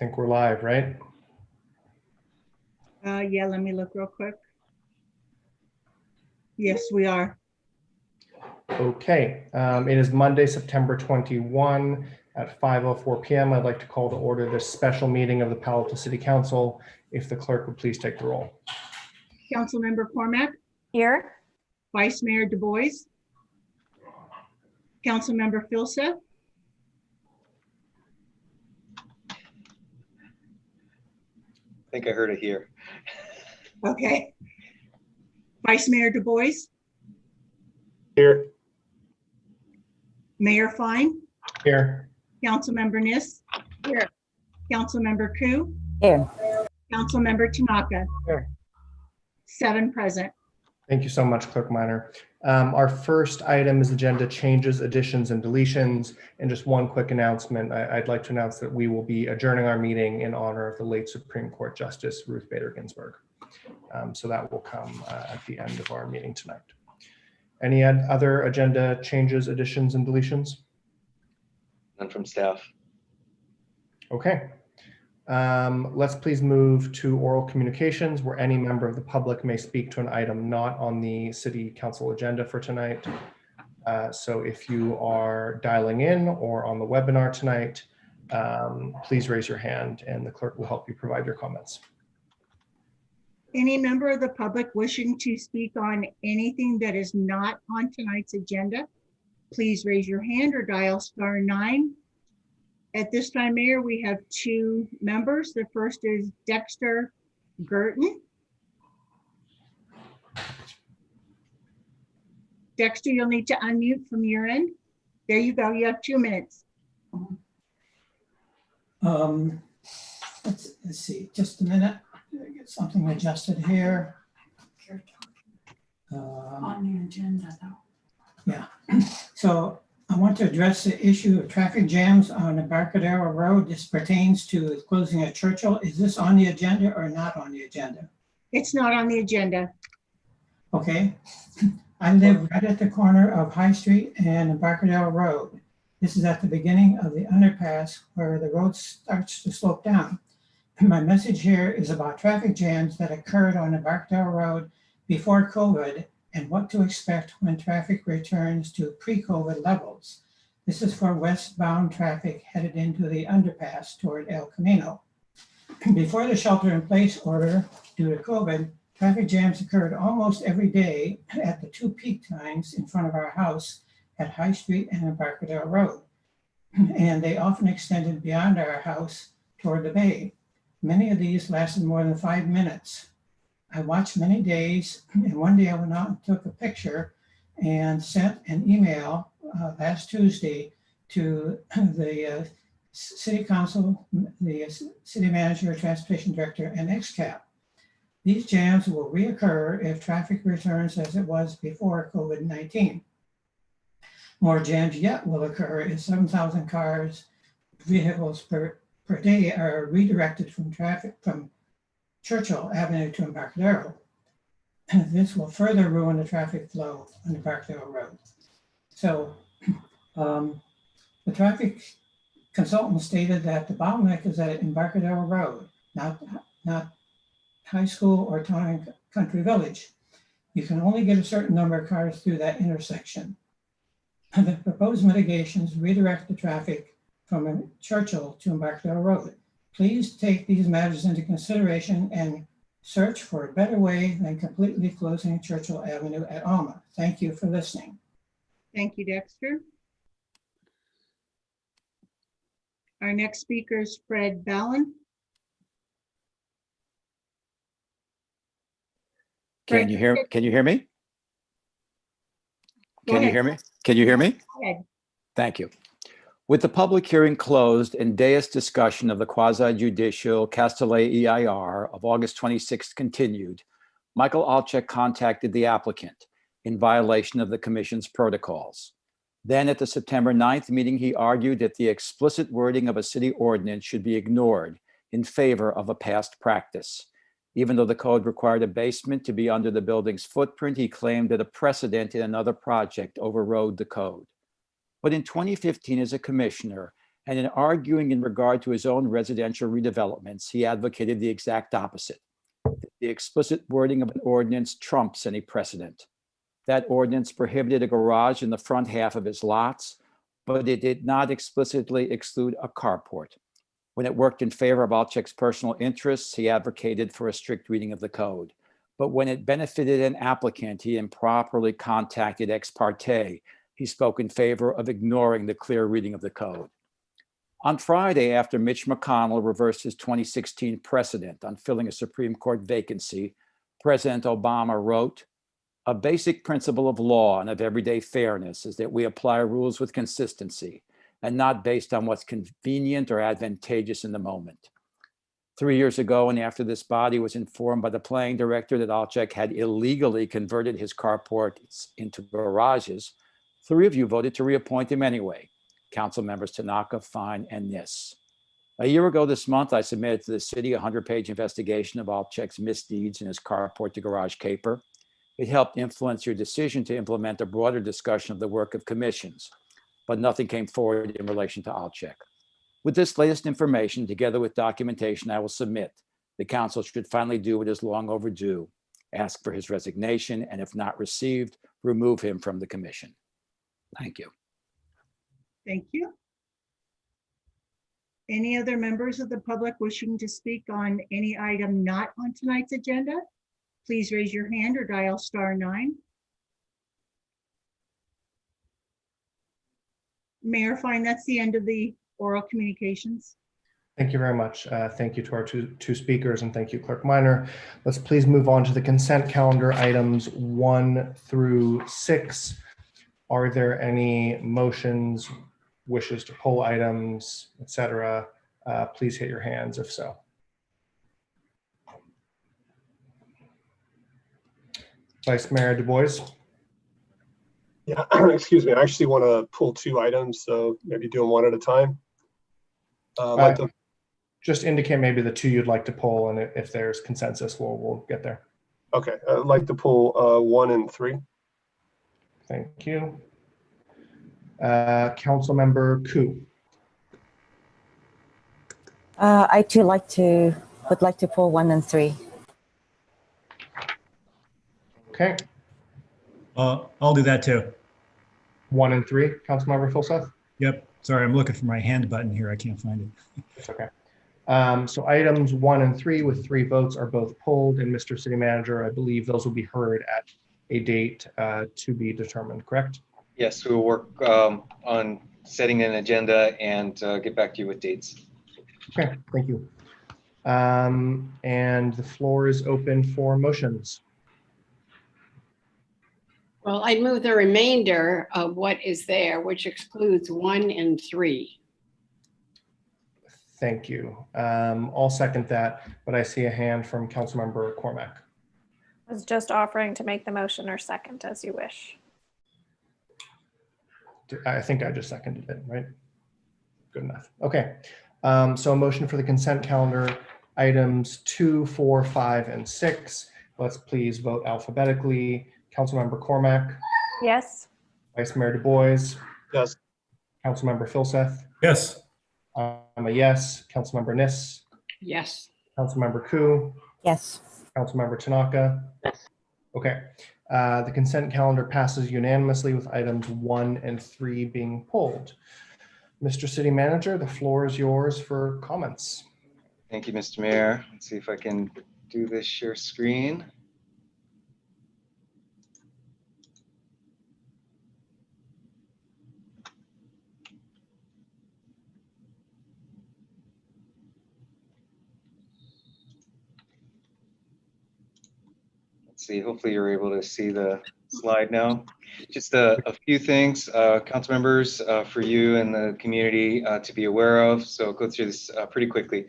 think we're live, right? Yeah, let me look real quick. Yes, we are. Okay, it is Monday, September 21 at 5:04 p.m. I'd like to call to order this special meeting of the Palo Alto City Council. If the clerk would please take the roll. Councilmember Cormack, Here. Vice Mayor Du Bois, Councilmember Filsa, I think I heard it here. okay. Vice Mayor Du Bois, Here. Mayor Fine, Here. Councilmember Niss, Here. Councilmember Ku, Here. Councilmember Tanaka. Here. 7 present. Thank you so much, Clerk Minor. Our first item is agenda changes, additions, and deletions. And just one quick announcement. I'd like to announce that we will be adjourning our meeting in honor of the late Supreme Court Justice Ruth Bader Ginsburg. So that will come at the end of our meeting tonight. Any other agenda changes, additions, and deletions? None from staff. Okay. Let's please move to oral communications, where any member of the public may speak to an item not on the city council agenda for tonight. So if you are dialing in or on the webinar tonight, please raise your hand and the clerk will help you provide your comments. Any member of the public wishing to speak on anything that is not on tonight's agenda, please raise your hand or dial *9. At this time, Mayor, we have 2 members. The first is Dexter Burton. Dexter, you'll need to unmute from your end. There you go. You have 2 minutes. Let's see, just a minute. Get something adjusted here. On the agenda though. Yeah, so I want to address the issue of traffic jams on Embarcadero Road. This pertains to closing at Churchill. Is this on the agenda or not on the agenda? It's not on the agenda. Okay, I live right at the corner of High Street and Embarcadero Road. This is at the beginning of the underpass where the road starts to slope down. My message here is about traffic jams that occurred on Embarcadero Road before COVID and what to expect when traffic returns to pre-COVID levels. This is for westbound traffic headed into the underpass toward El Camino. Before the shelter-in-place order due to COVID, traffic jams occurred almost every day at the 2 peak times in front of our house at High Street and Embarcadero Road. And they often extended beyond our house toward the bay. Many of these lasted more than 5 minutes. I watched many days, and one day I went out and took a picture and sent an email last Tuesday to the city council, the city manager, transportation director, and XCAP. These jams will reoccur if traffic returns as it was before COVID-19. More jams yet will occur if 7,000 vehicles per day are redirected from traffic from Churchill Avenue to Embarcadero. This will further ruin the traffic flow on Embarcadero Road. So the traffic consultant stated that the bottleneck is at Embarcadero Road, not High School or Town and Country Village. You can only get a certain number of cars through that intersection. The proposed mitigations redirect the traffic from Churchill to Embarcadero Road. Please take these matters into consideration and search for a better way than completely closing Churchill Avenue at Alma. Thank you for listening. Thank you, Dexter. Our next speaker is Fred Ballin. Can you hear me? Go Can you ahead. hear me? Can you hear me? Go ahead. Thank you. With the public hearing closed and dais discussion of the quasi-judicial Castellet EIR of August 26th continued, Michael Alchek contacted the applicant in violation of the commission's protocols. Then at the September 9th meeting, he argued that the explicit wording of a city ordinance should be ignored in favor of a past practice. Even though the code required a basement to be under the building's footprint, he claimed that a precedent in another project overrode the code. But in 2015, as a commissioner And in arguing in regard to his own residential redevelopments, he advocated the exact opposite. The explicit wording of an ordinance trumps any precedent. That ordinance prohibited a garage in the front half of his lots, but it did not explicitly exclude a carport. When it worked in favor of Alczyk's personal interests, he advocated for a strict reading of the code. But when it benefited an applicant he improperly contacted ex parte, he spoke in favor of ignoring the clear reading of the code. On Friday, after Mitch McConnell reversed his 2016 precedent on filling a Supreme Court vacancy, President Obama wrote, "A basic principle of law and of everyday fairness is that we apply rules with consistency and not based on what's convenient or advantageous in the moment." 3 years ago, and after this body was informed by the planning director that Alczyk had illegally converted his carports into garages, 3 of you voted to reappoint him anyway. Council members Tanaka, Fine, and Nis. A year ago this month, I submitted to the city a 100-page investigation of Alczyk's misdeeds in his carport to garage caper. It helped influence your decision to implement a broader discussion of the work of commissions, but nothing came forward in relation to Alczyk. With this latest information, together with documentation I will submit, the council should finally do what is long overdue, ask for his resignation, and if not received, remove him from the commission. Thank you. Thank you. Any other members of the public wishing to speak on any item not on tonight's agenda? Please raise your hand or dial *9. Mayor Fine, that's the end of the oral communications. Thank you very much. Thank you to our two speakers, and thank you, Clerk Minor. Let's please move on to the consent calendar, items 1 through 6. Are there any motions, wishes to pull items, etc.? Please hit your hands if so. Vice Mayor Du Bois. Yeah, excuse me. I actually want to pull 2 items, so maybe do them one at a time. Just indicate maybe the 2 you'd like to pull, and if there's consensus, we'll get there. Okay, I'd like to pull 1 and 3. Thank you. Councilmember Koo. I too would like to pull 1 and 3. Okay, I'll do that too. 1 and 3, Councilmember Filseth. Yep. Sorry, I'm looking for my hand button here. I can't find it. It's okay. So items 1 and 3 with 3 votes are both pulled, and Mr. City Manager, I believe those will be heard at a date to be determined, correct? Yes, we will work on setting an agenda and get back to you with dates. Okay, thank you. And the floor is open for motions. Well, I'd move the remainder of what is there, which excludes 1 and 3. Thank you. I'll second that, but I see a hand from Councilmember Cormack. I was just offering to make the motion or second as you wish. I think I just seconded it, right? Good enough. Okay. So a motion for the consent calendar, items 2, 4, 5, and 6. Let's please vote alphabetically. Councilmember Cormack. Yes. Vice Mayor Du Bois. Yes. Councilmember Filseth. Yes. I'm a yes. Councilmember Nis. Yes. Councilmember Koo. Yes. Councilmember Tanaka. Yes. Okay. The consent calendar passes unanimously with items 1 and 3 being pulled. Mr. City Manager, the floor is yours for comments. Thank you, Mr. Mayor. Let's see if I can do this share screen. See, hopefully you're able to see the slide now. Just a few things, council members, for you and the community to be aware of. So I'll go through this pretty quickly.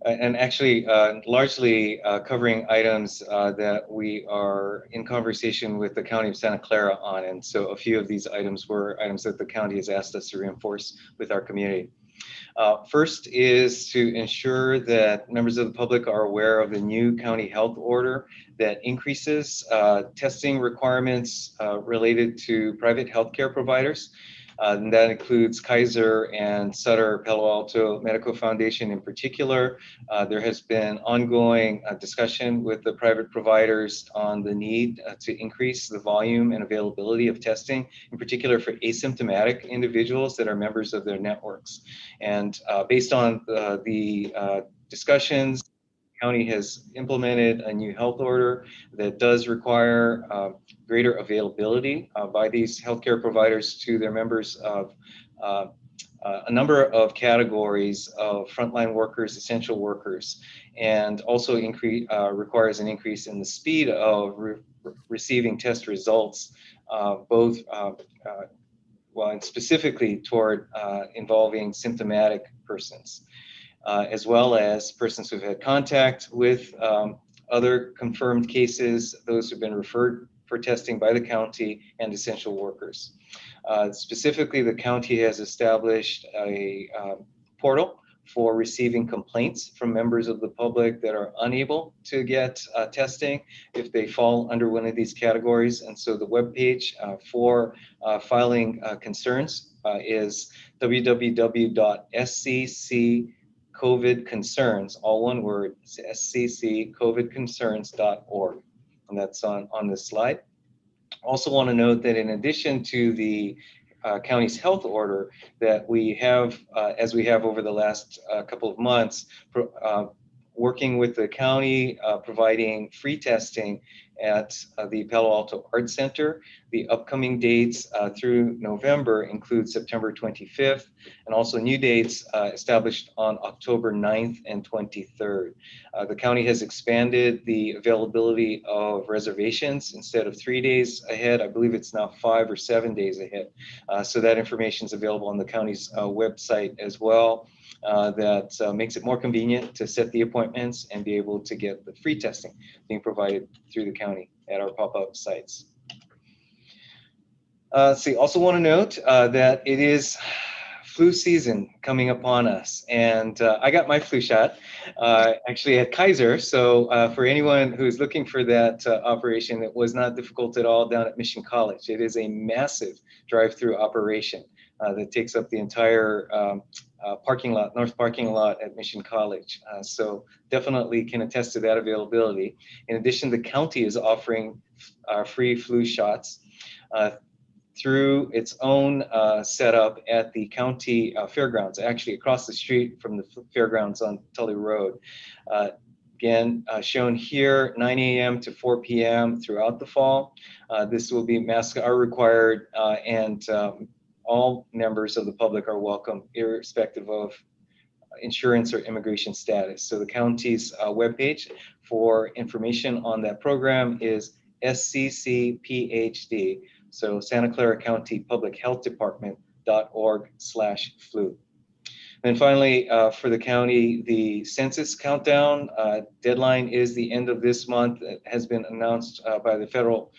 And actually, largely covering items that we are in conversation with the County of Santa Clara on. And so a few of these items were items that the county has asked us to reinforce with our community. First is to ensure that members of the public are aware of the new county health order that increases testing requirements related to private healthcare providers. And that includes Kaiser and Sutter Palo Alto Medical Foundation in particular. There has been ongoing discussion with the private providers on the need to increase the volume and availability of testing, in particular for asymptomatic individuals that are members of their networks. And based on the discussions, the county has implemented a new health order that does require greater availability by these healthcare providers to their members of a number of categories of frontline workers, essential workers, and also requires an increase in the speed of receiving test results, both well, and specifically toward involving symptomatic persons, as well as persons who've had contact with other confirmed cases, those who've been referred for testing by the county, and essential workers. Specifically, the county has established a portal for receiving complaints from members of the public that are unable to get testing if they fall under one of these categories. And so the webpage for filing concerns is www.scc-covidconcerns, all one word, scc-covidconcerns.org. And that's on this slide. Also want to note that in addition to the county's health order that we have, as we have over the last couple of months, working with the county, providing free testing at the Palo Alto Arts Center. The upcoming dates through November include September 25th, and also new dates established on October 9th and 23rd. The county has expanded the availability of reservations. Instead of 3 days ahead, I believe it's now 5 or 7 days ahead. So that information is available on the county's website as well. That makes it more convenient to set the appointments and be able to get the free testing being provided through the county at our pop-up sites. So also want to note that it is flu season coming upon us, and I got my flu shot actually at Kaiser. So for anyone who's looking for that operation, it was not difficult at all down at Mission College. It is a massive drive-through operation that takes up the entire parking lot, north parking lot at Mission College. So definitely can attest to that availability. In addition, the county is offering free flu shots through its own setup at the county fairgrounds, actually across the street from the fairgrounds on Tully Road. Again, shown here, 9 a.m. to 4 p.m. throughout the fall. This will be, masks are required, and all members of the public are welcome, irrespective of insurance or immigration status. So the county's webpage for information on that program is SCCPHD, so Santa Clara County Public Health Department.org/flu. And finally, for the county, the census countdown deadline is the end of this month. It has been announced by the federal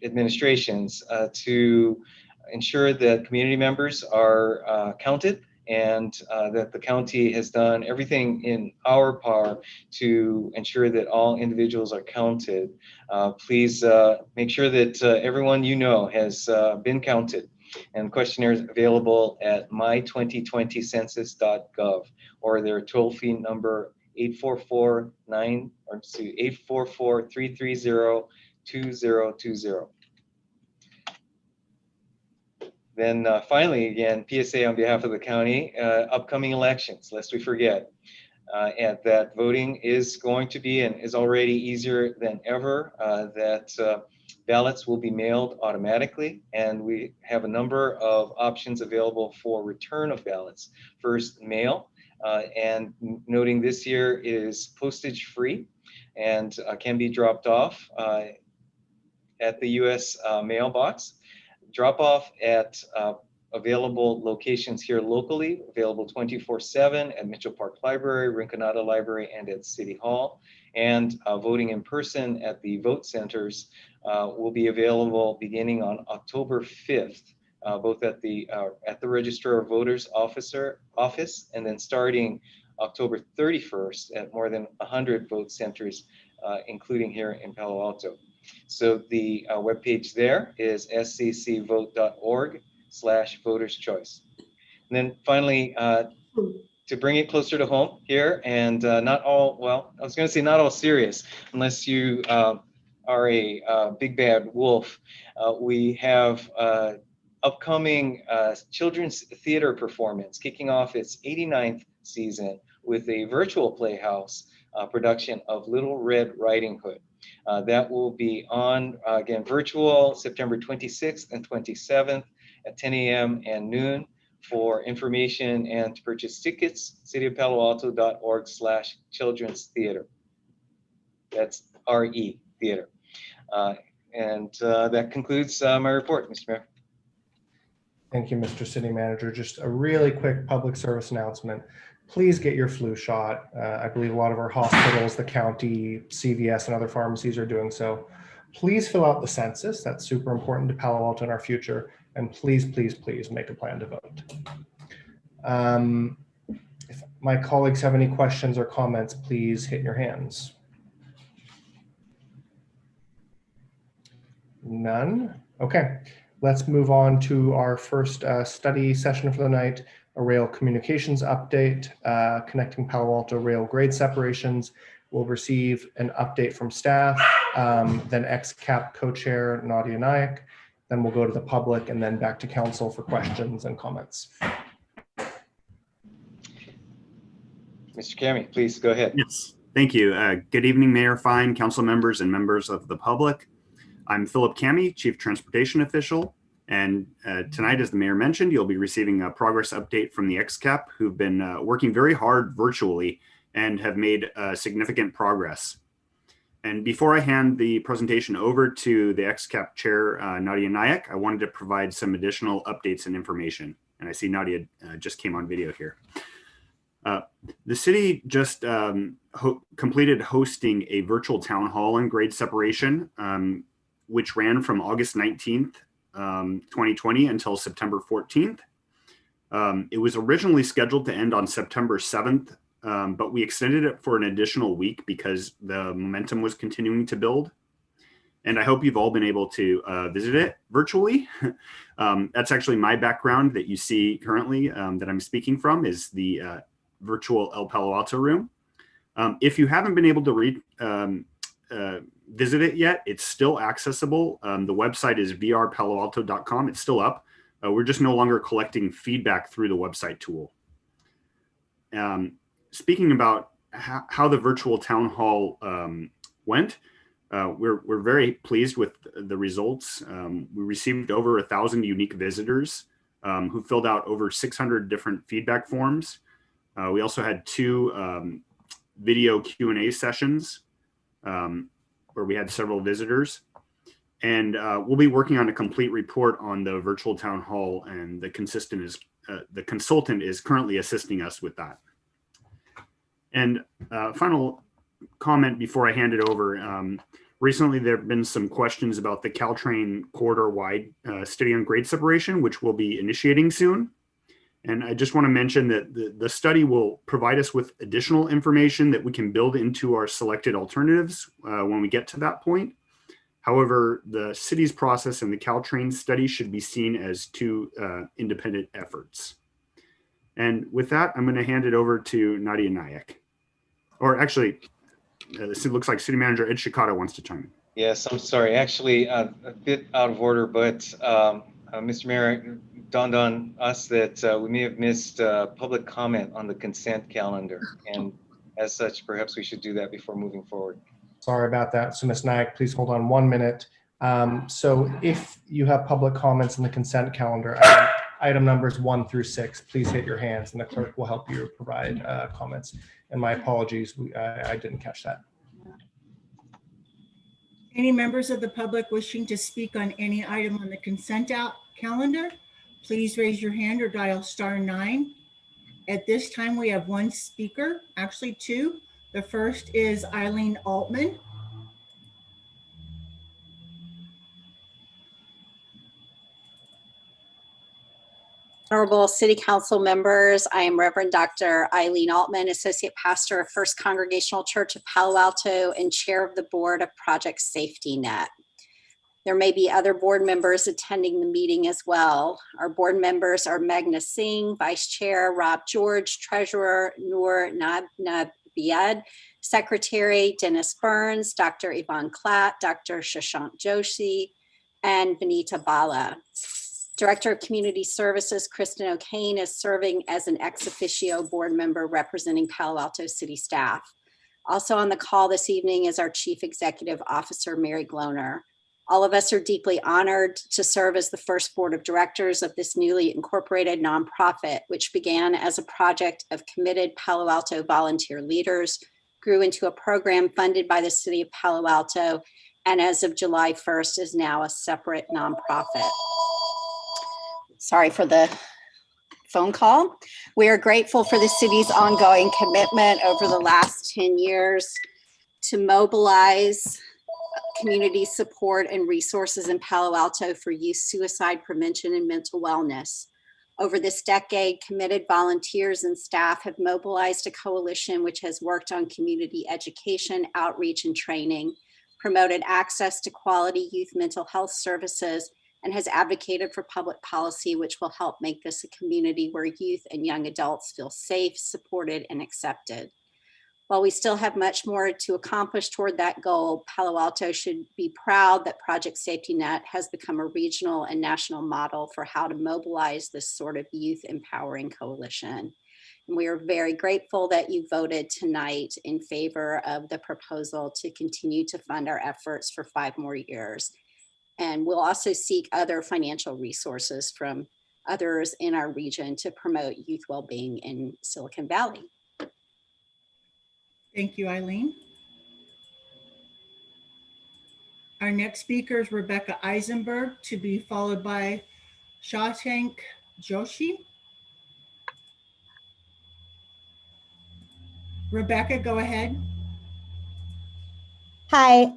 administrations to ensure that community members are counted, and that the county has done everything in our power to ensure that all individuals are counted. Please make sure that everyone you know has been counted. And questionnaires available at my2020census.gov or their toll-free number 844-330-2020. Then finally, again, PSA on behalf of the county, upcoming elections, lest we forget, and that voting is going to be and is already easier than ever, that ballots will be mailed automatically, and we have a number of options available for return of ballots. First, mail, and noting this year is postage free and can be dropped off at the U.S. mailbox. Drop off at available locations here locally, available 24/7 at Mitchell Park Library, Rinconada Library, and at City Hall. And voting in person at the vote centers will be available beginning on October 5th, both at the Registrar of Voters office, and then starting October 31st at more than 100 vote centers, including here in Palo Alto. So the webpage there is sccvote.org/ voters choice. And then finally, to bring it closer to home here, and not all, well, I was going to say not all serious, unless you are a big bad wolf. We have upcoming children's theater performance kicking off its 89th season with a virtual playhouse production of Little Red Riding Hood. That will be on, again, virtual September 26th and 27th at 10 a.m. and noon. For information and to purchase tickets, cityofpaloalto.org/children's theater. That's RE theater. And that concludes my report, Mr. Mayor. Thank you, Mr. City Manager. Just a really quick public service announcement. Please get your flu shot. I believe a lot of our hospitals, the county, CVS, and other pharmacies are doing so. Please fill out the census. That's super important to Palo Alto in our future. And please, please, please make a plan to vote. If my colleagues have any questions or comments, please hit your hands. None? Okay, let's move on to our first study session for the night, a rail communications update, connecting Palo Alto rail grade separations. We'll receive an update from staff, then XCAP co-chair Nadia Nayak, then we'll go to the public and then back to council for questions and comments. Mr. Kami, please go ahead. Yes, thank you. Good evening, Mayor Fine, council members, and members of the public. I'm Philip Kami, Chief Transportation Official, and tonight, as the mayor mentioned, you'll be receiving a progress update from the XCAP, who've been working very hard virtually and have made significant progress. And before I hand the presentation over to the XCAP Chair, Nadia Nayak, I wanted to provide some additional updates and information. And I see Nadia just came on video here. The city just completed hosting a virtual town hall on grade separation, which ran from August 19th, 2020 until September 14th. It was originally scheduled to end on September 7th, but we extended it for an additional week because the momentum was continuing to build. And I hope you've all been able to visit it virtually. That's actually my background that you see currently that I'm speaking from is the virtual El Palo Alto room. If you haven't been able to visit it yet, it's still accessible. The website is vrpaloalto.com. It's still up. We're just no longer collecting feedback through the website tool. Speaking about how the virtual town hall went, we're very pleased with the results. We received over 1,000 unique visitors who filled out over 600 different feedback forms. We also had 2 video Q&A sessions where we had several visitors. And we'll be working on a complete report on the virtual town hall, and the consultant is currently assisting us with that. And final comment before I hand it over. Recently, there have been some questions about the Caltrain corridor-wide study on grade separation, which we'll be initiating soon. And I just want to mention that the study will provide us with additional information that we can build into our selected alternatives when we get to that point. However, the city's process and the Caltrain study should be seen as 2 independent efforts. And with that, I'm going to hand it over to Nadia Nayak. Or actually, it looks like City Manager Ed Shikata wants to chime in. Yes, I'm sorry. Actually, a bit out of order, but Mr. Mayor, it dawned on us that we may have missed public comment on the consent calendar. And as such, perhaps we should do that before moving forward. Sorry about that. So Ms. Nayak, please hold on 1 minute. So if you have public comments in the consent calendar, item numbers 1 through 6, please hit your hands and the clerk will help you provide comments. And my apologies, I didn't catch that. Any members of the public wishing to speak on any item on the consent calendar, please raise your hand or dial *9. At this time, we have 1 speaker, actually 2. The first is Eileen Altman. Honorable City Council members, I am Reverend Dr. Eileen Altman, Associate Pastor of First Congregational Church of Palo Alto and Chair of the Board of Project Safety Net. There may be other board members attending the meeting as well. Our board members are Meghna Singh, Vice Chair, Rob George, Treasurer, Noor Nabiad, Secretary, Dennis Burns, Dr. Yvonne Klatt, Dr. Shashank Joshi, and Vanita Bala. Director of Community Services, Kristen O'Kane, is serving as an ex officio board member representing Palo Alto City staff. Also on the call this evening is our Chief Executive Officer, Mary Gloner. All of us are deeply honored to serve as the first board of directors of this newly incorporated nonprofit, which began as a project of committed Palo Alto volunteer leaders, grew into a program funded by the city of Palo Alto, and as of July 1st is now a separate nonprofit. Sorry for the phone call. We are grateful for the city's ongoing commitment over the last 10 years to mobilize community support and resources in Palo Alto for youth suicide prevention and mental wellness. Over this decade, committed volunteers and staff have mobilized a coalition which has worked on community education, outreach, and training, promoted access to quality youth mental health services, and has advocated for public policy which will help make this a community where youth and young adults feel safe, supported, and accepted. While we still have much more to accomplish toward that goal, Palo Alto should be proud that Project Safety Net has become a regional and national model for how to mobilize this sort of youth empowering coalition. And we are very grateful that you voted tonight in favor of the proposal to continue to fund our efforts for 5 more years. And we'll also seek other financial resources from others in our region to promote youth well-being in Silicon Valley. Thank you, Eileen. Our next speaker is Rebecca Eisenberg, to be followed by Shashank Joshi. Rebecca, go ahead. Hi,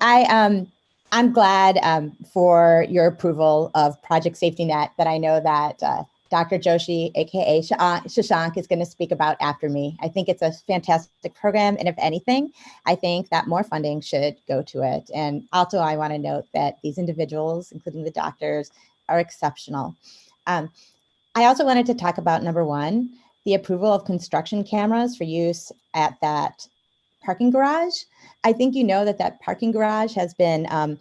I'm glad for your approval of Project Safety Net that I know that Dr. Joshi, aka Shashank, is going to speak about after me. I think it's a fantastic program, and if anything, I think that more funding should go to it. And also, I want to note that these individuals, including the doctors, are exceptional. I also wanted to talk about number 1, the approval of construction cameras for use at that parking garage. I think you know that that parking garage has been,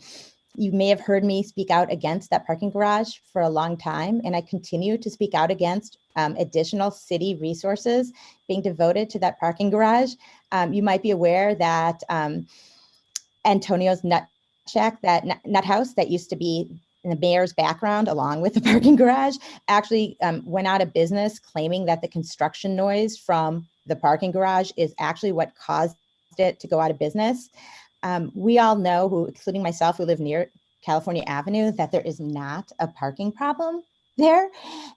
you may have heard me speak out against that parking garage for a long time, and I continue to speak out against additional city resources being devoted to that parking garage. You might be aware that Antonio's Nut Shack, that nut house that used to be in the mayor's background along with the parking garage, actually went out of business, claiming that the construction noise from the parking garage is actually what caused it to go out of business. We all know, who, including myself, who live near California Avenue, that there is not a parking problem there.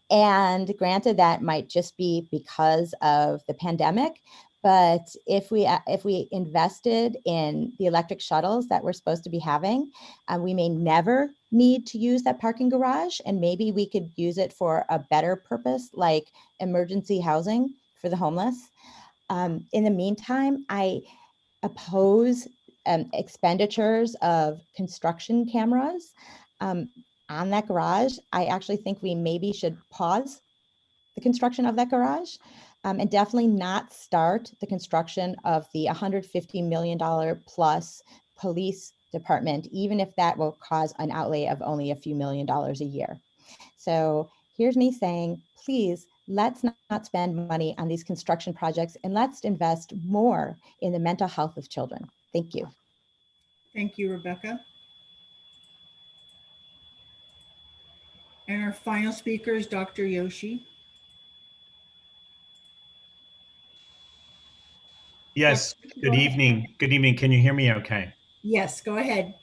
And granted, that might just be because of the pandemic. But if we invested in the electric shuttles that we're supposed to be having, we may never need to use that parking garage, and maybe we could use it for a better purpose, like emergency housing for the homeless. In the meantime, I oppose expenditures of construction cameras on that garage. I actually think we maybe should pause the construction of that garage and definitely not start the construction of the $150 million plus police department, even if that will cause an outlay of only a few $1,000,000 a year. So here's me saying, please, let's not spend money on these construction projects, and let's invest more in the mental health of children. Thank you. Thank you, Rebecca. And our final speaker is Dr. Yoshi. Yes, good evening. Good evening. Can you hear me okay? Yes, go ahead.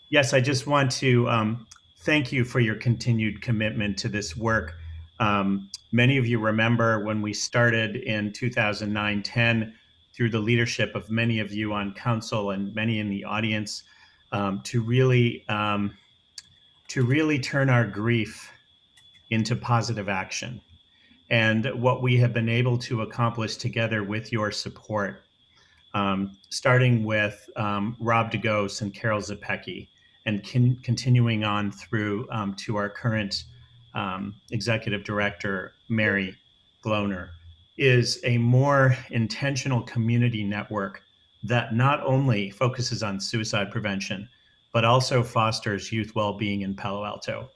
Yes, I just want to thank you for your continued commitment to this work. Many of you remember when we started in 2009-10 through the leadership of many of you on council and many in the audience to really turn our grief into positive action. And what we have been able to accomplish together with your support, starting with Rob DeGose and Carol Zepecki, and continuing on through to our current executive director, Mary Gloner, is a more intentional community network that not only focuses on suicide prevention, but also fosters youth well-being in Palo Alto.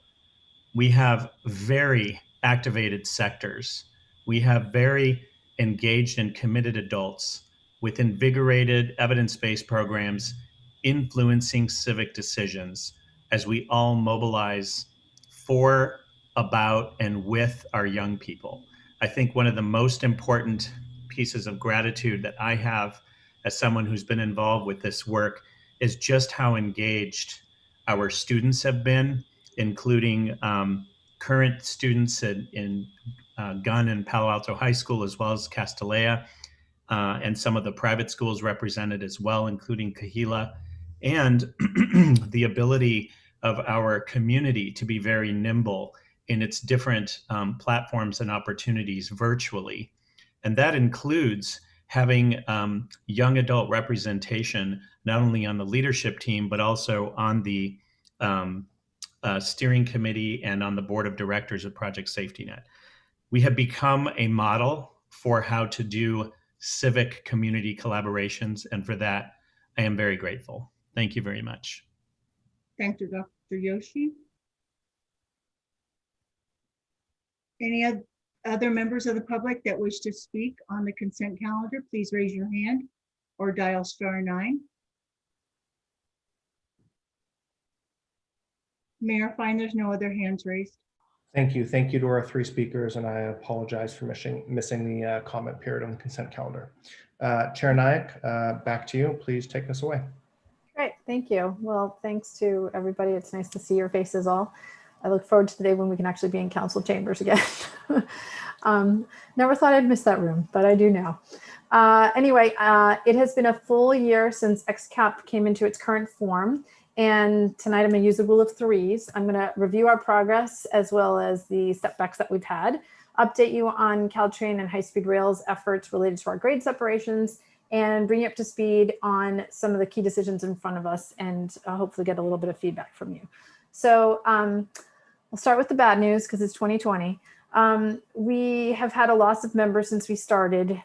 We have very activated sectors. We have very engaged and committed adults with invigorated evidence-based programs influencing civic decisions as we all mobilize for, about, and with our young people. I think one of the most important pieces of gratitude that I have as someone who's been involved with this work is just how engaged our students have been, including current students in Gunn and Palo Alto High School, as well as Castanea, and some of the private schools represented as well, including Kahila, and the ability of our community to be very nimble in its different platforms and opportunities virtually. And that includes having young adult representation, not only on the leadership team, but also on the steering committee and on the board of directors of Project Safety Net. We have become a model for how to do civic community collaborations, and for that, I am very grateful. Thank you very much. Thank you, Dr. Yoshi. Any other members of the public that wish to speak on the consent calendar, please raise your hand or dial *9. Mayor Fine, there's no other hands raised. Thank you. Thank you to our 3 speakers, and I apologize for missing the comment period on the consent calendar. Chair Nayak, back to you. Please take us away. Great, thank you. Well, thanks to everybody. It's nice to see your faces all. I look forward to the day when we can actually be in council chambers again. Never thought I'd miss that room, but I do now. Anyway, it has been a full year since XCAP came into its current form. And tonight I'm going to use the rule of 3s. I'm going to review our progress as well as the setbacks that we've had, update you on Caltrain and high-speed rail's efforts related to our grade separations, and bring you up to speed on some of the key decisions in front of us, and hopefully get a little bit of feedback from you. So I'll start with the bad news because it's 2020. We have had a loss of members since we started.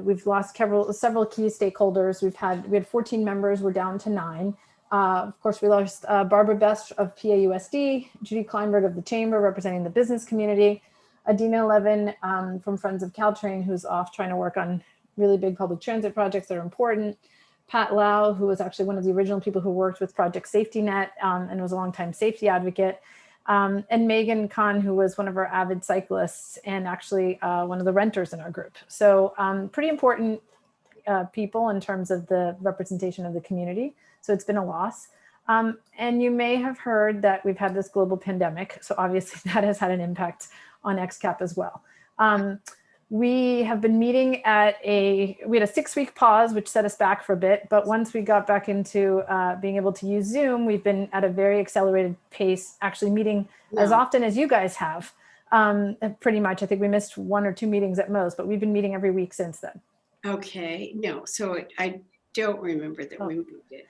We've lost several key stakeholders. We had 14 members. We're down to 9. Of course, we lost Barbara Best of PAUSD, Judy Kleinberg of the Chamber representing the business community, Adina Levin from Friends of Caltrain, who's off trying to work on really big public transit projects that are important, Pat Lau, who was actually one of the original people who worked with Project Safety Net and was a longtime safety advocate, and Megan Kahn, who was one of our avid cyclists and actually one of the renters in our group. So pretty important people in terms of the representation of the community. So it's been a loss. And you may have heard that we've had this global pandemic. So obviously that has had an impact on XCAP as well. We have been meeting we had a 6-week pause, which set us back for a bit. But once we got back into being able to use Zoom, we've been at a very accelerated pace, actually meeting as often as you guys have. Pretty much, I think we missed 1 or 2 meetings at most, but we've been meeting every week since then. Okay, no, so I don't remember that we moved it.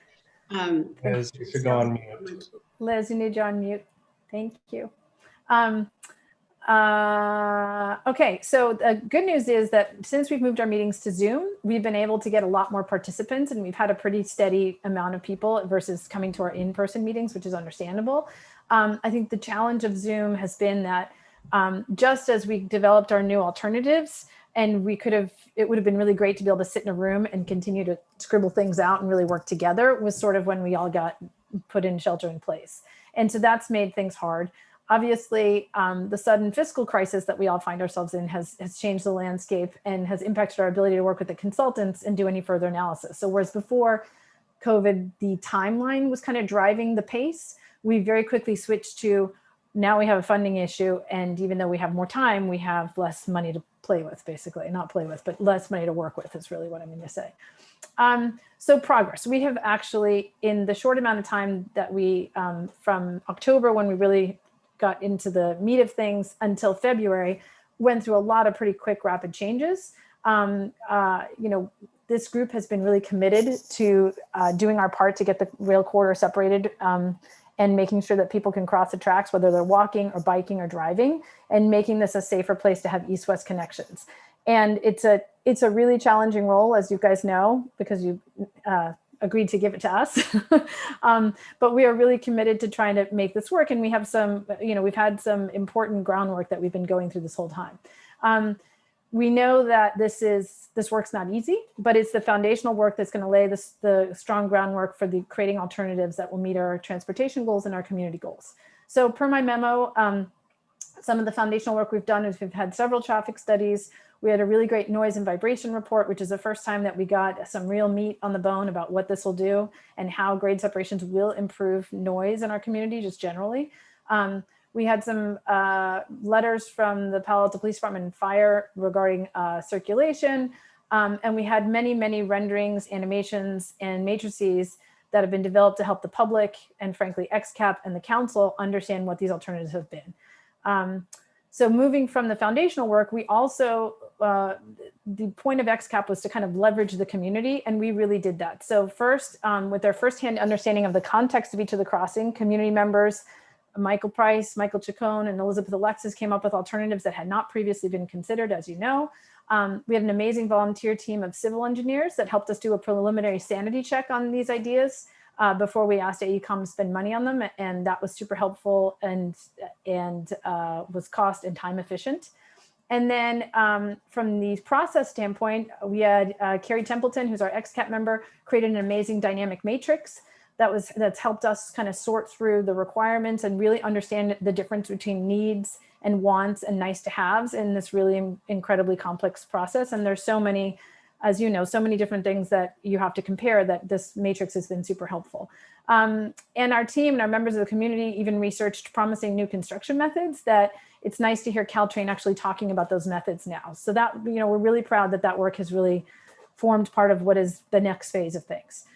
Liz, you should go on mute. Liz, you need you on mute. Thank you. Okay, so the good news is that since we've moved our meetings to Zoom, we've been able to get a lot more participants, and we've had a pretty steady amount of people versus coming to our in-person meetings, which is understandable. I think the challenge of Zoom has been that just as we developed our new alternatives, and it would have been really great to be able to sit in a room and continue to scribble things out and really work together, was sort of when we all got put in shelter in place. And so that's made things hard. Obviously, the sudden fiscal crisis that we all find ourselves in has changed the landscape and has impacted our ability to work with the consultants and do any further analysis. So whereas before COVID, the timeline was kind of driving the pace, we very quickly switched to now we have a funding issue. And even though we have more time, we have less money to play with, basically. Not play with, but less money to work with is really what I mean to say. So progress. We have actually, in the short amount of time that we, from October, when we really got into the meat of things, until February, went through a lot of pretty quick, rapid changes. This group has been really committed to doing our part to get the rail corridor separated and making sure that people can cross the tracks, whether they're walking or biking or driving, and making this a safer place to have east-west connections. And it's a really challenging role, as you guys know, because you agreed to give it to us. But we are really committed to trying to make this work. And we have we've had some important groundwork that we've been going through this whole time. We know that this work's not easy, but it's the foundational work that's going to lay the strong groundwork for creating alternatives that will meet our transportation goals and our community goals. So per my memo, some of the foundational work we've done is we've had several traffic studies. We had a really great noise and vibration report, which is the first time that we got some real meat on the bone about what this will do and how grade separations will improve noise in our community just generally. We had some letters from the Palo Alto Police Department and Fire regarding circulation. And we had many, many renderings, animations, and matrices that have been developed to help the public and frankly, XCAP and the council understand what these alternatives have been. So moving from the foundational work, we also, the point of XCAP was to kind of leverage the community, and we really did that. So first, with our firsthand understanding of the context of each of the crossing, community members, Michael Price, Michael Chacon, and Elizabeth Alexis came up with alternatives that had not previously been considered, as you know. We had an amazing volunteer team of civil engineers that helped us do a preliminary sanity check on these ideas before we asked AECOM to spend money on them. And that was super helpful and was cost and time efficient. And then from the process standpoint, we had Carrie Templeton, who's our XCAP member, created an amazing dynamic matrix that's helped us kind of sort through the requirements and really understand the difference between needs and wants and nice to haves in this really incredibly complex process. And there's so many, as you know, so many different things that you have to compare that this matrix has been super helpful. And our team and our members of the community even researched promising new construction methods that it's nice to hear Caltrain actually talking about those methods now. So that, we're really proud that that work has really formed part of what is the next phase of things.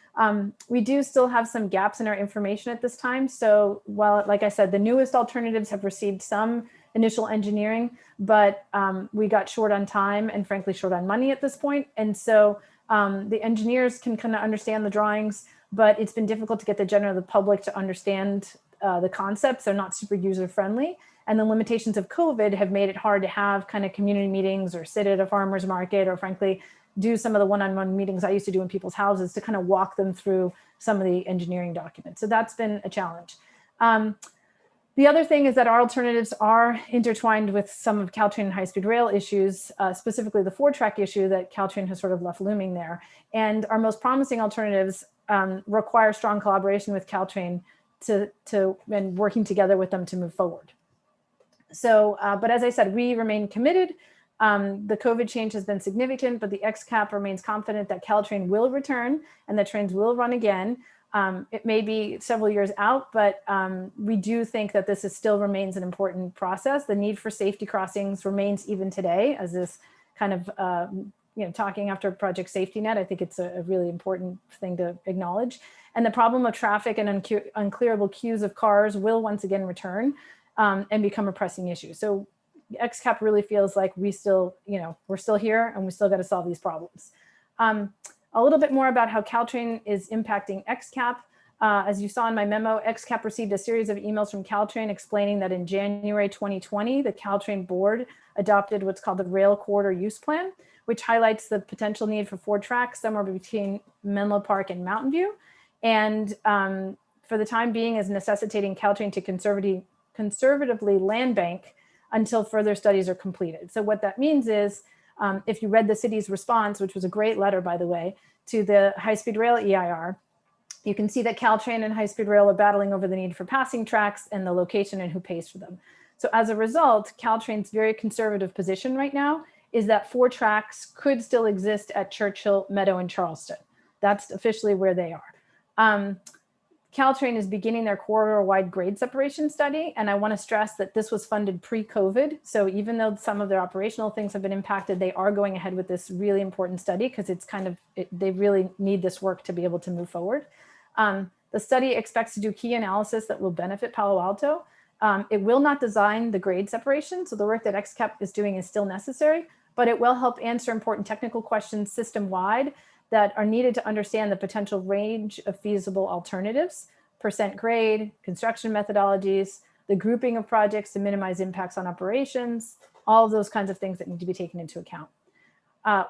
We do still have some gaps in our information at this time. So while, like I said, the newest alternatives have received some initial engineering, but we got short on time and frankly short on money at this point. And so the engineers can kind of understand the drawings, but it's been difficult to get the general public to understand the concepts. They're not super user friendly. And the limitations of COVID have made it hard to have kind of community meetings or sit at a farmer's market or frankly, do some of the one-on-one meetings I used to do in people's houses to kind of walk them through some of the engineering documents. So that's been a challenge. The other thing is that our alternatives are intertwined with some of Caltrain and high-speed rail issues, specifically the 4-track issue that Caltrain has sort of left looming there. And our most promising alternatives require strong collaboration with Caltrain and working together with them to move forward. So, but as I said, we remain committed. The COVID change has been significant, but the XCAP remains confident that Caltrain will return and that trains will run again. It may be several years out, but we do think that this still remains an important process. The need for safety crossings remains even today, as this kind of, talking after Project Safety Net. I think it's a really important thing to acknowledge. And the problem of traffic and unclearable queues of cars will once again return and become a pressing issue. So XCAP really feels like we still, we're still here and we still got to solve these problems. A little bit more about how Caltrain is impacting XCAP. As you saw in my memo, XCAP received a series of emails from Caltrain explaining that in January 2020, the Caltrain board adopted what's called the Rail Corridor Use Plan, which highlights the potential need for 4 tracks somewhere between Menlo Park and Mountain View. And for the time being is necessitating Caltrain to conservatively land bank until further studies are completed. So what that means is, if you read the city's response, which was a great letter, by the way, to the high-speed rail EIR, you can see that Caltrain and high-speed rail are battling over the need for passing tracks and the location and who pays for them. So as a result, Caltrain's very conservative position right now is that 4 tracks could still exist at Churchill, Meadow, and Charleston. That's officially where they are. Caltrain is beginning their corridor-wide grade separation study, and I want to stress that this was funded pre-COVID. So even though some of their operational things have been impacted, they are going ahead with this really important study because it's they really need this work to be able to move forward. The study expects to do key analysis that will benefit Palo Alto. It will not design the grade separation, so the work that XCAP is doing is still necessary, but it will help answer important technical questions system-wide that are needed to understand the potential range of feasible alternatives, percent grade, construction methodologies, the grouping of projects to minimize impacts on operations, all of those kinds of things that need to be taken into account.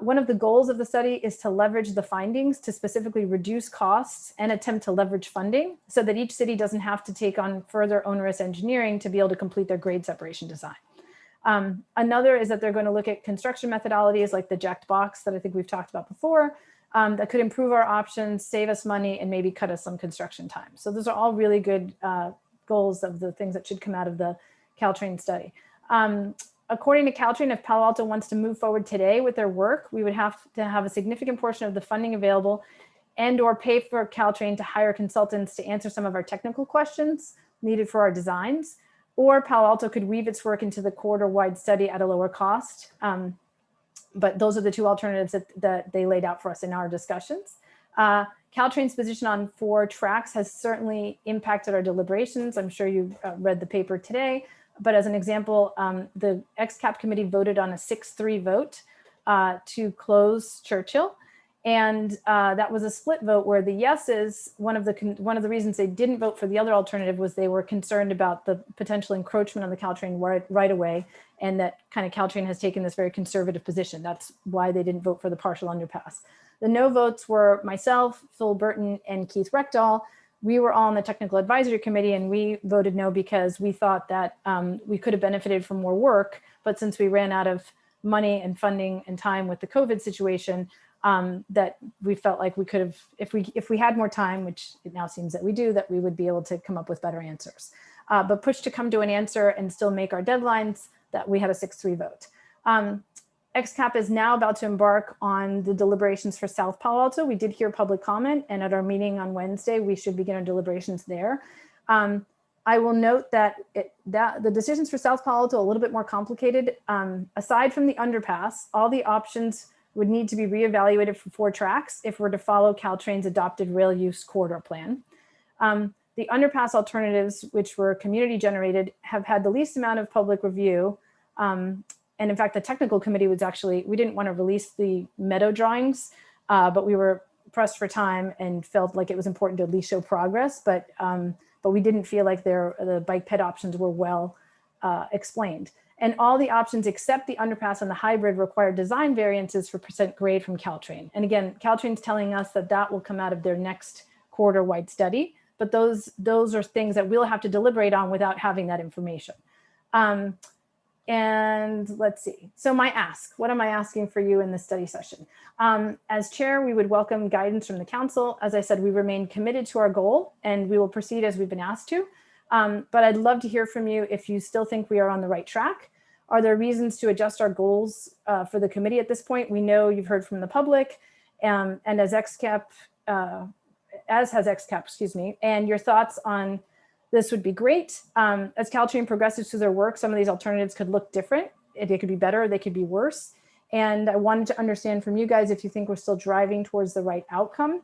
One of the goals of the study is to leverage the findings to specifically reduce costs and attempt to leverage funding so that each city doesn't have to take on further onerous engineering to be able to complete their grade separation design. Another is that they're going to look at construction methodologies like the jacked box that I think we've talked about before, that could improve our options, save us money, and maybe cut us some construction time. So those are all really good goals of the things that should come out of the Caltrain study. According to Caltrain, if Palo Alto wants to move forward today with their work, we would have to have a significant portion of the funding available and or pay for Caltrain to hire consultants to answer some of our technical questions needed for our designs, or Palo Alto could weave its work into the corridor-wide study at a lower cost. But those are the two alternatives that they laid out for us in our discussions. Caltrain's position on 4 tracks has certainly impacted our deliberations. I'm sure you read the paper today. But as an example, the XCAP committee voted on a 6-3 vote to close Churchill. And that was a split vote where the yeses, one of the reasons they didn't vote for the other alternative was they were concerned about the potential encroachment on the Caltrain right away, and that kind of Caltrain has taken this very conservative position. That's why they didn't vote for the partial underpass. The no votes were myself, Phil Burton, and Keith Reckdahl. We were all on the technical advisory committee, and we voted no because we thought that we could have benefited from more work, but since we ran out of money and funding and time with the COVID situation, that we felt like we could have, if we had more time, which it now seems that we do, that we would be able to come up with better answers. But pushed to come to an answer and still make our deadlines, that we had a 6-3 vote. XCAP is now about to embark on the deliberations for South Palo Alto. We did hear public comment, and at our meeting on Wednesday, we should begin our deliberations there. I will note that the decisions for South Palo Alto are a little bit more complicated. Aside from the underpass, all the options would need to be reevaluated for 4 tracks if we're to follow Caltrain's adopted rail use corridor plan. The underpass alternatives, which were community generated, have had the least amount of public review. And in fact, the technical committee was actually, we didn't want to release the meadow drawings, but we were pressed for time and felt like it was important to at least show progress. But we didn't feel like the bike ped options were well explained. And all the options except the underpass and the hybrid require design variances for percent grade from Caltrain. And again, Caltrain's telling us that that will come out of their next corridor-wide study, but those are things that we'll have to deliberate on without having that information. And let's see. So my ask, what am I asking for you in this study session? As chair, we would welcome guidance from the council. As I said, we remain committed to our goal and we will proceed as we've been asked to. But I'd love to hear from you if you still think we are on the right track. Are there reasons to adjust our goals for the committee at this point? We know you've heard from the public and as XCAP, as has XCAP, excuse me, and your thoughts on this would be great. As Caltrain progresses through their work, some of these alternatives could look different. They could be better, they could be worse. And I wanted to understand from you guys if you think we're still driving towards the right outcome.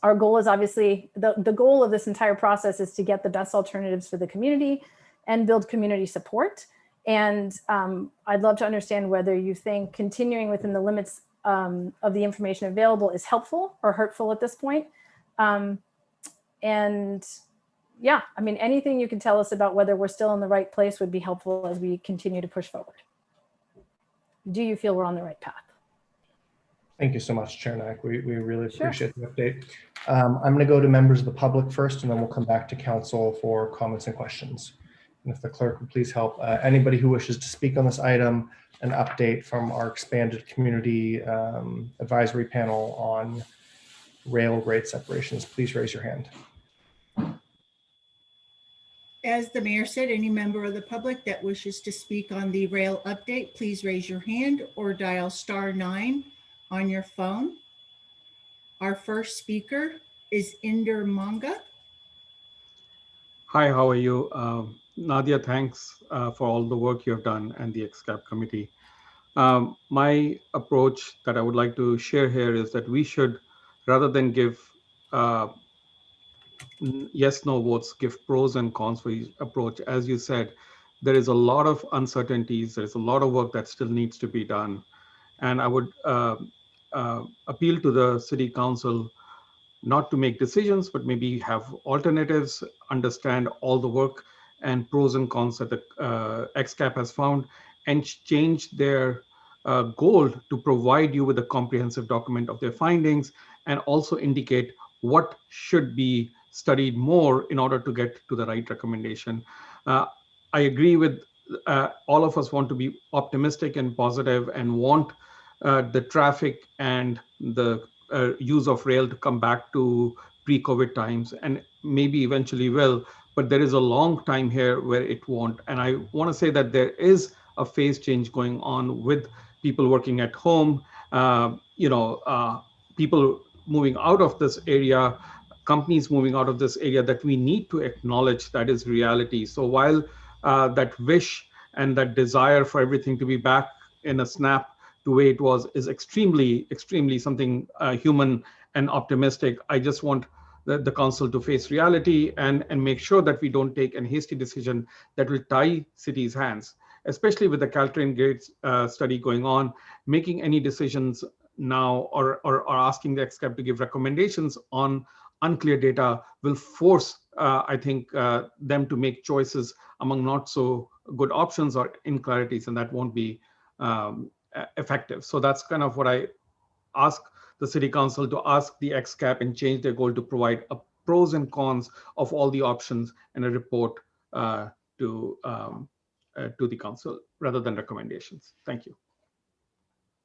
Our goal is obviously, the goal of this entire process is to get the best alternatives for the community and build community support. And I'd love to understand whether you think continuing within the limits of the information available is helpful or hurtful at this point. And yeah, I mean, anything you can tell us about whether we're still in the right place would be helpful as we continue to push forward. Do you feel we're on the right path? Thank you so much, Chair Nack. We really appreciate the update. I'm going to go to members of the public first, and then we'll come back to council for comments and questions. And if the clerk would please help anybody who wishes to speak on this item, an update from our expanded community advisory panel on rail grade separations, please raise your hand. As the mayor said, any member of the public that wishes to speak on the rail update, please raise your hand or dial *9 on your phone. Our first speaker is Inder Manga. Hi, how are you? Nadia, thanks for all the work you have done and the XCAP committee. My approach that I would like to share here is that we should, rather than give yes, no votes, give pros and cons for each approach. As you said, there is a lot of uncertainties. There's a lot of work that still needs to be done. And I would appeal to the city council not to make decisions, but maybe have alternatives, understand all the work and pros and cons that the XCAP has found, and change their goal to provide you with a comprehensive document of their findings, and also indicate what should be studied more in order to get to the right recommendation. I agree with all of us want to be optimistic and positive and want the traffic and the use of rail to come back to pre-COVID times, and maybe eventually will, but there is a long time here where it won't. And I want to say that there is a phase change going on with people working at home, people moving out of this area, companies moving out of this area, that we need to acknowledge that is reality. So while that wish and that desire for everything to be back in a snap the way it was is extremely, extremely something human and optimistic. I just want the council to face reality and make sure that we don't take a hasty decision that will tie cities' hands, especially with the Caltrain Gates study going on. Making any decisions now or asking the XCAP to give recommendations on unclear data will force, I think, them to make choices among not so good options or inclarities, and that won't be effective. So that's kind of what I ask the city council to ask the XCAP and change their goal to provide a pros and cons of all the options and a report to the council rather than recommendations. Thank you.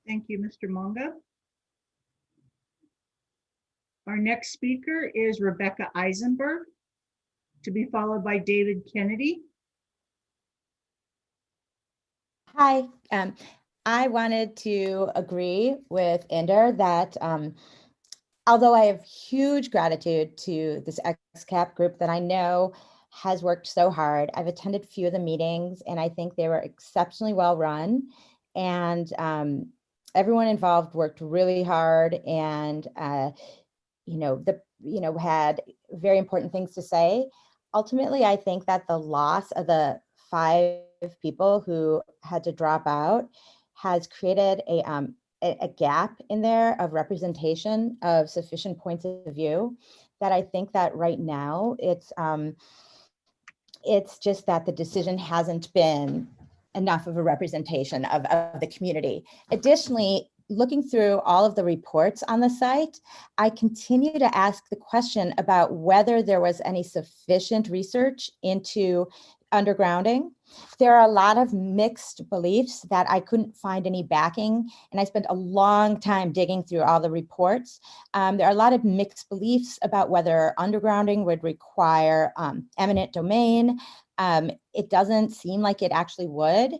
Thank you, Mr. Monga. Our next speaker is Rebecca Eisenberg, to be followed by David Kennedy. Hi, I wanted to agree with Inder that although I have huge gratitude to this XCAP group that I know has worked so hard, I've attended a few of the meetings and I think they were exceptionally well run, and everyone involved worked really hard and had very important things to say. Ultimately, I think that the loss of the 5 people who had to drop out has created a gap in there of representation of sufficient points of view, that I think that right now it's just that the decision hasn't been enough of a representation of the community. Additionally, looking through all of the reports on the site, I continue to ask the question about whether there was any sufficient research into undergrounding. There are a lot of mixed beliefs that I couldn't find any backing, and I spent a long time digging through all the reports. There are a lot of mixed beliefs about whether undergrounding would require eminent domain. It doesn't seem like it actually would.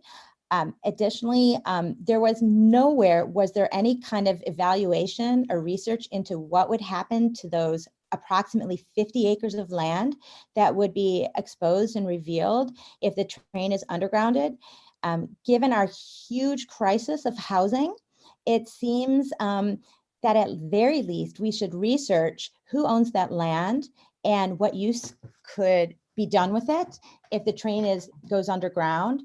Additionally, there was nowhere, was there any kind of evaluation or research into what would happen to those approximately 50 acres of land that would be exposed and revealed if the train is undergrounded. Given our huge crisis of housing, it seems that at very least we should research who owns that land and what use could be done with it if the train goes underground.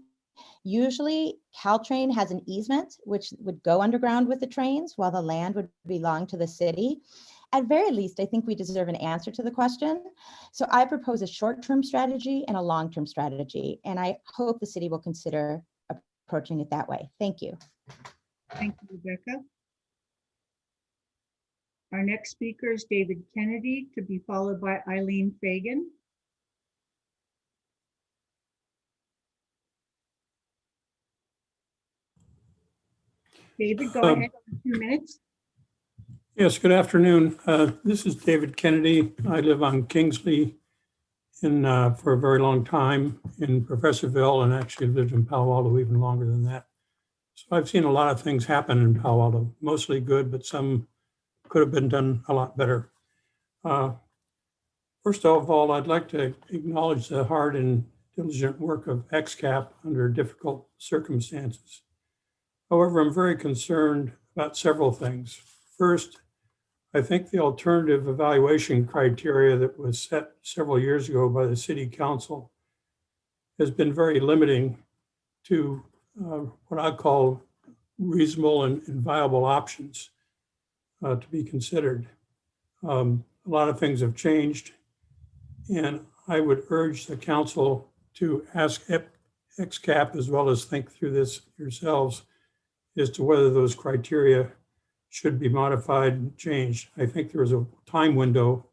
Usually Caltrain has an easement which would go underground with the trains while the land would belong to the city. At very least, I think we deserve an answer to the question. So I propose a short-term strategy and a long-term strategy, and I hope the city will consider approaching it that way. Thank you. Thank you, Rebecca. Our next speaker is David Kennedy, to be followed by Eileen Fagan. David, go ahead, 2 minutes. Yes, good afternoon. This is David Kennedy. I live on Kingsley for a very long time in Professorville, and actually lived in Palo Alto even longer than that. So I've seen a lot of things happen in Palo Alto, mostly good, but some could have been done a lot better. First of all, I'd like to acknowledge the hard and diligent work of XCAP under difficult circumstances. However, I'm very concerned about several things. First, I think the alternative evaluation criteria that was set several years ago by the City Council has been very limiting to what I call reasonable and viable options to be considered. A lot of things have changed, and I would urge the council to ask XCAP, as well as think through this yourselves, as to whether those criteria should be modified and changed. I think there is a time window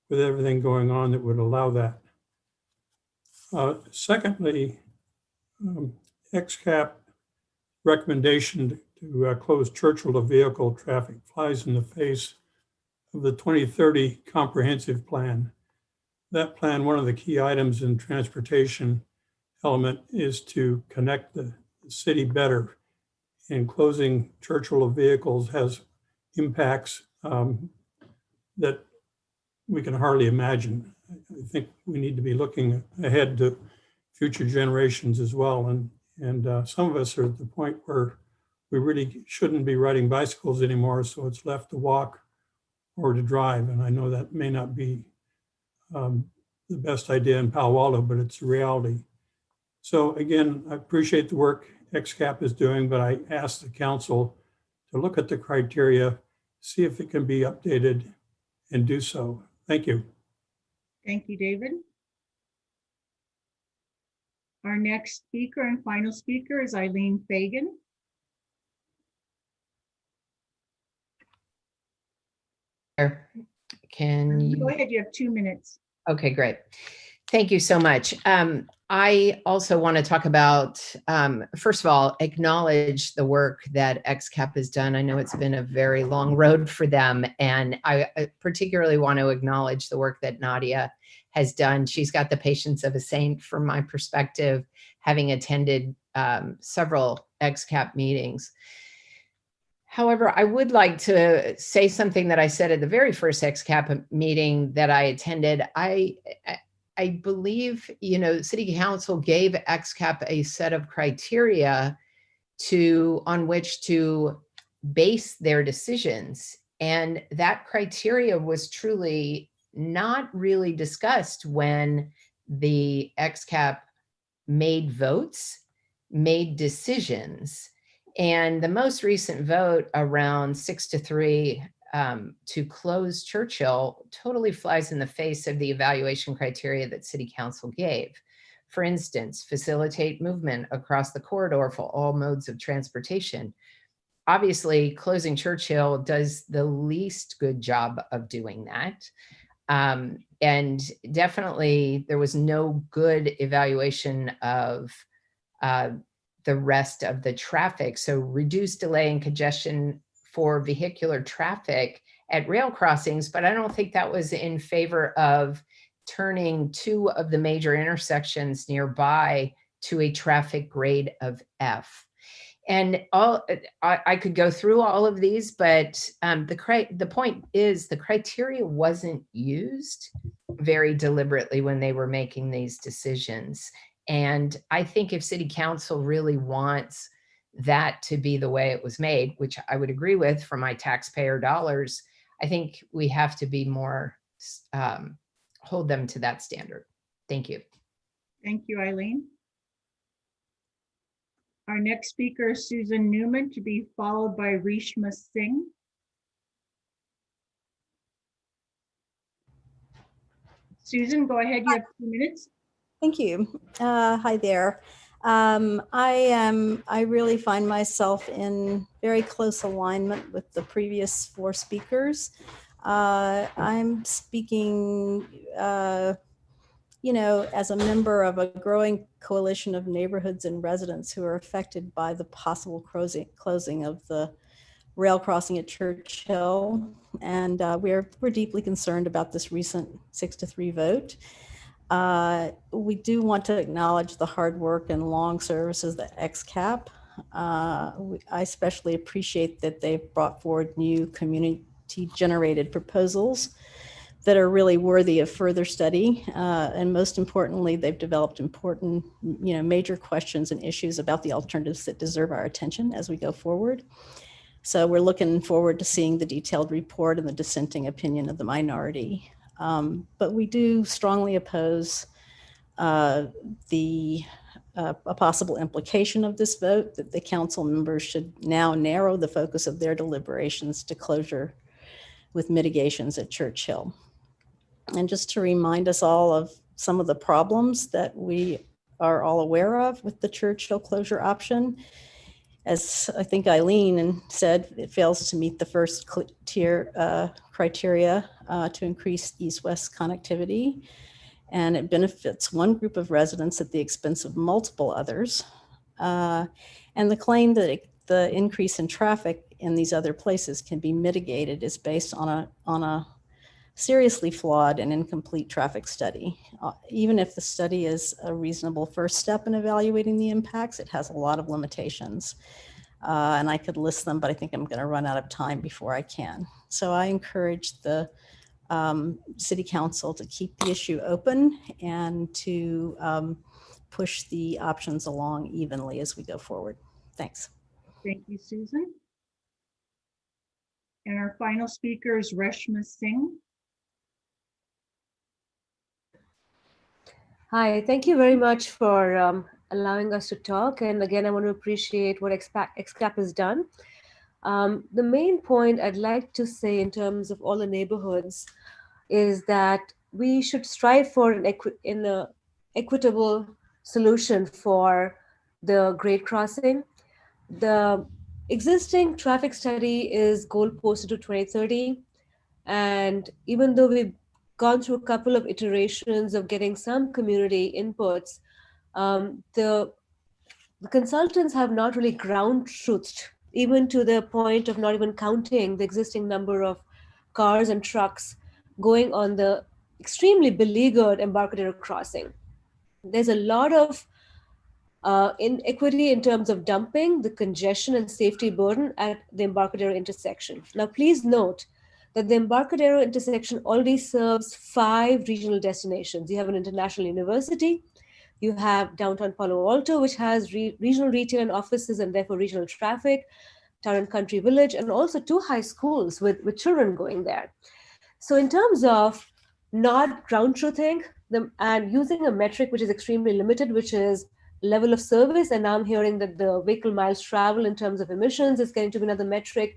with everything going on that would allow that. Secondly, XCAP recommendation to close Churchill to vehicle traffic flies in the face of the 2030 comprehensive plan. That plan, one of the key items in transportation element is to connect the city better, and closing Churchill of vehicles has impacts that we can hardly imagine. I think we need to be looking ahead to future generations as well. And some of us are at the point where we really shouldn't be riding bicycles anymore, so it's left to walk or to drive. And I know that may not be the best idea in Palo Alto, but it's a reality. So again, I appreciate the work XCAP is doing, but I ask the council to look at the criteria, see if it can be updated, and do so. Thank you. Thank you, David. Our next speaker and final speaker is Eileen Fagan. Can you go ahead? You have 2 minutes. Okay, great. Thank you so much. I also want to talk about, first of all, acknowledge the work that XCAP has done. I know it's been a very long road for them, and I particularly want to acknowledge the work that Nadia has done. She's got the patience of a saint from my perspective, having attended several XCAP meetings. However, I would like to say something that I said at the very first XCAP meeting that I attended. I believe, City Council gave XCAP a set of criteria on which to base their decisions. And that criteria was truly not really discussed when the XCAP made votes, made decisions. And the most recent vote around 6-3 to close Churchill totally flies in the face of the evaluation criteria that City Council gave. For instance, facilitate movement across the corridor for all modes of transportation. Obviously, closing Churchill does the least good job of doing that. And definitely there was no good evaluation of the rest of the traffic. So reduce delay and congestion for vehicular traffic at rail crossings, but I don't think that was in favor of turning 2 of the major intersections nearby to a traffic grade of F. And I could go through all of these, but the point is the criteria wasn't used very deliberately when they were making these decisions. And I think if City Council really wants that to be the way it was made, which I would agree with for my taxpayer dollars, I think we have to be more, hold them to that standard. Thank you. Thank you, Eileen. Our next speaker is Susan Newman, to be followed by Reshma Singh. Susan, go ahead. You have 2 minutes. Thank you. Hi there. I really find myself in very close alignment with the previous 4 speakers. I'm speaking, as a member of a growing coalition of neighborhoods and residents who are affected by the possible closing of the rail crossing at Churchill. And we're deeply concerned about this recent 6-3 vote. We do want to acknowledge the hard work and long services that XCAP. I especially appreciate that they've brought forward new community-generated proposals that are really worthy of further study. And most importantly, they've developed important, major questions and issues about the alternatives that deserve our attention as we go forward. So we're looking forward to seeing the detailed report and the dissenting opinion of the minority. But we do strongly oppose a possible implication of this vote, that the council members should now narrow the focus of their deliberations to closure with mitigations at Churchill. And just to remind us all of some of the problems that we are all aware of with the Churchill closure option. As I think Eileen said, it fails to meet the first tier criteria to increase east-west connectivity. And it benefits one group of residents at the expense of multiple others. And the claim that the increase in traffic in these other places can be mitigated is based on a seriously flawed and incomplete traffic study. Even if the study is a reasonable first step in evaluating the impacts, it has a lot of limitations. And I could list them, but I think I'm going to run out of time before I can. So I encourage the City Council to keep the issue open and to push the options along evenly as we go forward. Thanks. Thank you, Susan. And our final speaker is Reshma Singh. Hi, thank you very much for allowing us to talk. And again, I want to appreciate what XCAP has done. The main point I'd like to say in terms of all the neighborhoods is that we should strive for an equitable solution for the grade crossing. The existing traffic study is goal posted to 2030. And even though we've gone through a couple of iterations of getting some community inputs, the consultants have not really ground truthed, even to the point of not even counting the existing number of cars and trucks going on the extremely beleaguered Embarcadero crossing. There's a lot of inequity in terms of dumping, the congestion and safety burden at the Embarcadero intersection. Now, please note that the Embarcadero intersection already serves 5 regional destinations. You have an international university, you have downtown Palo Alto, which has regional retail and offices and therefore regional traffic, Town and Country Village, and also 2 high schools with children going there. So in terms of not ground truthing and using a metric which is extremely limited, which is level of service, and now I'm hearing that the vehicle miles travel in terms of emissions is going to be another metric,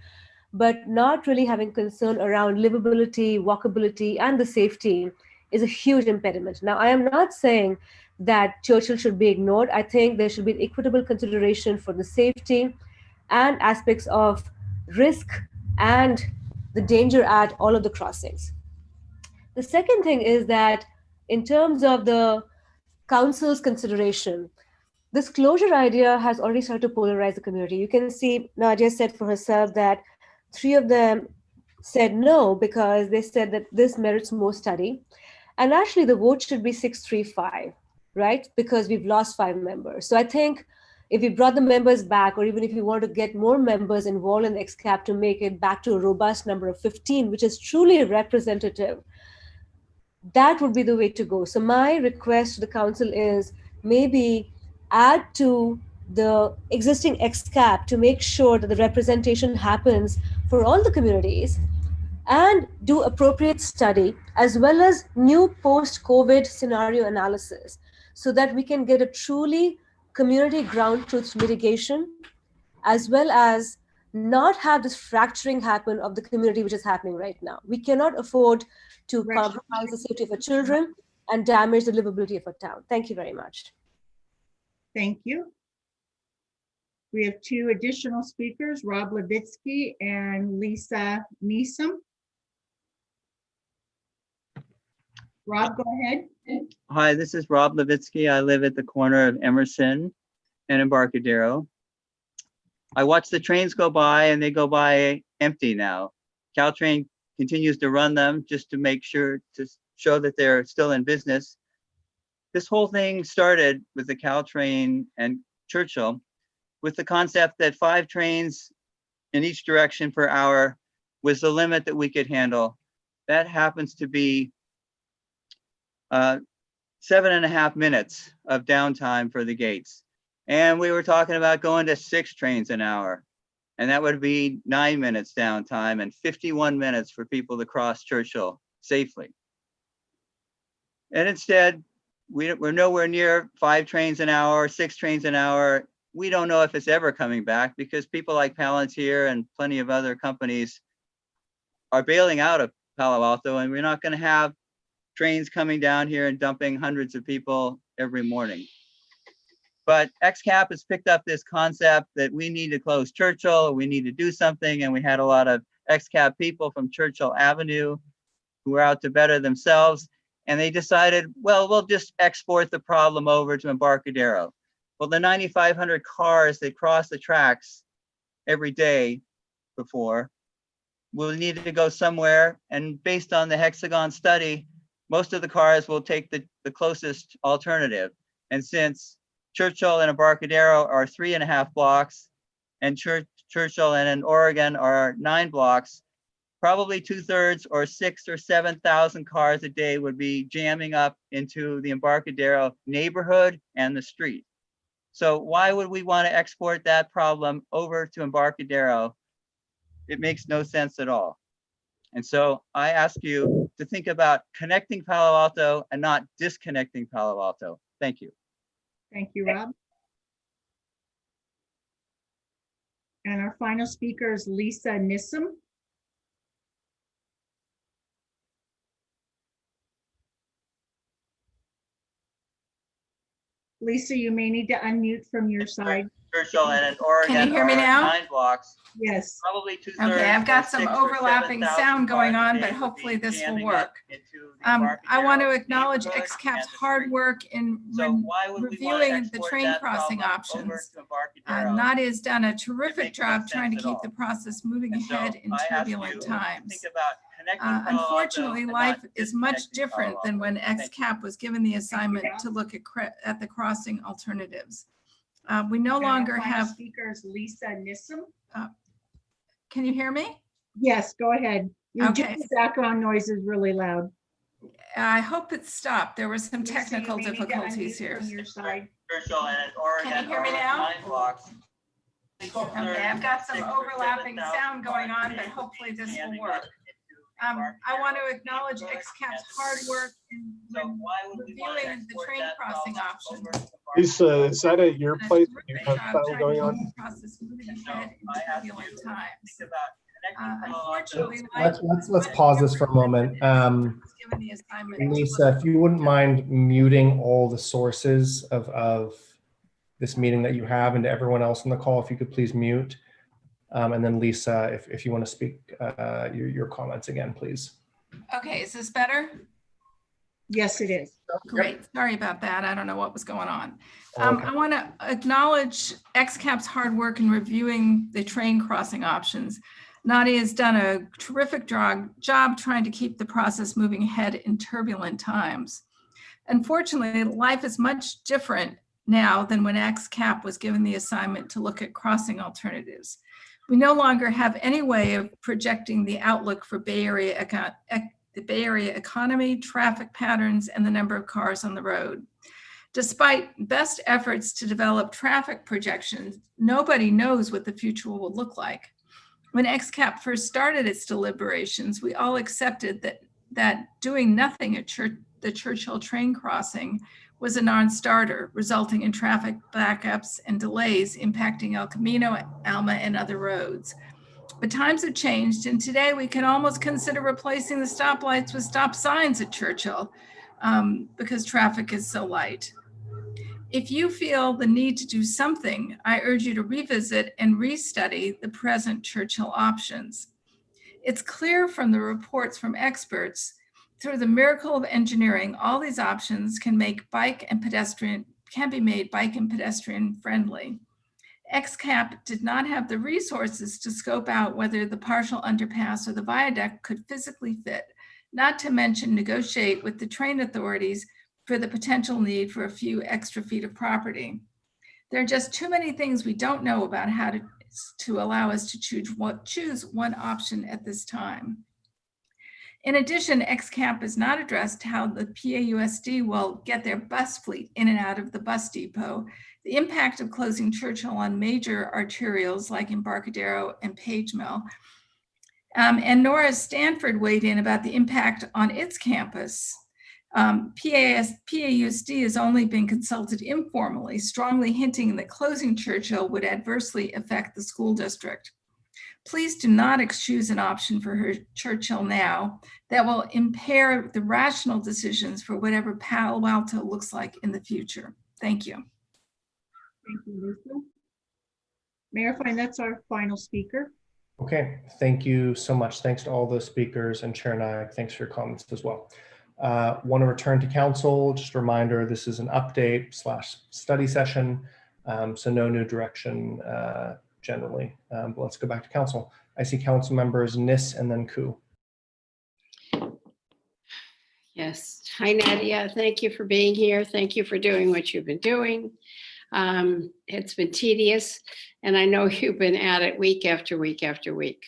but not really having concern around livability, walkability, and the safety is a huge impediment. Now, I am not saying that Churchill should be ignored. I think there should be an equitable consideration for the safety and aspects of risk and the danger at all of the crossings. The second thing is that in terms of the council's consideration, this closure idea has already started to polarize the community. You can see Nadia said for herself that 3 of them said no because they said that this merits more study. And actually the vote should be 6-3-5, right? Because we've lost 5 members. So I think if we brought the members back, or even if we want to get more members involved in the XCAP to make it back to a robust number of 15, which is truly representative, that would be the way to go. So my request to the council is maybe add to the existing XCAP to make sure that the representation happens for all the communities, and do appropriate study as well as new post-COVID scenario analysis so that we can get a truly community ground truth mitigation, as well as not have this fracturing happen of the community which is happening right now. We cannot afford to compromise the safety of our children and damage the livability of our town. Thank you very much. Thank you. We have 2 additional speakers, Rob Levitsky and Lisa Neeson. Rob, go ahead. Hi, this is Rob Levitsky. I live at the corner of Emerson and Embarcadero. I watch the trains go by and they go by empty now. Caltrain continues to run them just to make sure to show that they're still in business. This whole thing started with the Caltrain and Churchill with the concept that 5 trains in each direction per hour was the limit that we could handle. That happens to be 7.5 minutes of downtime for the gates. And we were talking about going to 6 trains an hour. And that would be 9 minutes downtime and 51 minutes for people to cross Churchill safely. And instead, we're nowhere near 5 trains an hour, 6 trains an hour. We don't know if it's ever coming back because people like Palantir and plenty of other companies are bailing out of Palo Alto, and we're not going to have trains coming down here and dumping hundreds of people every morning. But XCAP has picked up this concept that we need to close Churchill, we need to do something, and we had a lot of XCAP people from Churchill Avenue who were out to better themselves, and they decided, well, we'll just export the problem over to Embarcadero. Well, the 9,500 cars that cross the tracks every day before will need to go somewhere, and based on the Hexagon study, most of the cars will take the closest alternative. And since Churchill and Embarcadero are 3.5 blocks, and Churchill and Oregon are 9 blocks, probably 2/3 or 6,000 or 7,000 cars a day would be jamming up into the Embarcadero neighborhood and the street. So why would we want to export that problem over to Embarcadero? It makes no sense at all. And so I ask you to think about connecting Palo Alto and not disconnecting Palo Alto. Thank you. Thank you, Rob. And our final speaker is Lisa Nissim. Lisa, you may need to unmute from your side. Churchill and Oregon. Can you hear me now? 9 blocks. Yes. Probably 2/3. Okay, I've got or some 6,000 or overlapping 7,000 sound going cars a on, day but would hopefully be this will jamming work. up into the I want to Embarcadero acknowledge neighborhood XCAP's and the hard street. work in So why would we want to reviewing the export train that crossing problem options. over to Embarcadero? Nadia's done a terrific makes no job trying to sense at keep the all. process moving And so ahead in I ask you turbulent to times. think about connecting Palo Alto Unfortunately, and life not is much disconnecting Palo different than Alto. when Thank you. XCAP was given the assignment to look at the crossing alternatives. We no And our longer final have, speaker is Lisa Nissim. can you hear me? Yes, go ahead. Your Okay. background noise is really loud. I hope it stopped. There were some Lisa, you technical may need to difficulties unmute here. from your side. Churchill and Oregon. Can you hear me are now? 9 blocks. Okay, I've got some overlapping sound going on, but hopefully this will work. I want to acknowledge XCAP's hard work in reviewing the train crossing options. Lisa, is that at your place? You have Job sound trying going to on? keep the process moving ahead in turbulent times. Unfortunately, Let's pause this for a moment. given the assignment. Lisa, if you wouldn't mind muting all the sources of this meeting that you have, and to everyone else on the call, if you could please mute. And then Lisa, if you want to speak your comments again, please. Okay, is this better? Yes, it is. Great. Sorry about that. I don't know what was going on. Okay. I want to acknowledge XCAP's hard work in reviewing the train crossing options. Nadia has done a terrific job trying to keep the process moving ahead in turbulent times. Unfortunately, life is much different now than when XCAP was given the assignment to look at crossing alternatives. We no longer have any way of projecting the outlook for the Bay Area economy, traffic patterns, and the number of cars on the road. Despite best efforts to develop traffic projections, nobody knows what the future will look like. When XCAP first started its deliberations, we all accepted that doing nothing at the Churchill train crossing was a non-starter, resulting in traffic backups and delays impacting El Camino, Alma, and other roads. But times have changed, and today we can almost consider replacing the stoplights with stop signs at Churchill because traffic is so light. If you feel the need to do something, I urge you to revisit and restudy the present Churchill options. It's clear from the reports from experts, through the miracle of engineering, all these options can be made bike and pedestrian friendly. XCAP did not have the resources to scope out whether the partial underpass or the viaduct could physically fit, not to mention negotiate with the train authorities for the potential need for a few extra feet of property. There are just too many things we don't know about how to allow us to choose one option at this time. In addition, XCAP has not addressed how the PAUSD will get their bus fleet in and out of the bus depot, the impact of closing Churchill on major arterials like Embarcadero and Page Mill. And Nora Stanford weighed in about the impact on its campus. PAUSD has only been consulted informally, strongly hinting that closing Churchill would adversely affect the school district. Please do not excuse an option for Churchill now that will impair the rational decisions for whatever Palo Alto looks like in the future. Thank you. Thank you, Lisa. Mayor Fine, that's our final speaker. Okay, thank you so much. Thanks to all the speakers, and Chair Nyack, thanks for your comments as well. Want to return to council. Just a reminder, this is an update / study session, so no new direction generally. But let's go back to council. I see council members Nis and then Ku. Yes. Hi, Nadia. Thank you for being here. Thank you for doing what you've been doing. It's been tedious, and I know you've been at it week after week after week.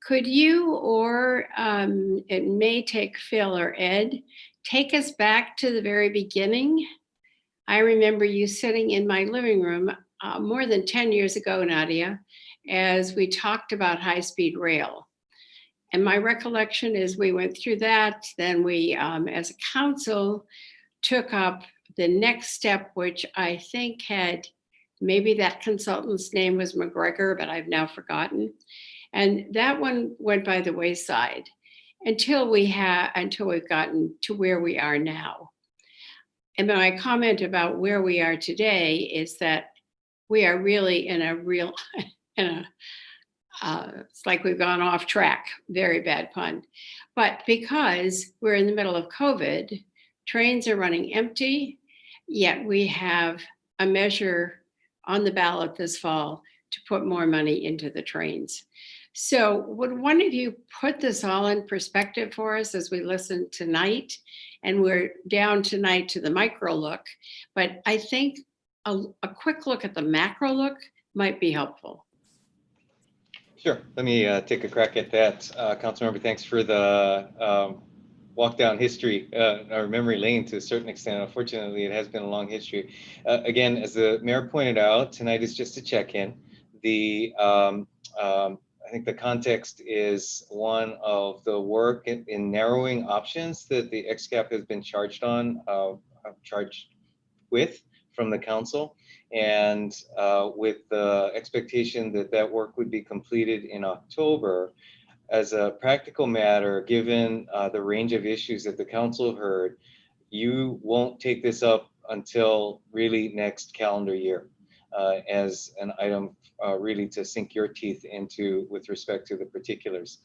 Could you, or it may take Phil or Ed, take us back to the very beginning? I remember you sitting in my living room more than 10 years ago, Nadia, as we talked about high-speed rail. And my recollection is we went through that, then we, as a council, took up the next step, which I think had, maybe that consultant's name was McGregor, but I've now forgotten. And that one went by the wayside until we've gotten to where we are now. And my comment about where we are today is that we are really in a real, it's like we've gone off track, very bad pun. But because we're in the middle of COVID, trains are running empty, yet we have a measure on the ballot this fall to put more money into the trains. So would one of you put this all in perspective for us as we listen tonight? And we're down tonight to the micro look, but I think a quick look at the macro look might be helpful. Sure. Let me take a crack at that. Councilmember, thanks for the walk down history, or memory lane to a certain extent. Unfortunately, it has been a long history. Again, as the mayor pointed out, tonight is just a check-in. I think the context is one of the work in narrowing options that the XCAP has been charged with from the council, and with the expectation that that work would be completed in October. As a practical matter, given the range of issues that the council heard, you won't take this up until really next calendar year as an item really to sink your teeth into with respect to the particulars.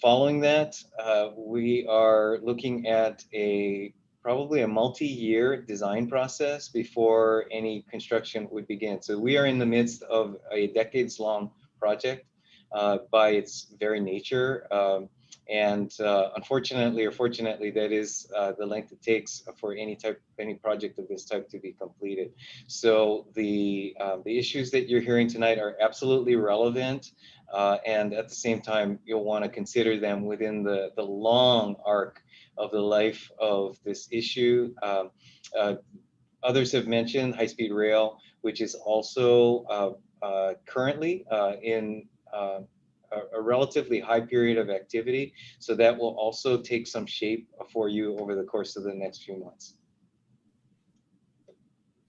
Following that, we are looking at probably a multi-year design process before any construction would begin. So we are in the midst of a decades-long project by its very nature. And unfortunately or fortunately, that is the length it takes for any project of this type to be completed. So the issues that you're hearing tonight are absolutely relevant. And at the same time, you'll want to consider them within the long arc of the life of this issue. Others have mentioned high-speed rail, which is also currently in a relatively high period of activity. So that will also take some shape for you over the course of the next few months.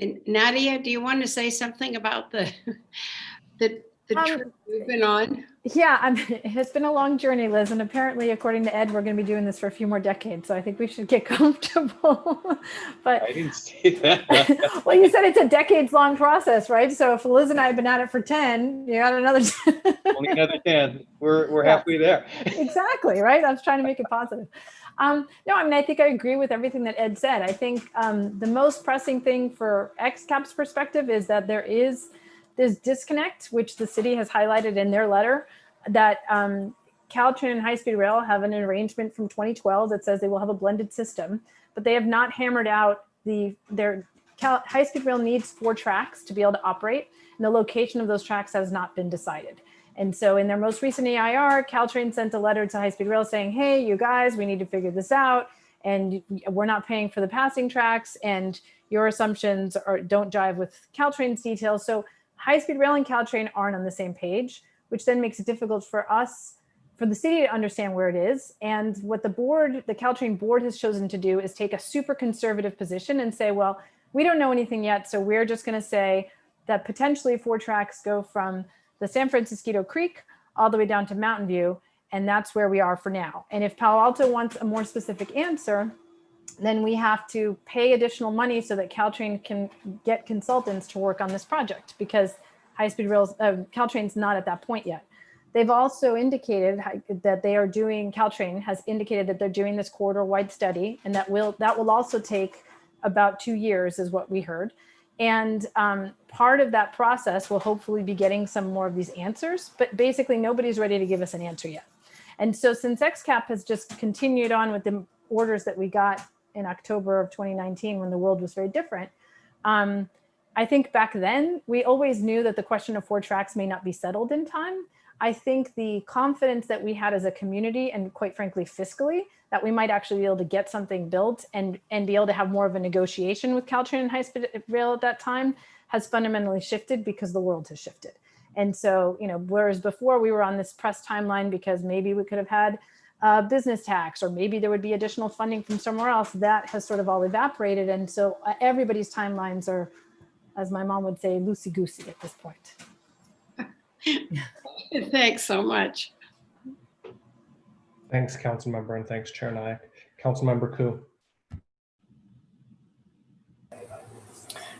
And Nadia, do you want to say something about the trip we've been on? Yeah, it's been a long journey, Liz, and apparently, according to Ed, we're going to be doing this for a few more decades. So I think we should get comfortable. But I didn't say that. Well, you said it's a decades-long process, right? So if Liz and I have been at it for 10, you got another. Only another 10. We're halfway there. Exactly, right? I was trying to make it positive. No, I mean, I think I agree with everything that Ed said. I think the most pressing thing for XCAP's perspective is that there is this disconnect, which the city has highlighted in their letter, that Caltrain and High Speed Rail have an arrangement from 2012 that says they will have a blended system, but they have not hammered out their High Speed Rail needs 4 tracks to be able to operate, and the location of those tracks has not been decided. And so in their most recent EIR, Caltrain sent a letter to High Speed Rail saying, hey, you guys, we need to figure this out, and we're not paying for the passing tracks, and your assumptions don't jive with Caltrain's details. So High Speed Rail and Caltrain aren't on the same page, which then makes it difficult for us for the city to understand where it is. And what the Caltrain board has chosen to do is take a super conservative position and say, well, we don't know anything yet. So we're just going to say that potentially 4 tracks go from the San Francisco Creek all the way down to Mountain View. And that's where we are for now. And if Palo Alto wants a more specific answer, then we have to pay additional money so that Caltrain can get consultants to work on this project, because high-speed rails, Caltrain's not at that point yet. They've also indicated that Caltrain has indicated that they're doing this corridor-wide study, and that will also take about 2 years, is what we heard. And part of that process will hopefully be getting some more of these answers, but basically nobody's ready to give us an answer yet. And so since XCAP has just continued on with the orders that we got in October of 2019, when the world was very different, I think back then we always knew that the question of 4 tracks may not be settled in time. I think the confidence that we had as a community, and quite frankly, fiscally, that we might actually be able to get something built and be able to have more of a negotiation with Caltrain and high-speed rail at that time has fundamentally shifted because the world has shifted. And so, whereas before we were on this press timeline because maybe we could have had business tax, or maybe there would be additional funding from somewhere else, that has sort of all evaporated. And so everybody's timelines are, as my mom would say, loosey-goosey at this point. Thanks so much. Thanks, Councilmember, and thanks, Chair Nayak. Councilmember Koo.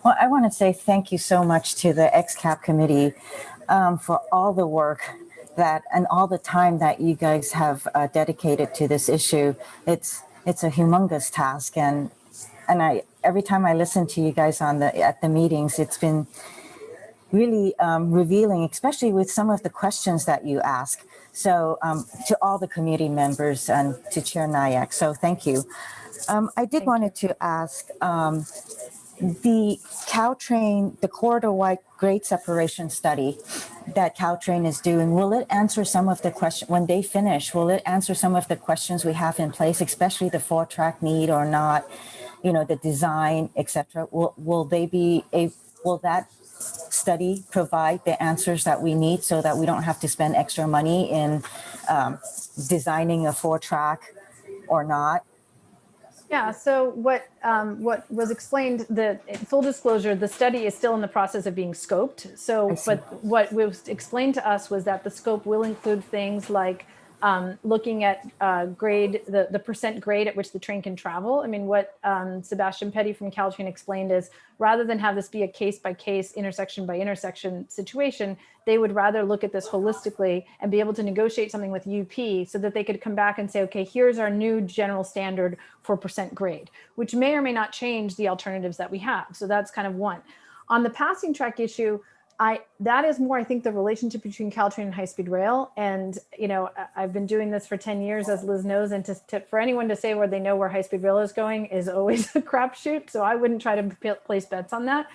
Well, I want to say thank you so much to the XCAP committee for all the work and all the time that you guys have dedicated to this issue. It's a humongous task, and every time I listen to you guys at the meetings, it's been really revealing, especially with some of the questions that you ask. So to all the committee members and to Chair Nayak, so thank you. I did wanted to ask, the Caltrain, the corridor-wide grade separation study that Caltrain is doing, will it answer some of the questions when they finish? Will it answer some of the questions we have in place, especially the 4-track need or not, the design, etc.? Will that study provide the answers that we need so that we don't have to spend extra money in designing a 4-track or not? Yeah, so what was explained, full disclosure, the study is still in the process of being scoped. So, but what was explained to us was that the scope will include things like looking at grade, the percent grade at which the train can travel. I mean, what Sebastian Petty from Caltrain explained is, rather than have this be a case-by-case, intersection-by-intersection situation, they would rather look at this holistically and be able to negotiate something with UP so that they could come back and say, okay, here's our new general standard for percent grade, which may or may not change the alternatives that we have. So that's kind of one. On the passing track issue, that is more, I think, the relationship between Caltrain and high-speed rail. And, I've been doing this for 10 years, as Liz knows, and for anyone to say where they know where high-speed rail is going is always a crapshoot. So I wouldn't try to place bets on that.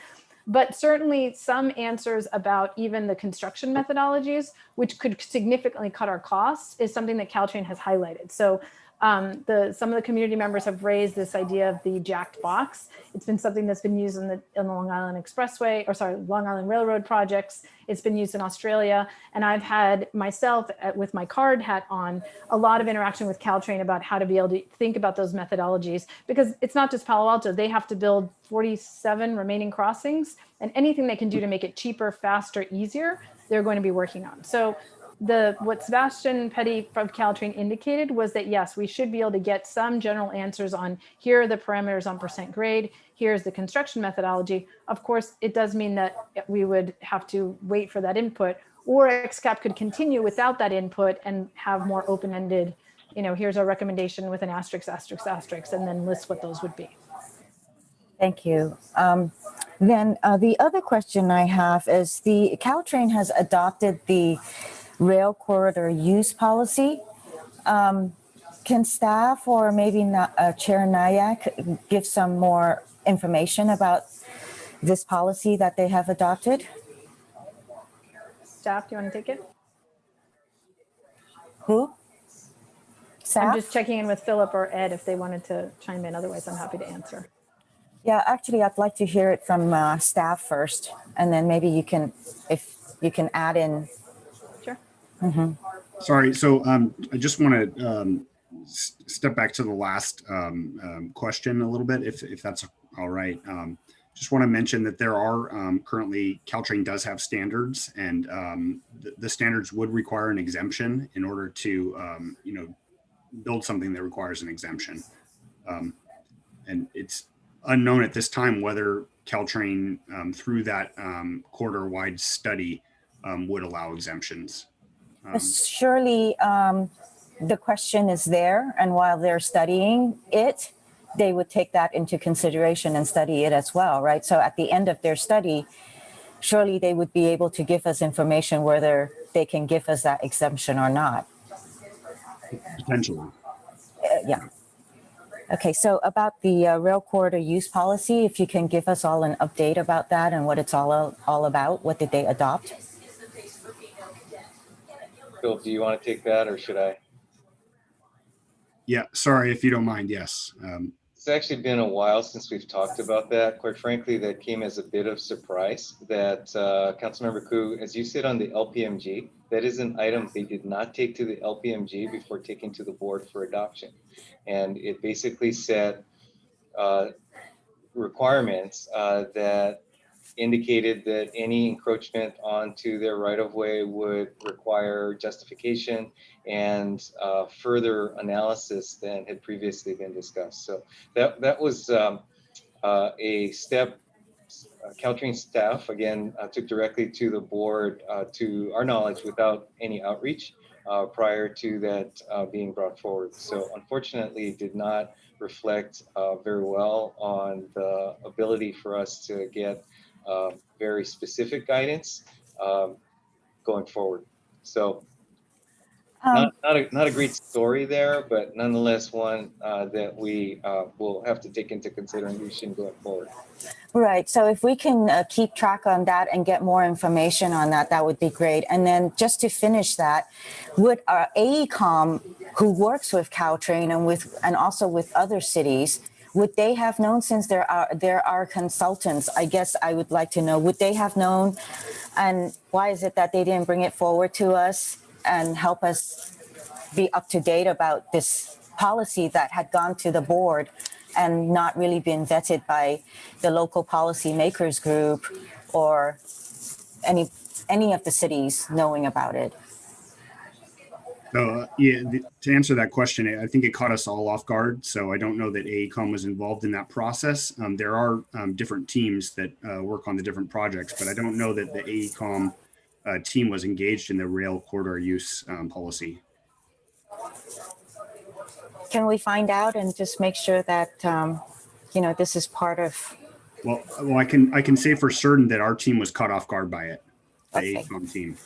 But certainly some answers about even the construction methodologies, which could significantly cut our costs, is something that Caltrain has highlighted. So some of the community members have raised this idea of the jacked box. It's been something that's been used in the Long Island Expressway, Long Island Railroad projects. It's been used in Australia. And I've had myself, with my card hat on, a lot of interaction with Caltrain about how to be able to think about those methodologies, because it's not just Palo Alto. They have to build 47 remaining crossings, and anything they can do to make it cheaper, faster, easier, they're going to be working on. So what Sebastian Petty from Caltrain indicated was that, yes, we should be able to get some general answers on, here are the parameters on percent grade, here's the construction methodology. Of course, it does mean that we would have to wait for that input, or XCAP could continue without that input and have more open-ended, here's our recommendation with an asterisk, asterisk, asterisk, and then list what those would be. Thank you. Then the other question I have is, the Caltrain has adopted the rail corridor use policy. Can staff or maybe Chair Nayak give some more information about this policy that they have adopted? Staff, do you want to take it? Who? Staff? I'm just checking in with Philip or Ed if they wanted to chime in. Otherwise, I'm happy to answer. Yeah, actually, I'd like to hear it from staff first, and then maybe you can, if you can add in. Sure. Mhm. Sorry, so I just want to step back to the last question a little bit, if that's all right. Just want to mention that there are currently, Caltrain does have standards, and the standards would require an exemption in order to, build something that requires an exemption. And it's unknown at this time whether Caltrain, through that corridor-wide study, would allow exemptions. Surely the question is there, and while they're studying it, they would take that into consideration and study it as well, right? So at the end of their study, surely they would be able to give us information whether they can give us that exemption or not. Potentially. Yeah. Okay, so about the rail corridor use policy, if you can give us all an update about that and what it's all about, what did they adopt? Phil, do you want to take that or should I? Yeah, sorry, if you don't mind, yes. It's actually been a while since we've talked about that. Quite frankly, that came as a bit of surprise that Councilmember Koo, as you sit on the LPMG, that is an item they did not take to the LPMG before taking to the board for adoption. And it basically set requirements that indicated that any encroachment onto their right-of-way would require justification and further analysis than had previously been discussed. So that was a step Caltrain staff, again, took directly to the board, to our knowledge, without any outreach prior to that being brought forward. So unfortunately, it did not reflect very well on the ability for us to get very specific guidance going forward. So not a great story there, but nonetheless one that we will have to take into consideration going forward. Right. So if we can keep track on that and get more information on that, that would be great. And then just to finish that, would our AECOM, who works with Caltrain and also with other cities, would they have known, since there are consultants? I guess I would like to know, would they have known, and why is it that they didn't bring it forward to us and help us be up to date about this policy that had gone to the board and not really been vetted by the local policy makers group or any of the cities knowing about it? So to answer that question, I think it caught us all off guard. So I don't know that AECOM was involved in that process. There are different teams that work on the different projects, but I don't know that the AECOM team was engaged in the rail corridor use policy. Can we find out and just make sure that this is part of? Well, I can say for certain that our team was caught off guard by it. The Okay. AECOM team.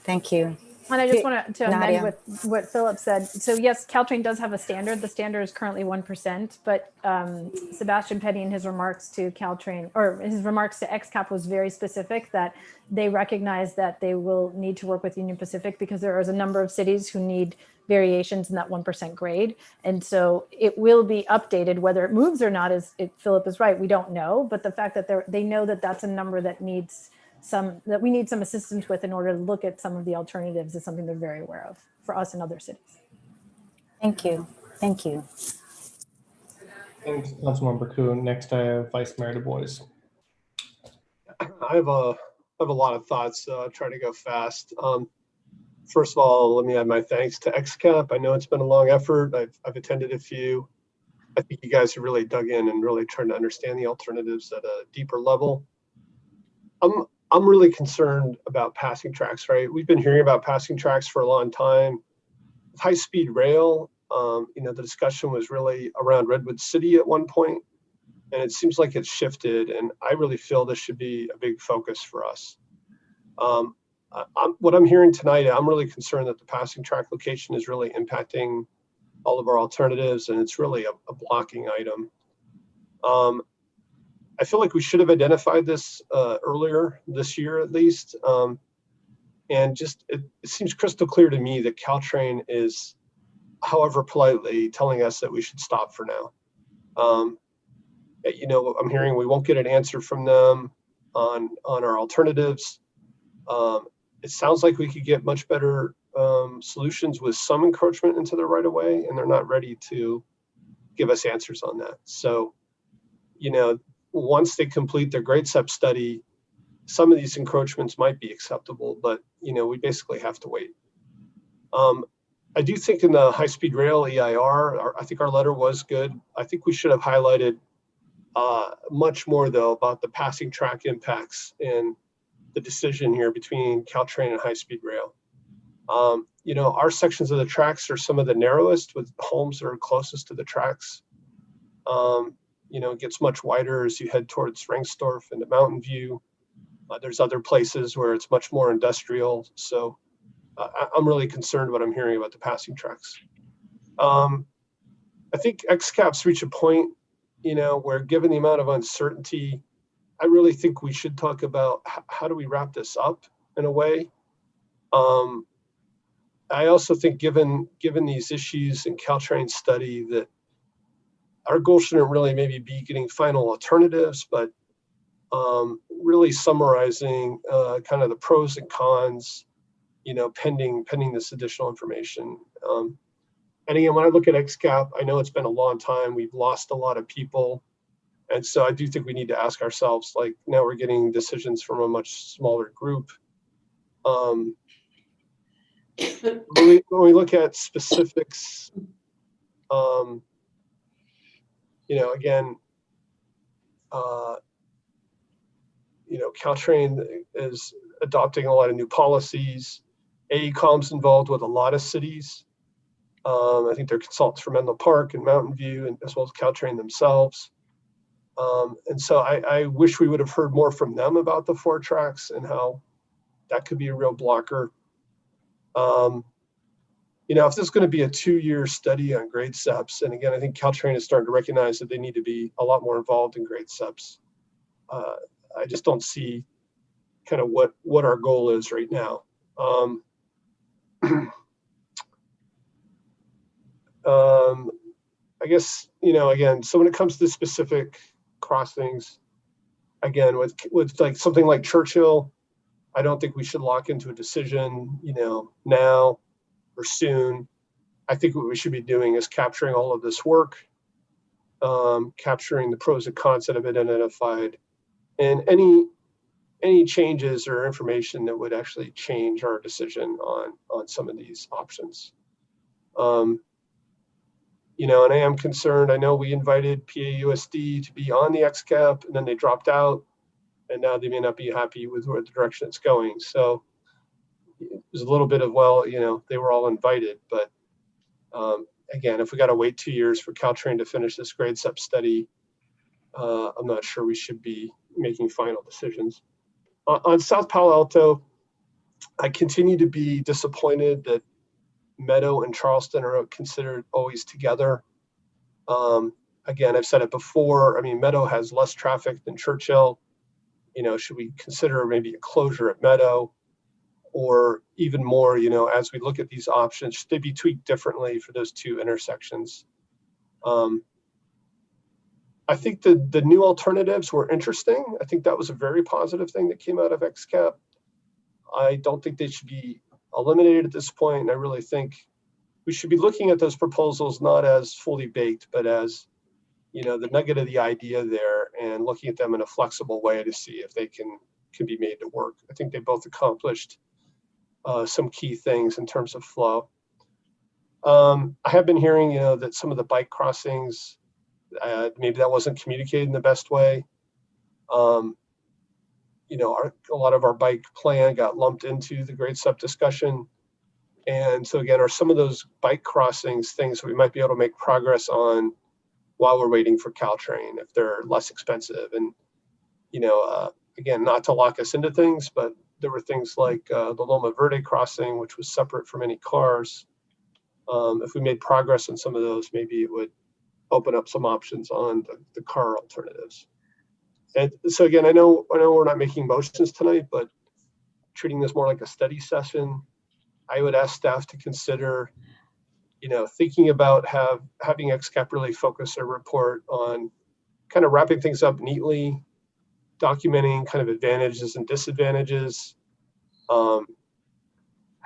Thank you. And I just want to amend Nadia. with what Philip said. So yes, Caltrain does have a standard. The standard is currently 1%, but Sebastian Petty in his remarks to Caltrain, or his remarks to XCAP, was very specific that they recognize that they will need to work with Union Pacific because there is a number of cities who need variations in that 1% grade. And so it will be updated. Whether it moves or not, Philip is right, we don't know. But the fact that they know that that's a number that we need some assistance with in order to look at some of the alternatives is something they're very aware of for us and other cities. Thank you. Thank you. Thanks, Councilmember Kuhn. Next, I have Vice Mayor Du Bois. I have a lot of thoughts. Try to go fast. First of all, let me add my thanks to XCAP. I know it's been a long effort. I've attended a few. I think you guys have really dug in and really trying to understand the alternatives at a deeper level. I'm really concerned about passing tracks, right? We've been hearing about passing tracks for a long time. High-speed rail, the discussion was really around Redwood City at one point, and it seems like it's shifted, and I really feel this should be a big focus for us. What I'm hearing tonight, I'm really concerned that the passing track location is really impacting all of our alternatives, and it's really a blocking item. I feel like we should have identified this earlier this year, at least. And just, it seems crystal clear to me that Caltrain is, however politely, telling us that we should stop for now. I'm hearing we won't get an answer from them on our alternatives. It sounds like we could get much better solutions with some encroachment into the right of way, and they're not ready to give us answers on that. So, you know, once they complete their grade SEP study, some of these encroachments might be acceptable, but, you know, we basically have to wait. I do think in the high-speed rail EIR, I think our letter was good. I think we should have highlighted much more, though, about the passing track impacts and the decision here between Caltrain and high-speed rail. You know, our sections of the tracks are some of the narrowest, with homes that are closest to the tracks. You know, it gets much wider as you head towards Rengstorff and the Mountain View. There's other places where it's much more industrial. So I'm really concerned what I'm hearing about the passing tracks. I think XCAP's reach a point, you know, where given the amount of uncertainty, I really think we should talk about how do we wrap this up in a way. I also think given these issues in Caltrain's study, that our goal shouldn't really maybe be getting final alternatives, but really summarizing kind of the pros and cons, you know, pending this additional information. And again, when I look at XCAP, I know it's been a long time. We've lost a lot of people. And so I do think we need to ask ourselves, like, now we're getting decisions from a much smaller group. When we look at specifics, you know, again, you know, Caltrain is adopting a lot of new policies. AECOM's involved with a lot of cities. I think they're consultants for Menlo Park and Mountain View, and as well as Caltrain themselves. And so I wish we would have heard more from them about the 4 tracks and how that could be a real blocker. You know, if this is going to be a 2-year study on grade SEPs, and again, I think Caltrain is starting to recognize that they need to be a lot more involved in grade SEPs. I just don't see kind of what our goal is right now. I guess, you know, again, so when it comes to specific crossings, again, with like something like Churchill, I don't think we should lock into a decision, you know, now or soon. I think what we should be doing is capturing all of this work, capturing the pros and cons that have been identified, and any changes or information that would actually change our decision on some of these options. You know, and I am concerned. I know we invited PAUSD to be on the XCAP, and then they dropped out, and now they may not be happy with where the direction it's going. So there's a little bit of, well, you know, they were all invited, but again, if we got to wait 2 years for Caltrain to finish this grade SEP study, I'm not sure we should be making final decisions. On South Palo Alto, I continue to be disappointed that Meadow and Charleston are considered always together. Again, I've said it before. I mean, Meadow has less traffic than Churchill. You know, should we consider maybe a closure at Meadow? Or even more, you know, as we look at these options, should they be tweaked differently for those 2 intersections? I think the new alternatives were interesting. I think that was a very positive thing that came out of XCAP. I don't think they should be eliminated at this point. And I really think we should be looking at those proposals not as fully baked, but as, you know, the nugget of the idea there, and looking at them in a flexible way to see if they can be made to work. I think they both accomplished some key things in terms of flow. I have been hearing, you know, that some of the bike crossings, maybe that wasn't communicated in the best way. You know, a lot of our bike plan got lumped into the grade SEP discussion. And so again, are some of those bike crossings things that we might be able to make progress on while we're waiting for Caltrain, if they're less expensive? And, you know, again, not to lock us into things, but there were things like the Loma Verde crossing, which was separate from any cars. If we made progress on some of those, maybe it would open up some options on the car alternatives. And so again, I know we're not making motions tonight, but treating this more like a study session, I would ask staff to consider, you know, thinking about having XCAP really focus their report on kind of wrapping things up neatly, documenting kind of advantages and disadvantages,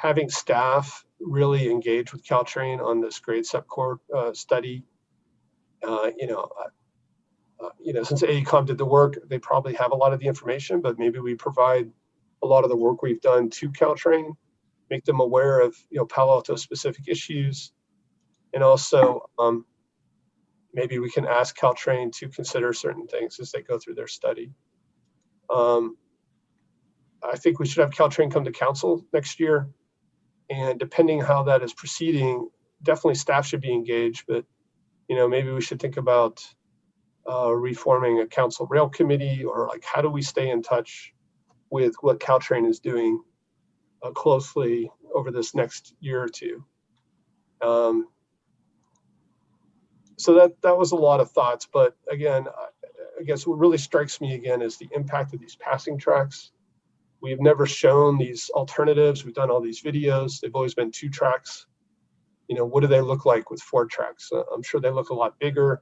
having staff really engage with Caltrain on this grade subcore study. Since AECOM did the work, they probably have a lot of the information, but maybe we provide a lot of the work we've done to Caltrain, make them aware of Palo Alto specific issues, and also maybe we can ask Caltrain to consider certain things as they go through their study. I think we should have Caltrain come to council next year, and depending how that is proceeding, definitely staff should be engaged, but maybe we should think about reforming a council rail committee, or like how do we stay in touch with what Caltrain is doing closely over this next year or two. So that was a lot of thoughts, but again, I guess what really strikes me again is the impact of these passing tracks. We've never shown these alternatives. We've done all these videos. They've always been 2 tracks. What do they look like with 4 tracks? I'm sure they look a lot bigger.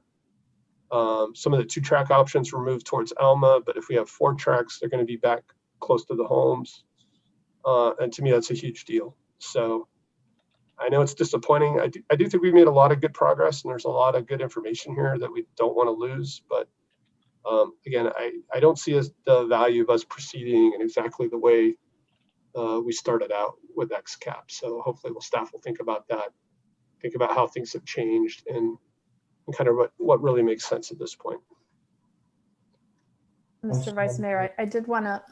Some of the 2-track options were moved towards Alma, but if we have 4 tracks, they're going to be back close to the homes. And to me, that's a huge deal. So I know it's disappointing. I do think we've made a lot of good progress, and there's a lot of good information here that we don't want to lose. But again, I don't see the value of us proceeding in exactly the way we started out with XCAP. So hopefully staff will think about that, think about how things have changed, and kind of what really makes sense at this point. Mr. Vice Mayor, I did want to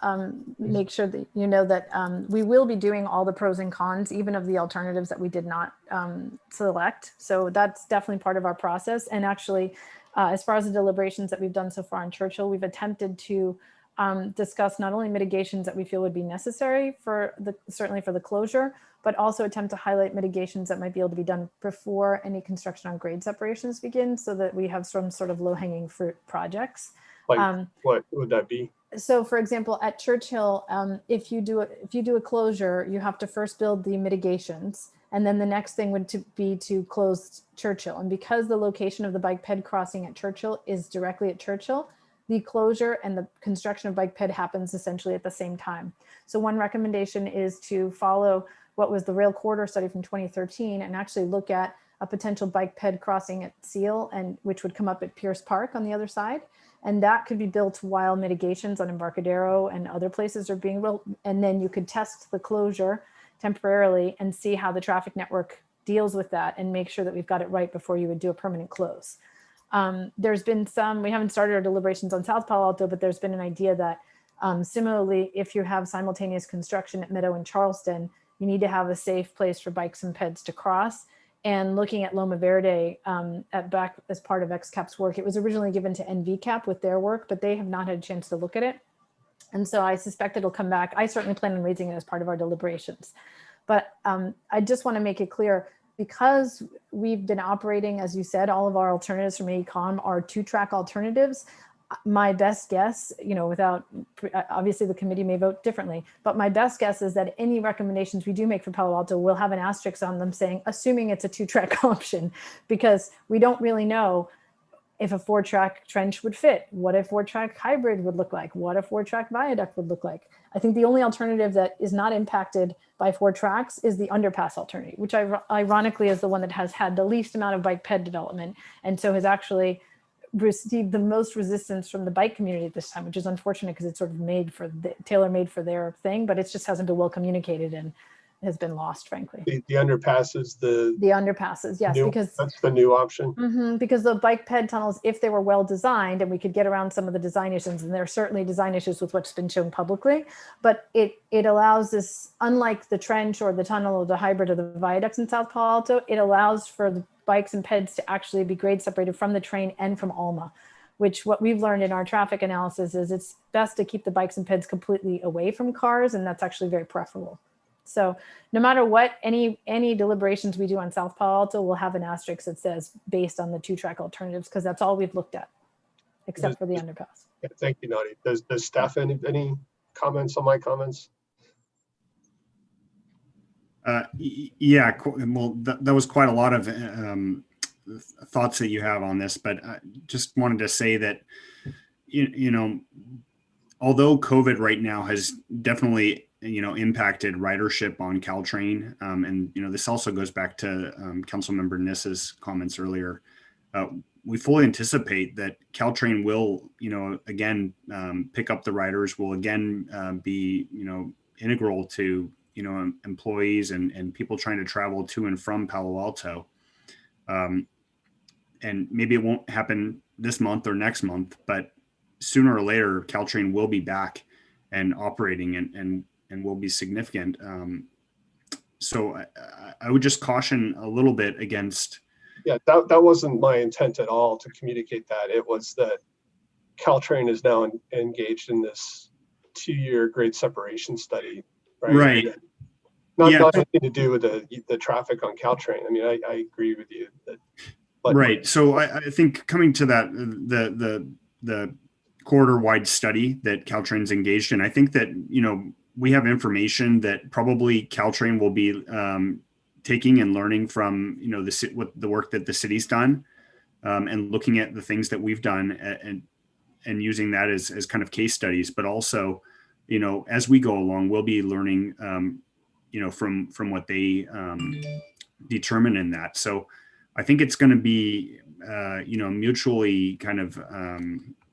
make sure that you know that we will be doing all the pros and cons, even of the alternatives that we did not select. So that's definitely part of our process. And actually, as far as the deliberations that we've done so far in Churchill, we've attempted to discuss not only mitigations that we feel would be necessary certainly for the closure, but also attempt to highlight mitigations that might be able to be done before any construction on grade separations begins, so that we have some sort of low-hanging fruit projects. Like what would that be? So for example, at Churchill, if you do a closure, you have to first build the mitigations, and then the next thing would be to close Churchill. And because the location of the bike ped crossing at Churchill is directly at Churchill, the closure and the construction of bike ped happens essentially at the same time. So one recommendation is to follow what was the rail corridor study from 2013 and actually look at a potential bike ped crossing at Seal, and which would come up at Pierce Park on the other side. And that could be built while mitigations on Embarcadero and other places are being built. And then you could test the closure temporarily and see how the traffic network deals with that and make sure that we've got it right before you would do a permanent close. There's been we haven't started our deliberations on South Palo Alto, but there's been an idea that similarly, if you have simultaneous construction at Meadow and Charleston, you need to have a safe place for bikes and peds to cross. And looking at Loma Verde back as part of XCAP's work, it was originally given to NVCAP with their work, but they have not had a chance to look at it. And so I suspect it'll come back. I certainly plan on raising it as part of our deliberations. But I just want to make it clear, because we've been operating, as you said, all of our alternatives from AECOM are 2-track alternatives. My best guess, obviously the committee may vote differently, but my best guess is that any recommendations we do make for Palo Alto will have an asterisk on them saying, assuming it's a 2-track option, because we don't really know if a 4-track trench would fit. What if 4-track hybrid would look like? What if 4-track viaduct would look like? I think the only alternative that is not impacted by 4 tracks is the underpass alternative, which ironically is the one that has had the least amount of bike ped development, and so has actually received the most resistance from the bike community at this time, which is unfortunate because it's sort of tailor-made for their thing, but it just hasn't been well communicated and has been lost, frankly. The underpass is the underpasses, yes, because that's the new option. Because the bike ped tunnels, if they were well designed and we could get around some of the design issues, and there are certainly design issues with what's been shown publicly, but it allows this, unlike the trench or the tunnel or the hybrid or the viaducts in South Palo Alto, it allows for the bikes and peds to actually be grade separated from the train and from Alma, which what we've learned in our traffic analysis is it's best to keep the bikes and peds completely away from cars, and that's actually very preferable. So no matter what, any deliberations we do on South Palo Alto will have an asterisk that says based on the 2-track alternatives, because that's all we've looked at, except for the underpass. Yeah, thank you, Nadi. Does staff any comments on my comments? Yeah, well, that was quite a lot of thoughts that you have on this, but I just wanted to say that, although COVID right now has definitely impacted ridership on Caltrain. And, this also goes back to Councilmember Nissa's comments earlier. We fully anticipate that Caltrain will, again, pick up the riders, will again be, integral to, employees and people trying to travel to and from Palo Alto. And maybe it won't happen this month or next month, but sooner or later, Caltrain will be back and operating and will be significant. So I would just caution a little bit against. Yeah, that wasn't my intent at all to communicate that. It was that Caltrain is now engaged in this 2-year grade separation study, right? Right. Not anything to do with the traffic on Caltrain. I mean, I agree with you. Right. So I think coming to that, the corridor-wide study that Caltrain's engaged in, I think that, we have information that probably Caltrain will be taking and learning from, the work that the city's done, and looking at the things that we've done and using that as kind of case studies. But also, as we go along, we'll be learning, from what they determine in that. So I think it's going to be, mutually kind of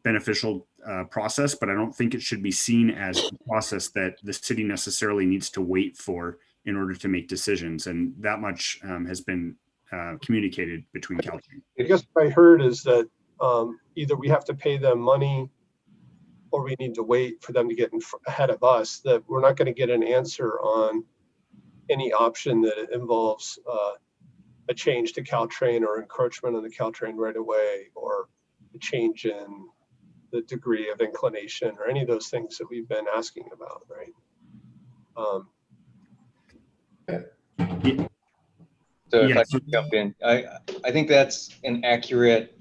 beneficial process, but I don't think it should be seen as a process that the city necessarily needs to wait for in order to make decisions. And that much has been communicated between Caltrain. I guess what I heard is that either we have to pay them money or we need to wait for them to get ahead of us, that we're not going to get an answer on any option that involves a change to Caltrain or encroachment on the Caltrain right away, or a change in the degree of inclination, or any of those things that we've been asking about, right? So if I could jump in, I think that's an accurate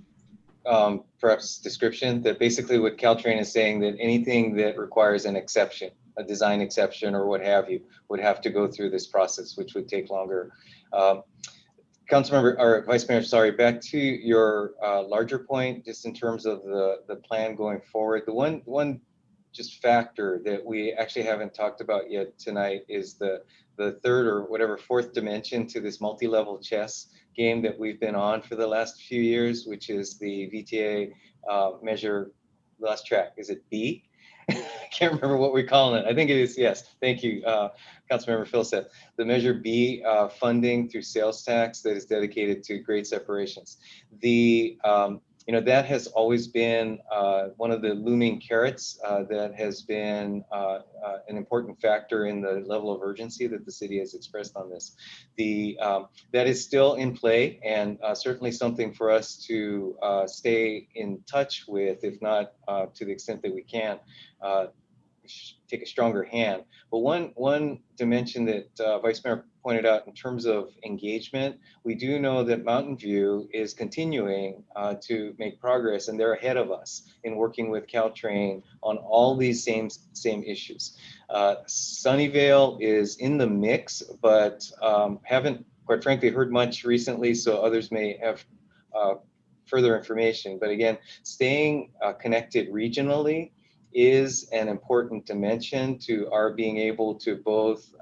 perhaps description, that basically what Caltrain is saying, that anything that requires an exception, a design exception or what have you, would have to go through this process, which would take longer. Councilmember or Vice Mayor, sorry, back to your larger point, just in terms of the plan going forward. The one just factor that we actually haven't talked about yet tonight is the third or whatever fourth dimension to this multi-level chess game that we've been on for the last few years, which is the VTA measure. Last track, is it B? I can't remember what we're calling it. I think it is, yes. Thank you, Councilmember Philseth. The Measure B funding through sales tax that is dedicated to grade separations. The that has always been one of the looming carrots that has been an important factor in the level of urgency that the city has expressed on this. That is still in play, and certainly something for us to stay in touch with, if not to the extent that we can, take a stronger hand. But one dimension that Vice Mayor pointed out in terms of engagement, we do know that Mountain View is continuing to make progress, and they're ahead of us in working with Caltrain on all these same issues. Sunnyvale is in the mix, but haven't, quite frankly, heard much recently, so others may have further information. But again, staying connected regionally is an important dimension to our being able to both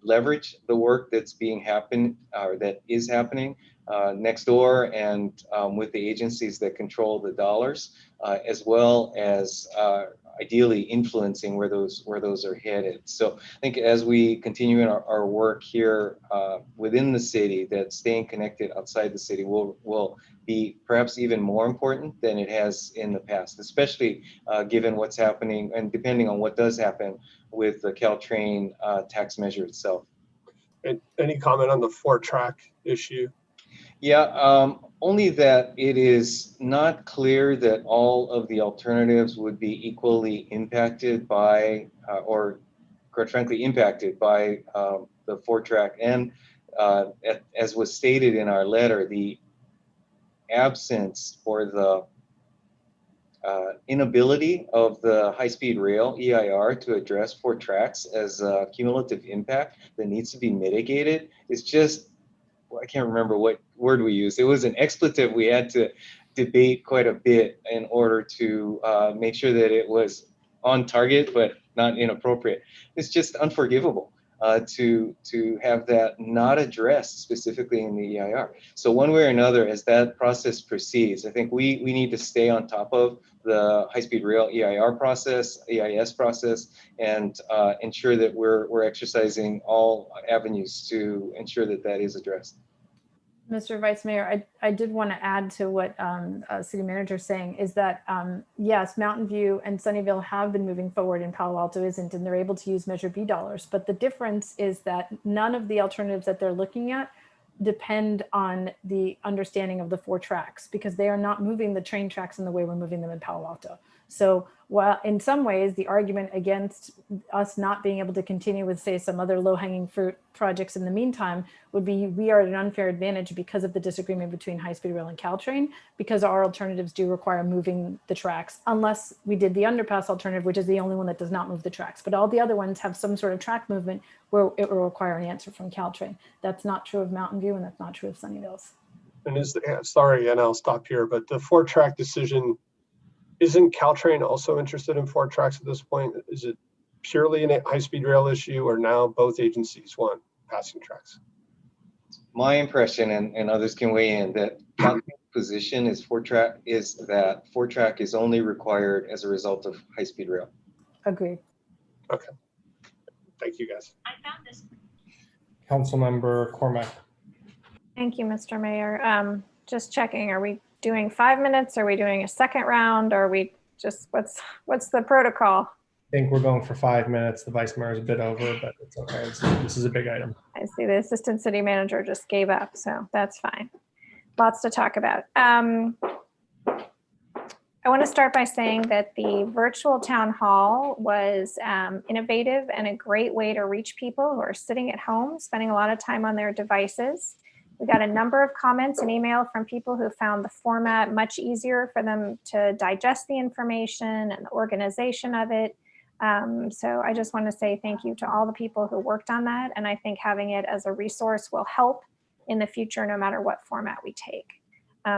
leverage the work that is happening next door and with the agencies that control the dollars, as well as ideally influencing where those are headed. So I think as we continue in our work here within the city, that staying connected outside the city will be perhaps even more important than it has in the past, especially given what's happening and depending on what does happen with the Caltrain tax measure itself. Any comment on the 4-track issue? Yeah, only that it is not clear that all of the alternatives would be equally impacted by, or quite frankly, impacted by the 4-track. And as was stated in our letter, the absence or the inability of the high-speed rail EIR to address 4 tracks as a cumulative impact that needs to be mitigated is just, I can't remember what word we used. It was an expletive we had to debate quite a bit in order to make sure that it was on target, but not inappropriate. It's just unforgivable to have that not addressed specifically in the EIR. So one way or another, as that process proceeds, I think we need to stay on top of the high-speed rail EIR process, EIS process, and ensure that we're exercising all avenues to ensure that that is addressed. Mr. Vice Mayor, I did want to add to what City Manager is saying is that, yes, Mountain View and Sunnyvale have been moving forward and Palo Alto isn't, and they're able to use Measure B dollars. But the difference is that none of the alternatives that they're looking at depend on the understanding of the 4 tracks, because they are not moving the train tracks in the way we're moving them in Palo Alto. So while in some ways the argument against us not being able to continue with, say, some other low-hanging fruit projects in the meantime would be we are at an unfair advantage because of the disagreement between high-speed rail and Caltrain, because our alternatives do require moving the tracks, unless we did the underpass alternative, which is the only one that does not move the tracks. But all the other ones have some sort of track movement where it will require an answer from Caltrain. That's not true of Mountain View, and that's not true of Sunnyvale's. And sorry, and I'll stop here, but the 4-track decision, isn't Caltrain also interested in 4 tracks at this point? Is it purely a high-speed rail issue, or now both agencies want passing tracks? My impression, and others can weigh in, that Caltrain's position is 4-track is only required as a result of high-speed rail. Agreed. Okay. Thank you, guys. Councilmember Cormack. Thank you, Mr. Mayor. Just checking, are we doing 5 minutes? Are we doing a second round? Or are we just, what's the protocol? I think we're going for 5 minutes. The Vice Mayor is a bit over, but it's okay. This is a big item. I see the Assistant City Manager just gave up, so that's fine. Lots to talk about. I want to start by saying that the virtual town hall was innovative and a great way to reach people who are sitting at home, spending a lot of time on their devices. We got a number of comments and email from people who found the format much easier for them to digest the information and the organization of it. So I just want to say thank you to all the people who worked on that. And I think having it as a resource will help in the future, no matter what format we take.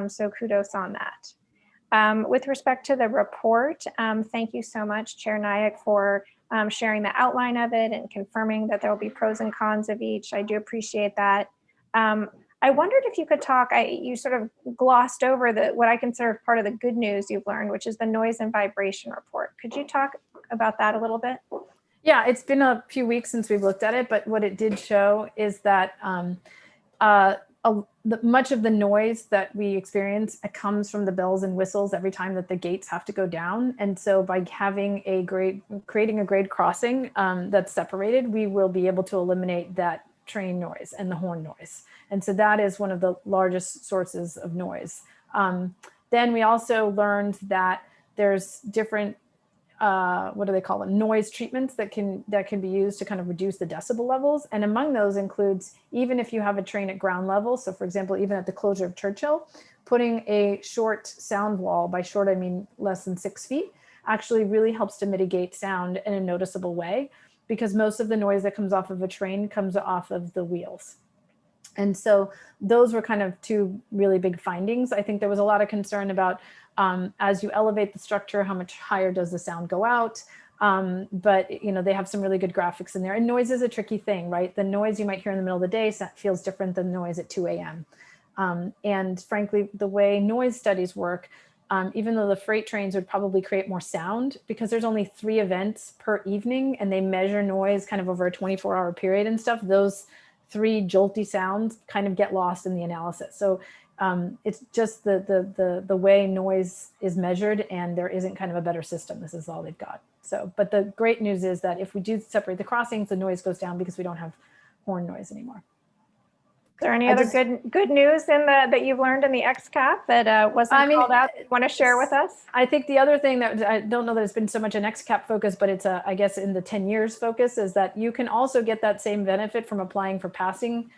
So kudos on that. With respect to the report, thank you so much, Chair Nyack, for sharing the outline of it and confirming that there will be pros and cons of each. I do appreciate that. I wondered if you could talk, you sort of glossed over what I consider part of the good news you've learned, which is the noise and vibration report. Could you talk about that a little bit? Yeah, it's been a few weeks since we've looked at it, but what it did show is that much of the noise that we experience comes from the bells and whistles every time that the gates have to go down. And so by having creating a grade crossing that's separated, we will be able to eliminate that train noise and the horn noise. And so that is one of the largest sources of noise. Then we also learned that there's different, what do they call them? Noise treatments that can be used to kind of reduce the decibel levels. And among those includes, even if you have a train at ground level, so for example, even at the closure of Churchill, putting a short sound wall, by short I mean less than 6 feet, actually really helps to mitigate sound in a noticeable way, because most of the noise that comes off of a train comes off of the wheels. And so those were kind of 2 really big findings. I think there was a lot of concern about as you elevate the structure, how much higher does the sound go out? But you know, they have some really good graphics in there. And noise is a tricky thing, right? The noise you might hear in the middle of the day feels different than noise at 2 a.m. And frankly, the way noise studies work, even though the freight trains would probably create more sound, because there's only 3 events per evening and they measure noise kind of over a 24-hour period and stuff, those 3 jolty sounds kind of get lost in the analysis. So it's just the way noise is measured, and there isn't kind of a better system. This is all they've got. So, but the great news is that if we do separate the crossings, the noise goes down because we don't have horn noise anymore. Is there any other good news that you've learned in the XCAP that wasn't called out that you want to share with us? I think the other thing that I don't know that it's been so much an XCAP focus, but it's I guess in the 10 years focus, is that you can also get that same benefit from applying for passing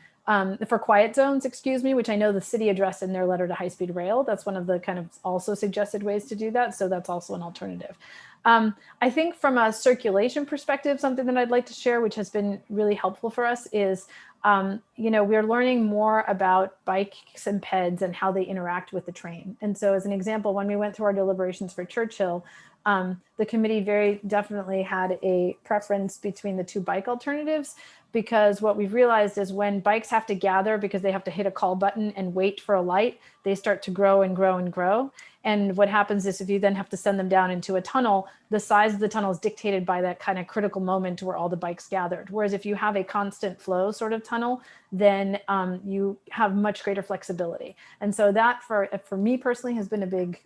for quiet zones, excuse me, which I know the city addressed in their letter to high-speed rail. That's one of the kind of also suggested ways to do that. So that's also an alternative. I think from a circulation perspective, something that I'd like to share, which has been really helpful for us, is we're learning more about bikes and peds and how they interact with the train. And so as an example, when we went through our deliberations for Churchill, The committee very definitely had a preference between the two bike alternatives, because what we've realized is when bikes have to gather because they have to hit a call button and wait for a light, they start to grow and grow and grow. And what happens is if you then have to send them down into a tunnel, the size of the tunnel is dictated by that kind of critical moment where all the bikes gathered. Whereas if you have a constant flow sort of tunnel, then you have much greater flexibility. And so that for me personally has been a big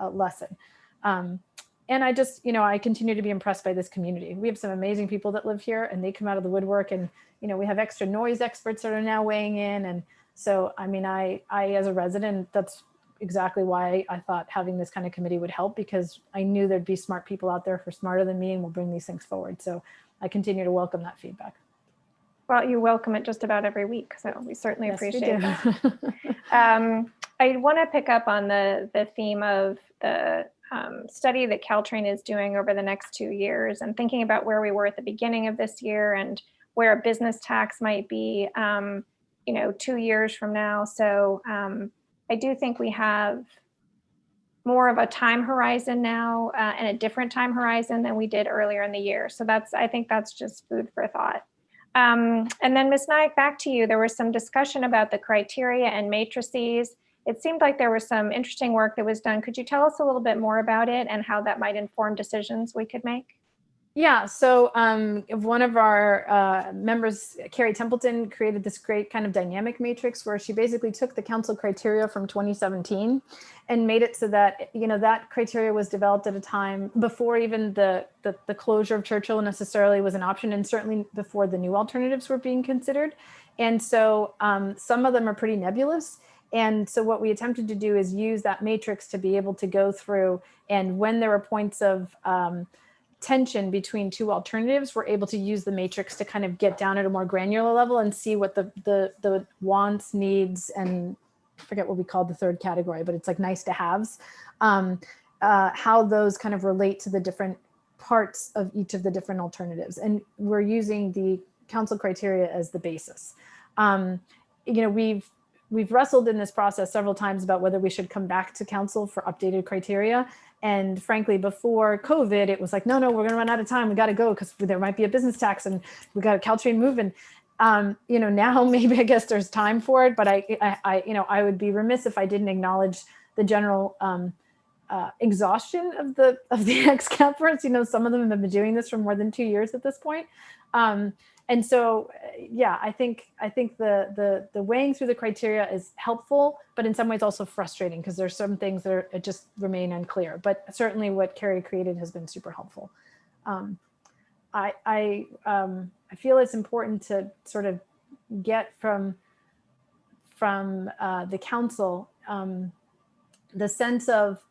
lesson. And I just, I continue to be impressed by this community. We have some amazing people that live here, and they come out of the woodwork, and, we have extra noise experts that are now weighing in. And so, I mean, I as a resident, that's exactly why I thought having this kind of committee would help, because I knew there'd be smart people out there who are smarter than me and will bring these things forward. So I continue to welcome that feedback. Well, you welcome it just about every week, so we certainly Yes, we appreciate do. that. I want to pick up on the theme of the study that Caltrain is doing over the next 2 years, and thinking about where we were at the beginning of this year and where a business tax might be, 2 years from now. So I do think we have more of a time horizon now and a different time horizon than we did earlier in the year. So I think that's just food for thought. And then Ms. Naik, back to you. There was some discussion about the criteria and matrices. It seemed like there was some interesting work that was done. Could you tell us a little bit more about it and how that might inform decisions we could make? Yeah, so one of our members, Carrie Templeton, created this great kind of dynamic matrix where she basically took the council criteria from 2017 and made it so that, that criteria was developed at a time before even the closure of Churchill necessarily was an option, and certainly before the new alternatives were being considered. And so some of them are pretty nebulous. And so what we attempted to do is use that matrix to be able to go through, and when there were points of tension between two alternatives, we're able to use the matrix to kind of get down at a more granular level and see what the wants, needs, and I forget what we called the third category, but it's like nice to haves, how those kind of relate to the different parts of each of the different alternatives. And we're using the council criteria as the basis. We've wrestled in this process several times about whether we should come back to council for updated criteria. And frankly, before COVID, it was like, no, we're going to run out of time. We got to go because there might be a business tax and we got a Caltrain moving. Now maybe I guess there's time for it, but I would be remiss if I didn't acknowledge the general exhaustion of the XCAPers. Some of them have been doing this for more than 2 years at this point. And so, yeah, I think the weighing through the criteria is helpful, but in some ways also frustrating because there's some things that just remain unclear. But certainly, what Carrie created has been super helpful. I feel it's important to sort of get from the council the sense of,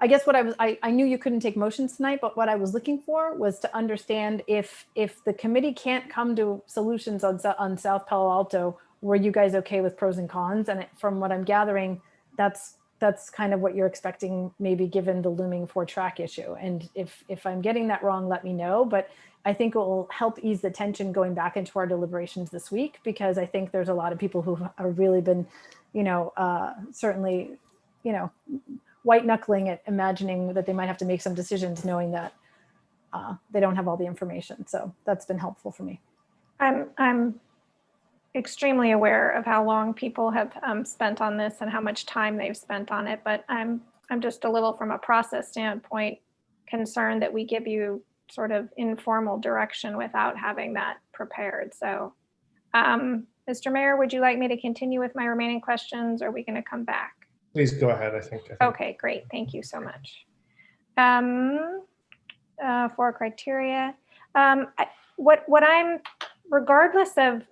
I guess what I knew you couldn't take motions tonight, but what I was looking for was to understand if the committee can't come to solutions on South Palo Alto, were you guys okay with pros and cons? And from what I'm gathering, that's kind of what you're expecting, maybe given the looming 4-track issue. And if I'm getting that wrong, let me know. But I think it will help ease the tension going back into our deliberations this week, because I think there's a lot of people who have really been, certainly, white knuckling it, imagining that they might have to make some decisions knowing that they don't have all the information. So that's been helpful for me. I'm extremely aware of how long people have spent on this and how much time they've spent on it, but I'm just a little, from a process standpoint, concerned that we give you sort of informal direction without having that prepared. So Mr. Mayor, would you like me to continue with my remaining questions, or are we going to come back? Please go ahead, I think. Okay, great. Thank you so much. For criteria, what I'm, regardless of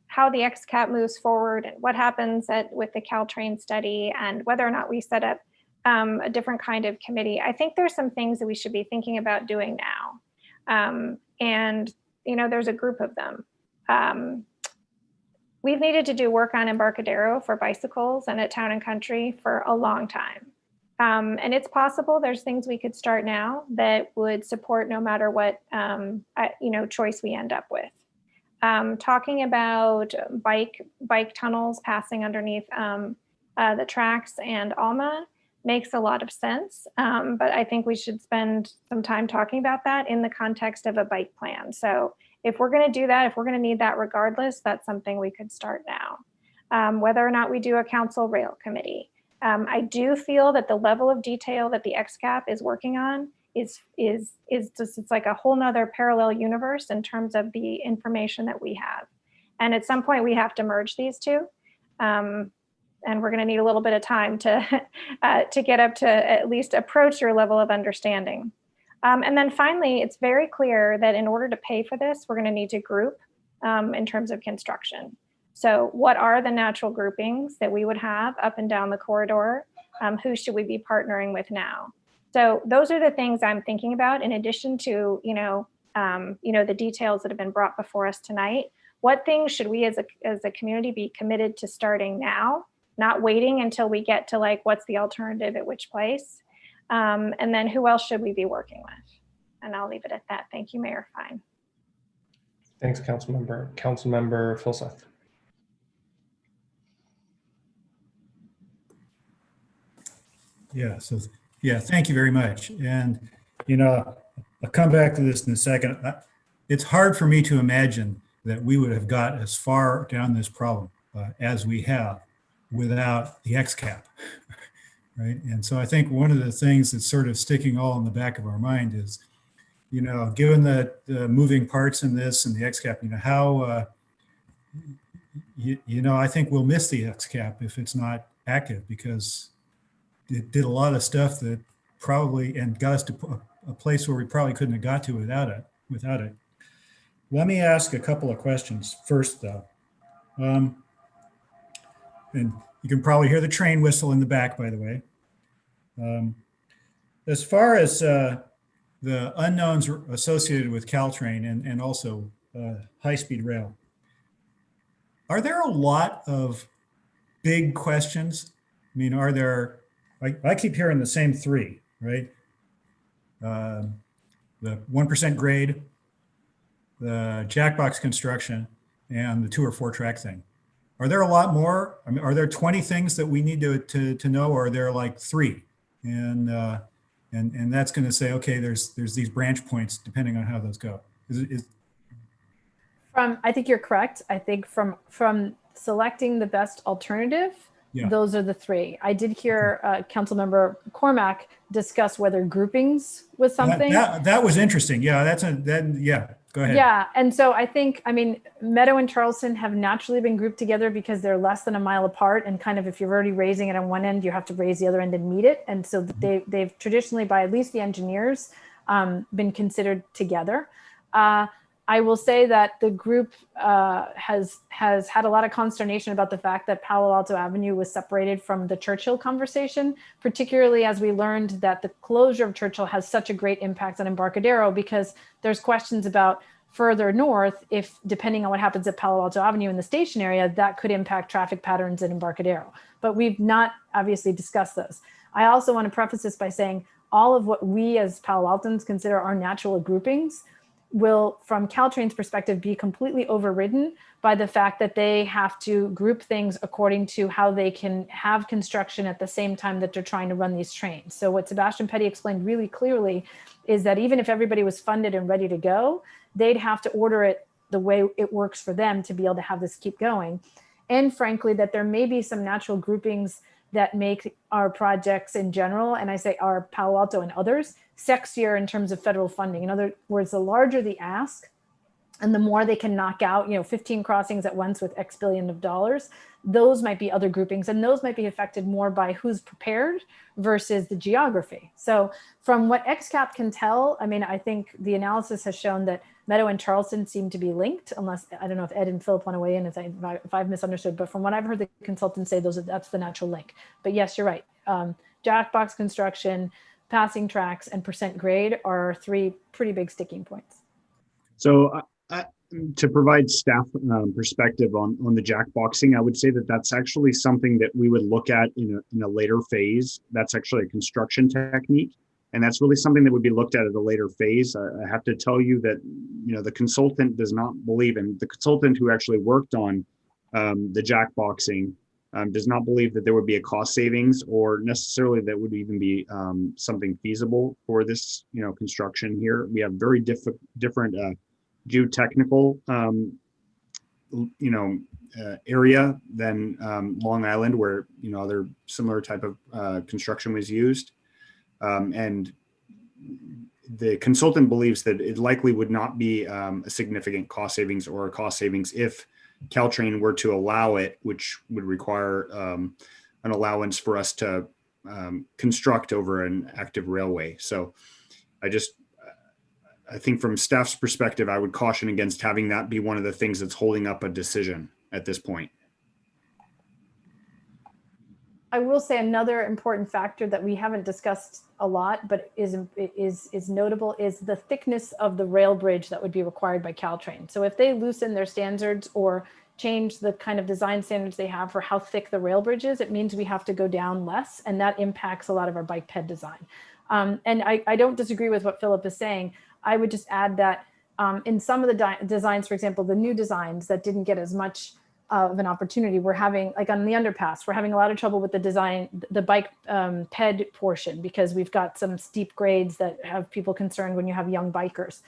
how the XCAP moves forward and what happens with the Caltrain study and whether or not we set up a different kind of committee, I think there's some things that we should be thinking about doing now. And, there's a group of them. We've needed to do work on Embarcadero for bicycles and at Town and Country for a long time. And it's possible there's things we could start now that would support no matter what, choice we end up with. Talking about bike tunnels passing underneath the tracks and Alma, makes a lot of sense. But I think we should spend some time talking about that in the context of a bike plan. So if we're going to do that, if we're going to need that regardless, that's something we could start now. Whether or not we do a council rail committee. I do feel that the level of detail that the XCAP is working on is just, it's like a whole nother parallel universe in terms of the information that we have. And at some point we have to merge these two. And we're going to need a little bit of time to get up to at least approach your level of understanding. And then finally, it's very clear that in order to pay for this, we're going to need to group in terms of construction. So what are the natural groupings that we would have up and down the corridor? Who should we be partnering with now? So those are the things I'm thinking about in addition to, the details that have been brought before us tonight. What things should we as a community be committed to starting now, not waiting until we get to like, what's the alternative at which place? And then who else should we be working with? And I'll leave it at that. Thank you, Mayor Fine. Thanks, Councilmember. Councilmember Filseth. Yeah, so, yeah, thank you very much. And, I'll come back to this in a second. It's hard for me to imagine that we would have got as far down this problem as we have without the XCAP, right? And so I think one of the things that's sort of sticking all in the back of our mind is, given the moving parts in this and the XCAP, how, I think we'll miss the XCAP if it's not active, because it did a lot of stuff that probably, and got us to a place where we probably couldn't have got to without it. Let me ask a couple of questions first, though. And you can probably hear the train whistle in the back, by the way. As far as the unknowns associated with Caltrain and also high-speed rail, are there a lot of big questions? I mean, are there, I keep hearing the same three, right? The 1% grade, the jackbox construction, and the 2 or 4 track thing. Are there a lot more? I mean, are there 20 things that we need to know, or are there like 3? And that's going to say, okay, there's these branch points depending on how those go. I think you're correct. I think from selecting the best alternative, yeah, those are the 3. I did hear Councilmember Cormack discuss whether groupings was something. That was interesting. Yeah, yeah. Go ahead. Yeah, and so I think, Meadow and Charleston have naturally been grouped together because they're less than a mile apart, and kind of if you're already raising it on one end, you have to raise the other end and meet it. And so they've traditionally, by at least the engineers, been considered together. I will say that the group has had a lot of consternation about the fact that Palo Alto Avenue was separated from the Churchill conversation, particularly as we learned that the closure of Churchill has such a great impact on Embarcadero, because there's questions about further north, if depending on what happens at Palo Alto Avenue in the station area, that could impact traffic patterns at Embarcadero. But we've not obviously discussed those. I also want to preface this by saying all of what we as Palo Altans consider our natural groupings will, from Caltrain's perspective, be completely overridden by the fact that they have to group things according to how they can have construction at the same time that they're trying to run these trains. So what Sebastian Petty explained really clearly is that even if everybody was funded and ready to go, they'd have to order it the way it works for them to be able to have this keep going. And frankly, that there may be some natural groupings that make our projects in general, and I say our Palo Alto and others, sexier in terms of federal funding. In other words, the larger the ask and the more they can knock out, 15 crossings at once with X billion of dollars, those might be other groupings, and those might be affected more by who's prepared versus the geography. So from what XCAP can tell, I think the analysis has shown that Meadow and Charleston seem to be linked, unless, I don't know if Ed and Philip want to weigh in if I've misunderstood, but from what I've heard the consultants say, that's the natural link. But yes, you're right. Jackbox construction, passing tracks, and percent grade are 3 pretty big sticking points. So to provide staff perspective on the jackboxing, I would say that that's actually something that we would look at in a later phase. That's actually a construction technique. And that's really something that would be looked at a later phase. I have to tell you that, the consultant does not believe in, the consultant who actually worked on the jackboxing does not believe that there would be a cost savings or necessarily that would even be something feasible for this, construction here. We have very different geotechnical, area than Long Island, where other similar type of construction was used, and the consultant believes that it likely would not be a significant cost savings or a cost savings if Caltrain were to allow it, which would require an allowance for us to construct over an active railway. So I think from staff's perspective, I would caution against having that be one of the things that's holding up a decision at this point. I will say another important factor that we haven't discussed a lot, but is notable, is the thickness of the rail bridge that would be required by Caltrain. So if they loosen their standards or change the kind of design standards they have for how thick the rail bridge is, it means we have to go down less, and that impacts a lot of our bike ped design. And I don't disagree with what Philip is saying. I would just add that in some of the designs, for example, the new designs that didn't get as much of an opportunity, we're having, like on the underpass, we're having a lot of trouble with the design, the bike ped portion, because we've got some steep grades that have people concerned when you have young bikers.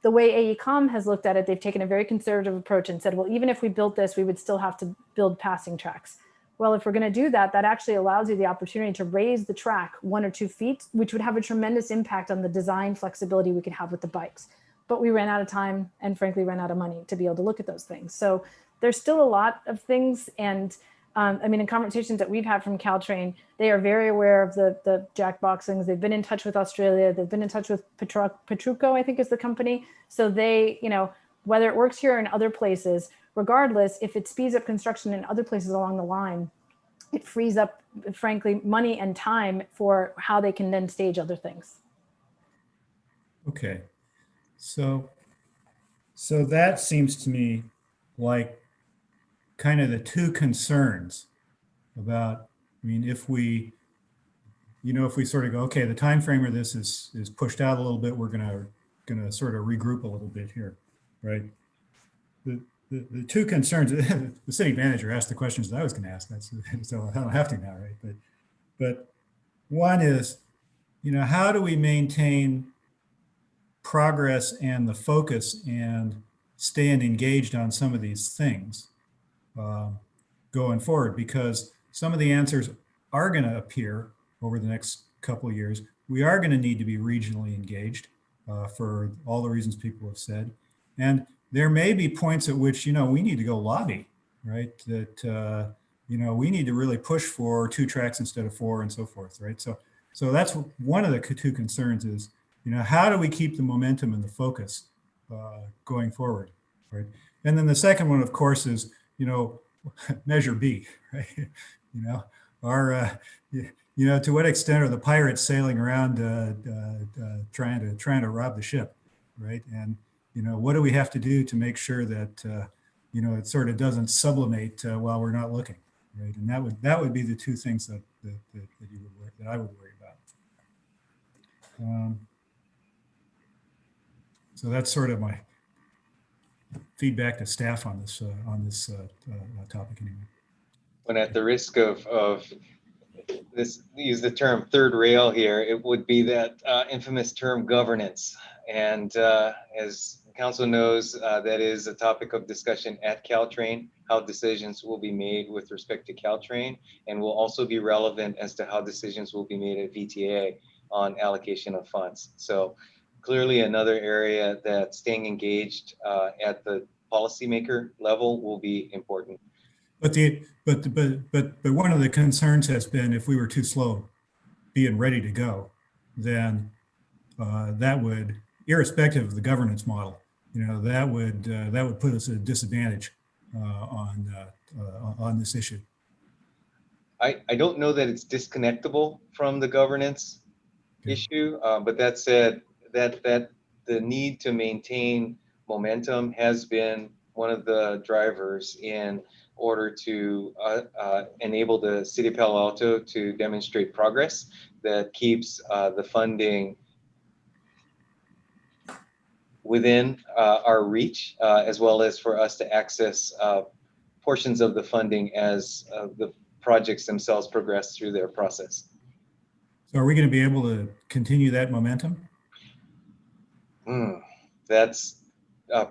The way AECOM has looked at it, they've taken a very conservative approach and said, well, even if we built this, we would still have to build passing tracks. Well, if we're going to do that, that actually allows you the opportunity to raise the track 1 or 2 feet, which would have a tremendous impact on the design flexibility we could have with the bikes. But we ran out of time and frankly ran out of money to be able to look at those things. So there's still a lot of things. And I mean, in conversations that we've had from Caltrain, they are very aware of the jack boxings. They've been in touch with Australia. They've been in touch with Petruco, I think is the company. So they, whether it works here or in other places, regardless, if it speeds up construction in other places along the line, it frees up, frankly, money and time for how they can then stage other things. Okay. So that seems to me like kind of the two concerns about, I mean, if we sort of go, okay, the time frame of this is pushed out a little bit, we're gonna sort of regroup a little bit here, right? The two concerns, the city manager asked the questions that I was going to ask, so I don't have to now, right? But one is, how do we maintain progress and the focus and staying engaged on some of these things going forward? Because some of the answers are going to appear over the next couple of years. We are going to need to be regionally engaged for all the reasons people have said. And there may be points at which, we need to go lobby, right? That, we need to really push for 2 tracks instead of 4 and so forth, right? So that's one of the two concerns is, how do we keep the momentum and the focus going forward, right? And then the second one, of course, is, measure B, right? To what extent are the pirates sailing around trying to rob the ship, right? And what do we have to do to make sure that it sort of doesn't sublimate while we're not looking, right? And that would be the two things that I would worry about. So that's sort of my feedback to staff on this topic anyway. When at the risk of this, use the term third rail here, it would be that infamous term governance. And as council knows, that is a topic of discussion at Caltrain, how decisions will be made with respect to Caltrain, and will also be relevant as to how decisions will be made at VTA on allocation of funds. So clearly another area that staying engaged at the policymaker level will be important. But one of the concerns has been if we were too slow being ready to go, then that would, irrespective of the governance model, that would put us at a disadvantage on this issue. I don't know that it's disconnectable from the governance issue, but that said, that the need to maintain momentum has been one of the drivers in order to enable the city of Palo Alto to demonstrate progress that keeps the funding within our reach, as well as for us to access portions of the funding as the projects themselves progress through their process. So are we going to be able to continue that momentum? That's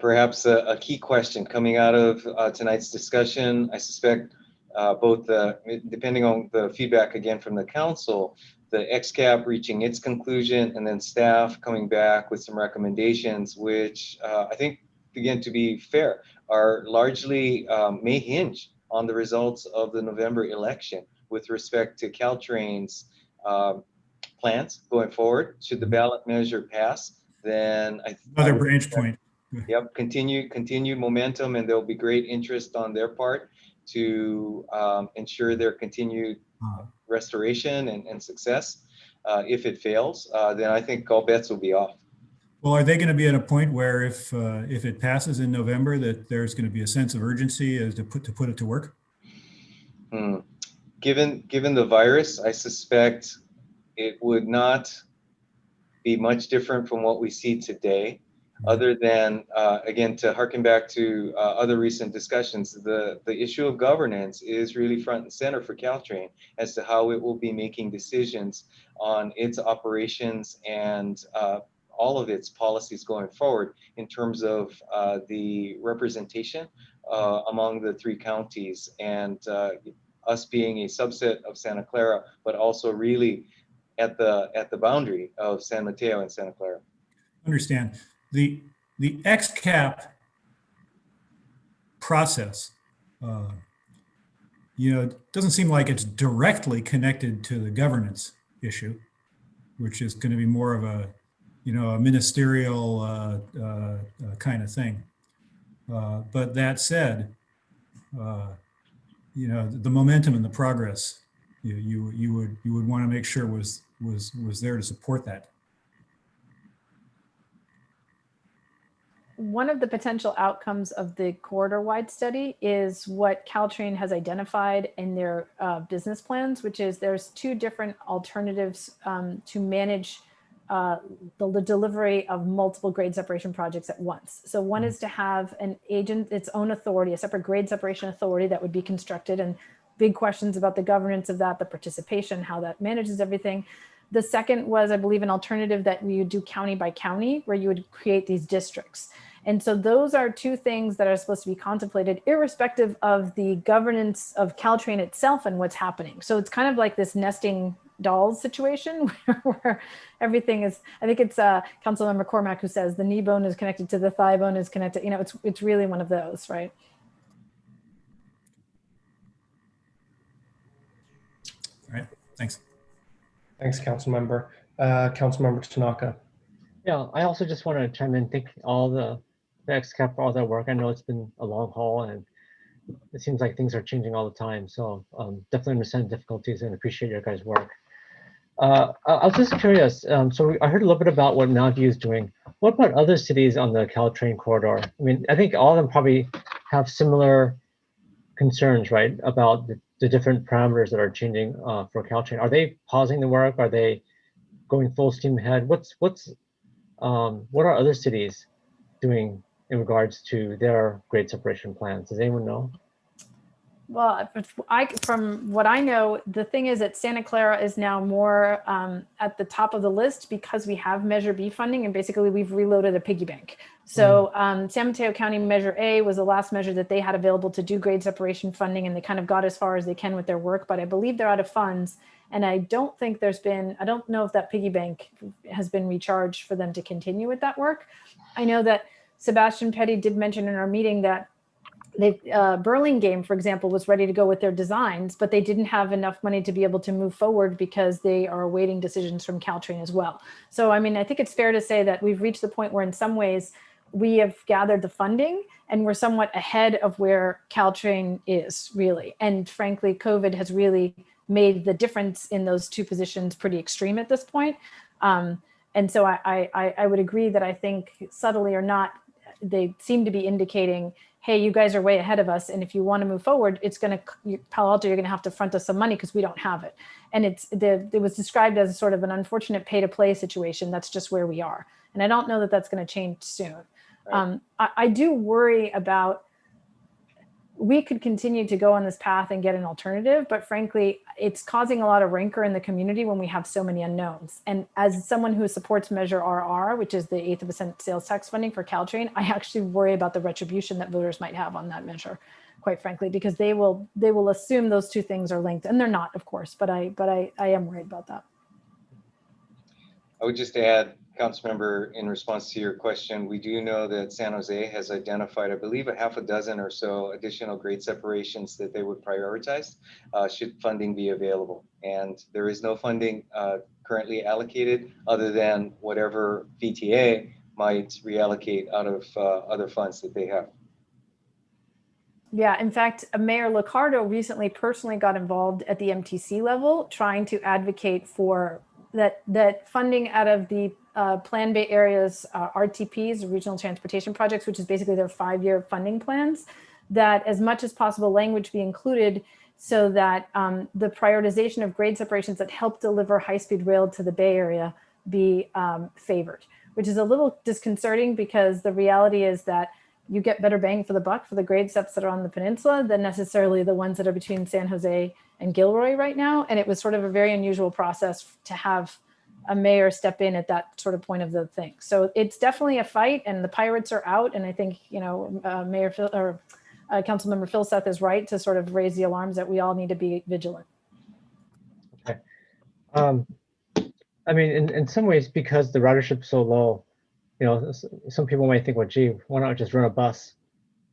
perhaps a key question coming out of tonight's discussion. I suspect both depending on the feedback again from the council, the XCAP reaching its conclusion and then staff coming back with some recommendations, which I think, again, to be fair, are largely may hinge on the results of the November election with respect to Caltrain's plans going forward. Should the ballot measure pass, then Another branch point. Yep, continued momentum, and there'll be great interest on their part to ensure their continued restoration and success. If it fails, then I think all bets will be off. Well, are they going to be at a point where if it passes in November, that there's going to be a sense of urgency as to put it to work? Given the virus, I suspect it would not be much different from what we see today, other than, again, to harken back to other recent discussions, the issue of governance is really front and center for Caltrain as to how it will be making decisions on its operations and all of its policies going forward in terms of the representation among the 3 counties, and us being a subset of Santa Clara, but also really at the boundary of San Mateo and Santa Clara. Understand. The XCAP process, it doesn't seem like it's directly connected to the governance issue, which is going to be more of a ministerial kind of thing. But that said, the momentum and the progress, you would want to make sure was there to support that. One of the potential outcomes of the corridor-wide study is what Caltrain has identified in their business plans, which is there's 2 different alternatives to manage the delivery of multiple grade separation projects at once. So one is to have an agent, its own authority, a separate grade separation authority that would be constructed, and big questions about the governance of that, the participation, how that manages everything. The second was, I believe, an alternative that we would do county by county, where you would create these districts. And so those are 2 things that are supposed to be contemplated, irrespective of the governance of Caltrain itself and what's happening. So it's kind of like this nesting dolls situation where everything is, I think it's Councilmember Cormack who says the knee bone is connected to the thigh bone is connected. It's really one of those, right? All right, thanks. Thanks, Councilmember. Councilmember Tanaka. Yeah, I also just want to chime in, thank all the XCAP for all that work. I know it's been a long haul, and it seems like things are changing all the time. So definitely understand difficulties and appreciate your guys' work. I was just curious. So I heard a little bit about what Mountain View is doing. What about other cities on the Caltrain corridor? I mean, I think all of them probably have similar concerns, right, about the different parameters that are changing for Caltrain. Are they pausing the work? Are they going full steam ahead? What are other cities doing in regards to their grade separation plans? Does anyone know? Well, from what I know, the thing is that Santa Clara is now more at the top of the list because we have Measure B funding, and basically we've reloaded a piggy bank. So San Mateo County Measure A was the last measure that they had available to do grade separation funding, and they kind of got as far as they can with their work, but I believe they're out of funds. And I don't think I don't know if that piggy bank has been recharged for them to continue with that work. I know that Sebastian Petty did mention in our meeting that Burlingame, for example, was ready to go with their designs, but they didn't have enough money to be able to move forward because they are awaiting decisions from Caltrain as well. So, I mean, I think it's fair to say that we've reached the point where in some ways we have gathered the funding and we're somewhat ahead of where Caltrain is really. And frankly, COVID has really made the difference in those 2 positions pretty extreme at this point. And so I would agree that I think subtly or not, they seem to be indicating, hey, you guys are way ahead of us. And if you want to move forward, it's going to, Palo Alto, you're going to have to front us some money because we don't have it. And it was described as sort of an unfortunate pay to play situation. That's just where we are. And I don't know that that's going to change soon. Right. I do worry about we could continue to go on this path and get an alternative, but frankly, it's causing a lot of rancor in the community when we have so many unknowns. And as someone who supports Measure RR, which is the 1/8% sales tax funding for Caltrain, I actually worry about the retribution that voters might have on that measure, quite frankly, because they will assume those two things are linked, and they're not, of course. But I am worried about that. I would just add, Councilmember, in response to your question, we do know that San Jose has identified, I believe, a half a dozen or so additional grade separations that they would prioritize should funding be available. And there is no funding currently allocated other than whatever VTA might reallocate out of other funds that they have. Yeah, in fact, Mayor Liccardo recently personally got involved at the MTC level, trying to advocate for that funding out of the Plan Bay Area's RTPs, Regional Transportation Projects, which is basically their 5-year funding plans, that as much as possible language be included so that the prioritization of grade separations that help deliver high-speed rail to the Bay Area be favored, which is a little disconcerting because the reality is that you get better bang for the buck for the grade steps that are on the peninsula than necessarily the ones that are between San Jose and Gilroy right now. And it was sort of a very unusual process to have a mayor step in at that sort of point of the thing. So it's definitely a fight, and the pirates are out. And I think, you know, Mayor Phil, or Councilmember Philseth is right to sort of raise the alarms that we all need to be vigilant. Okay. I mean, in some ways, because the ridership's so low, you know, some people might think, well, gee, why not just run a bus?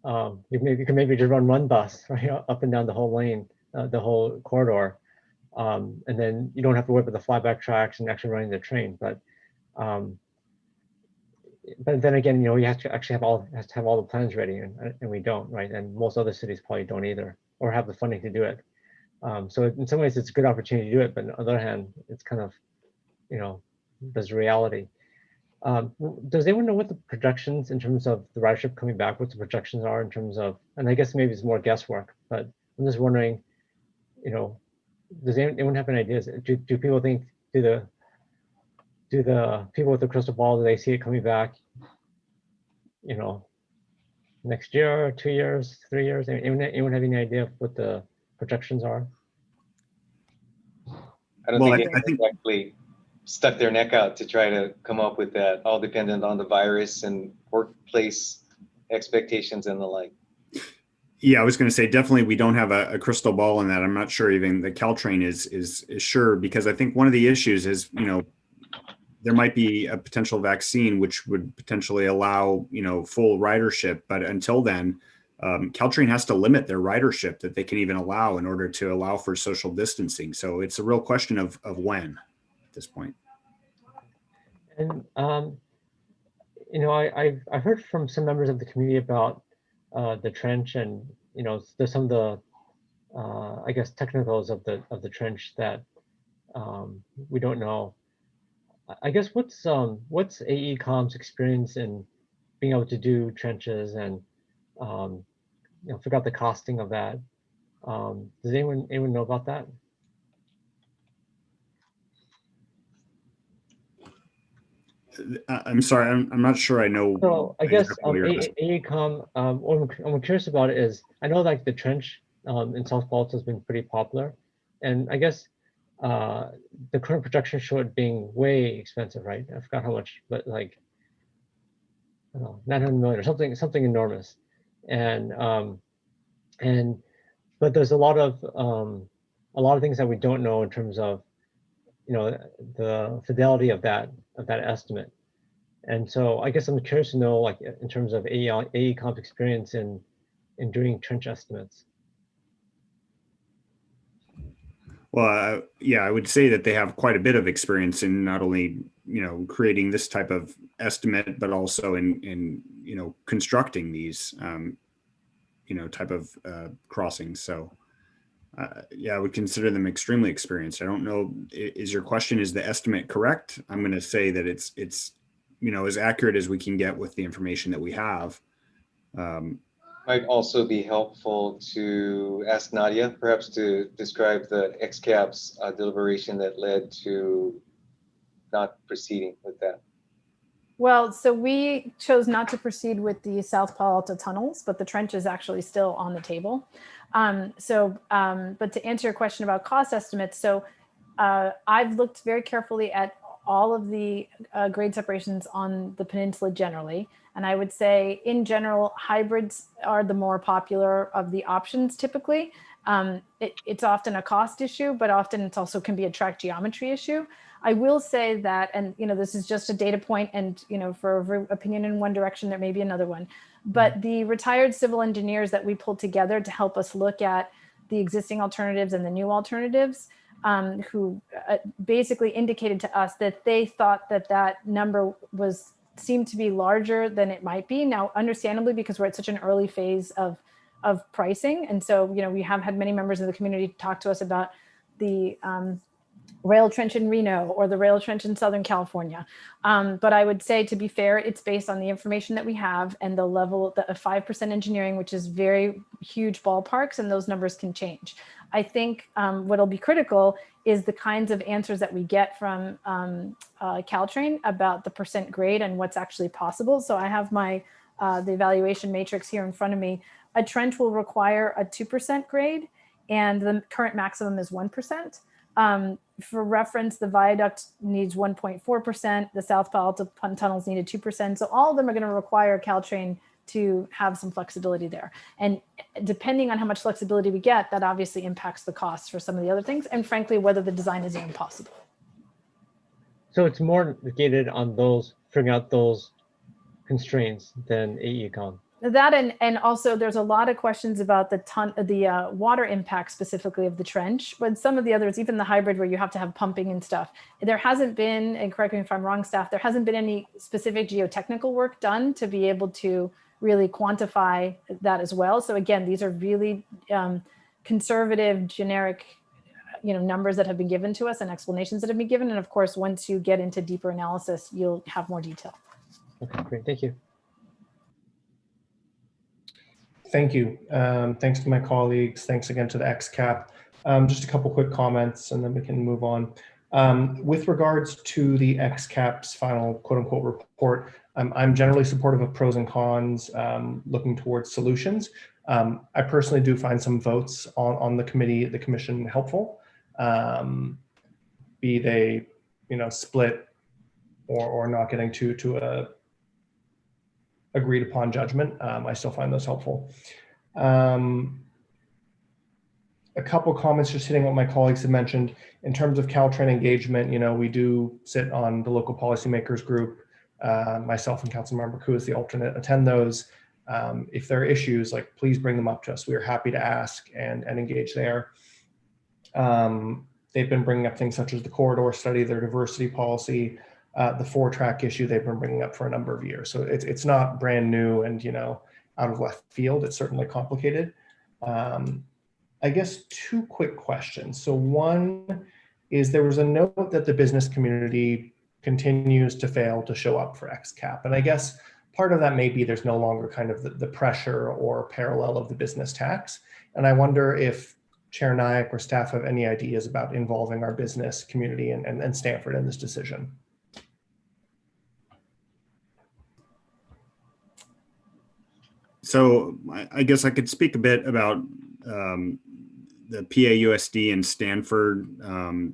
You can maybe just run one bus, right, up and down the whole lane, the whole corridor, and then you don't have to worry about the flyback tracks and actually running the train. But then again, you know, you have to actually have all the plans ready, and we don't, right? And most other cities probably don't either, or have the funding to do it. So in some ways, it's a good opportunity to do it, but on the other hand, it's kind of, you know, there's reality. Does anyone know what the projections in terms of the ridership coming back, what the projections are in terms of, and I guess maybe it's more guesswork, but I'm just wondering, you know, does anyone have any ideas? Do people think, do the people with the crystal ball, do they see it coming back, you know, next year, 2 years, 3 years? Anyone have any idea of what the projections are? I don't think anyone's actually stuck their neck out to try to come up with that, all dependent on the virus and workplace expectations and the like. Yeah, I was going to say, definitely we don't have a crystal ball in that. I'm not sure even the Caltrain is sure, because I think one of the issues is, you know, there might be a potential vaccine which would potentially allow, you know, full ridership. But until then, Caltrain has to limit their ridership that they can even allow in order to allow for social distancing. So it's a real question of when at this point. And, you know, I heard from some members of the community about the trench, and, you know, there's some of the, I guess, technicals of the trench that we don't know. I guess what's AECom's experience in being able to do trenches and, you know, figure out the costing of that. Does anyone know about that? I'm sorry, I'm not sure I know. So I guess AECom, what I'm curious about it is, I know like the trench in South Baltimore has been pretty popular, and I guess the current projections show it being way expensive, right? I forgot how much, but like, I don't know, 900 million or something enormous, and but there's a lot of things that we don't know in terms of, you know, the fidelity of that estimate. And so I guess I'm curious to know, like, in terms of AECom's experience in doing trench estimates. Well, yeah, I would say that they have quite a bit of experience in not only, you know, creating this type of estimate, but also in you know, constructing these, you know, type of crossings. So, yeah, I would consider them extremely experienced. I don't know, is your question, is the estimate correct? I'm going to say that it's you know, as accurate as we can get with the information that we have. Might also be helpful to ask Nadia, perhaps, to describe the XCAP's deliberation that led to not proceeding with that. Well, so we chose not to proceed with the South Palo Alto tunnels, but the trench is actually still on the table. But to answer your question about cost estimates, so I've looked very carefully at all of the grade separations on the peninsula generally. And I would say in general, hybrids are the more popular of the options typically. It's often a cost issue, but often it's also can be a track geometry issue. I will say that, and this is just a data point, and for every opinion in one direction, there may be another one. But the retired civil engineers that we pulled together to help us look at the existing alternatives and the new alternatives, who basically indicated to us that they thought that number seemed to be larger than it might be. Now, understandably, because we're at such an early phase of pricing. And so, we have had many members of the community talk to us about the rail trench in Reno or the rail trench in Southern California. But I would say, to be fair, it's based on the information that we have and the level of 5% engineering, which is very huge ballparks, and those numbers can change. I think what'll be critical is the kinds of answers that we get from Caltrain about the percent grade and what's actually possible. So I have the evaluation matrix here in front of me. A trench will require a 2% grade, and the current maximum is 1%. For reference, the viaduct needs 1.4%. The South Palo Alto tunnels needed 2%. So all of them are going to require Caltrain to have some flexibility there. And depending on how much flexibility we get, that obviously impacts the costs for some of the other things, and frankly, whether the design is even possible. So it's more gated on figuring out those constraints than AECOM. That and also there's a lot of questions about the water impact specifically of the trench, but some of the others, even the hybrid where you have to have pumping and stuff, there hasn't been, and correct me if I'm wrong, staff, there hasn't been any specific geotechnical work done to be able to really quantify that as well. So again, these are really conservative, generic, numbers that have been given to us and explanations that have been given. And of course, once you get into deeper analysis, you'll have more detail. Okay, great, thank you. Thank you. Thanks to my colleagues. Thanks again to the XCAP. Just a couple quick comments and then we can move on. With regards to the XCAP's final quote unquote report, I'm generally supportive of pros and cons, looking towards solutions. I personally do find some votes on the commission helpful, be they, split or not getting to a agreed upon judgment. I still find those helpful. A couple comments just hitting what my colleagues have mentioned in terms of Caltrain engagement. We do sit on the local policymakers group. Myself and Councilmember Koo as the alternate attend those. If there are issues, please bring them up to us. We are happy to ask and engage there. They've been bringing up things such as the corridor study, their diversity policy, the 4-track issue they've been bringing up for a number of years. So it's not brand new and, out of left field. It's certainly complicated. I guess 2 quick questions. So one is there was a note that the business community continues to fail to show up for XCAP. And I guess part of that may be there's no longer kind of the pressure or parallel of the business tax. And I wonder if Chair Nayak or staff have any ideas about involving our business community and Stanford in this decision. So I guess I could speak a bit about the PAUSD and Stanford.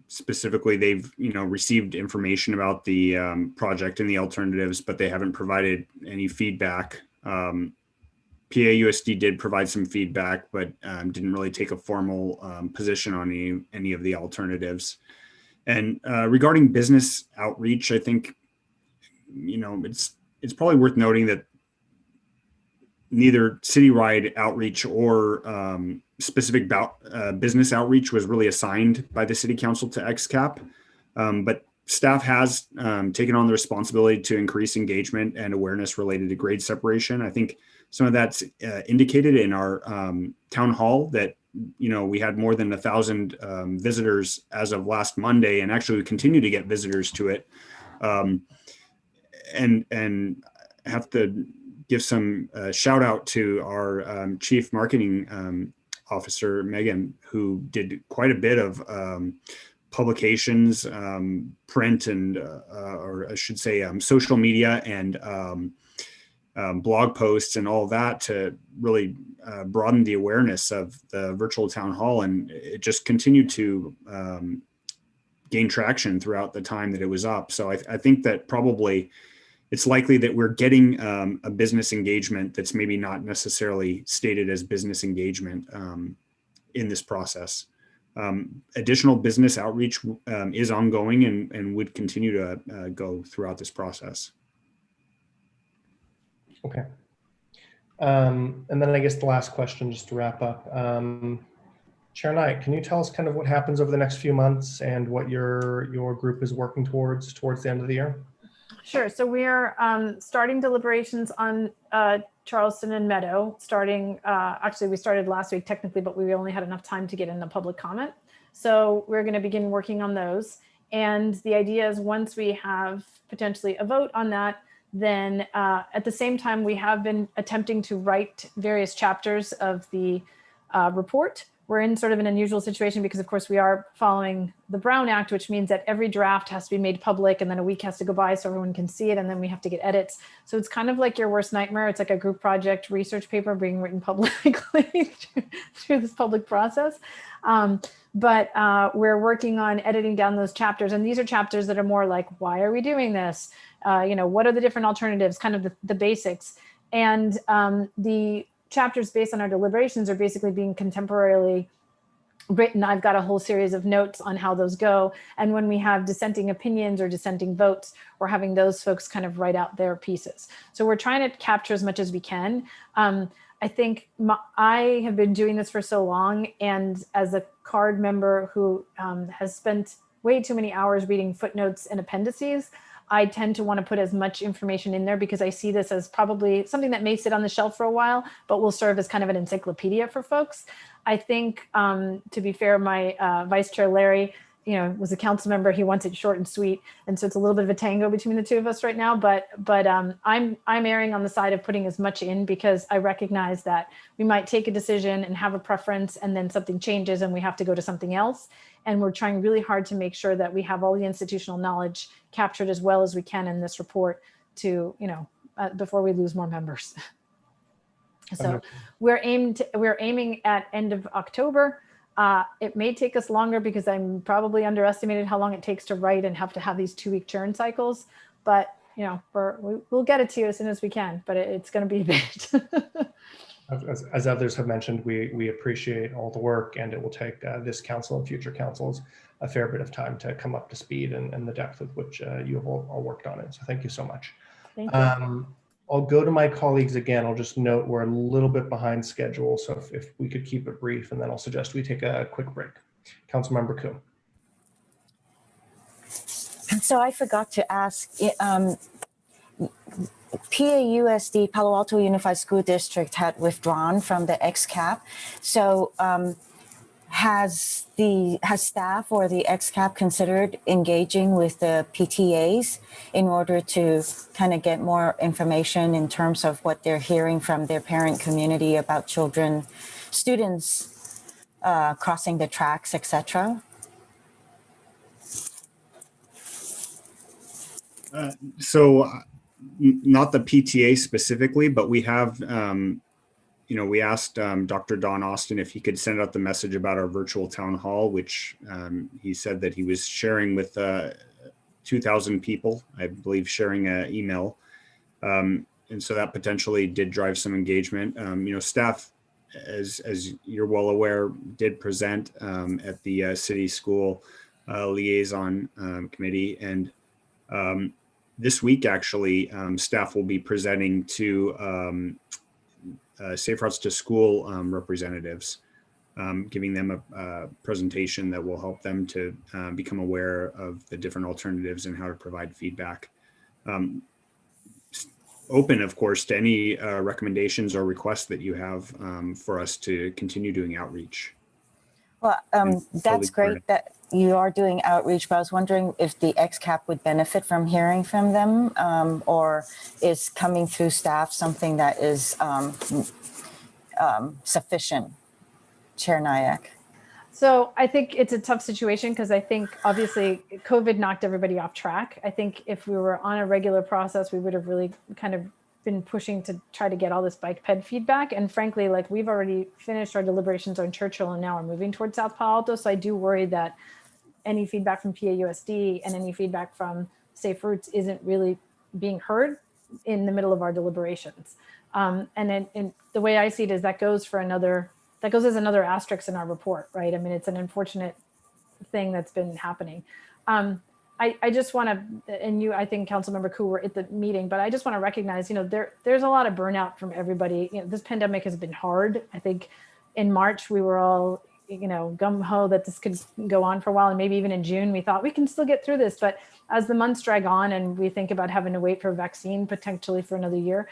Specifically, they've received information about the project and the alternatives, but they haven't provided any feedback. PAUSD did provide some feedback, but didn't really take a formal position on any of the alternatives. And regarding business outreach, I think it's probably worth noting that neither citywide outreach or specific business outreach was really assigned by the city council to XCAP. But staff has taken on the responsibility to increase engagement and awareness related to grade separation. I think some of that's indicated in our town hall that, we had more than 1,000 visitors as of last Monday, and actually we continue to get visitors to it. And have to give some shout out to our chief marketing officer, Megan, who did quite a bit of publications, print and, or I should say social media and blog posts and all that to really broaden the awareness of the virtual town hall. And it just continued to gain traction throughout the time that it was up. So I think that probably it's likely that we're getting a business engagement that's maybe not necessarily stated as business engagement in this process. Additional business outreach is ongoing and would continue to go throughout this process. Okay. And then I guess the last question, just to wrap up. Chair Knight, can you tell us kind of what happens over the next few months and what your group is working towards the end of the year? Sure. So we're starting deliberations on Charleston and Meadow, starting, actually we started last week technically, but we only had enough time to get in the public comment. So we're going to begin working on those. And the idea is once we have potentially a vote on that, then at the same time, we have been attempting to write various chapters of the report. We're in sort of an unusual situation because, of course, we are following the Brown Act, which means that every draft has to be made public and then a week has to go by so everyone can see it, and then we have to get edits. So it's kind of like your worst nightmare. It's like a group project research paper being written publicly through this public process. But we're working on editing down those chapters. And these are chapters that are more like, why are we doing this? What are the different alternatives, kind of the basics. And the chapters based on our deliberations are basically being contemporarily written. I've got a whole series of notes on how those go. And when we have dissenting opinions or dissenting votes, we're having those folks kind of write out their pieces. So we're trying to capture as much as we can. I think I have been doing this for so long, and as a CARD member who has spent way too many hours reading footnotes and appendices, I tend to want to put as much information in there because I see this as probably something that may sit on the shelf for a while, but will serve as kind of an encyclopedia for folks. I think, to be fair, my Vice Chair Larry, was a council member. He wants it short and sweet, and so it's a little bit of a tango between the two of us right now. But I'm erring on the side of putting as much in because I recognize that we might take a decision and have a preference, and then something changes and we have to go to something else. And we're trying really hard to make sure that we have all the institutional knowledge captured as well as we can in this report to, before we lose more members. So we're aiming at end of October. It may take us longer because I'm probably underestimated how long it takes to write and have to have these 2-week churn cycles. But we'll get it to you as soon as we can. But it's going to be a bit. As others have mentioned, we appreciate all the work, and it will take this council and future councils a fair bit of time to come up to speed and the depth with which you have all worked on it. So thank you so much. Thank you. I'll go to my colleagues again. I'll just note we're a little bit behind schedule, so if we could keep it brief, and then I'll suggest we take a quick break. Councilmember Kuhn. So I forgot to ask, PAUSD, Palo Alto Unified School District, had withdrawn from the XCAP. So has staff or the XCAP considered engaging with the PTAs in order to kind of get more information in terms of what they're hearing from their parent community about students crossing the tracks, etc.? Not the PTA specifically, but we have, we asked Dr. Don Austin if he could send out the message about our virtual town hall, which he said that he was sharing with 2,000 people, I believe, sharing an email. And so that potentially did drive some engagement. Staff, as you're well aware, did present at the city school liaison committee. And this week, actually, staff will be presenting to Safe Routes to School representatives, giving them a presentation that will help them to become aware of the different alternatives and how to provide feedback. Open, of course, to any recommendations or requests that you have for us to continue doing outreach. Well, that's great that you are doing outreach, but I was wondering if the XCAP would benefit from hearing from them, or is coming through staff something that is sufficient, Chair Nayak? So I think it's a tough situation because I think obviously COVID knocked everybody off track. I think if we were on a regular process, we would have really kind of been pushing to try to get all this bike ped feedback. And frankly, like we've already finished our deliberations on Churchill and now we're moving towards South Palo Alto. So I do worry that any feedback from PAUSD and any feedback from Safe Routes isn't really being heard in the middle of our deliberations. And the way I see it is that goes as another asterisk in our report, right? I mean, it's an unfortunate thing that's been happening. I just want to, and you, I think Councilmember Koo were at the meeting, but I just want to recognize, there's a lot of burnout from everybody. This pandemic has been hard. I think in March we were all, gung ho that this could go on for a while, and maybe even in June we thought we can still get through this. But as the months drag on and we think about having to wait for a vaccine potentially for another year,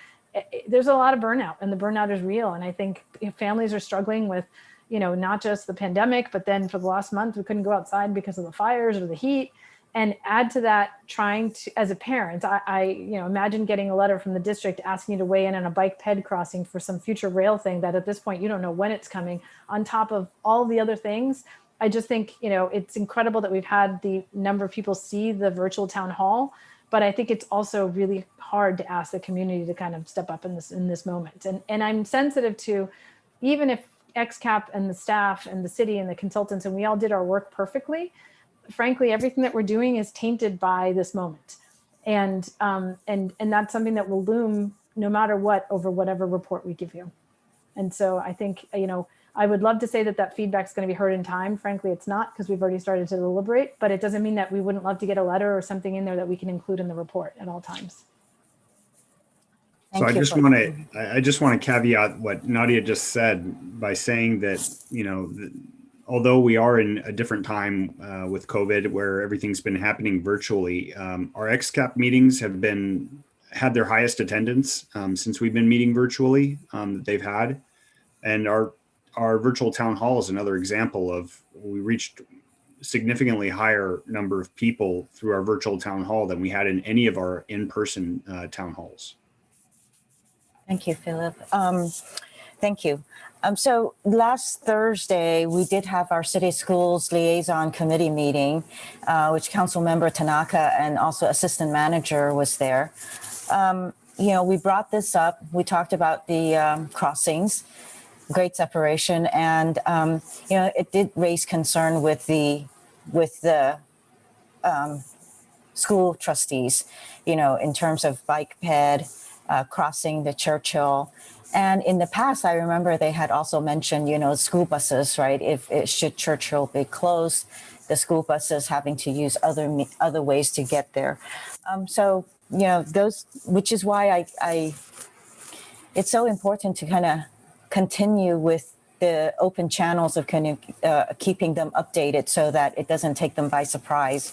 there's a lot of burnout, and the burnout is real. And I think families are struggling with, not just the pandemic, but then for the last month, we couldn't go outside because of the fires or the heat. And add to that, trying to, as a parent, I imagine getting a letter from the district asking you to weigh in on a bike ped crossing for some future rail thing that at this point, you don't know when it's coming, on top of all the other things. I just think, it's incredible that we've had the number of people see the virtual town hall, but I think it's also really hard to ask the community to kind of step up in this moment. And I'm sensitive to, even if XCAP and the staff and the city and the consultants, and we all did our work perfectly, frankly, everything that we're doing is tainted by this moment. And that's something that will loom no matter what over whatever report we give you. And so I think, I would love to say that feedback is going to be heard in time. Frankly, it's not, because we've already started to deliberate, but it doesn't mean that we wouldn't love to get a letter or something in there that we can include in the report at all times. So I just want to caveat what Nadia just said by saying that, although we are in a different time with COVID where everything's been happening virtually, our XCAP meetings have had their highest attendance since we've been meeting virtually that they've had. And our virtual town hall is another example of, we reached significantly higher number of people through our virtual town hall than we had in any of our in-person town halls. Thank you, Philip. Thank you. So last Thursday, we did have our City Schools Liaison Committee meeting, which Councilmember Tanaka and also Assistant Manager was there. We brought this up. We talked about the crossings, grade separation, and it did raise concern with the school trustees, in terms of bike ped, crossing the Churchill. And in the past, I remember they had also mentioned, school buses, right? Should Churchill be closed, the school buses having to use other ways to get there. So, which is why it's so important to kind of continue with the open channels of kind of keeping them updated so that it doesn't take them by surprise.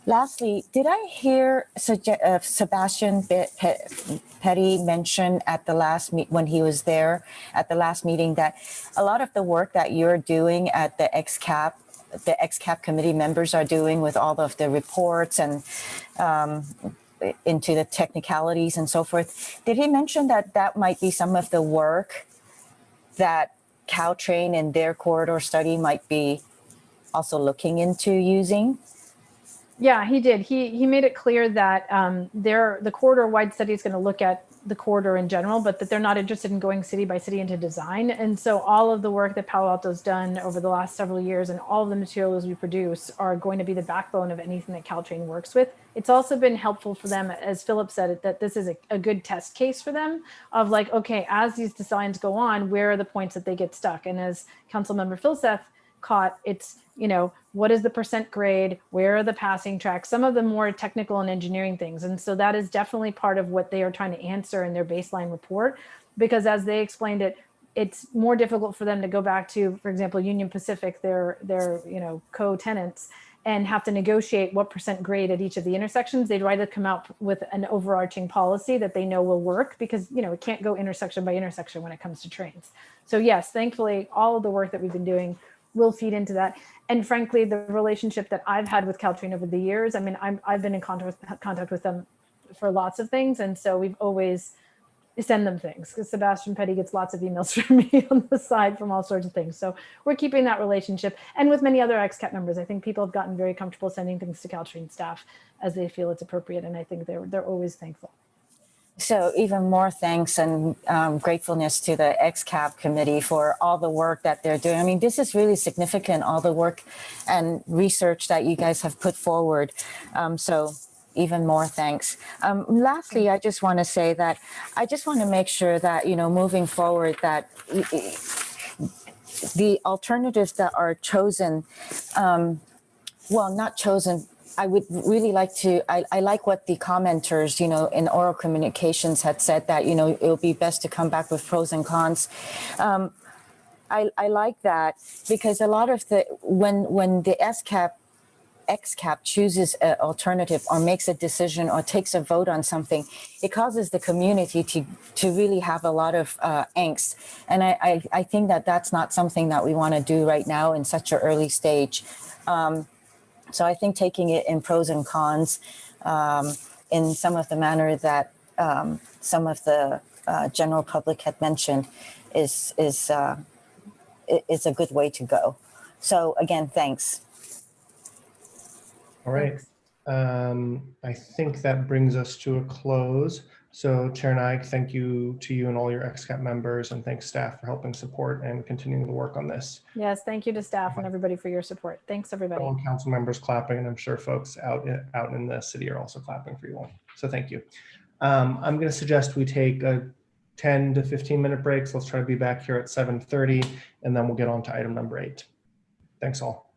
Lastly, did I hear Sebastian Petty mention at the last when he was there at the last meeting that a lot of the work that you're doing at the XCAP committee members are doing with all of the reports and into the technicalities and so forth? Did he mention that might be some of the work that Caltrain and their corridor study might be also looking into using? Yeah, he did. He made it clear that the corridor-wide study is going to look at the corridor in general, but that they're not interested in going city by city into design. And so all of the work that Palo Alto's done over the last several years and all of the materials we produce are going to be the backbone of anything that Caltrain works with. It's also been helpful for them, as Philip said, that this is a good test case for them of like, okay, as these designs go on, where are the points that they get stuck? And as Councilmember Philseth caught, it's, what is the percent grade? Where are the passing tracks? Some of the more technical and engineering things. And so that is definitely part of what they are trying to answer in their baseline report, because as they explained it, it's more difficult for them to go back to, for example, Union Pacific, their co-tenants, and have to negotiate what percent grade at each of the intersections. They'd rather come out with an overarching policy that they know will work, because it can't go intersection by intersection when it comes to trains. So yes, thankfully, all of the work that we've been doing will feed into that. And frankly, the relationship that I've had with Caltrain over the years, I mean, I've been in contact with them for lots of things. And so we've always send them things, because Sebastian Petty gets lots of emails from me on the side from all sorts of things. So we're keeping that relationship. And with many other XCAP members, I think people have gotten very comfortable sending things to Caltrain staff as they feel it's appropriate. And I think they're always thankful. So even more thanks and gratefulness to the XCAP committee for all the work that they're doing. I mean, this is really significant, all the work and research that you guys have put forward. So even more thanks. Lastly, I just want to say that I just want to make sure that, you know, moving forward, that the alternatives that are chosen, well, not chosen, I would really like to, I like what the commenters, you know, in oral communications had said, that, you know, it would be best to come back with pros and cons. I like that, because a lot of the, when the XCAP chooses an alternative or makes a decision or takes a vote on something, it causes the community to really have a lot of angst. And I think that that's not something that we want to do right now in such an early stage. So I think taking it in pros and cons in some of the manner that some of the general public had mentioned is a good way to go. So again, thanks. All right. I think that brings us to a close. So Chair Naik, thank you to you and all your XCAP members, and thanks staff for helping support and continuing the work on this. Yes, thank you to staff and everybody for your support. Thanks, everybody. All council members clapping, and I'm sure folks out in the city are also clapping for you all. So thank you. I'm going to suggest we take a 10 to 15-minute breaks. Let's try to be back here at 7:30, and then we'll get on to item number 8. Thanks all.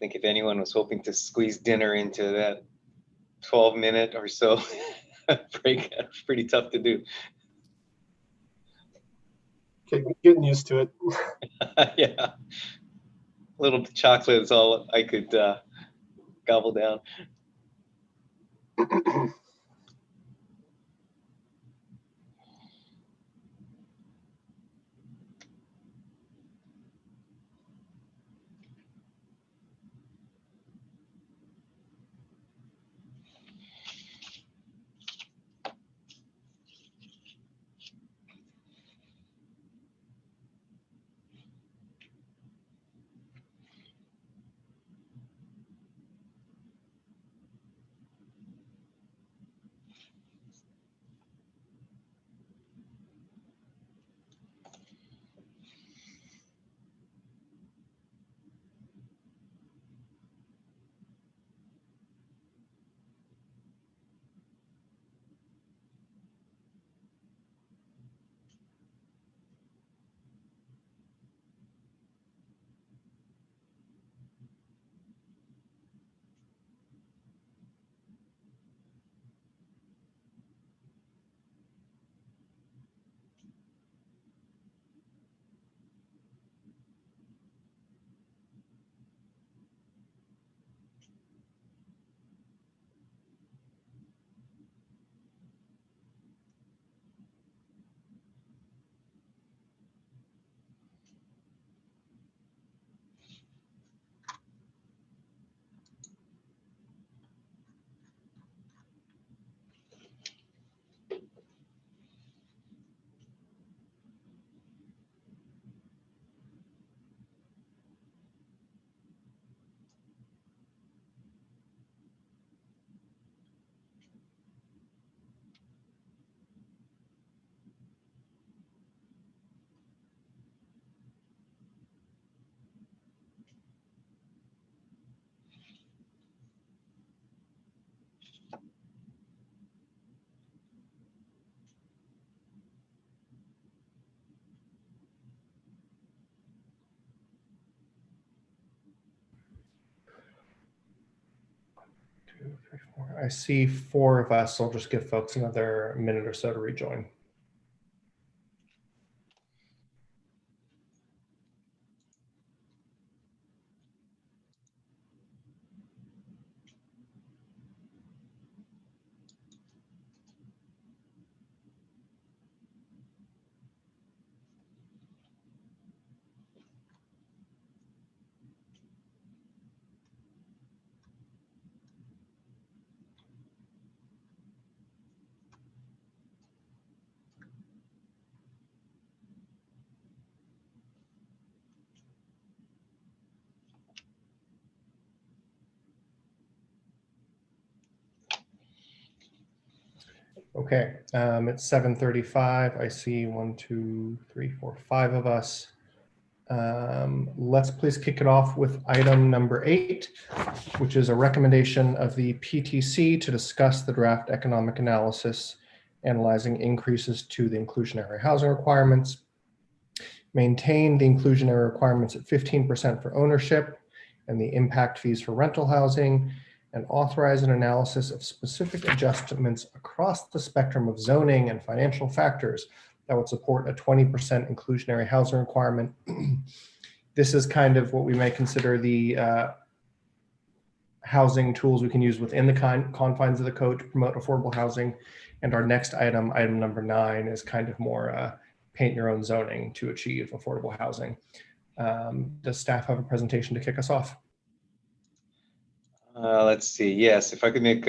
think if anyone was hoping to squeeze dinner into that 12-minute or so break, it's pretty tough to do. Getting used to it. Yeah, a little chocolate is all I could gobble down. I see 4 of us. I'll just give folks another minute or so to rejoin. Okay, it's 7:35. I see 1, 2, 3, 4, 5 of us. Let's please kick it off with item number 8, which is a recommendation of the PTC to discuss the draft economic analysis analyzing increases to the inclusionary housing requirements, maintain the inclusionary requirements at 15% for ownership and the impact fees for rental housing, and authorize an analysis of specific adjustments across the spectrum of zoning and financial factors that would support a 20% inclusionary housing requirement. This is kind of what we may consider the housing tools we can use within the confines of the code to promote affordable housing. And our next item, item number 9, is kind of more paint your own zoning to achieve affordable housing. Does staff have a presentation to kick us off? Let's see. Yes, if I could make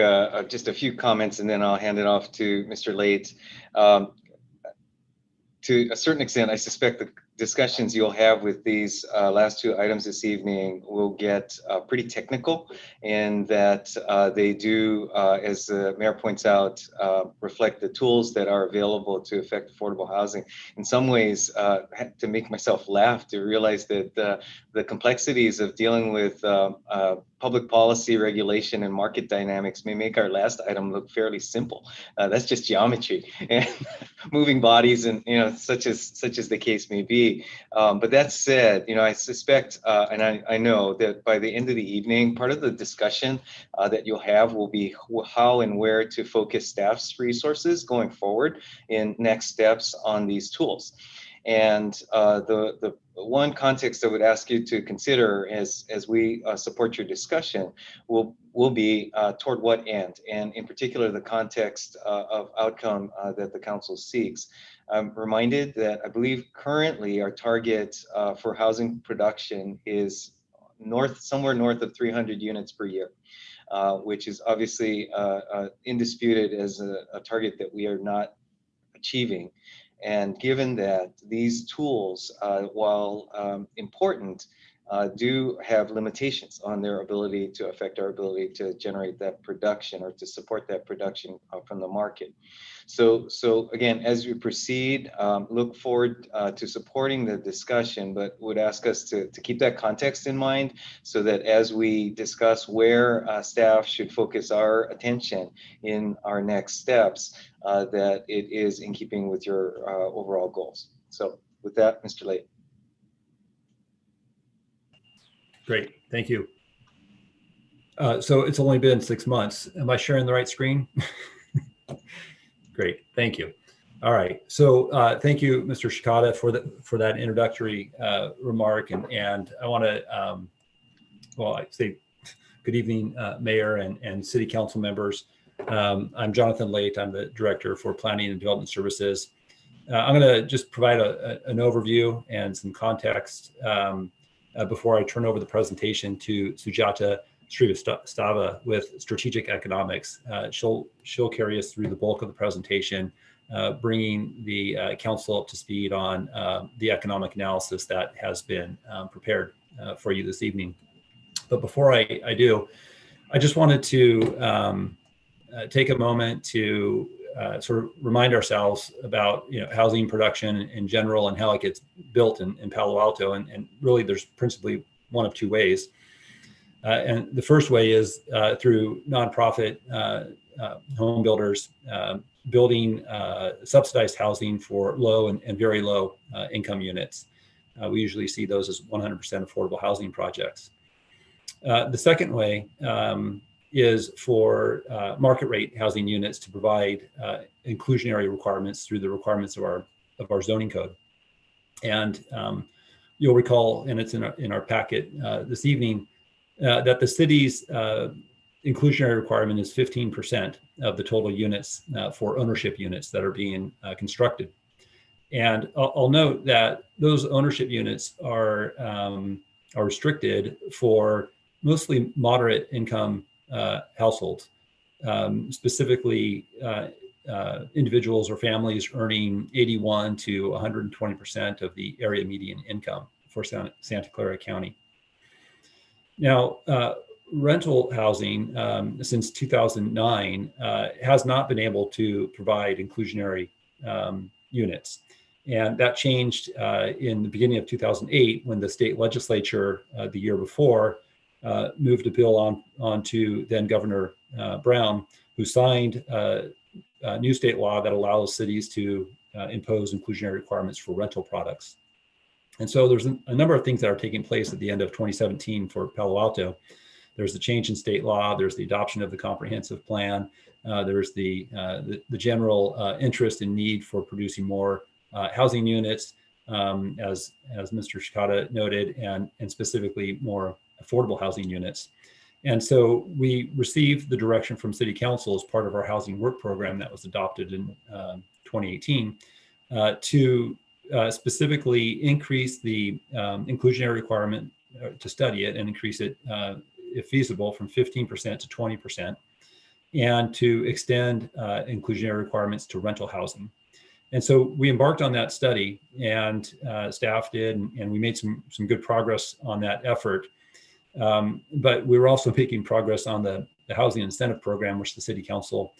just a few comments and then I'll hand it off to Mr. Late. To a certain extent, I suspect the discussions you'll have with these last 2 items this evening will get pretty technical, and that they do, as the mayor points out, reflect the tools that are available to affect affordable housing. In some ways, I had to make myself laugh to realize that the complexities of dealing with public policy, regulation, and market dynamics may make our last item look fairly simple. That's just geometry and moving bodies, and such as the case may be. be. But that said, I suspect, and I know that by the end of the evening, part of the discussion that you'll have will be how and where to focus staff's resources going forward in next steps on these tools. And the one context I would ask you to consider as we support your discussion will be toward what end, and in particular the context of outcome that the council seeks. I'm reminded that I believe currently our target for housing production is somewhere north of 300 units per year, which is obviously indisputed as a target that we are not achieving. And given that these tools, while important, do have limitations on their ability to affect our ability to generate that production or to support that production from the market. So again, as we proceed, look forward to supporting the discussion, but would ask us to keep that context in mind so that as we discuss where staff should focus our attention in our next steps, that it is in keeping with your overall goals. So with that, Mr. Late. Great, thank you. So it's only been 6 months. Am I sharing the right screen? Great, thank you. All right, so thank you, Mr. Shikata, for that introductory remark, and I want to well, I say good evening, Mayor and City Council members. I'm Jonathan Late. I'm the Director for Planning and Development Services. I'm going to just provide an overview and some context before I turn over the presentation to Sujata Srivastava with Strategic Economics. She'll carry us through the bulk of the presentation, bringing the council up to speed on the economic analysis that has been prepared for you this evening. But before I do, I just wanted to take a moment to sort of remind ourselves about housing production in general and how it gets built in Palo Alto. And really there's principally one of two ways. And the first way is through nonprofit home builders building subsidized housing for low and very low income units. We usually see those as 100% affordable housing projects. The second way is for market rate housing units to provide inclusionary requirements through the requirements of our zoning code. And you'll recall, and it's in our packet this evening, that the city's inclusionary requirement is 15% of the total units for ownership units that are being constructed. And I'll note that those ownership units are restricted for mostly moderate income households, specifically individuals or families earning 81 to 120% of the area median income for Santa Clara County. Now, rental housing since 2009 has not been able to provide inclusionary units. And that changed in the beginning of 2008 when the state legislature the year before moved a bill on to then Governor Brown, who signed a new state law that allows cities to impose inclusionary requirements for rental products. And so there's a number of things that are taking place at the end of 2017 for Palo Alto. There's the change in state law, there's the adoption of the comprehensive plan, there's the general interest and need for producing more housing units, as Mr. Shikata noted, and specifically more affordable housing units. And so we received the direction from City Council as part of our housing work program that was adopted in 2018 to specifically increase the inclusionary requirement to study it and increase it, if feasible, from 15% to 20%, and to extend inclusionary requirements to rental housing. And so we embarked on that study, and staff did, and we made some good progress on that effort. But we were also making progress on the housing incentive program, which the City Council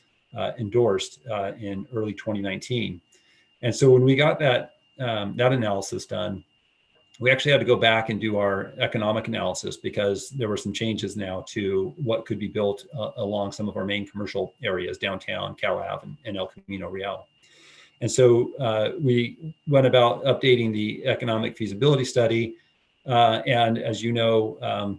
endorsed in early 2019. And so when we got that analysis done, we actually had to go back and do our economic analysis because there were some changes now to what could be built along some of our main commercial areas, downtown, Cal Ave, and El Camino Real. And so we went about updating the economic feasibility study. And as you know,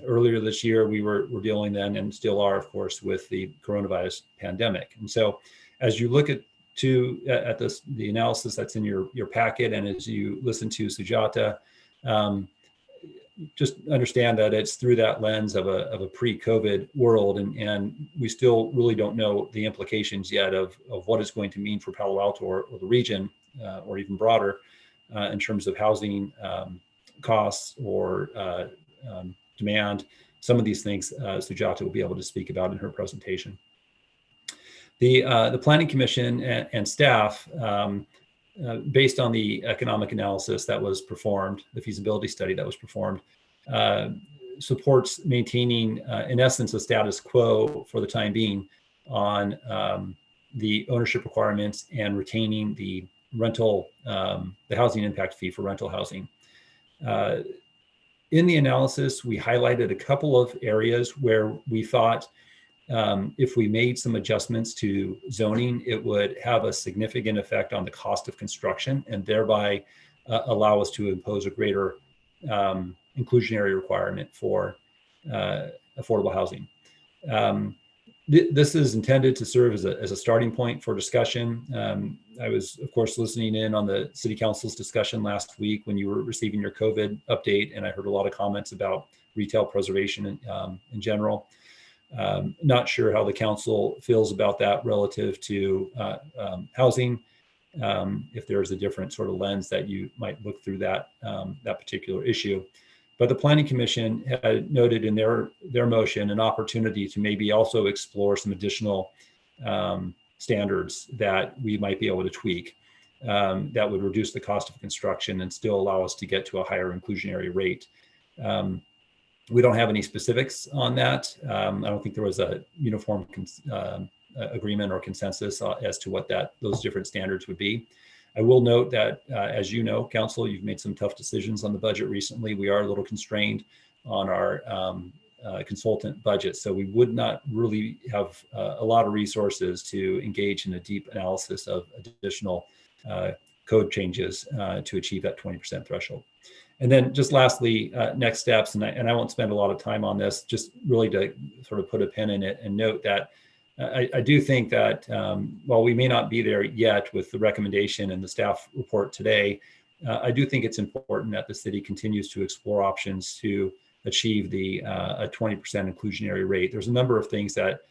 earlier this year, we were dealing then and still are, of course, with the coronavirus pandemic. And so as you look at this, the analysis that's in your packet, and as you listen to Sujata, just understand that it's through that lens of a pre-COVID world, and we still really don't know the implications yet of what it's going to mean for Palo Alto or the region, or even broader, in terms of housing costs or demand. Some of these things Sujata will be able to speak about in her presentation. The Planning Commission and staff, based on the economic analysis that was performed, the feasibility study that was performed, supports maintaining, in essence, a status quo for the time being on the ownership requirements and retaining the rental, the housing impact fee for rental housing. In the analysis, we highlighted a couple of areas where we thought if we made some adjustments to zoning, it would have a significant effect on the cost of construction and thereby allow us to impose a greater inclusionary requirement for affordable housing. This is intended to serve as a starting point for discussion. I was, of course, listening in on the City Council's discussion last week when you were receiving your COVID update, and I heard a lot of comments about retail preservation in general. Not sure how the council feels about that relative to housing, if there's a different sort of lens that you might look through that particular issue. But the Planning Commission had noted in their motion an opportunity to maybe also explore some additional standards that we might be able to tweak that would reduce the cost of construction and still allow us to get to a higher inclusionary rate. We don't have any specifics on that. I don't think there was a uniform agreement or consensus as to what those different standards would be. I will note that, as you know, Council, you've made some tough decisions on the budget recently. We are a little constrained on our consultant budget, so we would not really have a lot of resources to engage in a deep analysis of additional code changes to achieve that 20% threshold. And then just lastly, next steps, and I won't spend a lot of time on this, just really to sort of put a pin in it and note that I do think that while we may not be there yet with the recommendation and the staff report today, I do think it's important that the city continues to explore options to achieve a 20% inclusionary rate. There's a number of things that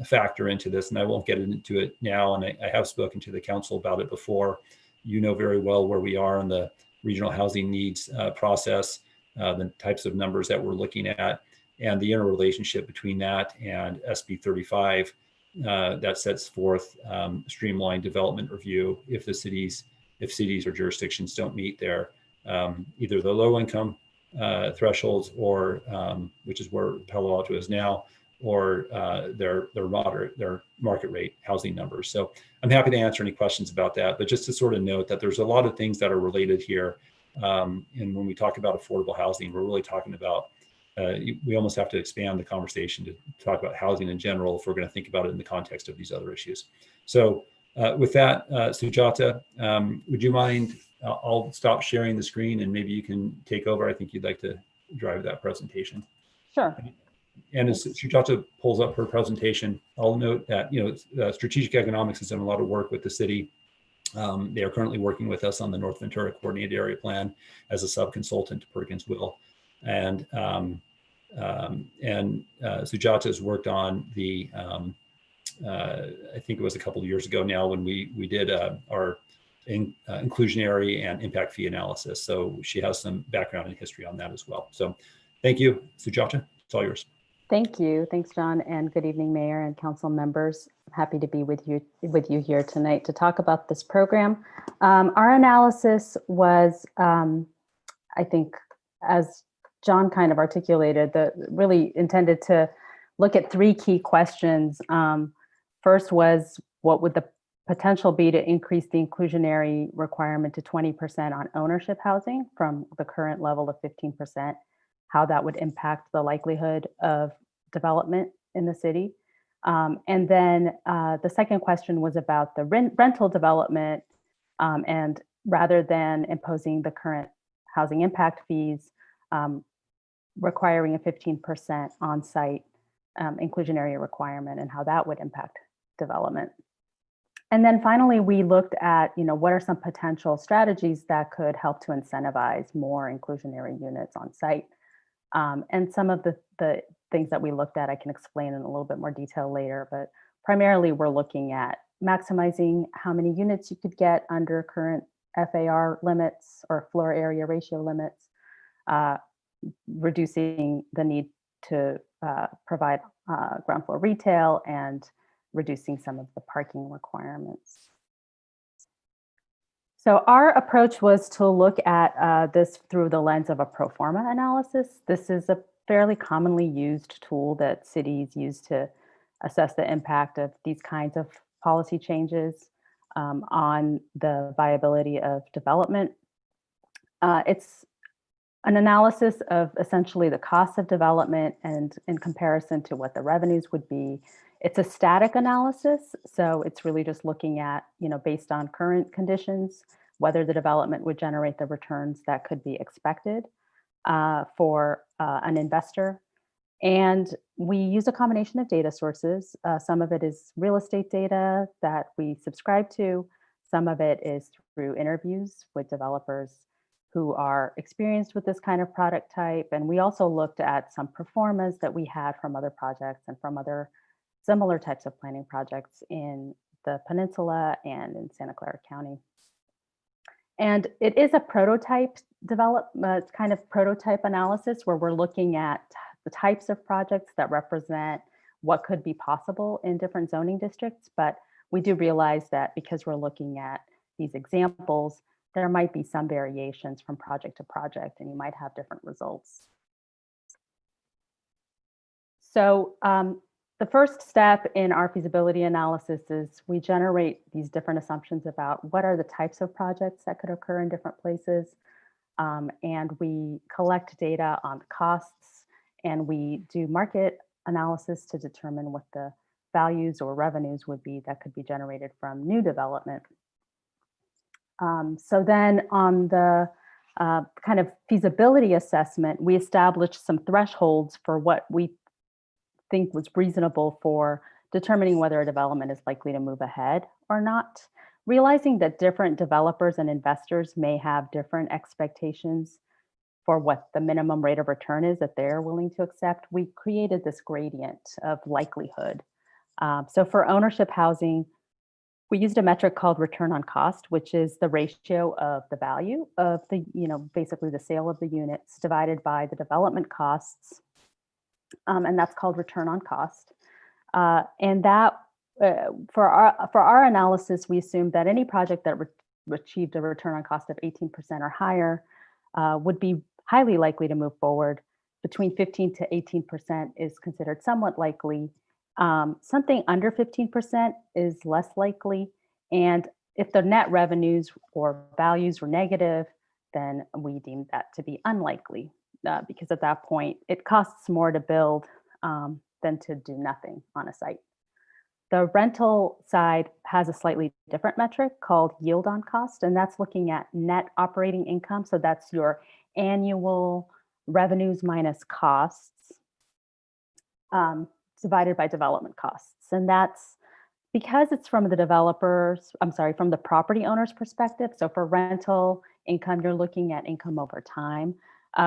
factor into this, and I won't get into it now, and I have spoken to the council about it before. You know very well where we are in the regional housing needs process, the types of numbers that we're looking at, and the interrelationship between that and SB 35 that sets forth streamlined development review if cities or jurisdictions don't meet their either the low income thresholds or which is where Palo Alto is now, or their market rate housing numbers. So I'm happy to answer any questions about that, but just to sort of note that there's a lot of things that are related here. And when we talk about affordable housing, we're really talking about, we almost have to expand the conversation to talk about housing in general if we're going to think about it in the context of these other issues. So with that, Sujata, would you mind, I'll stop sharing the screen and maybe you can take over. I think you'd like to drive that presentation. Sure. And as Sujata pulls up her presentation, I'll note that Strategic Economics has done a lot of work with the city. They are currently working with us on the North Ventura Coordinated Area Plan as a sub-consultant to Perkins Will. And Sujata has worked on the, I think it was a couple of years ago now when we did our inclusionary and impact fee analysis. So she has some background and history on that as well. So thank you, Sujata, it's all yours. Thank you. Thanks, John, and good evening, Mayor and council members. I'm happy to be with you here tonight to talk about this program. Our analysis was, I think, as John kind of articulated, really intended to look at three key questions. First was, what would the potential be to increase the inclusionary requirement to 20% on ownership housing from the current level of 15%, how that would impact the likelihood of development in the city. And then the second question was about the rental development. And rather than imposing the current housing impact fees, requiring a 15% on-site inclusionary requirement and how that would impact development. And then finally, we looked at, what are some potential strategies that could help to incentivize more inclusionary units on site. And some of the things that we looked at, I can explain in a little bit more detail later, but primarily we're looking at maximizing how many units you could get under current FAR limits or floor area ratio limits, reducing the need to provide ground floor retail, and reducing some of the parking requirements. So our approach was to look at this through the lens of a pro forma analysis. This is a fairly commonly used tool that cities use to assess the impact of these kinds of policy changes on the viability of development. It's an analysis of essentially the cost of development and in comparison to what the revenues would be. It's a static analysis, so it's really just looking at, based on current conditions, whether the development would generate the returns that could be expected for an investor. And we use a combination of data sources. Some of it is real estate data that we subscribe to. Some of it is through interviews with developers who are experienced with this kind of product type. And we also looked at some performance that we had from other projects and from other similar types of planning projects in the peninsula and in Santa Clara County. And it is a prototype kind of prototype analysis where we're looking at the types of projects that represent what could be possible in different zoning districts. But we do realize that because we're looking at these examples, there might be some variations from project to project, and you might have different results. So the first step in our feasibility analysis is we generate these different assumptions about what are the types of projects that could occur in different places. And we collect data on costs, and we do market analysis to determine what the values or revenues would be that could be generated from new development. So then on the kind of feasibility assessment, we established some thresholds for what we think was reasonable for determining whether a development is likely to move ahead or not. Realizing that different developers and investors may have different expectations for what the minimum rate of return is that they're willing to accept, we created this gradient of likelihood. So for ownership housing, we used a metric called return on cost, which is the ratio of the value of the, basically the sale of the units divided by the development costs. And that's called return on cost. And that, for our analysis, we assumed that any project that achieved a return on cost of 18% or higher would be highly likely to move forward. Between 15 to 18% is considered somewhat likely. Something under 15% is less likely. And if the net revenues or values were negative, then we deemed that to be unlikely. Because at that point, it costs more to build than to do nothing on a site. The rental side has a slightly different metric called yield on cost, and that's looking at net operating income. So that's your annual revenues minus costs divided by development costs. And that's because it's from the from the property owner's perspective. So for rental income, you're looking at income over time.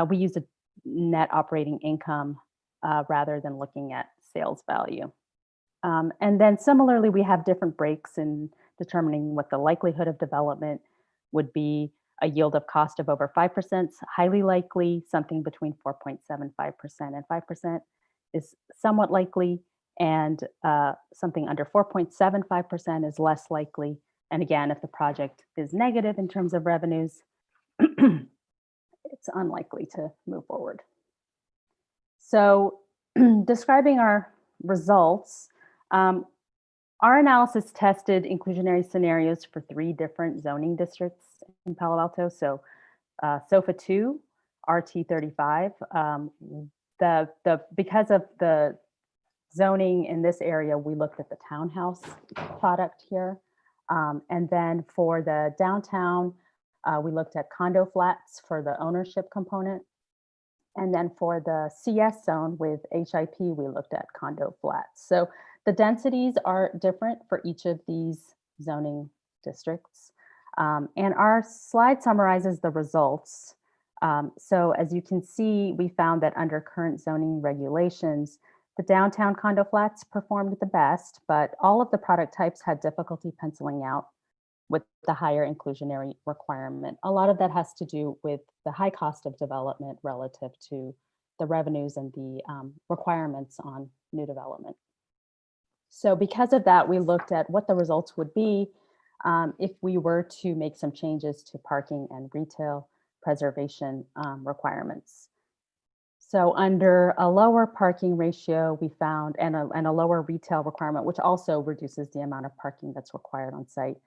We use a net operating income rather than looking at sales value. And then similarly, we have different breaks in determining what the likelihood of development would be. A yield of cost of over 5%, highly likely. Something between 4.75% and 5% is somewhat likely. And something under 4.75% is less likely. And again, if the project is negative in terms of revenues, it's unlikely to move forward. So describing our results, our analysis tested inclusionary scenarios for 3 different zoning districts in Palo Alto. So SOFA 2, RT 35, because of the zoning in this area, we looked at the townhouse product here. And then for the downtown, we looked at condo flats for the ownership component. And then for the CS zone with HIP, we looked at condo flats. So the densities are different for each of these zoning districts. And our slide summarizes the results. So as you can see, we found that under current zoning regulations, the downtown condo flats performed the best, but all of the product types had difficulty penciling out with the higher inclusionary requirement. A lot of that has to do with the high cost of development relative to the revenues and the requirements on new development. So because of that, we looked at what the results would be if we were to make some changes to parking and retail preservation requirements. So under a lower parking ratio, we found, and a lower retail requirement, which also reduces the amount of parking that's required on site,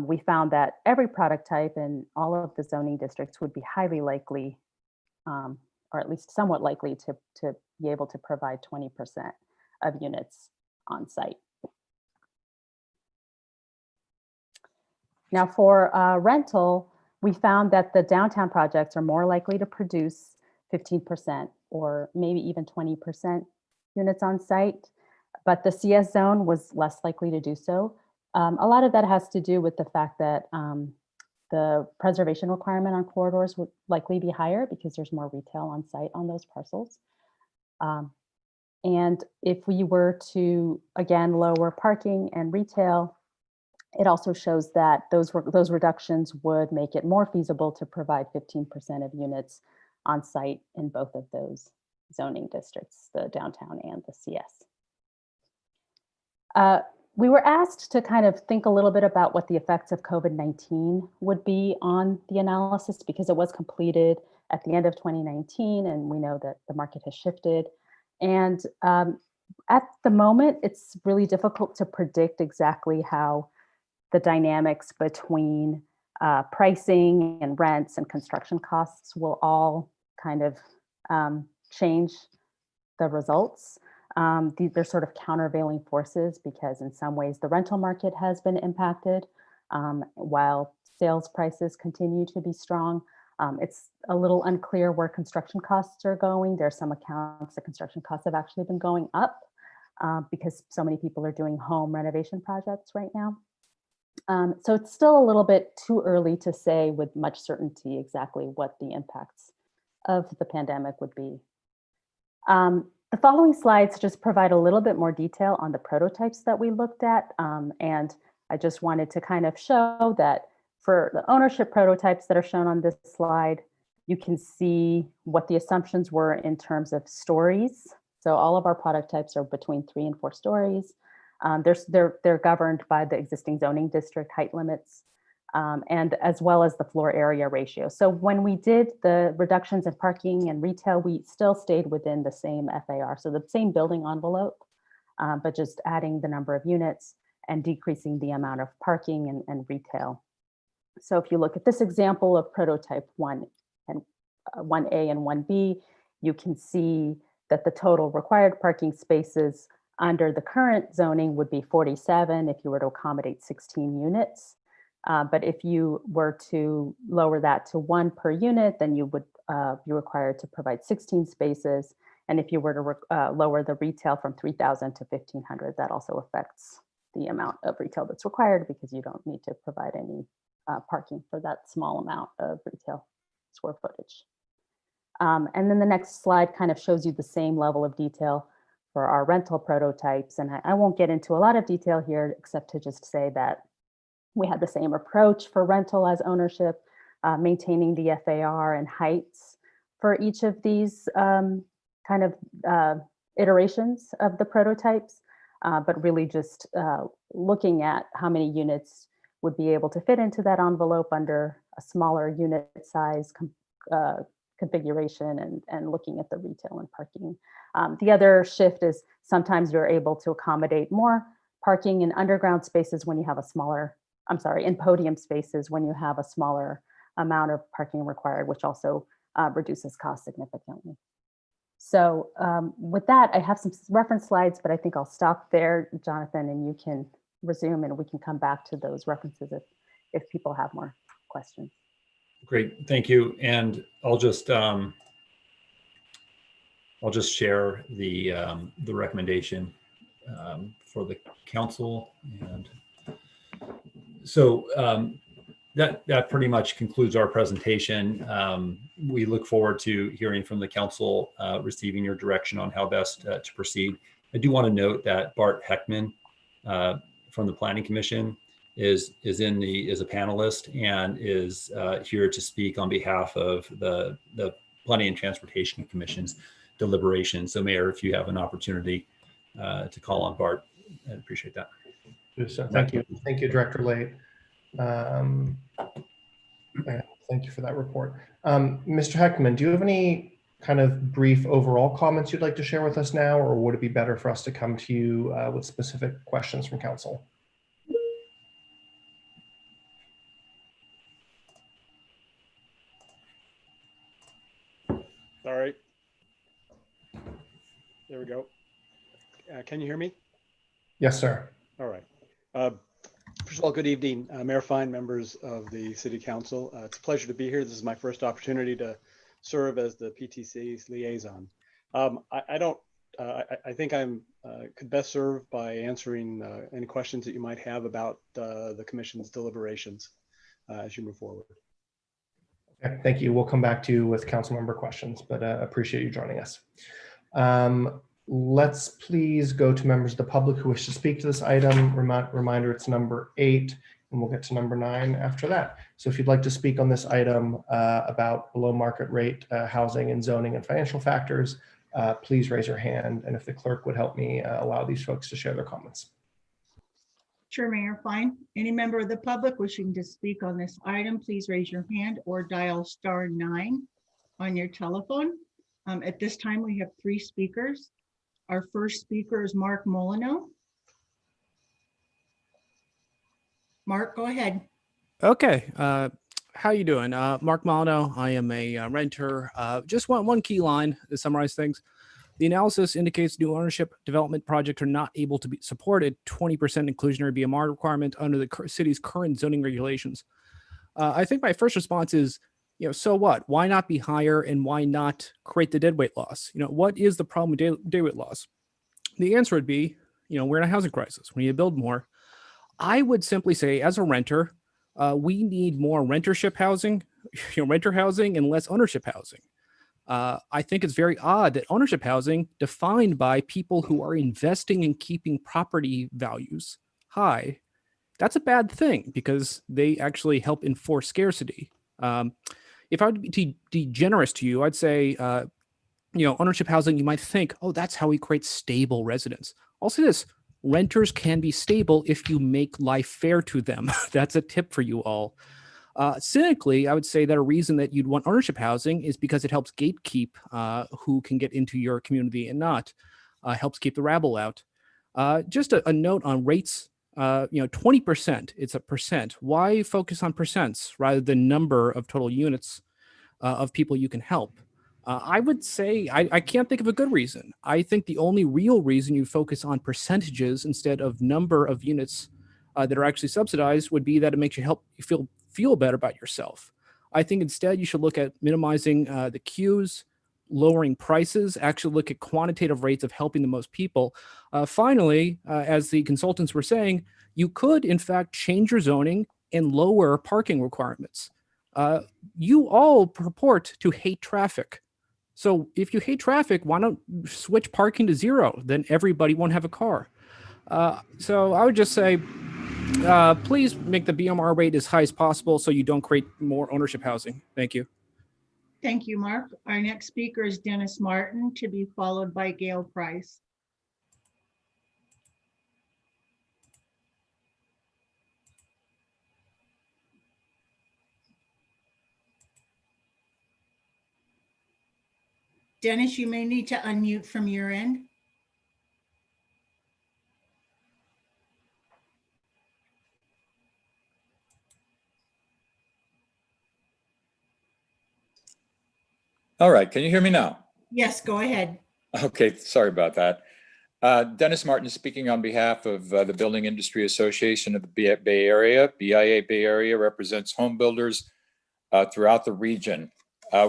we found that every product type in all of the zoning districts would be highly likely, or at least somewhat likely to be able to provide 20% of units on site. Now for rental, we found that the downtown projects are more likely to produce 15% or maybe even 20% units on site, but the CS zone was less likely to do so. A lot of that has to do with the fact that the preservation requirement on corridors would likely be higher because there's more retail on site on those parcels. And if we were to, again, lower parking and retail, it also shows that those reductions would make it more feasible to provide 15% of units on site in both of those zoning districts, the downtown and the CS. We were asked to kind of think a little bit about what the effects of COVID-19 would be on the analysis because it was completed at the end of 2019 and we know that the market has shifted. And at the moment, it's really difficult to predict exactly how the dynamics between pricing and rents and construction costs will all kind of change the results. They're sort of countervailing forces because in some ways the rental market has been impacted while sales prices continue to be strong. It's a little unclear where construction costs are going. There are some accounts that construction costs have actually been going up because so many people are doing home renovation projects right now. So it's still a little bit too early to say with much certainty exactly what the impacts of the pandemic would be. The following slides just provide a little bit more detail on the prototypes that we looked at. And I just wanted to kind of show that for the ownership prototypes that are shown on this slide, you can see what the assumptions were in terms of stories. So all of our product types are between 3 and 4 stories. They're governed by the existing zoning district height limits and as well as the floor area ratio. So when we did the reductions in parking and retail, we still stayed within the same FAR. So the same building envelope, but just adding the number of units and decreasing the amount of parking and retail. So if you look at this example of prototype 1 and 1A and 1B, you can see that the total required parking spaces under the current zoning would be 47 if you were to accommodate 16 units. But if you were to lower that to 1 per unit, then you would be required to provide 16 spaces. And if you were to lower the retail from 3,000 to 1,500, that also affects the amount of retail that's required because you don't need to provide any parking for that small amount of retail square footage. And then the next slide kind of shows you the same level of detail for our rental prototypes. And I won't get into a lot of detail here, except to just say that we had the same approach for rental as ownership, maintaining the FAR and heights for each of these kind of iterations of the prototypes, but really just looking at how many units would be able to fit into that envelope under a smaller unit size configuration and looking at the retail and parking. The other shift is sometimes you're able to accommodate more parking in underground spaces when you have a smaller, in podium spaces when you have a smaller amount of parking required, which also reduces cost significantly. So with that, I have some reference slides, but I think I'll stop there, Jonathan, and you can resume and we can come back to those references if people have more questions. Great, thank you. And I'll just share the recommendation for the council. And so that pretty much concludes our presentation. We look forward to hearing from the council, receiving your direction on how best to proceed. I do want to note that Bart Heckman from the Planning Commission is a panelist and is here to speak on behalf of the Planning and Transportation Commission's deliberation. So Mayor, if you have an opportunity to call on Bart, I'd appreciate that. So thank you. Thank you, Director Late. Thank you for that report. Mr. Heckman, do you have any kind of brief overall comments you'd like to share with us now, or would it be better for us to come to you with specific questions from council? All right. There we go. Can you hear me? Yes, sir. All right. First of all, good evening, Mayor Fine, members of the City Council. It's a pleasure to be here. This is my first opportunity to serve as the PTC's liaison. I think I'm could best serve by answering any questions that you might have about the Commission's deliberations as you move forward. Okay, thank you. We'll come back to you with council member questions, but appreciate you joining us. Let's please go to members of the public who wish to speak to this item. Reminder, it's number 8, and we'll get to number 9 after that. So if you'd like to speak on this item about below market rate housing and zoning and financial factors, please raise your hand. And if the clerk would help me allow these folks to share their comments. Sure, Mayor Fine. Any member of the public wishing to speak on this item, please raise your hand or dial *9 on your telephone. At this time, we have 3 speakers. Our first speaker is Mark Molyneux. Mark, go ahead. Okay. How you doing? Mark Molyneux. I am a renter. Just one key line to summarize things. The analysis indicates new ownership development projects are not able to be supported 20% inclusionary BMR requirement under the city's current zoning regulations. I think my first response is, so what? Why not be higher and why not create the deadweight loss? What is the problem with deadweight loss? The answer would be, we're in a housing crisis. We need to build more. I would simply say, as a renter, we need more rentership housing, renter housing, and less ownership housing. I think it's very odd that ownership housing, defined by people who are investing in keeping property values high, that's a bad thing because they actually help enforce scarcity. If I would be generous to you, I'd say, ownership housing, you might think, oh, that's how we create stable residents. I'll say this, renters can be stable if you make life fair to them. That's a tip for you all. Cynically, I would say that a reason that you'd want ownership housing is because it helps gatekeep who can get into your community and not, helps keep the rabble out. Just a note on rates, 20%, it's a percent. Why focus on percents rather than number of total units of people you can help? I would say I can't think of a good reason. I think the only real reason you focus on percentages instead of number of units that are actually subsidized would be that it makes you feel better about yourself. I think instead you should look at minimizing the queues, lowering prices, actually look at quantitative rates of helping the most people. Finally, as the consultants were saying, you could in fact change your zoning and lower parking requirements. You all purport to hate traffic. So if you hate traffic, why not switch parking to 0? Then everybody won't have a car. So I would just say, please make the BMR rate as high as possible so you don't create more ownership housing. Thank you. Thank you, Mark. Our next speaker is Dennis Martin, to be followed by Gail Price. Dennis, you may need to unmute from your end. All right, can you hear me now? Yes, go ahead. Okay, sorry about that. Dennis Martin speaking on behalf of the Building Industry Association of the Bay Area. BIA Bay Area represents home builders throughout the region.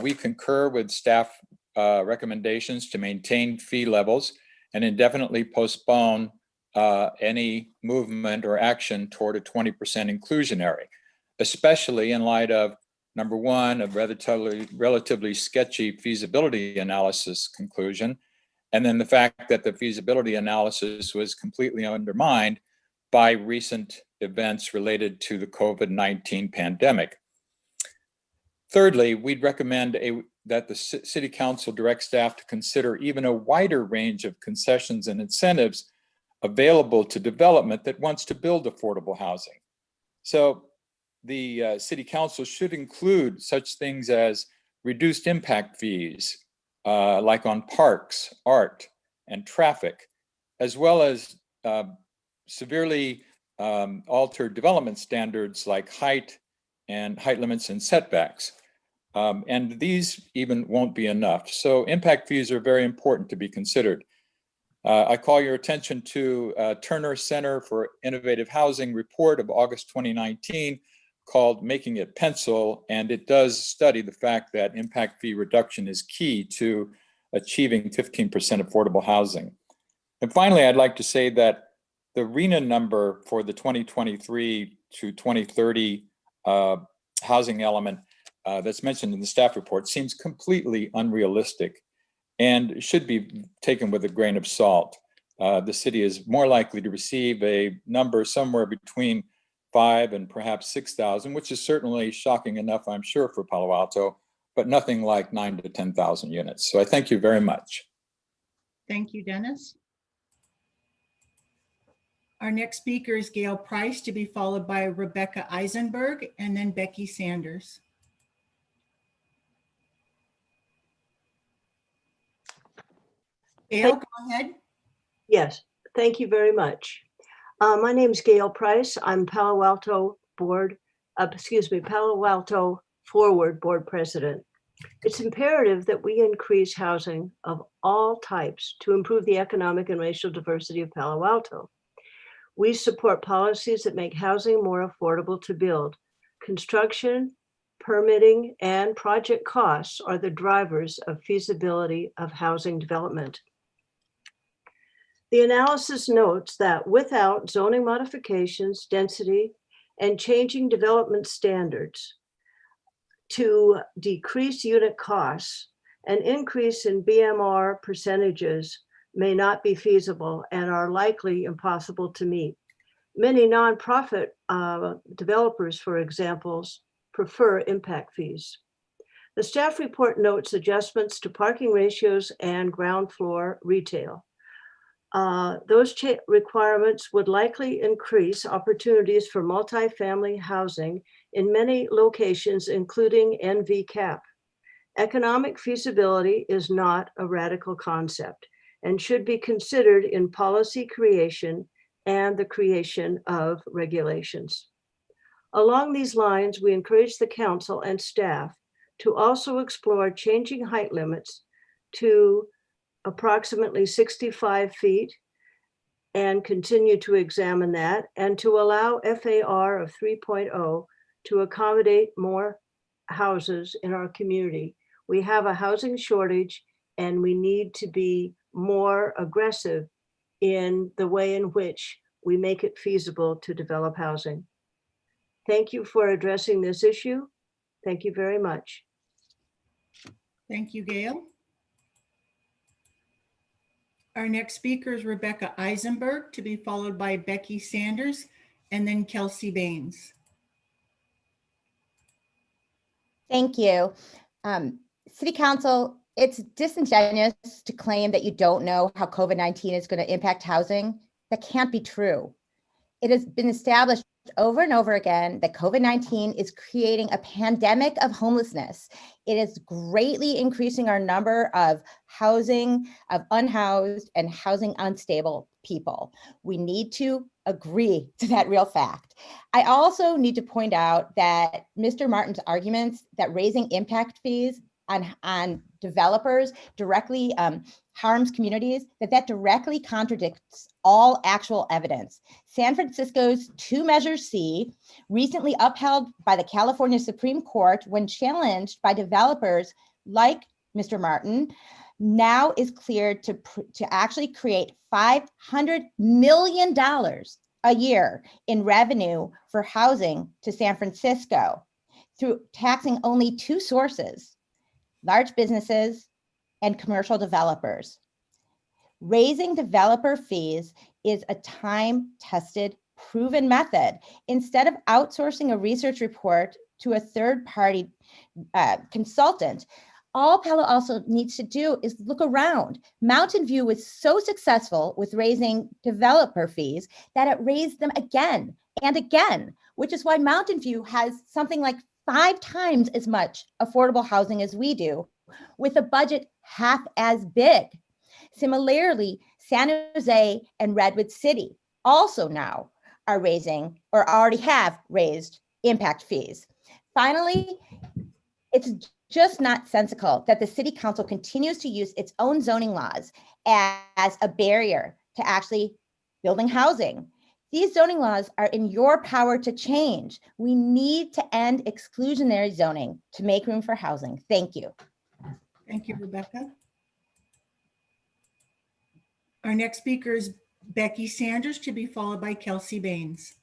We concur with staff recommendations to maintain fee levels and indefinitely postpone any movement or action toward a 20% inclusionary, especially in light of, number one, a relatively sketchy feasibility analysis conclusion, and then the fact that the feasibility analysis was completely undermined by recent events related to the COVID-19 pandemic. Thirdly, we'd recommend that the City Council direct staff to consider even a wider range of concessions and incentives available to development that wants to build affordable housing. So the City Council should include such things as reduced impact fees, like on parks, art, and traffic, as well as severely altered development standards like height limits and setbacks. And these even won't be enough. So impact fees are very important to be considered. I call your attention to Turner Center for Innovative Housing report of August 2019 called Making It Pencil, and it does study the fact that impact fee reduction is key to achieving 15% affordable housing. And finally, I'd like to say that the RENA number for the 2023 to 2030 housing element that's mentioned in the staff report seems completely unrealistic and should be taken with a grain of salt. The city is more likely to receive a number somewhere between 5,000 and perhaps 6,000, which is certainly shocking enough, I'm sure, for Palo Alto, but nothing like 9,000 to 10,000 units. So I thank you very much. Thank you, Dennis. Our next speaker is Gail Price, to be followed by Rebecca Eisenberg and then Becky Sanders. Gail, go ahead. Yes, thank you very much. My name is Gail Price. I'm Palo Alto Forward Board President. It's imperative that we increase housing of all types to improve the economic and racial diversity of Palo Alto. We support policies that make housing more affordable to build. Construction, permitting, and project costs are the drivers of feasibility of housing development. The analysis notes that without zoning modifications, density, and changing development standards to decrease unit costs, an increase in BMR percentages may not be feasible and are likely impossible to meet. Many nonprofit developers, for example, prefer impact fees. The staff report notes adjustments to parking ratios and ground floor retail. Those requirements would likely increase opportunities for multifamily housing in many locations, including NV-cap. Economic feasibility is not a radical concept and should be considered in policy creation and the creation of regulations. Along these lines, we encourage the council and staff to also explore changing height limits to approximately 65 feet and continue to examine that, and to allow FAR of 3.0 to accommodate more houses in our community. We have a housing shortage and we need to be more aggressive in the way in which we make it feasible to develop housing. Thank you for addressing this issue. Thank you very much. Thank you, Gail. Our next speaker is Rebecca Eisenberg, to be followed by Becky Sanders and then Kelsey Baines. Thank you. City Council, it's disingenuous to claim that you don't know how COVID-19 is going to impact housing. That can't be true. It has been established over and over again that COVID-19 is creating a pandemic of homelessness. It is greatly increasing our number of housing, of unhoused and housing unstable people. We need to agree to that real fact. I also need to point out that Mr. Martin's arguments that raising impact fees on developers directly harms communities, that directly contradicts all actual evidence. San Francisco's 2 Measure C, recently upheld by the California Supreme Court when challenged by developers like Mr. Martin, now is cleared to actually create $500 million a year in revenue for housing to San Francisco through taxing only 2 sources: large businesses and commercial developers. Raising developer fees is a time-tested, proven method. Instead of outsourcing a research report to a third-party consultant, all Palo Alto needs to do is look around. Mountain View was so successful with raising developer fees that it raised them again and again, which is why Mountain View has something like 5 times as much affordable housing as we do, with a budget half as big. Similarly, San Jose and Redwood City also now are raising, or already have raised, impact fees. Finally, it's just not sensical that the city council continues to use its own zoning laws as a barrier to actually building housing. These zoning laws are in your power to change. We need to end exclusionary zoning to make room for housing. Thank you. Thank you, Rebecca. Our next speaker is Becky Sanders, to be followed by Kelsey Baines.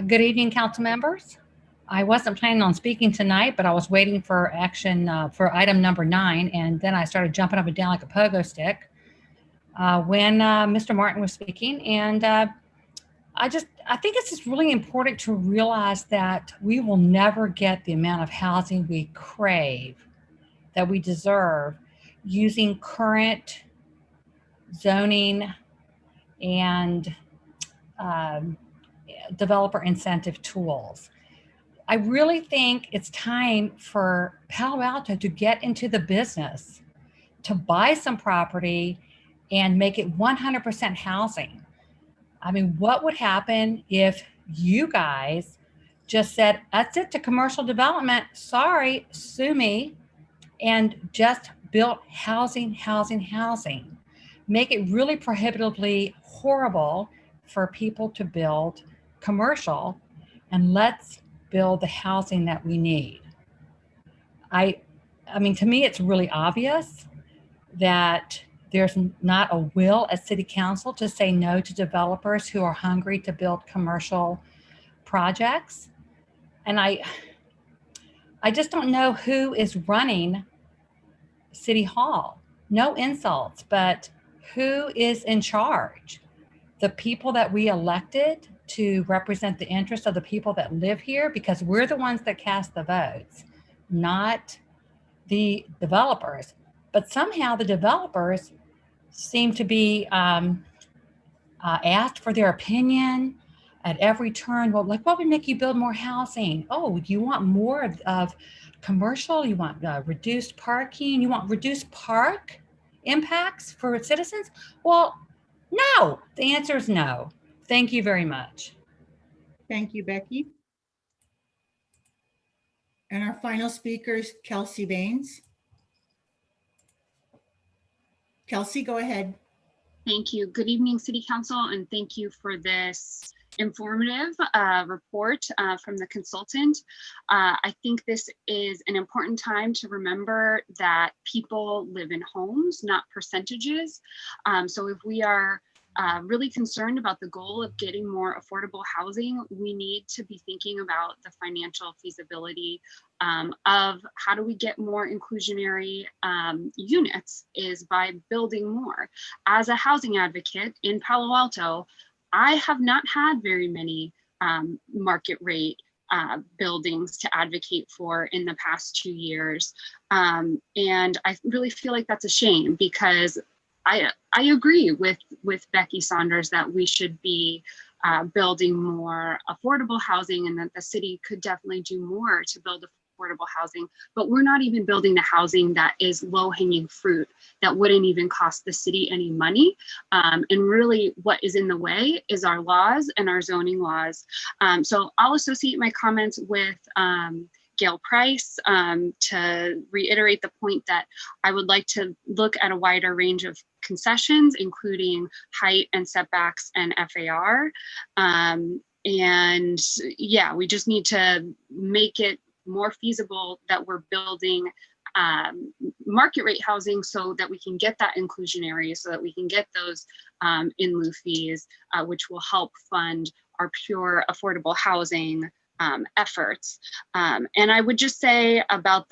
Good evening, council members. I wasn't planning on speaking tonight, but I was waiting for action for item number 9, and then I started jumping up and down like a pogo stick when Mr. Martin was speaking. And I think it's just really important to realize that we will never get the amount of housing we crave, that we deserve, using current zoning and developer incentive tools. I really think it's time for Palo Alto to get into the business, to buy some property and make it 100% housing. I mean, what would happen if you guys just said, that's it to commercial development, sorry, sue me, and just built housing, housing, housing. Make it really prohibitively horrible for people to build commercial, and let's build the housing that we need. I mean, to me, it's really obvious that there's not a will at City Council to say no to developers who are hungry to build commercial projects. And I just don't know who is running City Hall. No insults, but who is in charge? The people that we elected to represent the interests of the people that live here, because we're the ones that cast the votes, not the developers. But somehow the developers seem to be asked for their opinion at every turn. Well, like, what would make you build more housing? Oh, you want more of commercial? You want reduced parking? You want reduced park impacts for citizens? Well, no, the answer is no. Thank you very much. Thank you, Becky. And our final speaker is Kelsey Baines. Kelsey, go ahead. Thank you. Good evening, City Council, and thank you for this informative report from the consultant. I think this is an important time to remember that people live in homes, not percentages. So if we are really concerned about the goal of getting more affordable housing, we need to be thinking about the financial feasibility of how do we get more inclusionary units is by building more. As a housing advocate in Palo Alto, I have not had very many market rate buildings to advocate for in the past 2 years. And I really feel like that's a shame, because I agree with Becky Saunders that we should be building more affordable housing, and that the city could definitely do more to build affordable housing, but we're not even building the housing that is low-hanging fruit that wouldn't even cost the city any money. And really what is in the way is our laws and our zoning laws. So I'll associate my comments with Gail Price to reiterate the point that I would like to look at a wider range of concessions, including height and setbacks and FAR. And yeah, we just need to make it more feasible that we're building market rate housing so that we can get that inclusionary, so that we can get those in lieu fees, which will help fund our pure affordable housing efforts. And I would just say about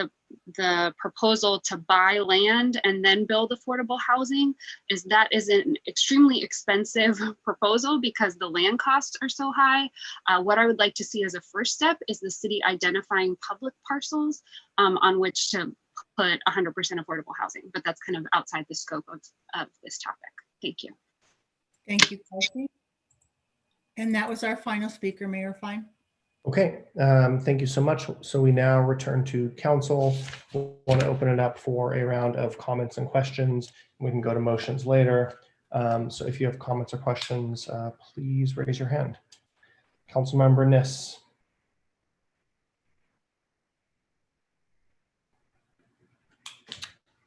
the proposal to buy land and then build affordable housing is that is an extremely expensive proposal because the land costs are so high. What I would like to see as a first step is the city identifying public parcels on which to put 100% affordable housing, but that's kind of outside the scope of this topic. Thank you. Thank you, Kelsey. And that was our final speaker, Mayor Fine. Okay, thank you so much. So we now return to council. We'll want to open it up for a round of comments and questions. We can go to motions later. So if you have comments or questions, please raise your hand. Councilmember Niss.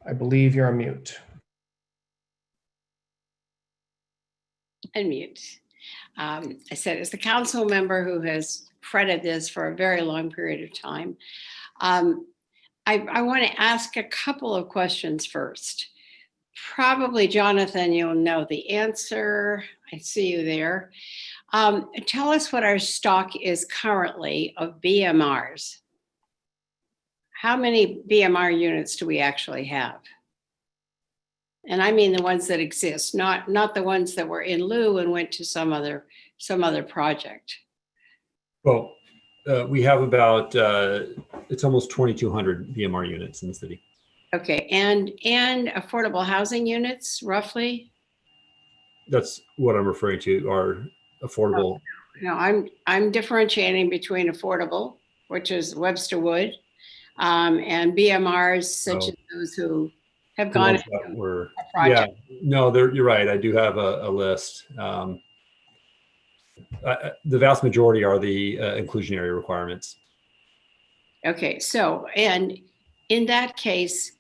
I believe you're on mute. Unmute. I said, as the council member who has fretted this for a very long period of time, I want to ask a couple of questions first. Probably, Jonathan, you'll know the answer. I see you there. Tell us what our stock is currently of BMRs. How many BMR units do we actually have? And I mean the ones that exist, not the ones that were in lieu and went to some other project. Well, we have about, it's almost 2,200 BMR units in the city. Okay, and affordable housing units, roughly? That's what I'm referring to, are affordable. No, I'm differentiating between affordable, which is Webster Wood, and BMRs such as those who have gone into a project. Yeah, no, you're right. I do have a list. The vast majority are the inclusionary requirements. Okay, so, and in that case,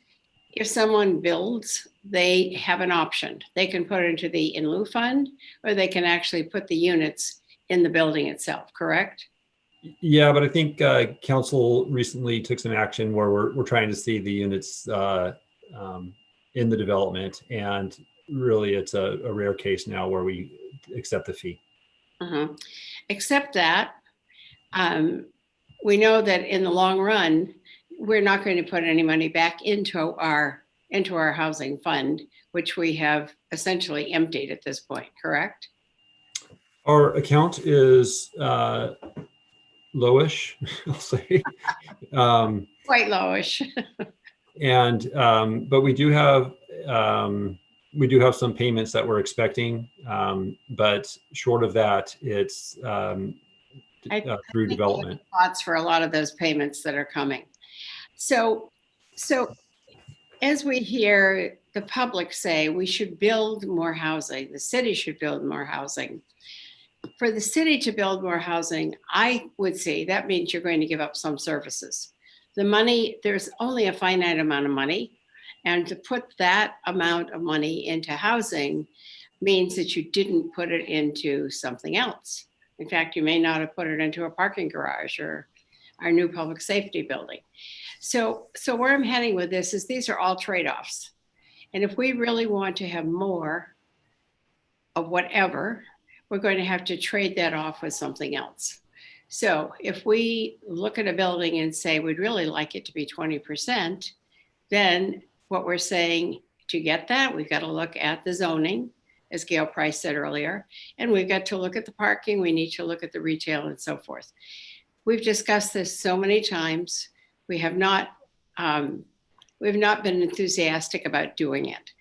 if someone builds, they have an option. They can put it into the in lieu fund, or they can actually put the units in the building itself, correct? Yeah, but I think council recently took some action where we're trying to see the units in the development, and really it's a rare case now where we accept the fee. Except that we know that in the long run, we're not going to put any money back into our housing fund, which we have essentially emptied at this point, correct? Our account is lowish, I'll say. Quite lowish. And but we do have some payments that we're expecting, but short of that, it's through development. Thoughts for a lot of those payments that are coming. So as we hear the public say, we should build more housing, the city should build more housing. For the city to build more housing, I would say that means you're going to give up some services. The money, there's only a finite amount of money, and to put that amount of money into housing means that you didn't put it into something else. In fact, you may not have put it into a parking garage or our new public safety building. So where I'm heading with this is these are all trade-offs. And if we really want to have more of whatever, we're going to have to trade that off with something else. So if we look at a building and say, we'd really like it to be 20%, then what we're saying, to get that, we've got to look at the zoning, as Gail Price said earlier, and we've got to look at the parking, we need to look at the retail and so forth. We've discussed this so many times. We have not been enthusiastic about doing it.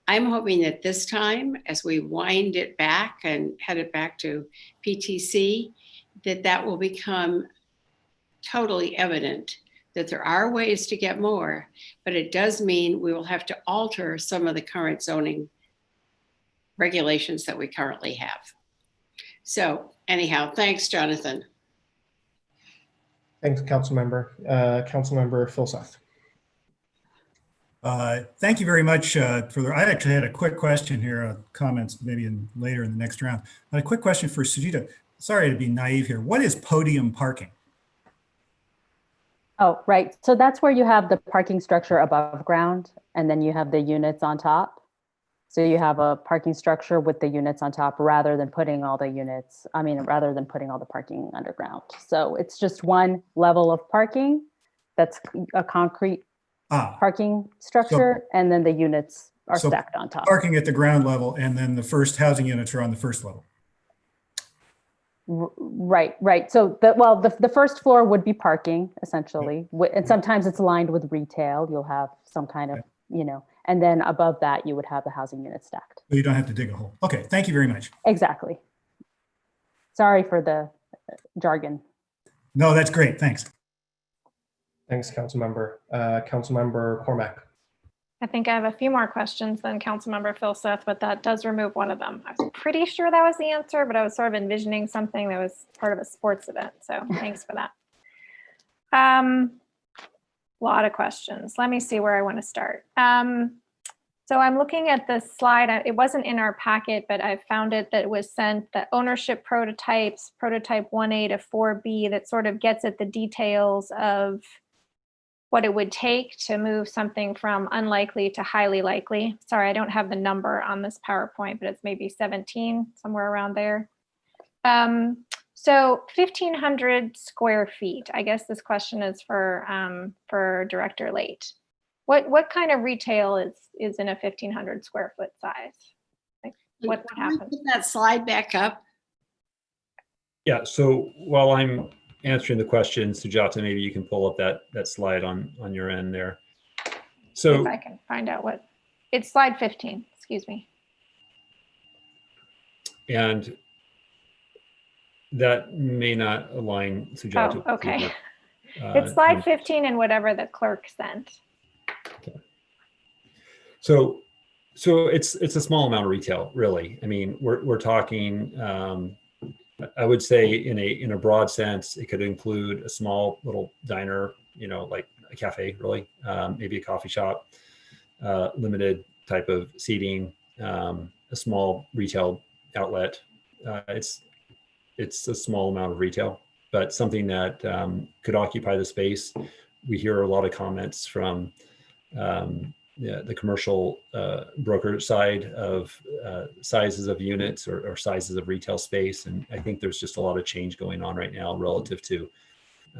I'm hoping that this time, as we wind it back and head it back to PTC, that will become totally evident that there are ways to get more, but it does mean we will have to alter some of the current zoning regulations that we currently have. So anyhow, thanks, Jonathan. Thanks, Councilmember. Councilmember Phil Seth. Thank you very much I actually had a quick question here, comments maybe later in the next round. A quick question for Sujita. Sorry to be naive here. What is podium parking? Oh, right. So that's where you have the parking structure above ground, and then you have the units on top. So you have a parking structure with the units on top rather than putting all the units, rather than putting all the parking underground. So it's just one level of parking that's a concrete parking structure, and then the units are stacked on top. Parking at the ground level, and then the first housing units are on the first level. Right. So the first floor would be parking essentially, and sometimes it's aligned with retail. You'll have some kind of, and then above that you would have the housing units stacked. So you don't have to dig a hole. Okay, thank you very much. Exactly. Sorry for the jargon. No, that's great. Thanks. Thanks, Councilmember. Councilmember Cormack. I think I have a few more questions than Councilmember Phil Seth, but that does remove one of them. I was pretty sure that was the answer, but I was sort of envisioning something that was part of a sports event. So thanks for that. Lot of questions. Let me see where I want to start. So I'm looking at the slide. It wasn't in our packet, but I found it that it was sent, the ownership prototypes, prototype 1A to 4B, that sort of gets at the details of what it would take to move something from unlikely to highly likely. Sorry, I don't have the number on this PowerPoint, but it's maybe 17, somewhere around there. So 1,500 square feet. I guess this question is for Director Late. What kind of retail is in a 1,500 square foot size? Like, what happens? Put that slide back up. Yeah, so while I'm answering the question, Sujata, maybe you can pull up that slide on your end there. So if I can find out what, it's slide 15, excuse me. And that may not align, Sujata. Oh, okay. It's slide 15 and whatever the clerk sent. Okay. So it's a small amount of retail, really. I mean, we're talking, I would say in a broad sense, it could include a small little diner, like a cafe, really, maybe a coffee shop, limited type of seating, a small retail outlet. It's a small amount of retail, but something that could occupy the space. We hear a lot of comments from the commercial broker side of sizes of units or sizes of retail space. And I think there's just a lot of change going on right now relative to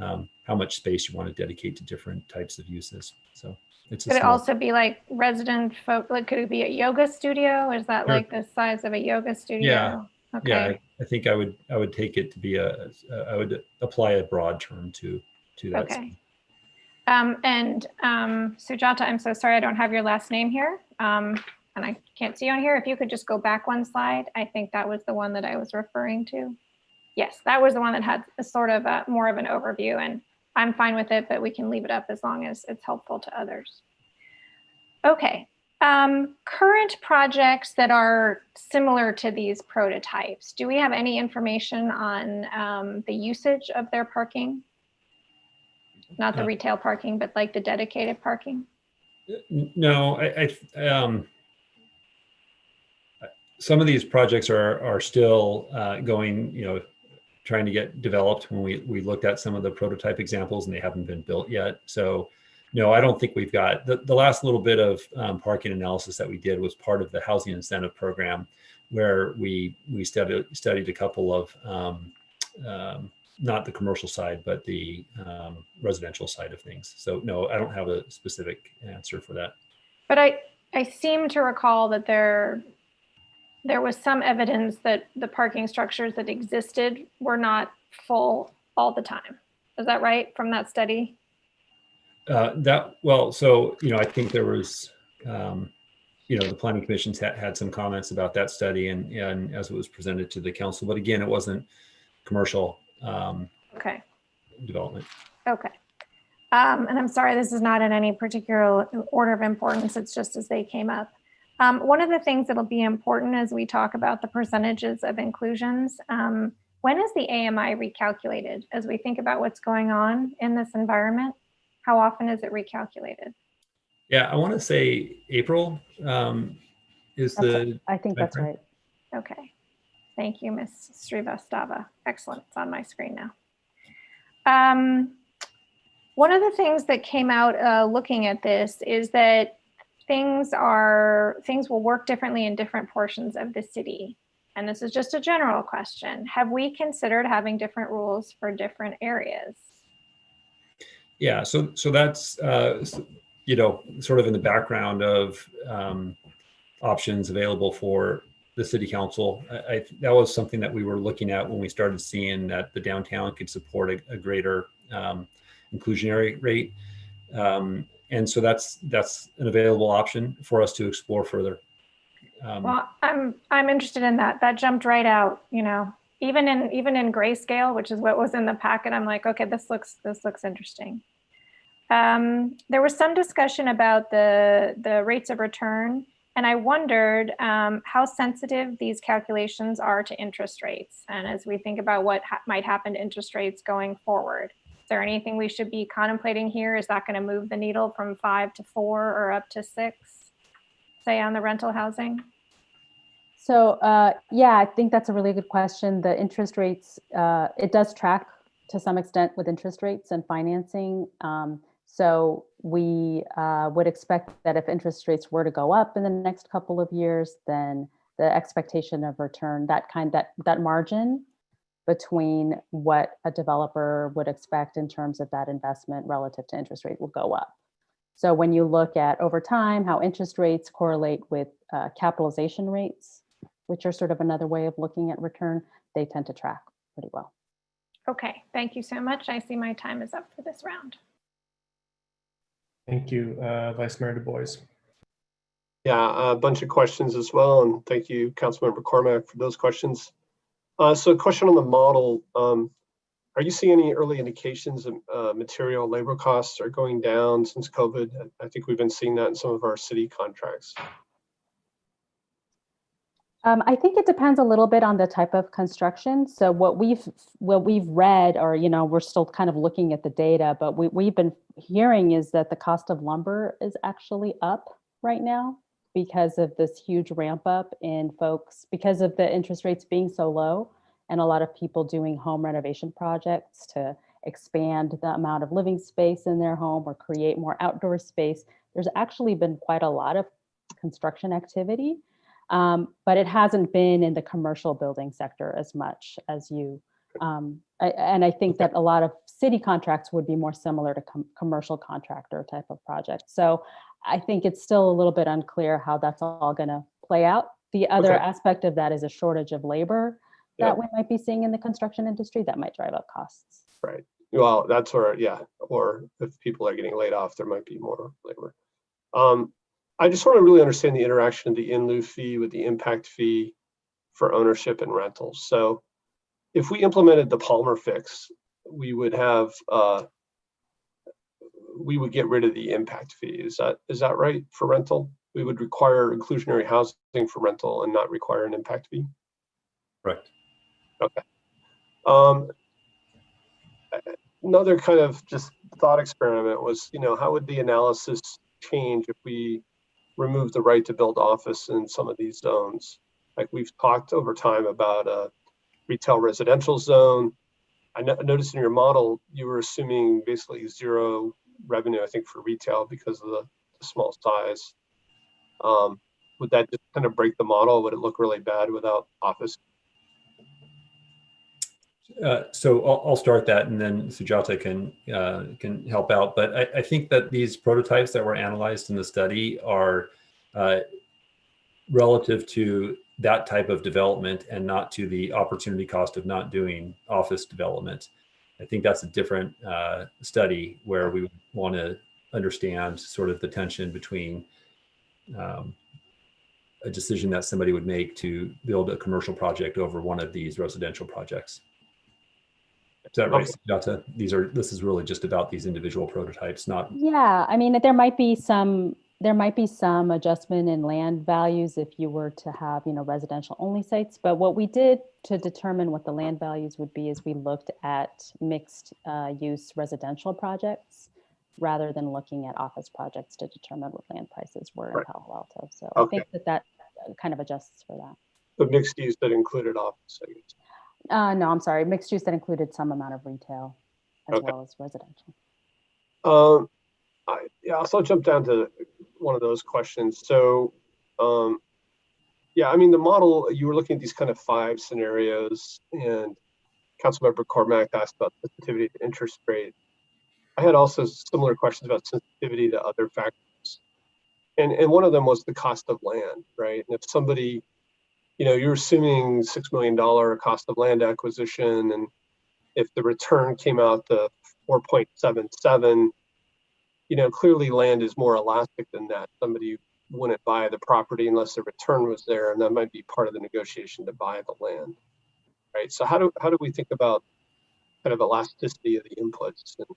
how much space you want to dedicate to different types of uses. So it's could it also be like resident folk, like could it be a yoga studio? Is that like the size of a yoga studio? Yeah. Okay. Yeah, I think I would take it to be I would apply a broad term to that. Okay. Sujata, I'm so sorry I don't have your last name here. And I can't see on here. If you could just go back one slide. I think that was the one that I was referring to. Yes, that was the one that had a sort of more of an overview, and I'm fine with it, but we can leave it up as long as it's helpful to others. Okay. Current projects that are similar to these prototypes, do we have any information on the usage of their parking? Not the retail parking, but like the dedicated parking? No, some of these projects are still going, trying to get developed. When we looked at some of the prototype examples, and they haven't been built yet. So no, I don't think we've got the last little bit of parking analysis that we did was part of the housing incentive program, where we studied a couple of not the commercial side, but the residential side of things. So no, I don't have a specific answer for that. But I seem to recall that there was some evidence that the parking structures that existed were not full all the time. Is that right from that study? So, I think there was, the planning commissions had some comments about that study and as it was presented to the council, but again, it wasn't commercial development. Okay. And I'm sorry, this is not in any particular order of importance. It's just as they came up. One of the things that'll be important as we talk about the percentages of inclusions, When is the AMI recalculated? As we think about what's going on in this environment, how often is it recalculated? Yeah, I want to say April is the. I think that's timeframe. right. Okay. Thank you, Ms. Srivastava. Excellent. It's on my screen now. One of the things that came out looking at this is that things will work differently in different portions of the city. And this is just a general question. Have we considered having different rules for different areas? Yeah, so that's sort of in the background of options available for the city council. That was something that we were looking at when we started seeing that the downtown could support a greater inclusionary rate, and so that's an available option for us to explore further. Well, I'm interested in that. That jumped right out. Even in grayscale, which is what was in the packet, I'm like, okay, this looks interesting. There was some discussion about the rates of return, and I wondered how sensitive these calculations are to interest rates. And as we think about what might happen to interest rates going forward, is there anything we should be contemplating here? Is that going to move the needle from 5 to 4 or up to 6, say, on the rental housing? So yeah, I think that's a really good question. The interest rates, it does track to some extent with interest rates and financing. So we would expect that if interest rates were to go up in the next couple of years, then the expectation of return, that margin between what a developer would expect in terms of that investment relative to interest rate will go up. So when you look at over time, how interest rates correlate with capitalization rates, which are sort of another way of looking at return, they tend to track pretty well. Okay, thank you so much. I see my time is up for this round. Thank you, Vice Mayor Du Bois. Yeah, a bunch of questions as well. And thank you, Councilmember Cormack, for those questions. So a question on the model. Are you seeing any early indications of material labor costs are going down since COVID? I think we've been seeing that in some of our city contracts. I think it depends a little bit on the type of construction. So what we've read, or we're still kind of looking at the data, but we've been hearing is that the cost of lumber is actually up right now because of this huge ramp up in folks, because of the interest rates being so low, and a lot of people doing home renovation projects to expand the amount of living space in their home or create more outdoor space. There's actually been quite a lot of construction activity. But it hasn't been in the commercial building sector as much as you, and I think that a lot of city contracts would be more similar to commercial contractor type of project. So I think it's still a little bit unclear how that's all going to play out. The other aspect of that is a shortage of labor that we might be seeing in the construction industry that might drive up costs. Right. Well, that's where, yeah, or if people are getting laid off, there might be more labor. I just want to really understand the interaction of the in lieu fee with the impact fee for ownership and rentals. So if we implemented the Palmer fix, we would have we would get rid of the impact fee. Is that right for rental? We would require inclusionary housing for rental and not require an impact fee? Right. Okay. Another kind of just thought experiment was, how would the analysis change if we remove the right to build office in some of these zones? Like we've talked over time about a retail residential zone. I noticed in your model, you were assuming basically zero revenue, I think, for retail because of the small size. Would that just kind of break the model? Would it look really bad without office? So I'll start that, and then Sujata can help out. But I think that these prototypes that were analyzed in the study are relative to that type of development and not to the opportunity cost of not doing office development. I think that's a different study where we want to understand sort of the tension between a decision that somebody would make to build a commercial project over one of these residential projects. Is that right, Sujata? This is really just about these individual prototypes, not. Yeah, I mean, there might be some there might be some adjustment in land values if you were to have, residential only sites. But what we did to determine what the land values would be is we looked at mixed use residential projects rather than looking at office projects to determine what land prices were in Palo Alto. So I think that kind of adjusts for that. The mixed use that included office, I guess. No, I'm sorry. Mixed use that included some amount of retail as well as residential. So I'll jump down to one of those questions. So, I mean, the model, you were looking at these kind of 5 scenarios, and Councilmember Cormack asked about sensitivity to interest rate. I had also similar questions about sensitivity to other factors. And one of them was the cost of land, right? And if somebody, you're assuming $6 million cost of land acquisition, and if the return came out to 4.77, clearly land is more elastic than that. Somebody wouldn't buy the property unless the return was there, and that might be part of the negotiation to buy the land, right? So how do we think about kind of elasticity of the inputs, and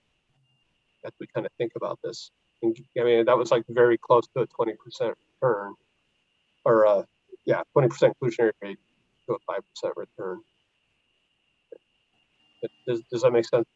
as we kind of think about this? And, I mean, that was like very close to a 20% return, or 20% inclusionary rate to a 5% return. Does that make sense?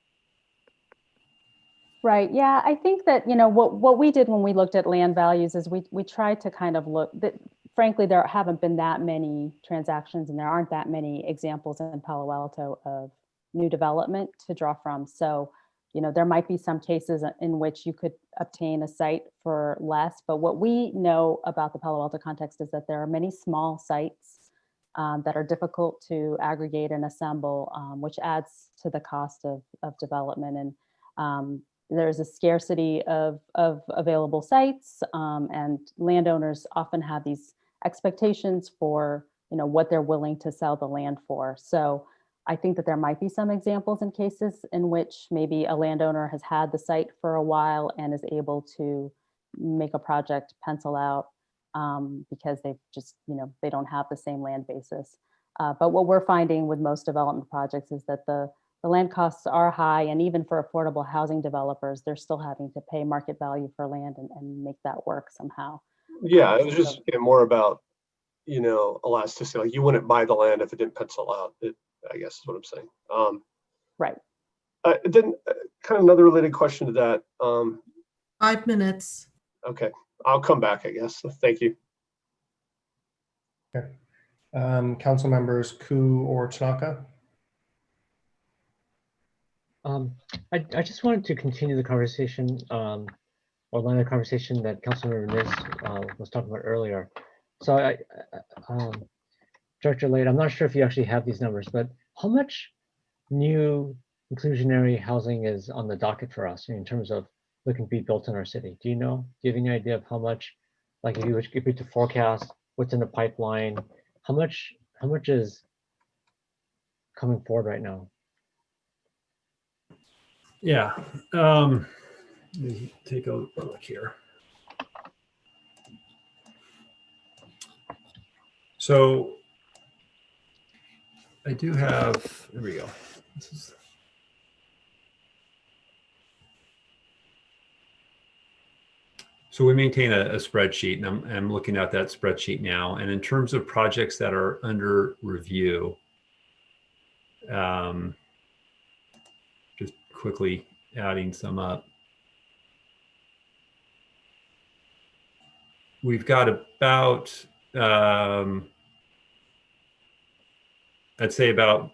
Right. Yeah, I think that, what we did when we looked at land values is we tried to kind of look that, frankly, there haven't been that many transactions and there aren't that many examples in Palo Alto of new development to draw from. So, there might be some cases in which you could obtain a site for less, but what we know about the Palo Alto context is that there are many small sites that are difficult to aggregate and assemble, which adds to the cost of development. And there's a scarcity of available sites, and landowners often have these expectations for what they're willing to sell the land for. So I think that there might be some examples in cases in which maybe a landowner has had the site for a while and is able to make a project pencil out because they've just, they don't have the same land basis. But what we're finding with most development projects is that the land costs are high, and even for affordable housing developers, they're still having to pay market value for land and make that work somehow. Yeah, it was just more about, elasticity. Like, you wouldn't buy the land if it didn't pencil out. I guess is what I'm saying. Right. Then kind of another related question to that. 5 minutes. Okay, I'll come back, I guess. Thank you. Okay. Council members Ku or Tanaka? I just wanted to continue the conversation or line of conversation that Councilmember Nis was talking about earlier. So Director Lade, I'm not sure if you actually have these numbers, but how much new inclusionary housing is on the docket for us in terms of looking to be built in our city? Do you know? Do you have any idea of how much, like if you were to forecast what's in the pipeline, how much is coming forward right now? Yeah, let me take a look here. So I do have, there we go. So we maintain a spreadsheet, and I'm looking at that spreadsheet now. And in terms of projects that are under review, just quickly adding some up. We've got about, I'd say about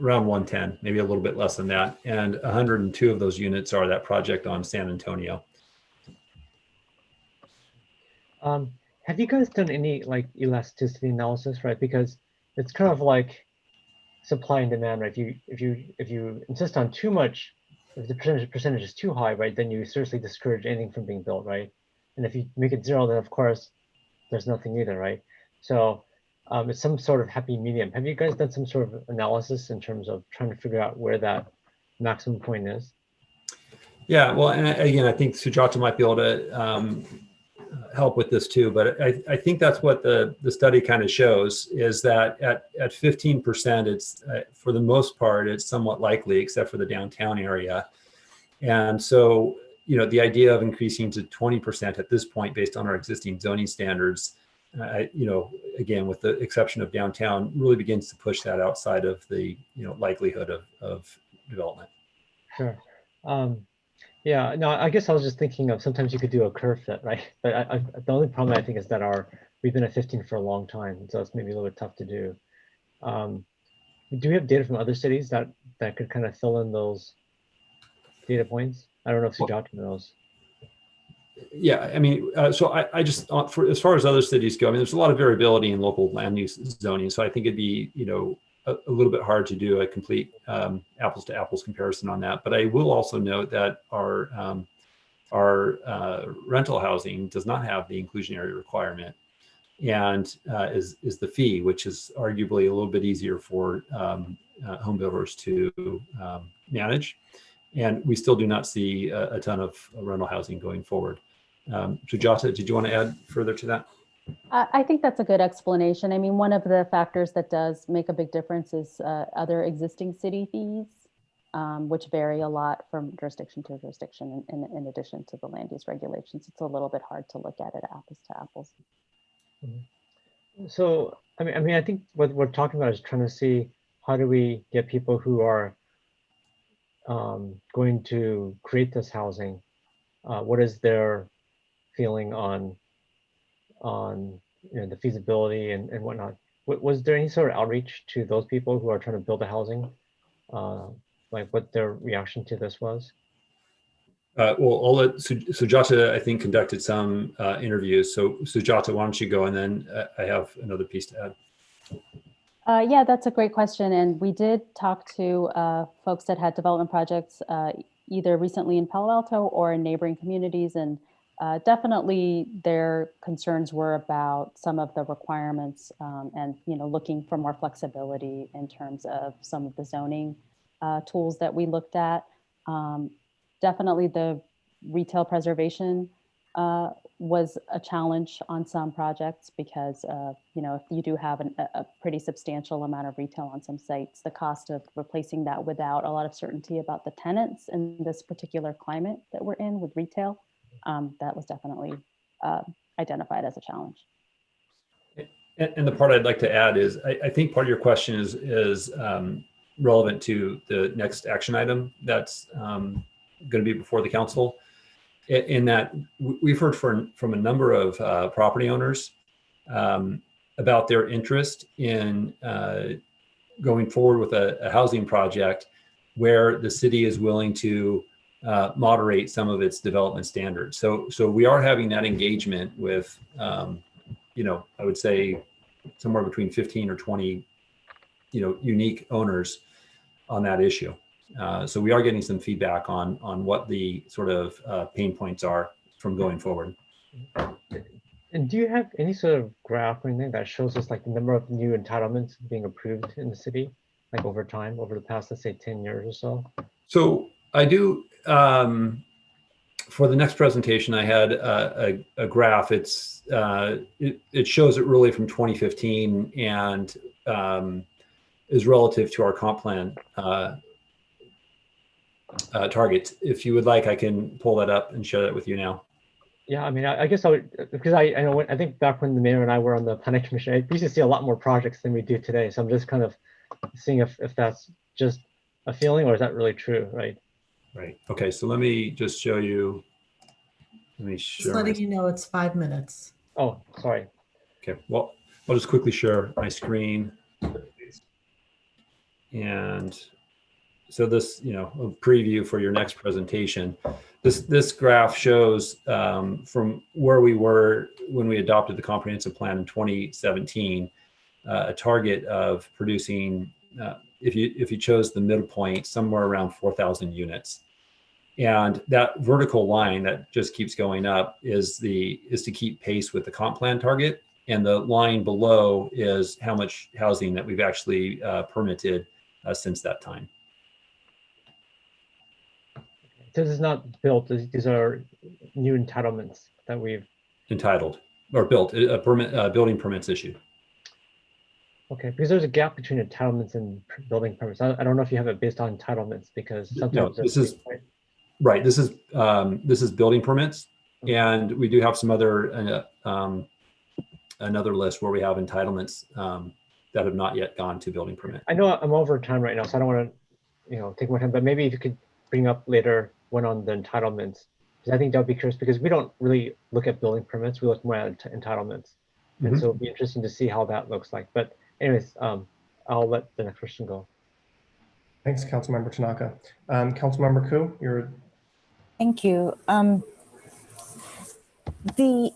around 110, maybe a little bit less than that. And 102 of those units are that project on San Antonio. Have you guys done any like elasticity analysis, right? Because it's kind of like supply and demand, right? If you insist on too much, if the percentage is too high, right, then you seriously discourage anything from being built, right? And if you make it zero, then of course there's nothing either, right? So it's some sort of happy medium. Have you guys done some sort of analysis in terms of trying to figure out where that maximum point is? Yeah, well, and again, I think Sujata might be able to help with this too, but I think that's what the study kind of shows, is that at 15%, it's for the most part, it's somewhat likely, except for the downtown area. And so you know, the idea of increasing to 20% at this point based on our existing zoning standards, you know, again, with the exception of downtown, really begins to push that outside of the, you know, likelihood of development. Sure. Yeah, no, I guess I was just thinking of sometimes you could do a curve fit, right? But the only problem I think is that we've been at 15 for a long time, so it's maybe a little bit tough to do. Do we have data from other cities that could kind of fill in those data points? I don't know if Sujata knows. Yeah, I mean, so I just, for as far as other cities go, I mean, there's a lot of variability in local land use zoning. So I think it'd be, you know, a little bit hard to do a complete apples to apples comparison on that. But I will also note that our rental housing does not have the inclusionary requirement, and is the fee, which is arguably a little bit easier for home builders to manage. And we still do not see a ton of rental housing going forward. Sujata, did you want to add further to that? I think that's a good explanation. I mean, one of the factors that does make a big difference is other existing city fees, which vary a lot from jurisdiction to jurisdiction. In addition to the land use regulations, it's a little bit hard to look at it apples to apples. So, I mean, I think what we're talking about is trying to see how do we get people who are going to create this housing, what is their feeling on you know, the feasibility and whatnot. Was there any sort of outreach to those people who are trying to build the housing, like what their reaction to this was? Well, I'll let Sujata, I think, conducted some interviews. So Sujata, why don't you go, and then I have another piece to add. Yeah, that's a great question. And we did talk to folks that had development projects either recently in Palo Alto or in neighboring communities. And definitely their concerns were about some of the requirements and, you know, looking for more flexibility in terms of some of the zoning tools that we looked at. Definitely the retail preservation was a challenge on some projects because, you know, if you do have a pretty substantial amount of retail on some sites, the cost of replacing that without a lot of certainty about the tenants in this particular climate that we're in with retail, that was definitely identified as a challenge. And the part I'd like to add is, I think part of your question is relevant to the next action item that's going to be before the council. In that we've heard from a number of property owners about their interest in going forward with a housing project where the city is willing to moderate some of its development standards. So we are having that engagement with, you know, I would say somewhere between 15 or 20, you know, unique owners on that issue. So we are getting some feedback on what the sort of pain points are from going forward. And do you have any sort of graph or anything that shows us like the number of new entitlements being approved in the city, like over time, over the past, let's say 10 years or so? So I do, for the next presentation, I had a graph. It shows it really from 2015 and is relative to our comp plan targets. If you would like, I can pull that up and share that with you now. Yeah, I mean, I guess I would, because I know I think back when the mayor and I were on the planning commission, I used to see a lot more projects than we do today. So I'm just kind of seeing if that's just a feeling or is that really true, right? Right. Okay. So let me just show you. Let me share. Just letting you know it's 5 minutes. Oh, sorry. Okay. Well, I'll just quickly share my screen. And so this, you know, a preview for your next presentation. This graph shows from where we were when we adopted the comprehensive plan in 2017, a target of producing, if you chose the middle point, somewhere around 4,000 units. And that vertical line that just keeps going up is to keep pace with the comp plan target. And the line below is how much housing that we've actually permitted since that time. This is not built. These are new entitlements that we've entitled or built. A permit, building permits issued. Okay, because there's a gap between entitlements and building permits. I don't know if you have it based on entitlements because sometimes no, Right. This is building permits, and we do have some other another list where we have entitlements that have not yet gone to building permit. I know I'm over time right now, so I don't want to, take more time. But maybe if you could bring up later one on the entitlements, because I think that would be curious. Because we don't really look at building permits; we look more at entitlements, and so it'd be interesting to see how that looks like. But anyways, I'll let the next person go. Thanks, Councilmember Tanaka. Councilmember Ku, you're. Thank you. The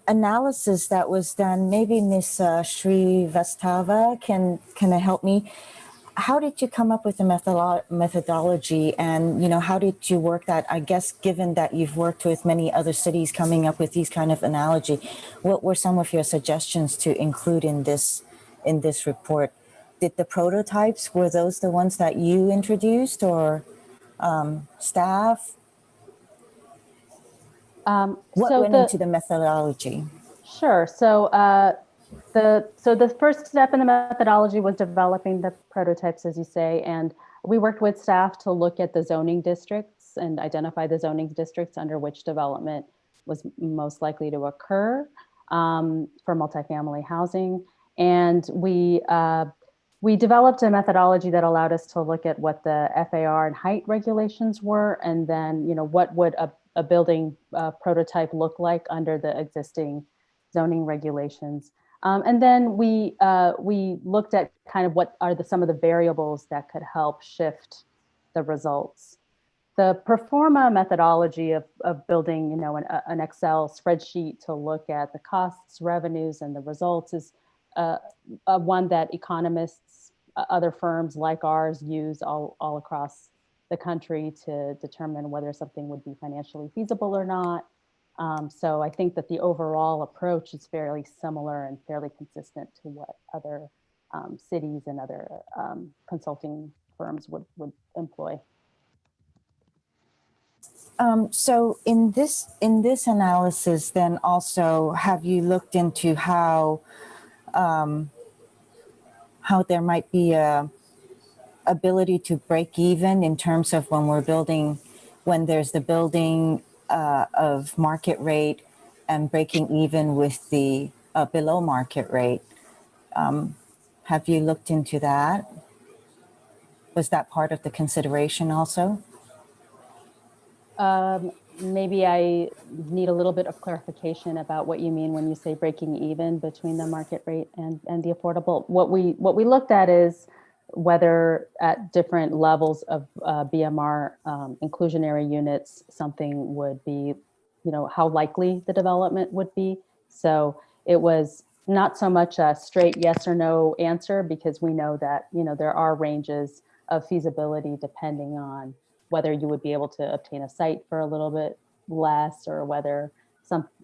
analysis that was done, maybe Ms. Shrivastava can help me. How did you come up with the methodology, and how did you work that? I guess given that you've worked with many other cities coming up with these kind of analogy, what were some of your suggestions to include in this report? Did the prototypes, were those the ones that you introduced, or staff? What went into the methodology? Sure. So the first step in the methodology was developing the prototypes, as you say, and we worked with staff to look at the zoning districts and identify the zoning districts under which development was most likely to occur for multifamily housing. And we developed a methodology that allowed us to look at what the FAR and height regulations were, and then what would a building prototype look like under the existing zoning regulations. And then we looked at kind of what are some of the variables that could help shift the results. The Performa methodology of building an Excel spreadsheet to look at the costs, revenues, and the results is one that economists, other firms like ours use all across the country to determine whether something would be financially feasible or not. So I think that the overall approach is fairly similar and fairly consistent to what other cities and other consulting firms would employ. So in this analysis, then also, have you looked into how there might be a ability to break even in terms of when there's the building of market rate and breaking even with the below market rate? Have you looked into that? Was that part of the consideration also? Maybe I need a little bit of clarification about what you mean when you say breaking even between the market rate and the affordable. What we looked at is whether at different levels of BMR inclusionary units, something would be, how likely the development would be. So it was not so much a straight yes or no answer, because we know that, there are ranges of feasibility depending on whether you would be able to obtain a site for a little bit less, or whether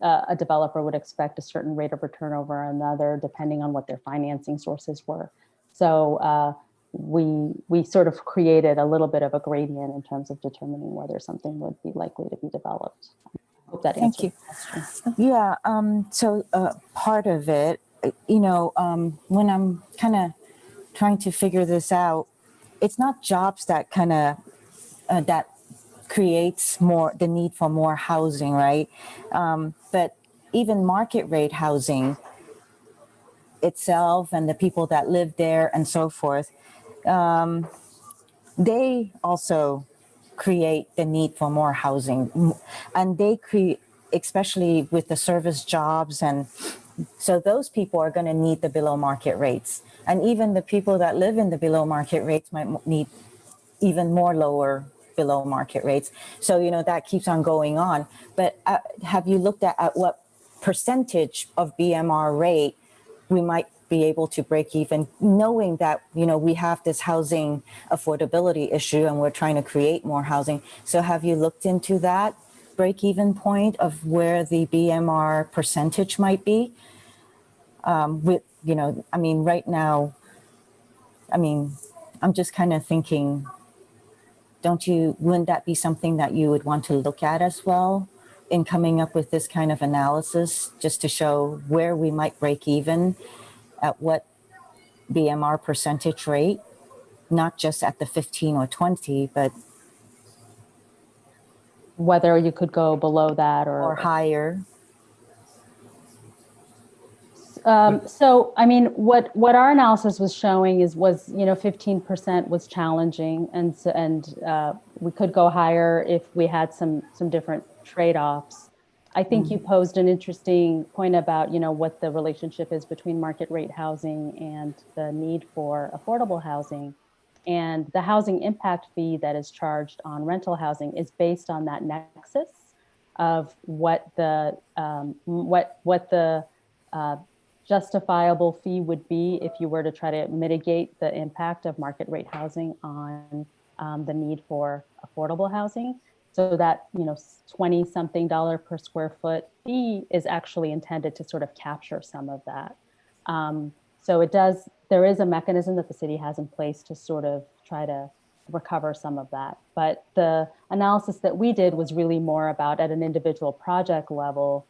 a developer would expect a certain rate of return over another, depending on what their financing sources were. So we sort of created a little bit of a gradient in terms of determining whether something would be likely to be developed. I hope that answers the question. Yeah. So part of it, when I'm kind of trying to figure this out, it's not jobs that kind of that creates the need for more housing, right? But even market rate housing itself, and the people that live there and so forth, they also create the need for more housing, and they create, especially with the service jobs, and so those people are going to need the below market rates, and even the people that live in the below market rates might need even more lower below market rates. So that keeps on going on. But have you looked at what percentage of BMR rate we might be able to break even, knowing that we have this housing affordability issue and we're trying to create more housing? So have you looked into that break even point of where the BMR percentage might be? With right now, I'm just kind of thinking, wouldn't that be something that you would want to look at as well in coming up with this kind of analysis, just to show where we might break even at what BMR percentage rate, not just at the 15 or 20, but whether you could go below that Or higher. So, I mean, what our analysis was showing was 15% was challenging, and we could go higher if we had some different trade-offs. I think you posed an interesting point about what the relationship is between market rate housing and the need for affordable housing, and the housing impact fee that is charged on rental housing is based on that nexus of what the justifiable fee would be if you were to try to mitigate the impact of market rate housing on the need for affordable housing. So that 20 something dollar per square foot fee is actually intended to sort of capture some of that. So there is a mechanism that the city has in place to sort of try to recover some of that. But the analysis that we did was really more about at an individual project level,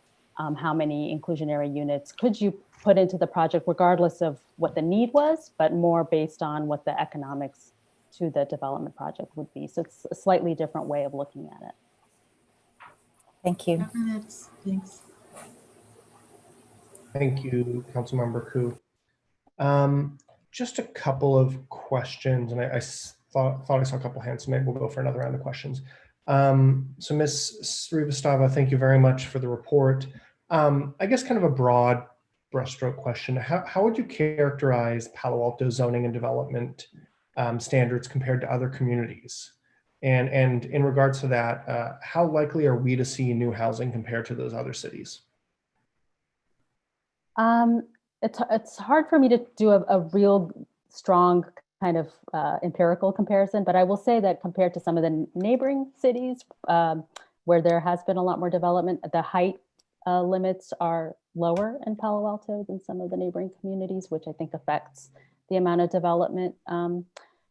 how many inclusionary units could you put into the project regardless of what the need was, but more based on what the economics to the development project would be. So it's a slightly different way of looking at it. Thank you. Thanks. Thank you, Councilmember Koo. Just a couple of questions, and I thought I saw a couple hands, so maybe we'll go for another round of questions. So Ms. Srivastava, thank you very much for the report. I guess kind of a broad brushstroke question. How would you characterize Palo Alto zoning and development standards compared to other communities? And in regards to that, how likely are we to see new housing compared to those other cities? It's hard for me to do a real strong kind of empirical comparison, but I will say that compared to some of the neighboring cities where there has been a lot more development, the height limits are lower in Palo Alto than some of the neighboring communities, which I think affects the amount of development.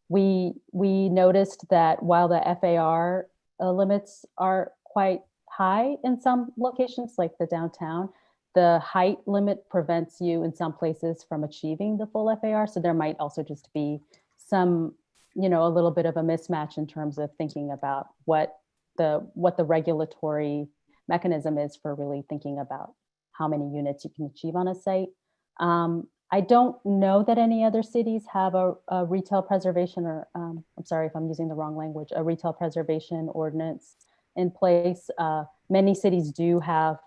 We noticed that while the FAR limits are quite high in some locations, like the downtown, the height limit prevents you in some places from achieving the full FAR. So there might also just be some, a little bit of a mismatch in terms of thinking about what the regulatory mechanism is for really thinking about how many units you can achieve on a site. I don't know that any other cities have a retail preservation, or I'm sorry if I'm using the wrong language, a retail preservation ordinance in place. Many cities do have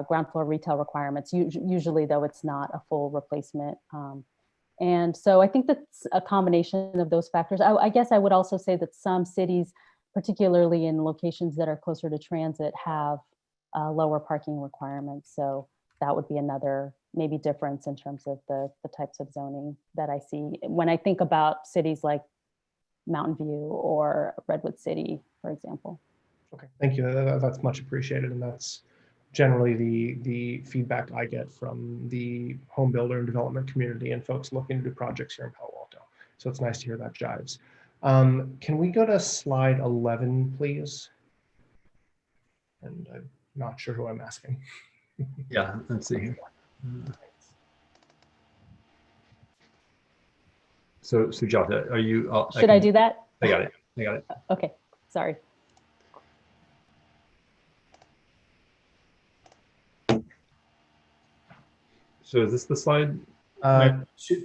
ground floor retail requirements. Usually though, it's not a full replacement. And so I think that's a combination of those factors. I guess I would also say that some cities, particularly in locations that are closer to transit, have lower parking requirements. So that would be another maybe difference in terms of the types of zoning that I see when I think about cities like Mountain View or Redwood City, for example. Okay, thank you. That's much appreciated, and that's generally the feedback I get from the home builder and development community and folks looking to do projects here in Palo Alto. So it's nice to hear that jives. Can we go to slide 11, please? And I'm not sure who I'm asking. Yeah, let's see here. So Sujata, are you? Should I do that? I got it. Okay, sorry. So is this the slide?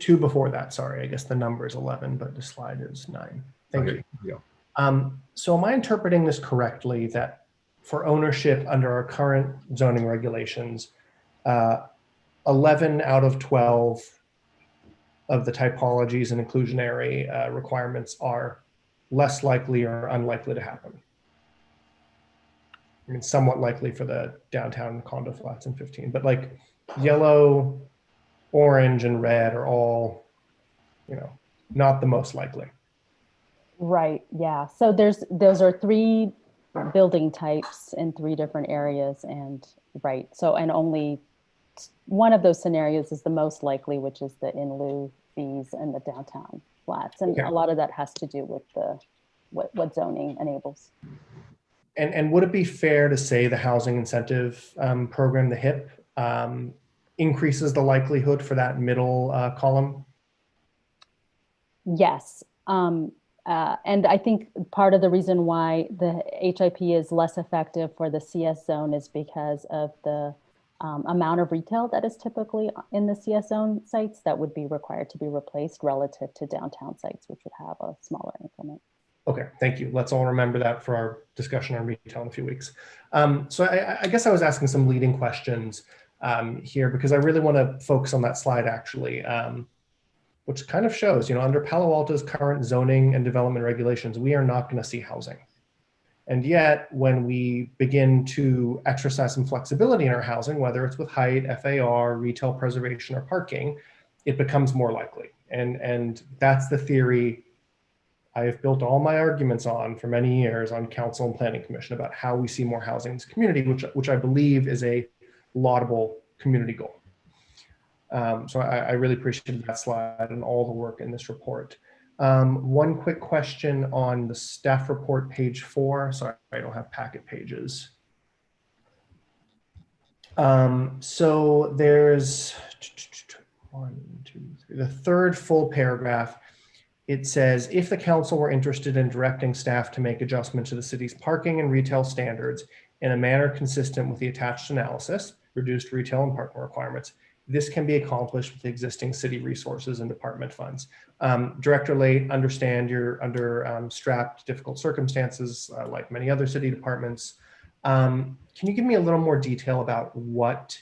Two before that, sorry. I guess the number is 11, but the slide is 9. Thank you. Yeah. So am I interpreting this correctly that for ownership under our current zoning regulations, 11 out of 12 of the typologies and inclusionary requirements are less likely or unlikely to happen? I mean, somewhat likely for the downtown condo flats in 15, but like yellow, orange, and red are all, not the most likely. Right, yeah. So those are 3 building types in 3 different areas, and right. So, and only one of those scenarios is the most likely, which is the in lieu fees and the downtown flats. And a lot of that has to do with what zoning enables. And would it be fair to say the housing incentive program, the HIP, increases the likelihood for that middle column? Yes. And I think part of the reason why the HIP is less effective for the CS zone is because of the amount of retail that is typically in the CS zone sites that would be required to be replaced relative to downtown sites, which would have a smaller increment. Okay, thank you. Let's all remember that for our discussion on retail in a few weeks. So I guess I was asking some leading questions here because I really want to focus on that slide actually, which kind of shows, under Palo Alto's current zoning and development regulations, we are not going to see housing. And yet, when we begin to exercise some flexibility in our housing, whether it's with height, FAR, retail preservation, or parking, it becomes more likely. And that's the theory I have built all my arguments on for many years on Council and Planning Commission about how we see more housing in this community, which I believe is a laudable community goal. So I really appreciate that slide and all the work in this report. One quick question on the staff report, page 4. Sorry, I don't have packet pages. So there's 1, 2, 3, the third full paragraph. It says, if the council were interested in directing staff to make adjustment to the city's parking and retail standards in a manner consistent with the attached analysis, reduced retail and parking requirements, this can be accomplished with existing city resources and department funds. Director Late, understand you're under strapped, difficult circumstances like many other city departments. Can you give me a little more detail about what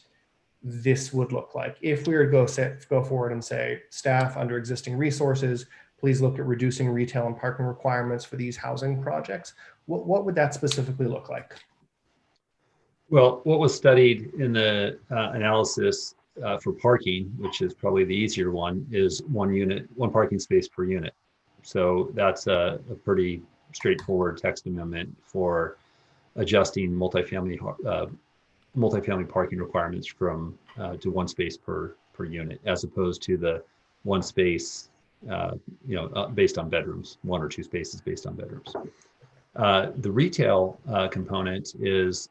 this would look like if we were to go forward and say, staff under existing resources, please look at reducing retail and parking requirements for these housing projects? What would that specifically look like? Well, what was studied in the analysis for parking, which is probably the easier one, is one parking space per unit. So that's a pretty straightforward text amendment for adjusting multifamily parking requirements from to one space per unit, as opposed to the one space based on bedrooms, 1 or 2 spaces based on bedrooms. The retail component is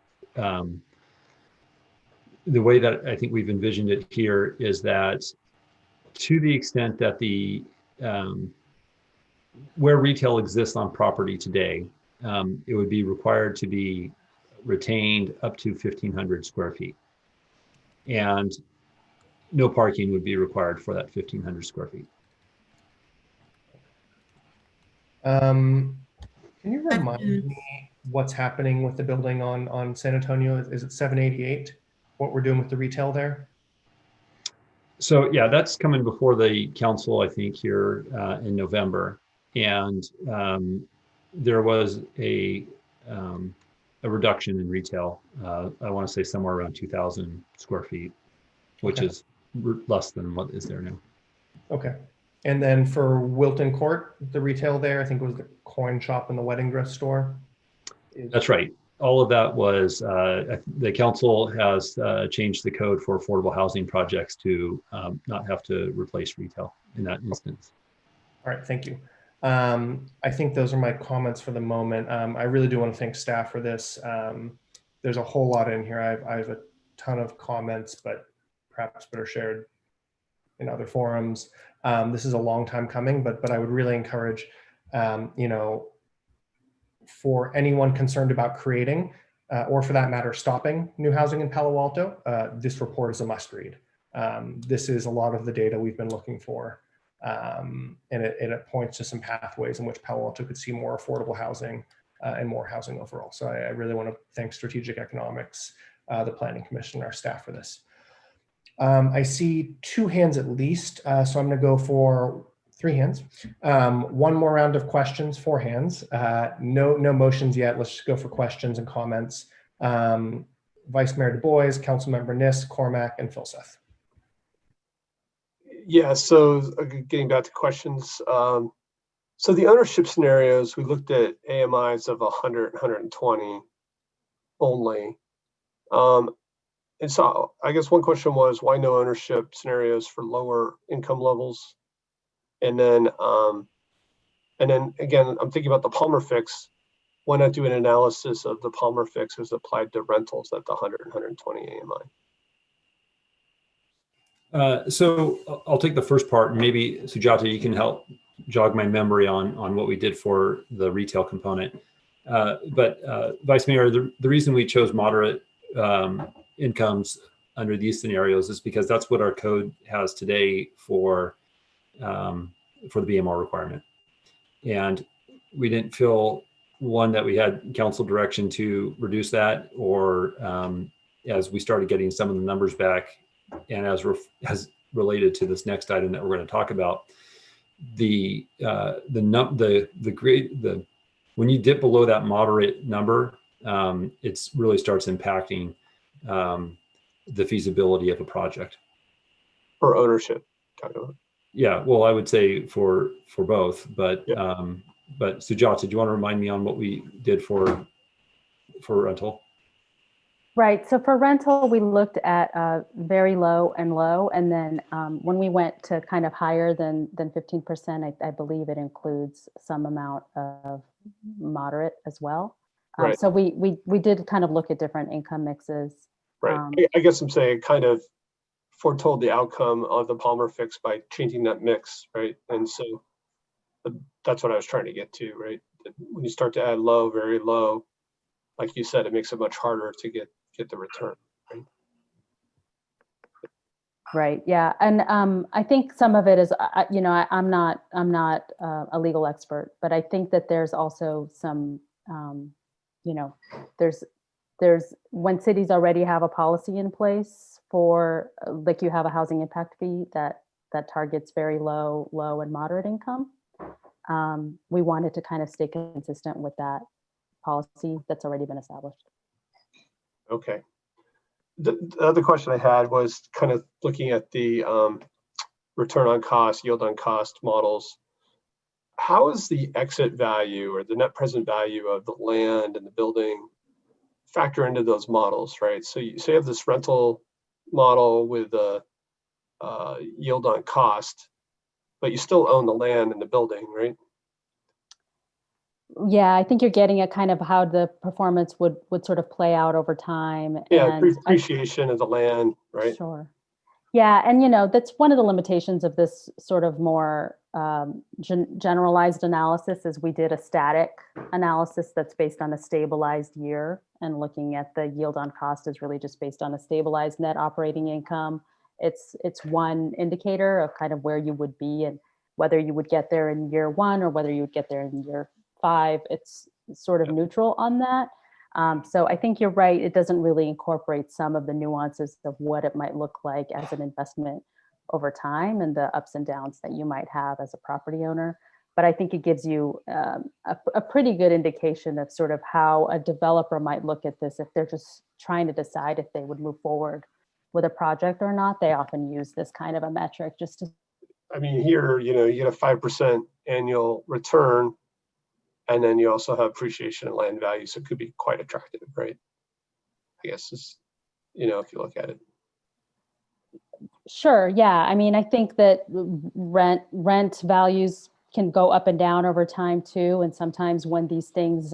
the way that I think we've envisioned it here is that to the extent that the where retail exists on property today, it would be required to be retained up to 1,500 square feet. And no parking would be required for that 1,500 square feet. Can you remind me what's happening with the building on San Antonio? Is it 788? What we're doing with the retail there? So yeah, that's coming before the council, I think, here in November. And there was a reduction in retail. I want to say somewhere around 2,000 square feet, which is less than what is there now. Okay. And then for Wilton Court, the retail there, I think it was the coin shop and the wedding dress store. That's right. All of that was, the council has changed the code for affordable housing projects to not have to replace retail in that instance. All right, thank you. I think those are my comments for the moment. I really do want to thank staff for this. There's a whole lot in here. I have a ton of comments, but perhaps better shared in other forums. This is a long time coming, but I would really encourage, for anyone concerned about creating, or for that matter, stopping new housing in Palo Alto, this report is a must read. This is a lot of the data we've been looking for. And it points to some pathways in which Palo Alto could see more affordable housing and more housing overall. So I really want to thank Strategic Economics, the Planning Commission, and our staff for this. I see 2 hands at least, so I'm going to go for 3 hands. One more round of questions, 4 hands. No motions yet. Let's just go for questions and comments. Vice Mayor Du Bois, Councilmember Niss, Cormack, and Filseth. Yeah, so getting back to questions. So the ownership scenarios, we looked at AMIs of 100, 120 only. And so I guess one question was, why no ownership scenarios for lower income levels? And then again, I'm thinking about the Palmer fix. Why not do an analysis of the Palmer fix as applied to rentals at the 100 and 120 AMI? So I'll take the first part, and maybe Sujata, you can help jog my memory on what we did for the retail component. But Vice Mayor, the reason we chose moderate incomes under these scenarios is because that's what our code has today for the BMR requirement. And we didn't feel, one, that we had council direction to reduce that, or as we started getting some of the numbers back, and as related to this next item that we're going to talk about, when you dip below that moderate number, it really starts impacting the feasibility of a project. For ownership, kind of. Yeah, well, I would say for both, but but Sujata, do you want to remind me on what we did for rental? Right. So for rental, we looked at very low and low, and then when we went to kind of higher than 15%, I believe it includes some amount of moderate as well. Right. So we did kind of look at different income mixes. Right. I guess I'm saying kind of foretold the outcome of the Palmer fix by changing that mix, right? And so that's what I was trying to get to, right? When you start to add low, very low, like you said, it makes it much harder to get the return, right? Right. Yeah. And I think some of it is, I'm not a legal expert, but I think that there's also some, there's when cities already have a policy in place for, like, you have a housing impact fee that targets very low and moderate income. We wanted to kind of stay consistent with that policy that's already been established. Okay. The other question I had was kind of looking at the return on cost, yield on cost models. How is the exit value or the net present value of the land and the building factor into those models, right? So you have this rental model with a yield on cost, but you still own the land and the building, right? Yeah, I think you're getting at kind of how the performance would sort of play out over time. Yeah, and appreciation of the land, right? Sure. Yeah, and that's one of the limitations of this sort of more generalized analysis is we did a static analysis that's based on a stabilized year, and looking at the yield on cost is really just based on a stabilized net operating income. It's one indicator of kind of where you would be and whether you would get there in year 1 or whether you would get there in year 5. It's sort of neutral on that. So I think you're right. It doesn't really incorporate some of the nuances of what it might look like as an investment over time and the ups and downs that you might have as a property owner. But I think it gives you a pretty good indication of sort of how a developer might look at this if they're just trying to decide if they would move forward with a project or not. They often use this kind of a metric just to. I mean, here, you get a 5% annual return, and then you also have appreciation in land value, so it could be quite attractive, right? I guess it's, if you look at it. Sure. Yeah. I mean, I think that rent values can go up and down over time too. And sometimes when these things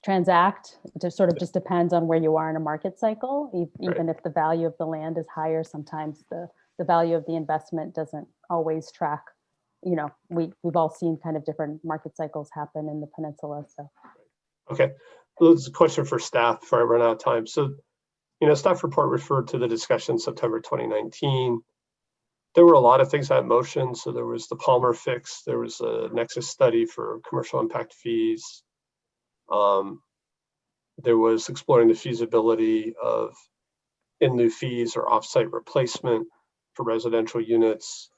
transact, it sort of just depends on where you are in a market cycle. Even if the value of the land is higher, sometimes the value of the investment doesn't always track. We've all seen kind of different market cycles happen in the peninsula. So. Okay. Well, this is a question for staff before I run out of time. So, staff report referred to the discussion September 2019. There were a lot of things that motion. So there was the Palmer fix. There was a nexus study for commercial impact fees. There was exploring the feasibility of in lieu fees or offsite replacement for residential units.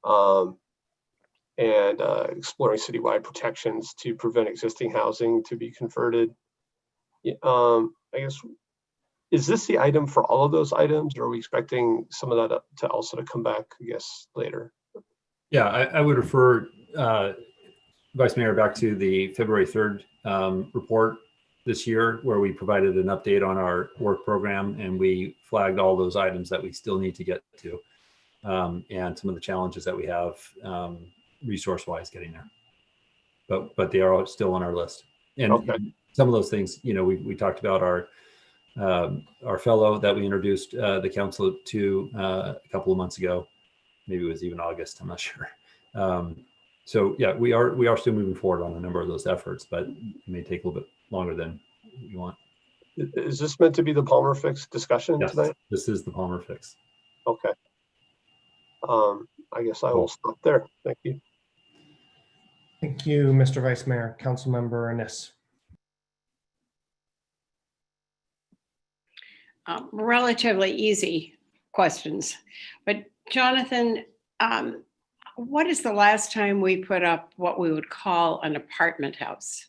And exploring citywide protections to prevent existing housing to be converted. I guess, is this the item for all of those items, or are we expecting some of that to also to come back, I guess, later? Yeah, I would refer Vice Mayor back to the February 3rd report this year, where we provided an update on our work program, and we flagged all those items that we still need to get to, and some of the challenges that we have resource-wise getting there. But they are still on our list. And some of those things, we talked about our fellow that we introduced the council to a couple of months ago. Maybe it was even August, I'm not sure. So yeah, we are still moving forward on a number of those efforts, but it may take a little bit longer than you want. Is this meant to be the Palmer fix discussion Yes, tonight? this is the Palmer fix. Okay. I guess I will stop there. Thank you. Thank you, Mr. Vice Mayor. Councilmember Ennis. Relatively easy questions, but Jonathan, what is the last time we put up what we would call an apartment house?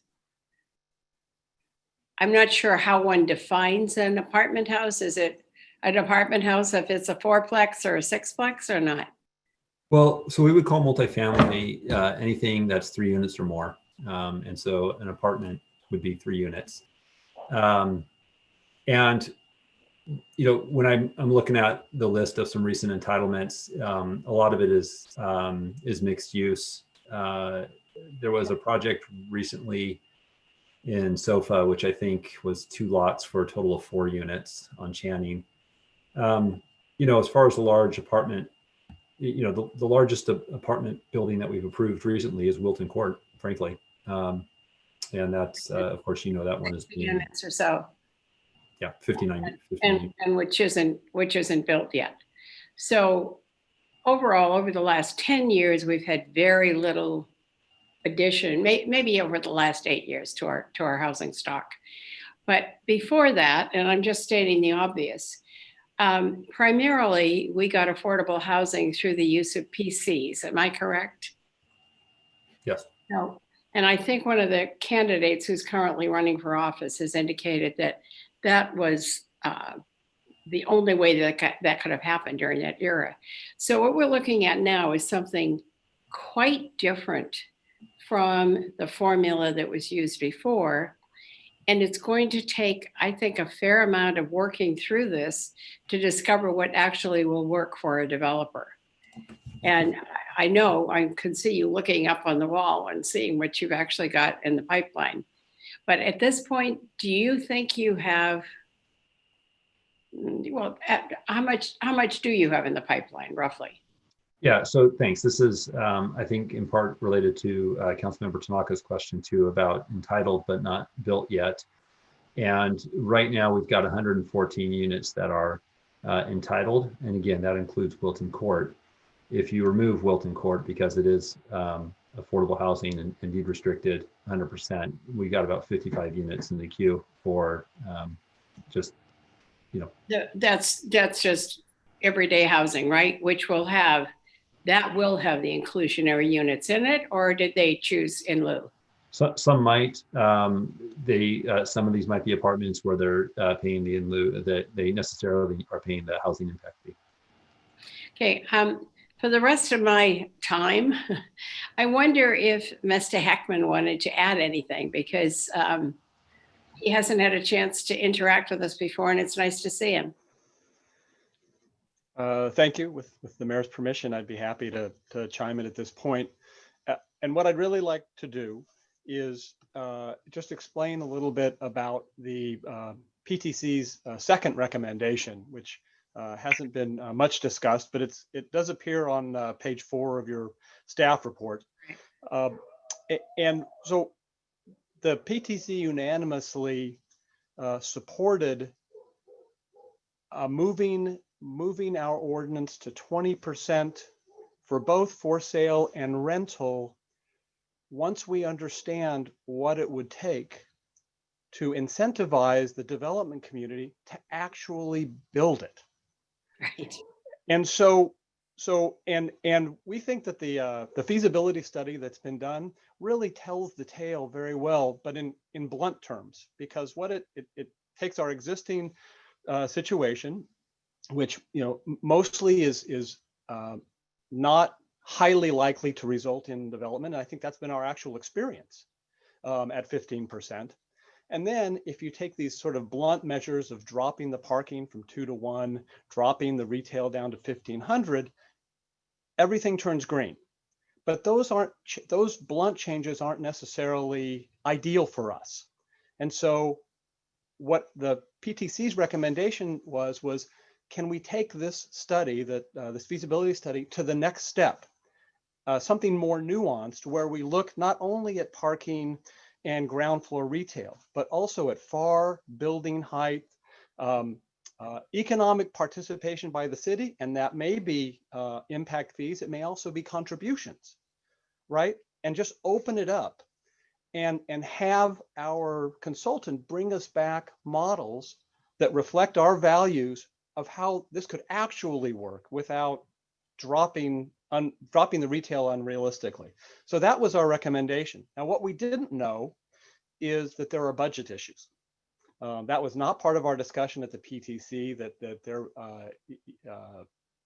I'm not sure how one defines an apartment house. Is it an apartment house if it's a fourplex or a sixplex or not? Well, so we would call multifamily anything that's 3 units or more. And so an apartment would be 3 units. And you know, when I'm looking at the list of some recent entitlements, a lot of it is mixed use. There was a project recently in SOFA, which I think was 2 lots for a total of 4 units on Channing. You know, as far as the large apartment, you know, the largest apartment building that we've approved recently is Wilton Court, frankly. And that's, of course, you know, that one is being, units or so. Yeah, 59. And which isn't built yet. So overall, over the last 10 years, we've had very little addition, maybe over the last 8 years to our housing stock. But before that, and I'm just stating the obvious, primarily we got affordable housing through the use of PCs. Am I correct? Yes. No. And I think one of the candidates who's currently running for office has indicated that that was the only way that could have happened during that era. So what we're looking at now is something quite different from the formula that was used before. And it's going to take, I think, a fair amount of working through this to discover what actually will work for a developer. And I know I can see you looking up on the wall and seeing what you've actually got in the pipeline. But at this point, do you think you have, well, how much do you have in the pipeline, roughly? Yeah, so thanks. This is, I think, in part related to Councilmember Tanaka's question too about entitled but not built yet. And right now we've got 114 units that are entitled. And again, that includes Wilton Court. If you remove Wilton Court, because it is affordable housing and deed restricted 100%, we got about 55 units in the queue for just, you know. That's just everyday housing, right? Which will have the inclusionary units in it, or did they choose in lieu? So, some might. Some of these might be apartments where they're paying the in lieu, that they necessarily are paying the housing impact fee. Okay. For the rest of my time, I wonder if Mr. Heckman wanted to add anything, because he hasn't had a chance to interact with us before, and it's nice to see him. Thank you. With the mayor's permission, I'd be happy to chime in at this point. And what I'd really like to do is just explain a little bit about the PTC's second recommendation, which hasn't been much discussed, but it does appear on page 4 of your staff report. And so the PTC unanimously supported moving our ordinance to 20% for both for sale and rental once we understand what it would take to incentivize the development community to actually build it. Right. And and we think that the feasibility study that's been done really tells the tale very well, but in blunt terms, because what it takes our existing situation, which, you know, mostly is not highly likely to result in development. And I think that's been our actual experience at 15%. And then if you take these sort of blunt measures of dropping the parking from 2 to 1, dropping the retail down to 1,500, everything turns green. But those blunt changes aren't necessarily ideal for us. And so what the PTC's recommendation was, can we take this study, this feasibility study, to the next step something more nuanced where we look not only at parking and ground floor retail, but also at FAR, building height, economic participation by the city, and that may be impact fees. It may also be contributions, right? And just open it up and have our consultant bring us back models that reflect our values of how this could actually work without dropping the retail unrealistically. So that was our recommendation. Now, what we didn't know is that there are budget issues. That was not part of our discussion at the PTC, that there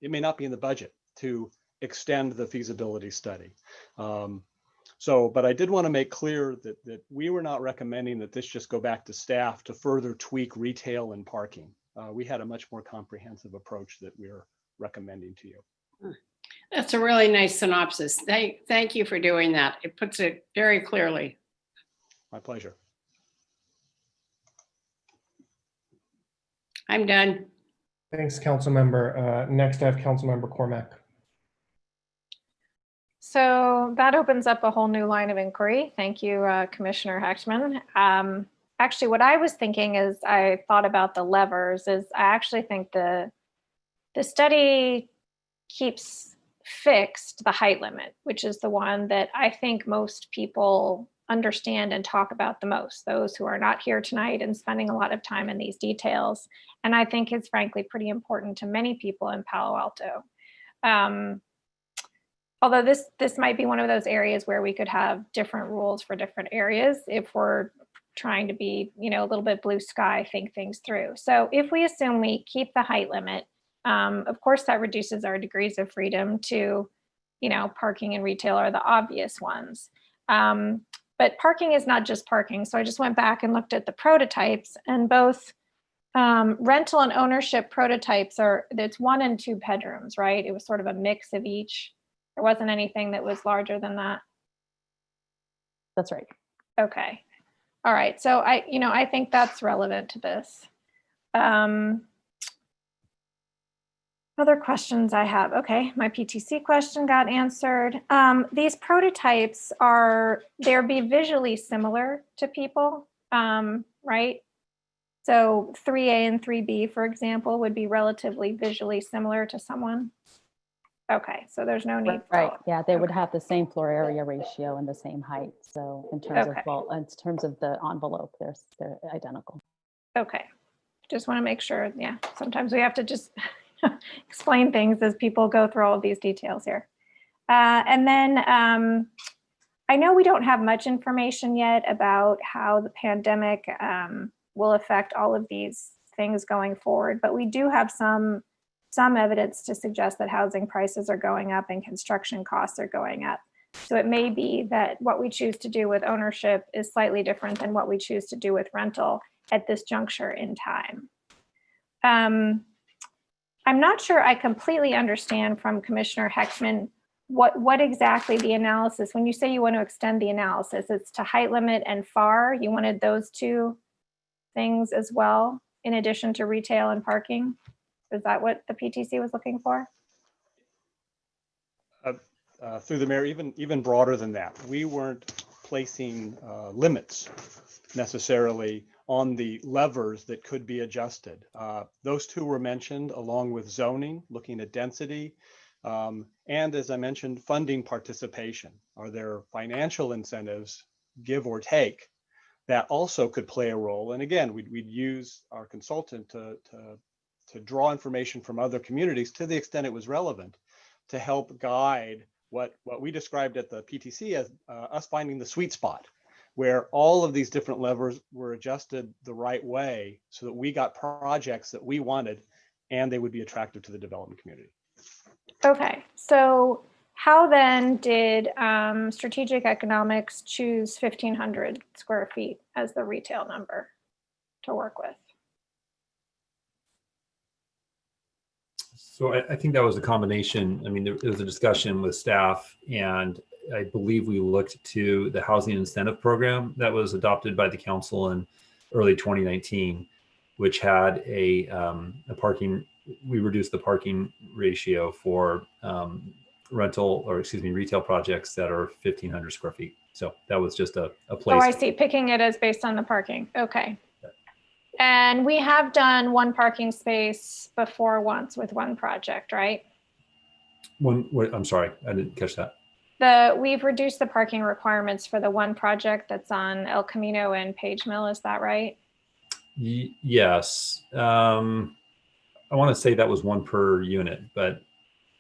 it may not be in the budget to extend the feasibility study. But I did want to make clear that we were not recommending that this just go back to staff to further tweak retail and parking. We had a much more comprehensive approach that we're recommending to you. That's a really nice synopsis. Thank you for doing that. It puts it very clearly. My pleasure. I'm done. Thanks, Councilmember. Next, I have Councilmember Cormack. So that opens up a whole new line of inquiry. Thank you, Commissioner Heckman. Actually, what I was thinking as I thought about the levers is I actually think the study keeps fixed the height limit, which is the one that I think most people understand and talk about the most, those who are not here tonight and spending a lot of time in these details. And I think it's frankly pretty important to many people in Palo Alto. Although this might be one of those areas where we could have different rules for different areas if we're trying to be, a little bit blue sky, think things through. So if we assume we keep the height limit, of course that reduces our degrees of freedom to, parking and retail are the obvious ones. But parking is not just parking. So I just went back and looked at the prototypes, and both rental and ownership prototypes it's 1 and 2 bedrooms, right? It was sort of a mix of each. There wasn't anything that was larger than that. That's right. Okay. All right. So I think that's relevant to this. Other questions I have. Okay, my PTC question got answered. These prototypes they'll be visually similar to people, right? So 3A and 3B, for example, would be relatively visually similar to someone. Okay, so there's no need for right. Yeah, they would have the same floor area ratio and the same height. So in terms of the envelope, they're identical. Okay, just want to make sure. Yeah, sometimes we have to just explain things as people go through all of these details here. And then I know we don't have much information yet about how the pandemic will affect all of these things going forward, but we do have some evidence to suggest that housing prices are going up and construction costs are going up. So it may be that what we choose to do with ownership is slightly different than what we choose to do with rental at this juncture in time. I'm not sure I completely understand from Commissioner Heckman what exactly the analysis, when you say you want to extend the analysis, it's to height limit and FAR. You wanted those two things as well, in addition to retail and parking? Is that what the PTC was looking for? Through the mayor, even broader than that. We weren't placing limits necessarily on the levers that could be adjusted. Those two were mentioned along with zoning, looking at density, and as I mentioned, funding participation. Are there financial incentives, give or take, that also could play a role? And again, we'd use our consultant to draw information from other communities to the extent it was relevant to help guide what we described at the PTC as us finding the sweet spot, where all of these different levers were adjusted the right way so that we got projects that we wanted and they would be attractive to the development community. Okay, so how then did strategic economics choose 1,500 square feet as the retail number to work with? So I think that was a combination. I mean, there was a discussion with staff, and I believe we looked to the housing incentive program that was adopted by the council in early 2019, which had a parking. We reduced the parking ratio for retail projects that are 1,500 square feet. So that was just a Oh, place. I see. Picking it as based on the parking. Okay. And we have done one parking space before once with one project, right? I'm sorry, I didn't catch that. We've reduced the parking requirements for the one project that's on El Camino and Page Mill. Is that right? Yes. I want to say that was one per unit, but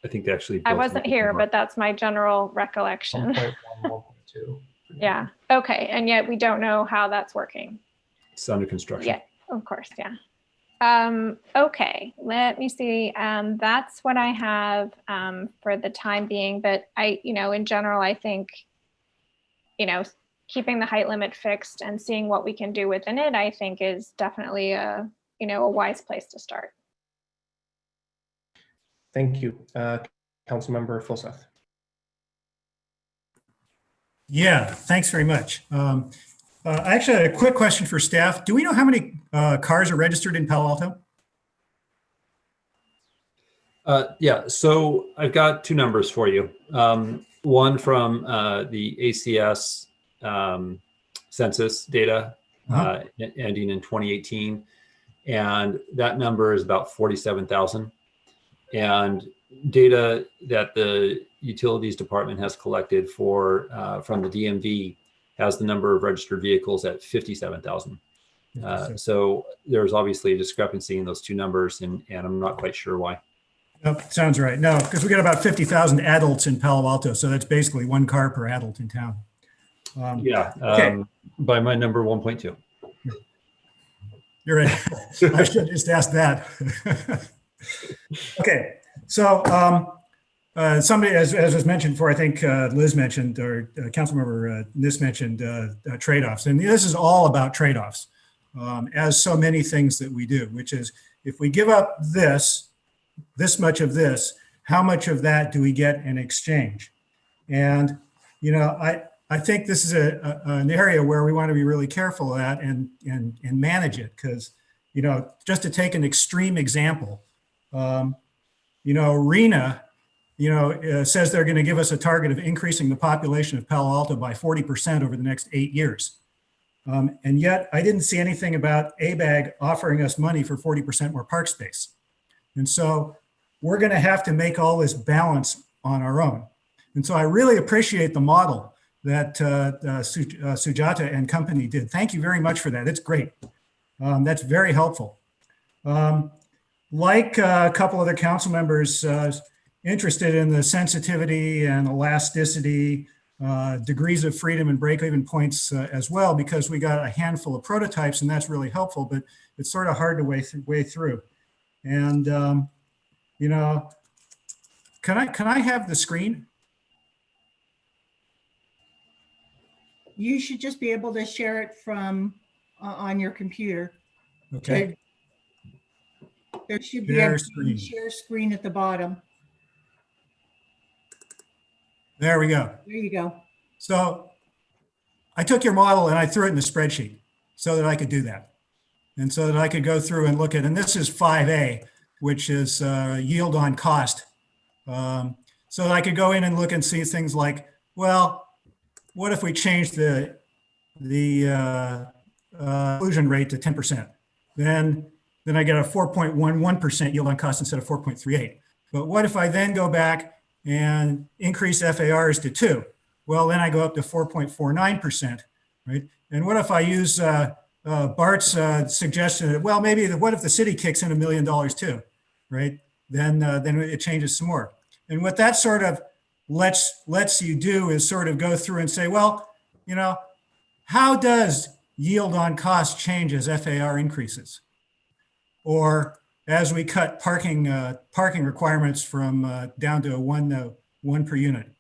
I think they actually. I wasn't here, but that's my general recollection. 1.1, 1.2. Yeah. Okay. And yet we don't know how that's working. It's under construction. Yeah, of course. Yeah. Okay. Let me see. That's what I have for the time being. But in general, I think, keeping the height limit fixed and seeing what we can do within it, I think is definitely a wise place to start. Thank you. Councilmember Fulseth. Yeah, thanks very much. I actually had a quick question for staff. Do we know how many cars are registered in Palo Alto? Yeah, so I've got two numbers for you. One from the ACS census data ending in 2018. And that number is about 47,000. And data that the utilities department has collected from the DMV has the number of registered vehicles at 57,000. So there's obviously a discrepancy in those two numbers, and I'm not quite sure why. Nope, sounds right. No, because we got about 50,000 adults in Palo Alto, so that's basically one car per adult in town. By my number, 1.2. You're right. I should just ask that. Okay, so somebody, as was mentioned before, I think Liz mentioned, or Councilmember Nis mentioned trade-offs. And this is all about trade-offs, as so many things that we do, which is if we give up this much of this, how much of that do we get in exchange? And, I think this is an area where we want to be really careful at and manage it, because, just to take an extreme example, RENA, says they're going to give us a target of increasing the population of Palo Alto by 40% over the next 8 years. And yet I didn't see anything about ABAG offering us money for 40% more park space. And so we're going to have to make all this balance on our own. And so I really appreciate the model that Sujata and company did. Thank you very much for that. It's great. That's very helpful. Like a couple other council members interested in the sensitivity and elasticity, degrees of freedom and break-even points as well, because we got a handful of prototypes, and that's really helpful, but it's sort of hard to way through. And, can I have the screen? You should just be able to share it from on your computer. Okay. There should be a share screen at the bottom. There we go. There you go. So I took your model and I threw it in the spreadsheet so that I could do that. And so that I could go through and look at, and this is 5A, which is yield on cost. So that I could go in and look and see things like, well, what if we change the inclusion rate to 10%? Then I get a 4.11% yield on cost instead of 4.38. But what if I then go back and increase FARs to 2? Well, then I go up to 4.49%, right? And what if I use Bart's suggestion that, well, maybe what if the city kicks in $1 million too, right? Then it changes some more. And what that sort of lets you do is sort of go through and say, well, how does yield on cost change as FAR increases? Or as we cut parking requirements from down to one per unit,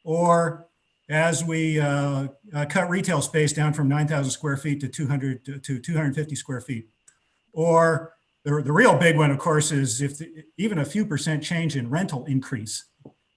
or as we cut retail space down from 9,000 square feet to 250 square feet, or the real big one, of course, is if even a few % change in rental increase,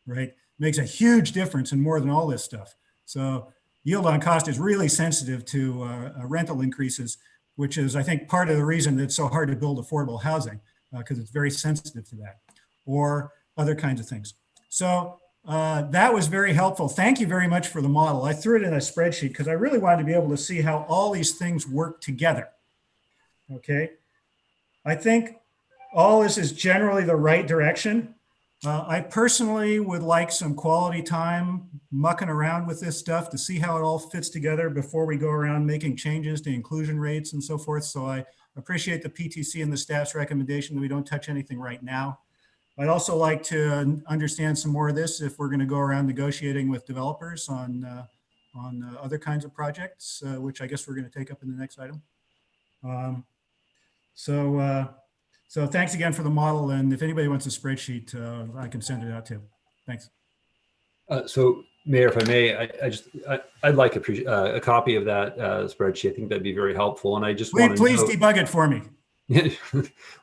right, makes a huge difference in more than all this stuff. So yield on cost is really sensitive to rental increases, which is, I think, part of the reason that it's so hard to build affordable housing, because it's very sensitive to that, or other kinds of things. So That was very helpful. Thank you very much for the model. I threw it in a spreadsheet because I really wanted to be able to see how all these things work together. Okay. I think all this is generally the right direction. I personally would like some quality time mucking around with this stuff to see how it all fits together before we go around making changes to inclusion rates and so forth. So I appreciate the PTC and the staff's recommendation that we don't touch anything right now. I'd also like to understand some more of this if we're going to go around negotiating with developers on other kinds of projects, which I guess we're going to take up in the next item. So thanks again for the model. And if anybody wants a spreadsheet, I can send it out too. Thanks. So Mayor, if I may, I'd like a copy of that spreadsheet. I think that'd be very helpful. And I just want to please debug it for me.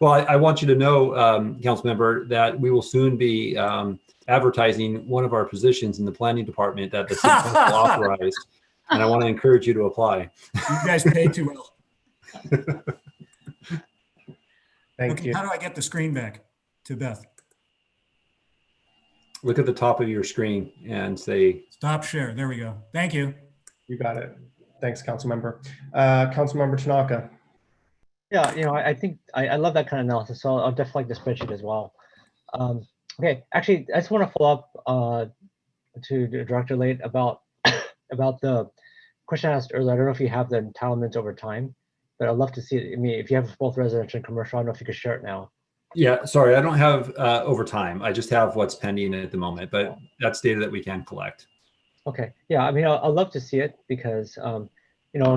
Well, I want you to know, Council Member, that we will soon be advertising one of our positions in the planning department that the city council authorized. And I want to encourage you to apply. You guys pay too well. Thank you. How do I get the screen back to Beth? Look at the top of your screen and say stop share. There we go. Thank you. You got it. Thanks, Councilmember. Councilmember Tanaka. Yeah, I think I love that kind of analysis. So I'll definitely like the spreadsheet as well. Okay, actually, I just want to follow up to Director Late about the question I asked earlier. I don't know if you have the entitlements over time, but I'd love to see it. I mean, if you have both residential and commercial, I don't know if you could share it now. Yeah, sorry, I don't have over time. I just have what's pending at the moment, but that's data that we can collect. Okay, yeah, I mean, I'd love to see it because, on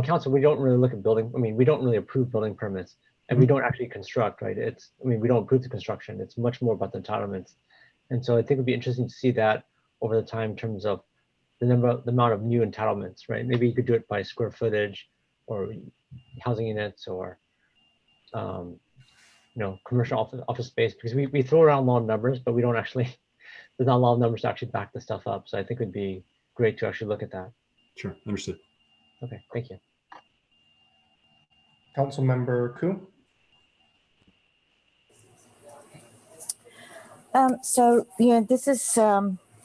council, we don't really look at building. I mean, we don't really approve building permits and we don't actually construct, right? We don't approve the construction. It's much more about the entitlements. And so I think it'd be interesting to see that over the time in terms of the amount of new entitlements, right? Maybe you could do it by square footage or housing units or, commercial office space, because we throw around a lot of numbers, but we don't actually, there's not a lot of numbers to actually back the stuff up. So I think it'd be great to actually look at that. Sure, understood. Okay, thank you. Councilmember Koo.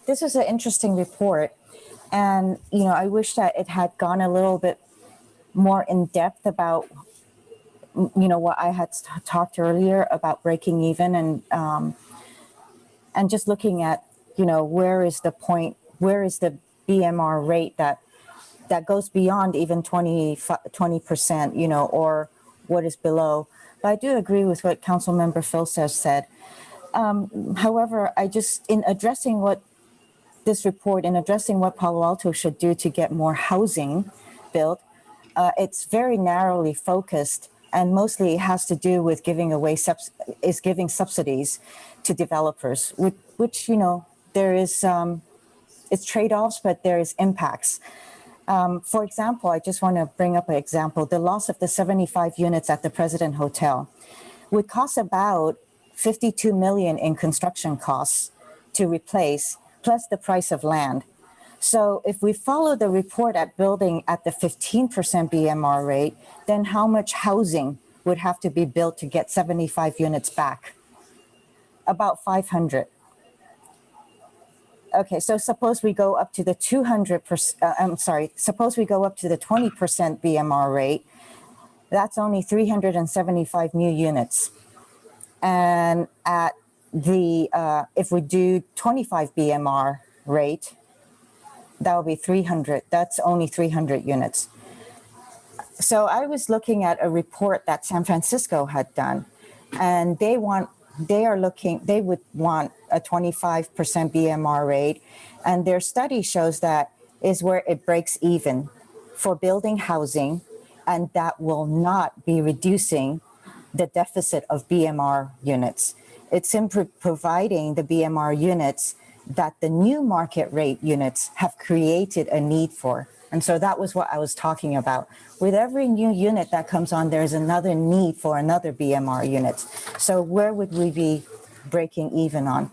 This is an interesting report, and I wish that it had gone a little bit more in depth about what I had talked earlier about breaking even and just looking at where is the point, where is the BMR rate that goes beyond even 20%, or what is below. But I do agree with what Councilmember Phil said. However, in addressing what Palo Alto should do to get more housing built, it's very narrowly focused, and mostly it has to do with giving subsidies to developers, which there is it's trade-offs, but there is impacts. For example, I just want to bring up an example. The loss of the 75 units at the President Hotel would cost about $52 million in construction costs to replace, plus the price of land. So if we follow the report at building at the 15% BMR rate, then how much housing would have to be built to get 75 units back? About 500. Okay, so suppose we go up to the 200%, suppose we go up to the 20% BMR rate, that's only 375 new units. And at the, if we do 25 BMR rate, that will be 300, that's only 300 units. So I was looking at a report that San Francisco had done, and they would want a 25% BMR rate, and their study shows that is where it breaks even for building housing, and that will not be reducing the deficit of BMR units. It's simply providing the BMR units that the new market rate units have created a need for. And so that was what I was talking about. With every new unit that comes on, there's another need for another BMR unit. So where would we be breaking even on?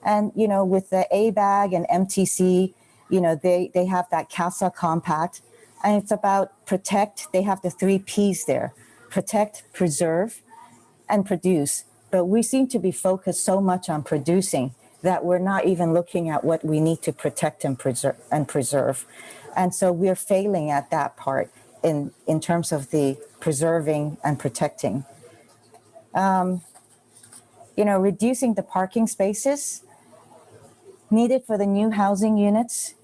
And, with the ABAG and MTC, they have that CASA compact, and it's about protect. They have the 3 Ps there: protect, preserve, and produce. But we seem to be focused so much on producing that we're not even looking at what we need to protect and preserve. And so we're failing at that part in terms of the preserving and protecting. Reducing the parking spaces needed for the new housing units.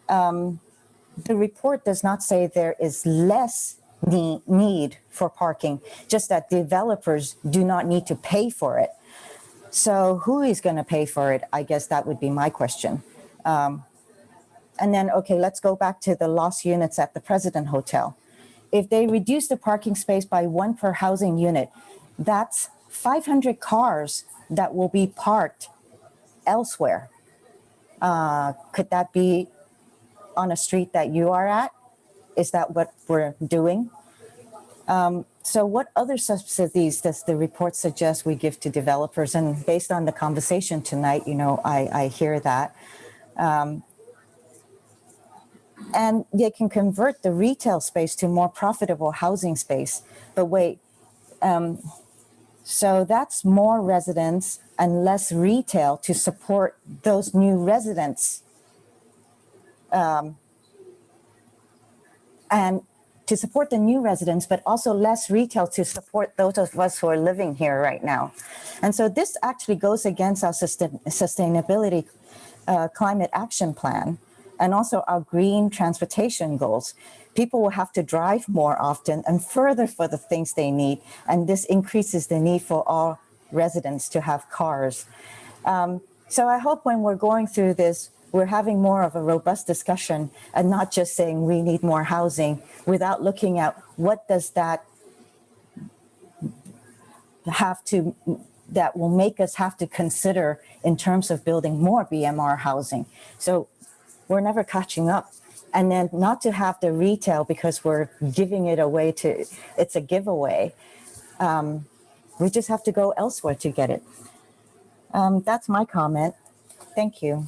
The report does not say there is less need for parking, just that developers do not need to pay for it. So who is going to pay for it? I guess that would be my question. And then, okay, let's go back to the lost units at the President Hotel. If they reduce the parking space by 1 per housing unit, that's 500 cars that will be parked elsewhere. Could that be on a street that you are at? Is that what we're doing? So what other subsidies does the report suggest we give to developers? And based on the conversation tonight, I hear that. And they can convert the retail space to more profitable housing space. But wait, so that's more residents and less retail to support those new residents. And to support the new residents, but also less retail to support those of us who are living here right now. And so this actually goes against our sustainability climate action plan and also our green transportation goals. People will have to drive more often and further for the things they need. And this increases the need for all residents to have cars. So I hope when we're going through this, we're having more of a robust discussion and not just saying we need more housing without looking at what does that that will make us have to consider in terms of building more BMR housing. So we're never catching up. And then not to have the retail because we're giving it away it's a giveaway. We just have to go elsewhere to get it. That's my comment. Thank you.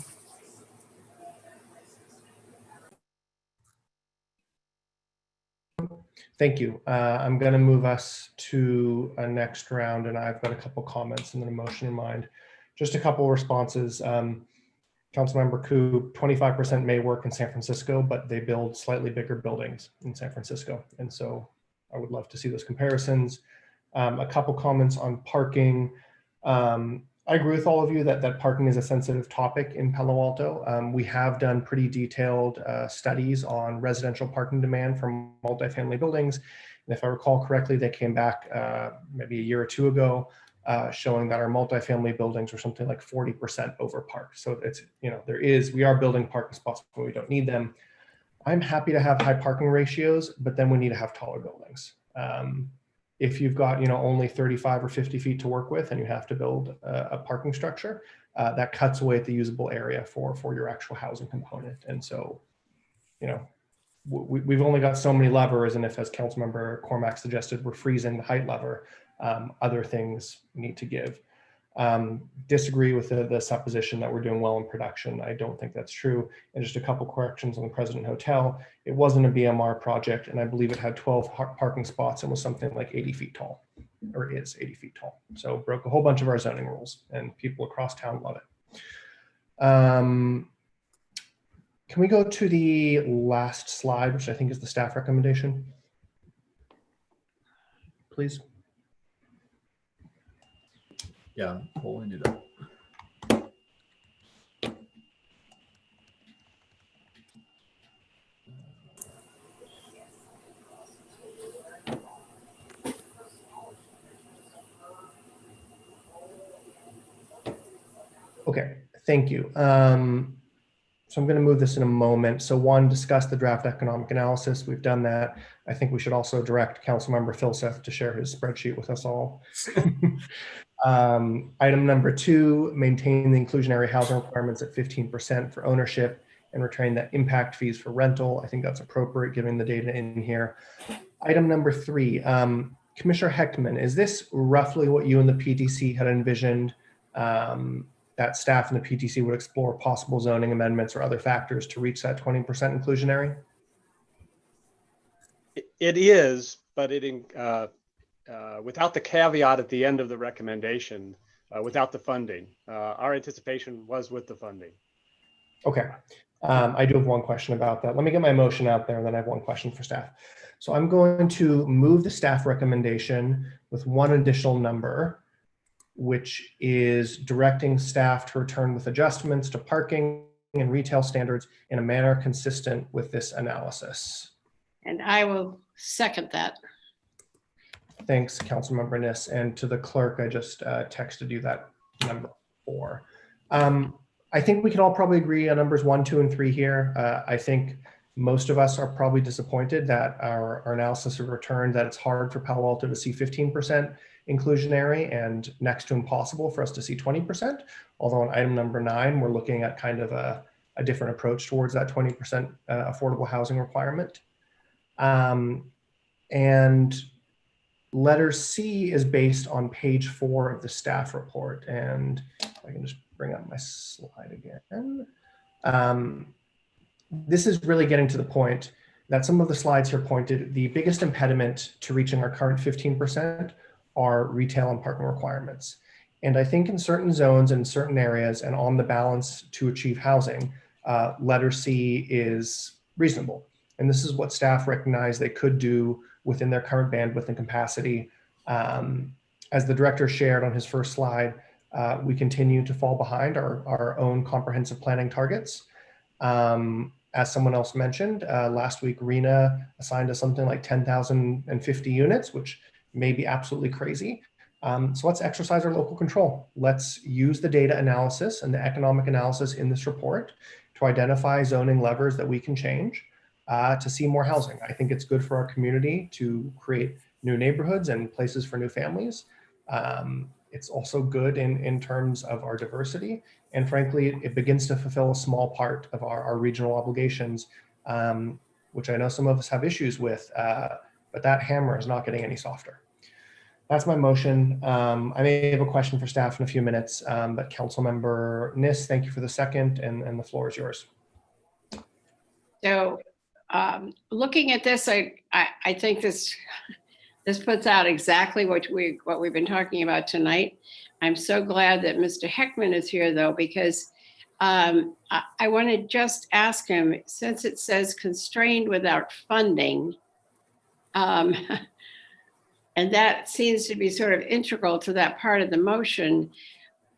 Thank you. I'm going to move us to a next round, and I've got a couple comments and then a motion in mind. Just a couple responses. Councilmember Koo, 25% may work in San Francisco, but they build slightly bigger buildings in San Francisco. And so I would love to see those comparisons. A couple comments on parking. I agree with all of you that parking is a sensitive topic in Palo Alto. We have done pretty detailed studies on residential parking demand from multifamily buildings. And if I recall correctly, they came back maybe a year or two ago showing that our multifamily buildings are something like 40% overparked. So it's, we are building parking spots when we don't need them. I'm happy to have high parking ratios, but then we need to have taller buildings. If you've got only 35 or 50 feet to work with and you have to build a parking structure, that cuts away at the usable area for your actual housing component. And so, we've only got so many levers, and if, as Councilmember Cormack suggested, we're freezing the height lever, other things need to give. Disagree with the supposition that we're doing well in production. I don't think that's true. And just a couple corrections on the President Hotel. It wasn't a BMR project, and I believe it had 12 parking spots and was something like 80 feet tall, or is 80 feet tall. So broke a whole bunch of our zoning rules, and people across town love it. Can we go to the last slide, which I think is the staff recommendation, please? Yeah, I'm pulling it up. Okay, thank you. So I'm going to move this in a moment. So one, discuss the draft economic analysis. We've done that. I think we should also direct Councilmember Filseth to share his spreadsheet with us all. Item number 2, maintain the inclusionary housing requirements at 15% for ownership and retain the impact fees for rental. I think that's appropriate given the data in here. Item number 3, Commissioner Heckman, is this roughly what you and the PTC had envisioned? That staff and the PTC would explore possible zoning amendments or other factors to reach that 20% inclusionary? It is, but without the caveat at the end of the recommendation without the funding. Our anticipation was with the funding. Okay. I do have one question about that. Let me get my motion out there, and then I have one question for staff. So I'm going to move the staff recommendation with one additional number, which is directing staff to return with adjustments to parking and retail standards in a manner consistent with this analysis. And I will second that. Thanks, Councilmember Niss. And to the clerk, I just texted you that number 4. I think we can all probably agree on numbers 1, 2, and 3 here. I think most of us are probably disappointed that our analysis of return that it's hard for Palo Alto to see 15% inclusionary and next to impossible for us to see 20%. Although on item number 9, we're looking at kind of a different approach towards that 20% affordable housing requirement. And letter C is based on page 4 of the staff report. And I can just bring up my slide again. This is really getting to the point that some of the slides here pointed, the biggest impediment to reaching our current 15% are retail and parking requirements. And I think in certain zones and certain areas and on the balance to achieve housing, letter C is reasonable. And this is what staff recognize they could do within their current bandwidth and capacity. As the director shared on his first slide, we continue to fall behind our own comprehensive planning targets. As someone else mentioned, last week, RENA assigned us something like 10,050 units, which may be absolutely crazy. So let's exercise our local control. Let's use the data analysis and the economic analysis in this report to identify zoning levers that we can change to see more housing. I think it's good for our community to create new neighborhoods and places for new families. It's also good in terms of our diversity. And frankly, it begins to fulfill a small part of our regional obligations, which I know some of us have issues with, but that hammer is not getting any softer. That's my motion. I may have a question for staff in a few minutes, but Councilmember Niss, thank you for the second, and the floor is yours. So looking at this, I think this puts out exactly what we've been talking about tonight. I'm so glad that Mr. Heckman is here, though, because I want to just ask him, since it says constrained without funding, and that seems to be sort of integral to that part of the motion,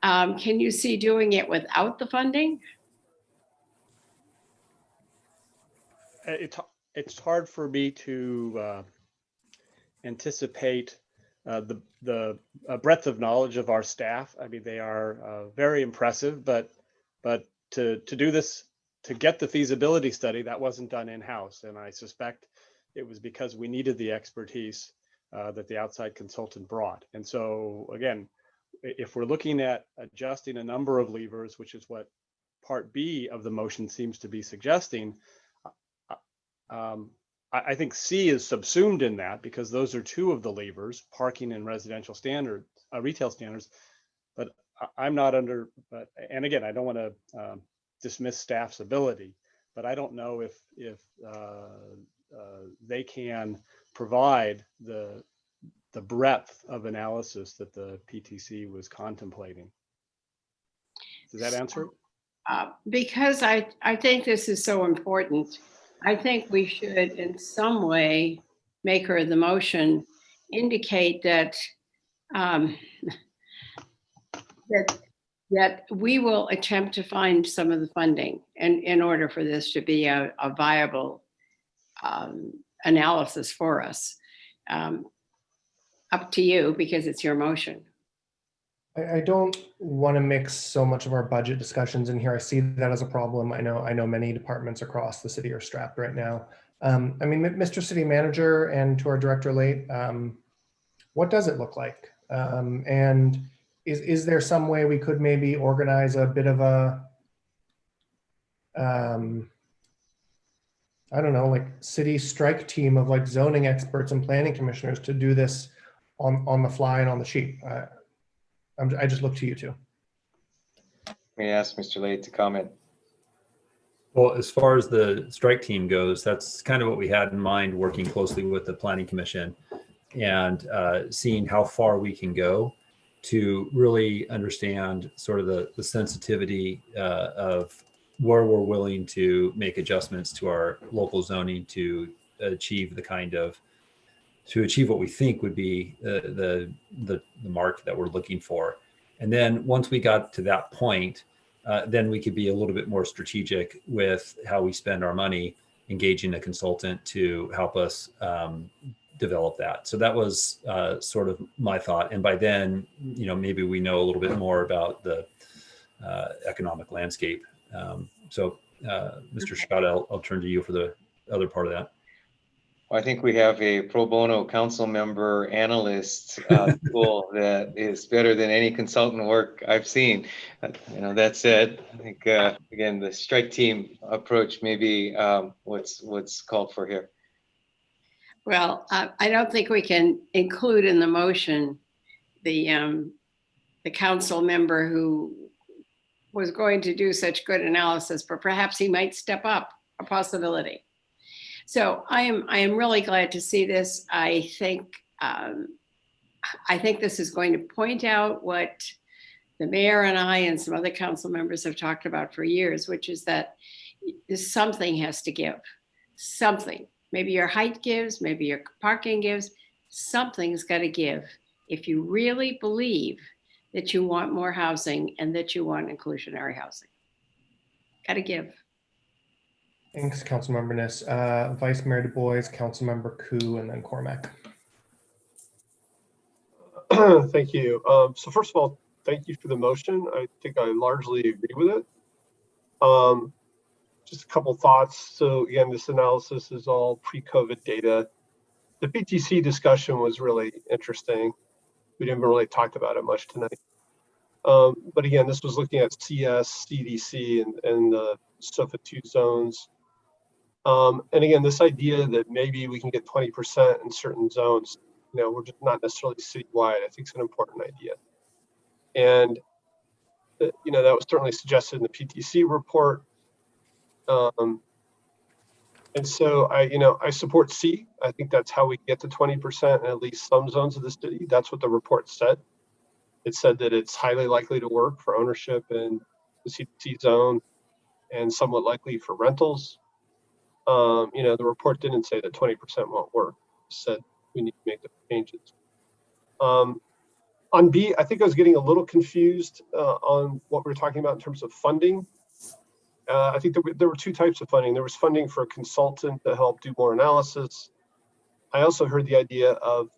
can you see doing it without the funding? It's hard for me to anticipate the breadth of knowledge of our staff. I mean, they are very impressive, but to do this, to get the feasibility study, that wasn't done in-house. And I suspect it was because we needed the expertise that the outside consultant brought. And so again, if we're looking at adjusting a number of levers, which is what part B of the motion seems to be suggesting, I think C is subsumed in that because those are 2 of the levers, parking and residential standards, retail standards. But I'm not under, and again, I don't want to dismiss staff's ability, but I don't know if they can provide the breadth of analysis that the PTC was contemplating. Does that answer it? Because I think this is so important. I think we should, in some way, maker of the motion, indicate that that we will attempt to find some of the funding in order for this to be a viable analysis for us. Up to you, because it's your motion. I don't want to mix so much of our budget discussions in here. I see that as a problem. I know many departments across the city are strapped right now. I mean, Mr. City Manager and to our Director Late, what does it look like? And is there some way we could maybe organize a bit of a, I don't know, like city strike team of like zoning experts and planning commissioners to do this on the fly and on the cheap? I just look to you two. May I ask Mr. Late to comment? Well, as far as the strike team goes, that's kind of what we had in mind, working closely with the Planning Commission and seeing how far we can go. to really understand sort of the sensitivity of where we're willing to make adjustments to our local zoning to achieve the kind of, to achieve what we think would be the mark that we're looking for. And then once we got to that point, then we could be a little bit more strategic with how we spend our money, engaging a consultant to help us develop that. So that was sort of my thought. And by then, you know, maybe we know a little bit more about the economic landscape. So Mr. Scott, I'll turn to you for the other part of that. I think we have a pro bono council member analyst tool that is better than any consultant work I've seen. You know, that said, I think again the strike team approach may be what's called for here. Well, I don't think we can include in the motion the council member who was going to do such good analysis, but perhaps he might step up, a possibility. So I am really glad to see this. I think this is going to point out what the mayor and I and some other council members have talked about for years, which is that something has to give. Something. Maybe your height gives, maybe your parking gives. Something's got to give if you really believe that you want more housing and that you want inclusionary housing. Got to give. Thanks, Councilmember Niss. Vice Mayor Du Bois, Councilmember Koo, and then Cormac. Thank you. So first of all, thank you for the motion. I think I largely agree with it. Just a couple thoughts. So again, this analysis is all pre-COVID data. The PTC discussion was really interesting. We didn't really talk about it much tonight. But again, this was looking at CS, CDC, and the SOFA 2 zones. And again, this idea that maybe we can get 20% in certain zones, you know, we're just not necessarily citywide, I think it's an important idea. And, you know, that was certainly suggested in the PTC report. And so I support C. I think that's how we get to 20% in at least some zones of the city. That's what the report said. It said that it's highly likely to work for ownership in the CDC zone and somewhat likely for rentals. You know, the report didn't say that 20% won't work. It said we need to make the changes. On B, I think I was getting a little confused on what we were talking about in terms of funding. I think there were two types of funding. There was funding for a consultant to help do more analysis. I also heard the idea of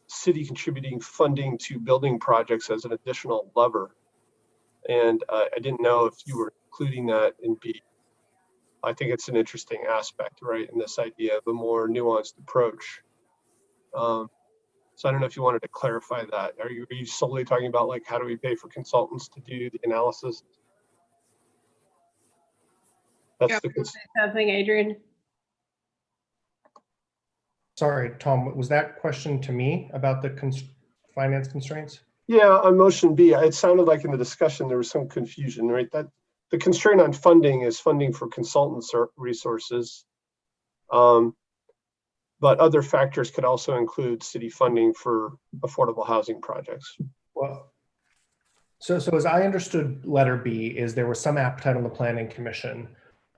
city contributing funding to building projects as an additional lever. And I didn't know if you were including that in B. I think it's an interesting aspect, right, in this idea of a more nuanced approach. So I don't know if you wanted to clarify that. Are you solely talking about like how do we pay for consultants to do the analysis? That's something, Adrian. Sorry, Tom, was that question to me about the finance constraints? Yeah, on motion B, it sounded like in the discussion there was some confusion, right? That the constraint on funding is funding for consultants or resources. But other factors could also include city funding for affordable housing projects. Well, so as I understood letter B is there was some appetite on the Planning Commission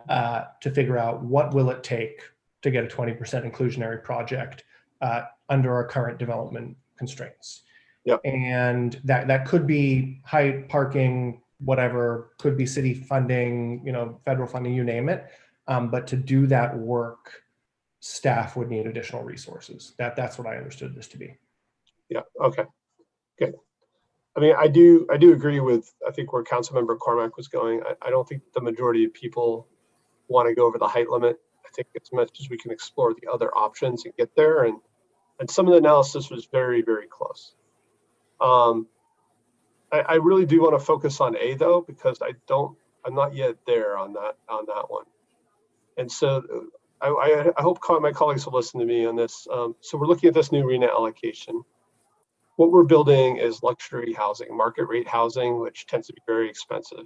to figure out what will it take to get a 20% inclusionary project under our current development constraints. Yep. And that could be height, parking, whatever, could be city funding, you know, federal funding, you name it. But to do that work, staff would need additional resources. That's what I understood this to be. Yeah, okay, good. I mean, I do agree with, I think where Councilmember Cormac was going. I don't think the majority of people want to go over the height limit. I think as much as we can explore the other options and get there. And some of the analysis was very, very close. I really do want to focus on A though, because I'm not yet there on that one. And so I hope my colleagues will listen to me on this. So we're looking at this new RENA allocation. What we're building is luxury housing, market rate housing, which tends to be very expensive.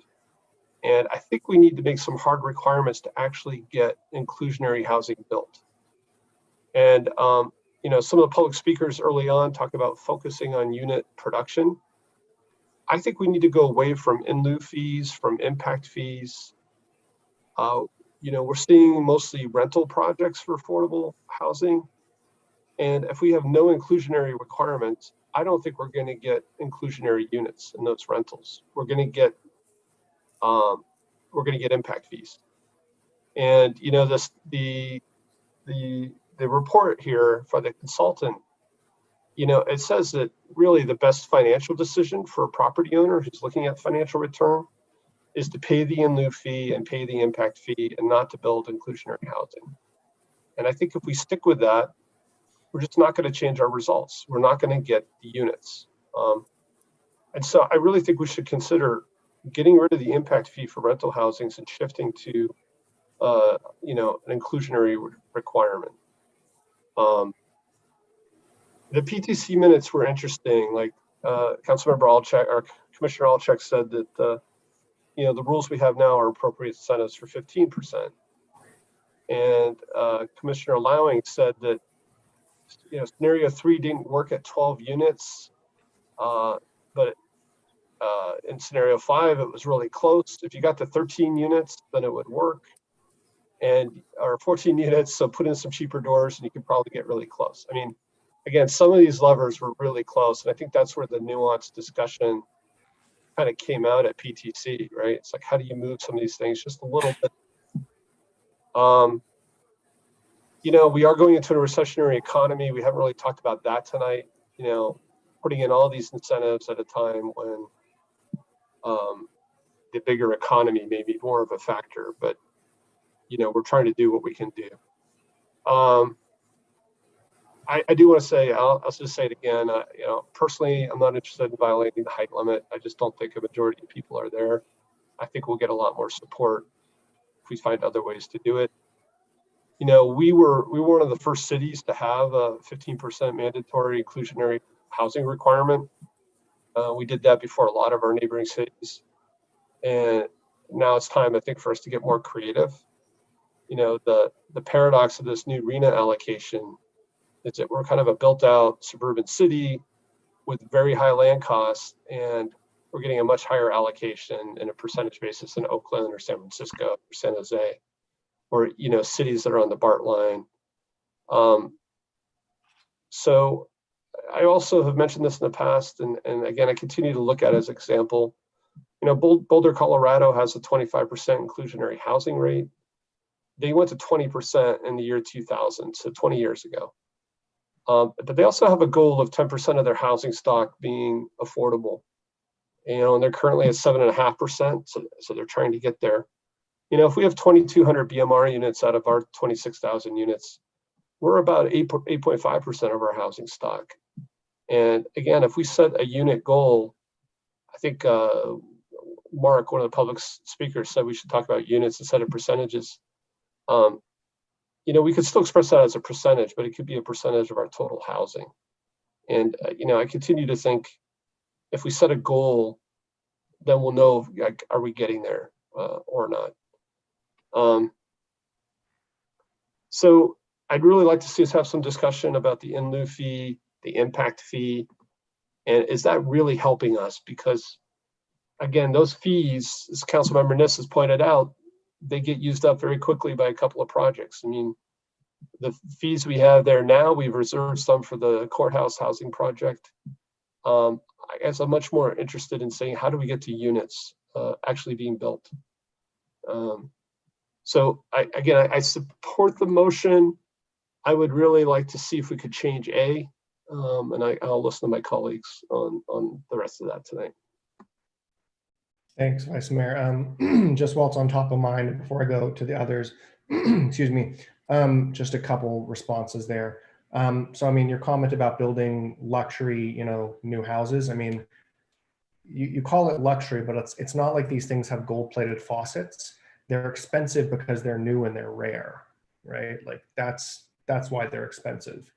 And I think we need to make some hard requirements to actually get inclusionary housing built. And you know, some of the public speakers early on talked about focusing on unit production. I think we need to go away from in lieu fees, from impact fees. We're seeing mostly rental projects for affordable housing. And if we have no inclusionary requirements, I don't think we're going to get inclusionary units in those rentals. We're going to get impact fees. And the report here for the consultant, it says that really the best financial decision for a property owner who's looking at financial return is to pay the in lieu fee and pay the impact fee and not to build inclusionary housing. And I think if we stick with that, we're just not going to change our results. We're not going to get the units. And so I really think we should consider getting rid of the impact fee for rental housings and shifting to, an inclusionary requirement. The PTC minutes were interesting. Like Councilmember Alcheck or Commissioner Alcheck said that the rules we have now are appropriate incentives for 15%. And Commissioner Lowing said that scenario 3 didn't work at 12 units, but in scenario 5 it was really close. If you got to 13 units, then it would work, or 14 units. So put in some cheaper doors, and you could probably get really close. I mean, again, some of these levers were really close, and I think that's where the nuanced discussion kind of came out at PTC, right? It's like, how do you move some of these things just a little bit? We are going into a recessionary economy. We haven't really talked about that tonight. Putting in all these incentives at a time when the bigger economy may be more of a factor, but we're trying to do what we can do. I do want to say, I'll just say it again. Personally, I'm not interested in violating the height limit. I just don't think a majority of people are there. I think we'll get a lot more support if we find other ways to do it. We were one of the first cities to have a 15% mandatory inclusionary housing requirement. We did that before a lot of our neighboring cities. And now it's time, I think, for us to get more creative. The paradox of this new RENA allocation is that we're kind of a built out suburban city with very high land costs, and we're getting a much higher allocation in a percentage basis in Oakland or San Francisco or San Jose, or cities that are on the BART line. So I also have mentioned this in the past, and again, I continue to look at it as an example. Boulder, Colorado has a 25% inclusionary housing rate. They went to 20% in the year 2000, so 20 years ago. But they also have a goal of 10% of their housing stock being affordable. And they're currently at 7.5%, so they're trying to get there. If we have 2,200 BMR units out of our 26,000 units, we're about 8.5% of our housing stock. And again, if we set a unit goal, I think Mark, one of the public speakers, said we should talk about units instead of percentages. We could still express that as a percentage, but it could be a percentage of our total housing. And I continue to think if we set a goal, then we'll know, are we getting there or not? So I'd really like to see us have some discussion about the in lieu fee, the impact fee, and is that really helping us? Because again, those fees, as Councilmember Niss has pointed out, they get used up very quickly by a couple of projects. I mean, the fees we have there now, we've reserved some for the courthouse housing project. I guess I'm much more interested in saying, how do we get to units actually being built? So I support the motion. I would really like to see if we could change A, and I'll listen to my colleagues on the rest of that tonight. Thanks, Vice Mayor. Just while it's on top of mind, before I go to the others, excuse me, just a couple responses there. So, I mean, your comment about building luxury, new houses. I mean, you call it luxury, but it's not like these things have gold-plated faucets. They're expensive because they're new and they're rare, right? Like that's why they're expensive.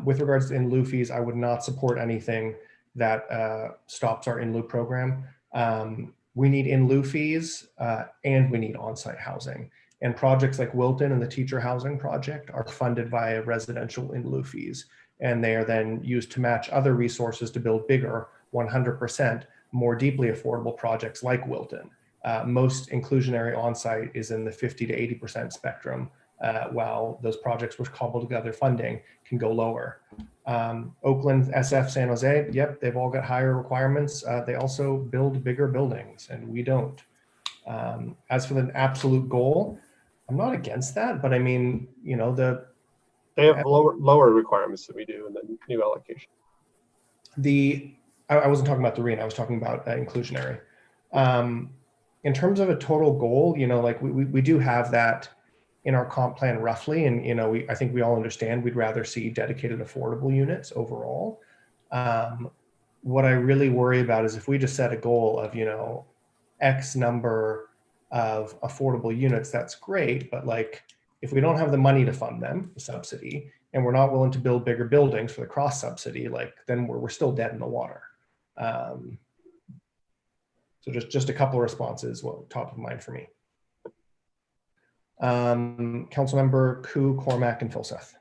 With regards to in lieu fees, I would not support anything that stops our in lieu program. We need in lieu fees and we need on-site housing. And projects like Wilton and the teacher housing project are funded via residential in lieu fees. And they are then used to match other resources to build bigger 100% more deeply affordable projects like Wilton. Most inclusionary on-site is in the 50 to 80% spectrum, while those projects which cobble together funding can go lower. Oakland, SF, San Jose, yep, they've all got higher requirements. They also build bigger buildings, and we don't. As for the absolute goal, I'm not against that, but I mean, you know, they have lower requirements than we do in the new allocation. I wasn't talking about the REIN, I was talking about inclusionary. In terms of a total goal, you know, like we do have that in our comp plan roughly, and you know, I think we all understand we'd rather see dedicated affordable units overall. What I really worry about is if we just set a goal of, you know, X number of affordable units, that's great, but like if we don't have the money to fund them, the subsidy, and we're not willing to build bigger buildings for the cross subsidy, like then we're still dead in the water. So just a couple of responses, well, top of mind for me. Councilmember Koo, Cormack, and Filseth.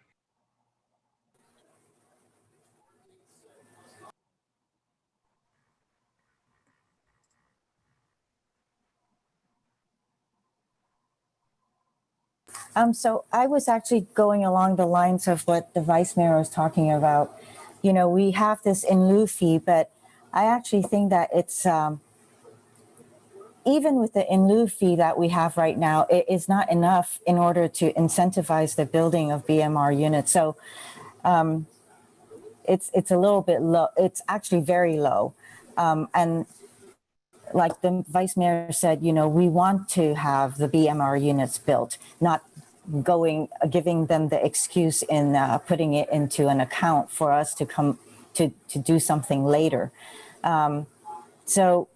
So I was actually going along the lines of what the Vice Mayor was talking about. You know, we have this in lieu fee, but I actually think that it's, even with the in lieu fee that we have right now, it is not enough in order to incentivize the building of BMR units. So it's a little bit low. It's actually very low. And like the Vice Mayor said, you know, we want to have the BMR units built, not giving them the excuse in putting it into an account for us to come to do something later. So,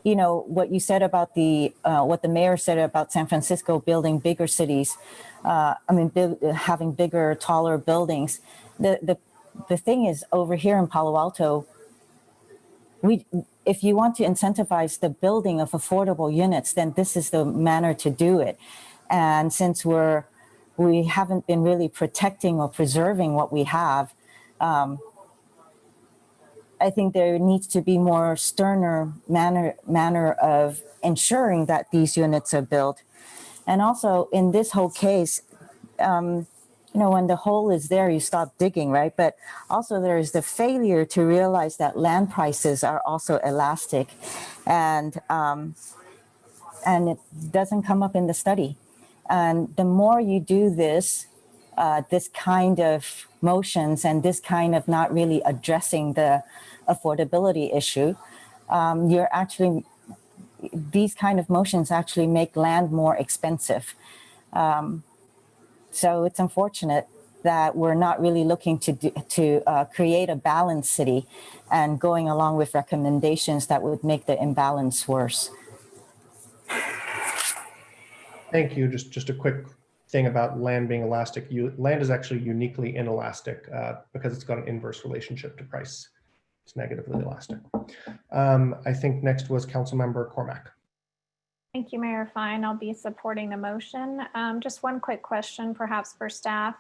you know, what you said about what the mayor said about San Francisco building bigger cities, having bigger, taller buildings. The thing is, over here in Palo Alto, if you want to incentivize the building of affordable units, then this is the manner to do it. And since we haven't been really protecting or preserving what we have, I think there needs to be more sterner manner of ensuring that these units are built. And also in this whole case, you know, when the hole is there, you stop digging, right? But also there is the failure to realize that land prices are also elastic, and it doesn't come up in the study. And the more you do this, this kind of motions and this kind of not really addressing the affordability issue, these kind of motions actually make land more expensive. So it's unfortunate that we're not really looking to create a balanced city and going along with recommendations that would make the imbalance worse. Thank you. Just a quick thing about land being elastic. Land is actually uniquely inelastic because it's got an inverse relationship to price. It's negatively elastic. I think next was Councilmember Cormack. Thank you, Mayor Fine. I'll be supporting the motion. Just one quick question, perhaps for staff.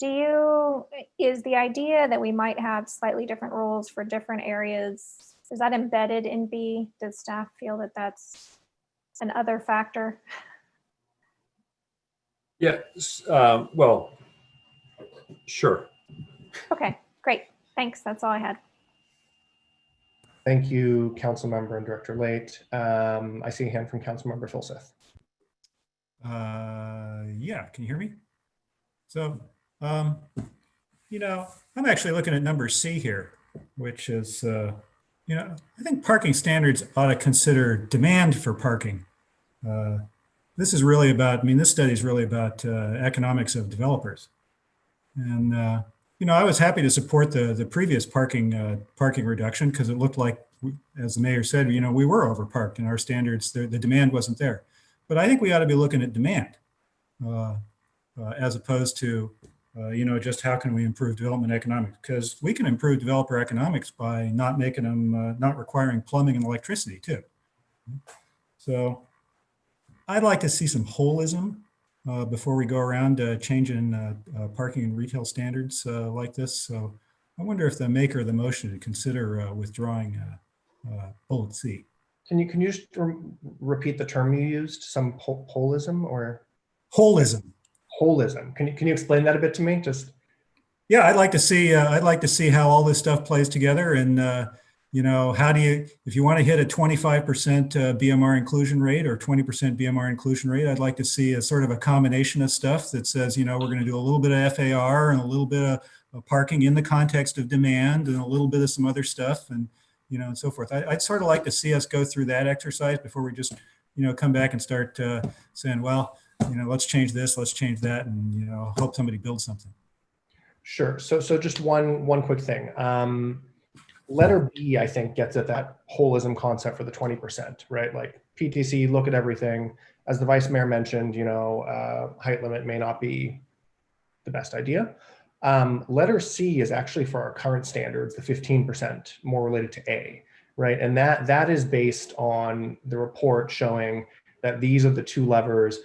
Is the idea that we might have slightly different rules for different areas, is that embedded in B? Does staff feel that that's an other factor? Yes, well, sure. Okay, great. Thanks. That's all I had. Thank you, Councilmember and Director Late. I see a hand from Councilmember Filseth. Yeah, can you hear me? So, you know, I'm actually looking at number C here, which is, you know, I think parking standards ought to consider demand for parking. This is really about, I mean, this study is really about economics of developers. And, you know, I was happy to support the previous parking reduction because it looked like, as the mayor said, you know, we were overparked and our standards, the demand wasn't there. But I think we ought to be looking at demand as opposed to, you know, just how can we improve development economics? Because we can improve developer economics by not making them, not requiring plumbing and electricity too. So I'd like to see some holism before we go around changing parking and retail standards like this. So I wonder if the maker of the motion would consider withdrawing bullet C. Can you just repeat the term you used? Some holism or Holism. Holism. Can you explain that a bit to me? Just yeah, I'd like to see how all this stuff plays together, and you know, how do you, if you want to hit a 25% BMR inclusion rate or 20% BMR inclusion rate, I'd like to see a sort of a combination of stuff that says, you know, we're going to do a little bit of FAR and a little bit of parking in the context of demand and a little bit of some other stuff, and you know, and so forth. I'd sort of like to see us go through that exercise before we just, you know, come back and start saying, well, you know, let's change this, let's change that, and you know, hope somebody builds something. sure. So just one quick thing. Letter B, I think, gets at that holism concept for the 20%, right? Like PTC, look at everything. As the vice mayor mentioned, you know, height limit may not be the best idea. Letter C is actually for our current standards, the 15%, more related to A, right? And that is based on the report showing that these are the two levers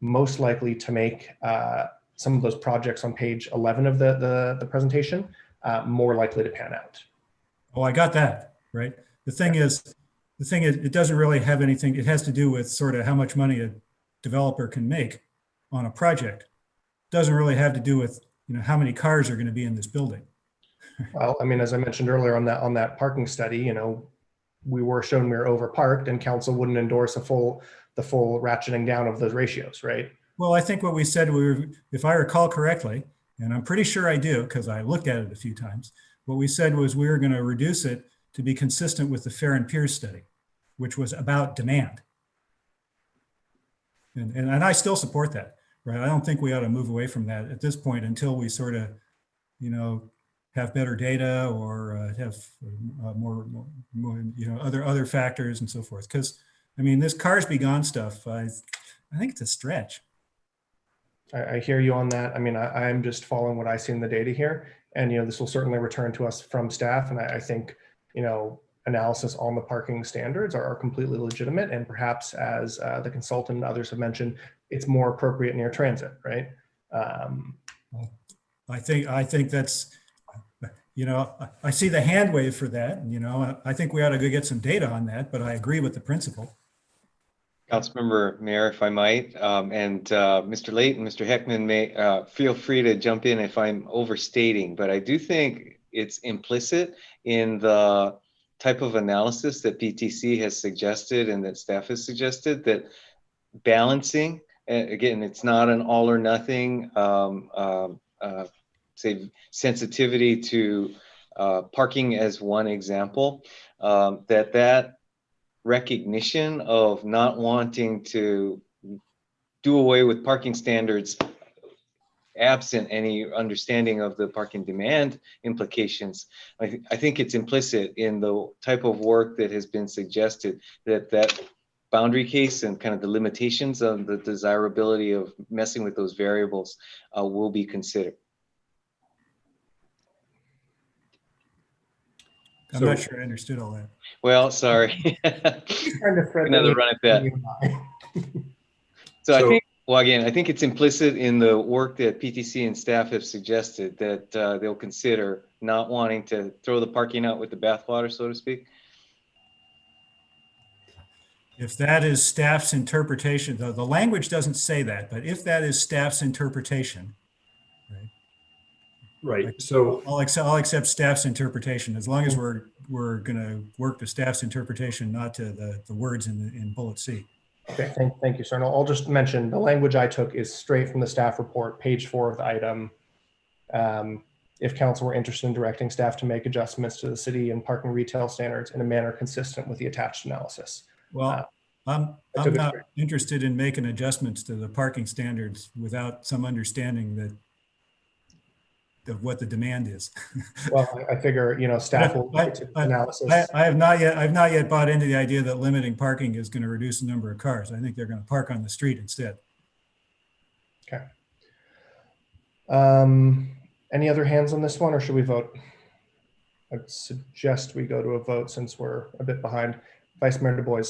most likely to make some of those projects on page 11 of the presentation more likely to pan out. Oh, I got that, right? The thing is, it doesn't really have anything. It has to do with sort of how much money a developer can make on a project. It doesn't really have to do with, you know, how many cars are going to be in this building. Well, I mean, as I mentioned earlier on that parking study, you know, we were shown we were overparked, and council wouldn't endorse the full ratcheting down of those ratios, right? Well, I think what we said, if I recall correctly, and I'm pretty sure I do because I looked at it a few times, what we said was we were going to reduce it to be consistent with the Fair and Pierce study, which was about demand. And I still support that, right? I don't think we ought to move away from that at this point until we sort of, you know, have better data or have more, you know, other factors and so forth. Because, I mean, this cars be gone stuff, I think it's a stretch. I hear you on that. I mean, I'm just following what I see in the data here. And, you know, this will certainly return to us from staff. And I think, you know, analysis on the parking standards are completely legitimate. And perhaps, as the consultant and others have mentioned, it's more appropriate near transit, right? I think that's, you know, I see the hand wave for that. And, you know, I think we ought to go get some data on that, but I agree with the principle. Councilmember Mayor, if I might, and Mr. Layton, Mr. Heckman may feel free to jump in if I'm overstating, but I do think it's implicit in the type of analysis that PTC has suggested and that staff has suggested that balancing, again, it's not an all or nothing, say sensitivity to parking as one example, that recognition of not wanting to do away with parking standards absent any understanding of the parking demand implications. I think it's implicit in the type of work that has been suggested, that boundary case and kind of the limitations of the desirability of messing with those variables will be considered. I'm not sure I understood all that. Well, sorry. Another run at that. So I think, well, again, I think it's implicit in the work that PTC and staff have suggested that they'll consider not wanting to throw the parking out with the bathwater, so to speak. If that is staff's interpretation, the language doesn't say that, but if that is staff's interpretation, right. So I'll accept staff's interpretation as long as we're going to work to staff's interpretation, not to the words in bullet C. Okay, thank you, sir. And I'll just mention the language I took is straight from the staff report, page 4 of the item. If council were interested in directing staff to make adjustments to the city and parking retail standards in a manner consistent with the attached analysis. Well, I'm not interested in making adjustments to the parking standards without some understanding of what the demand is. Well, I figure, you know, staff will analysis. I've not yet bought into the idea that limiting parking is going to reduce the number of cars. I think they're going to park on the street instead. Okay. Any other hands on this one, or should we vote? I'd suggest we go to a vote since we're a bit behind. Vice Mayor Du Bois.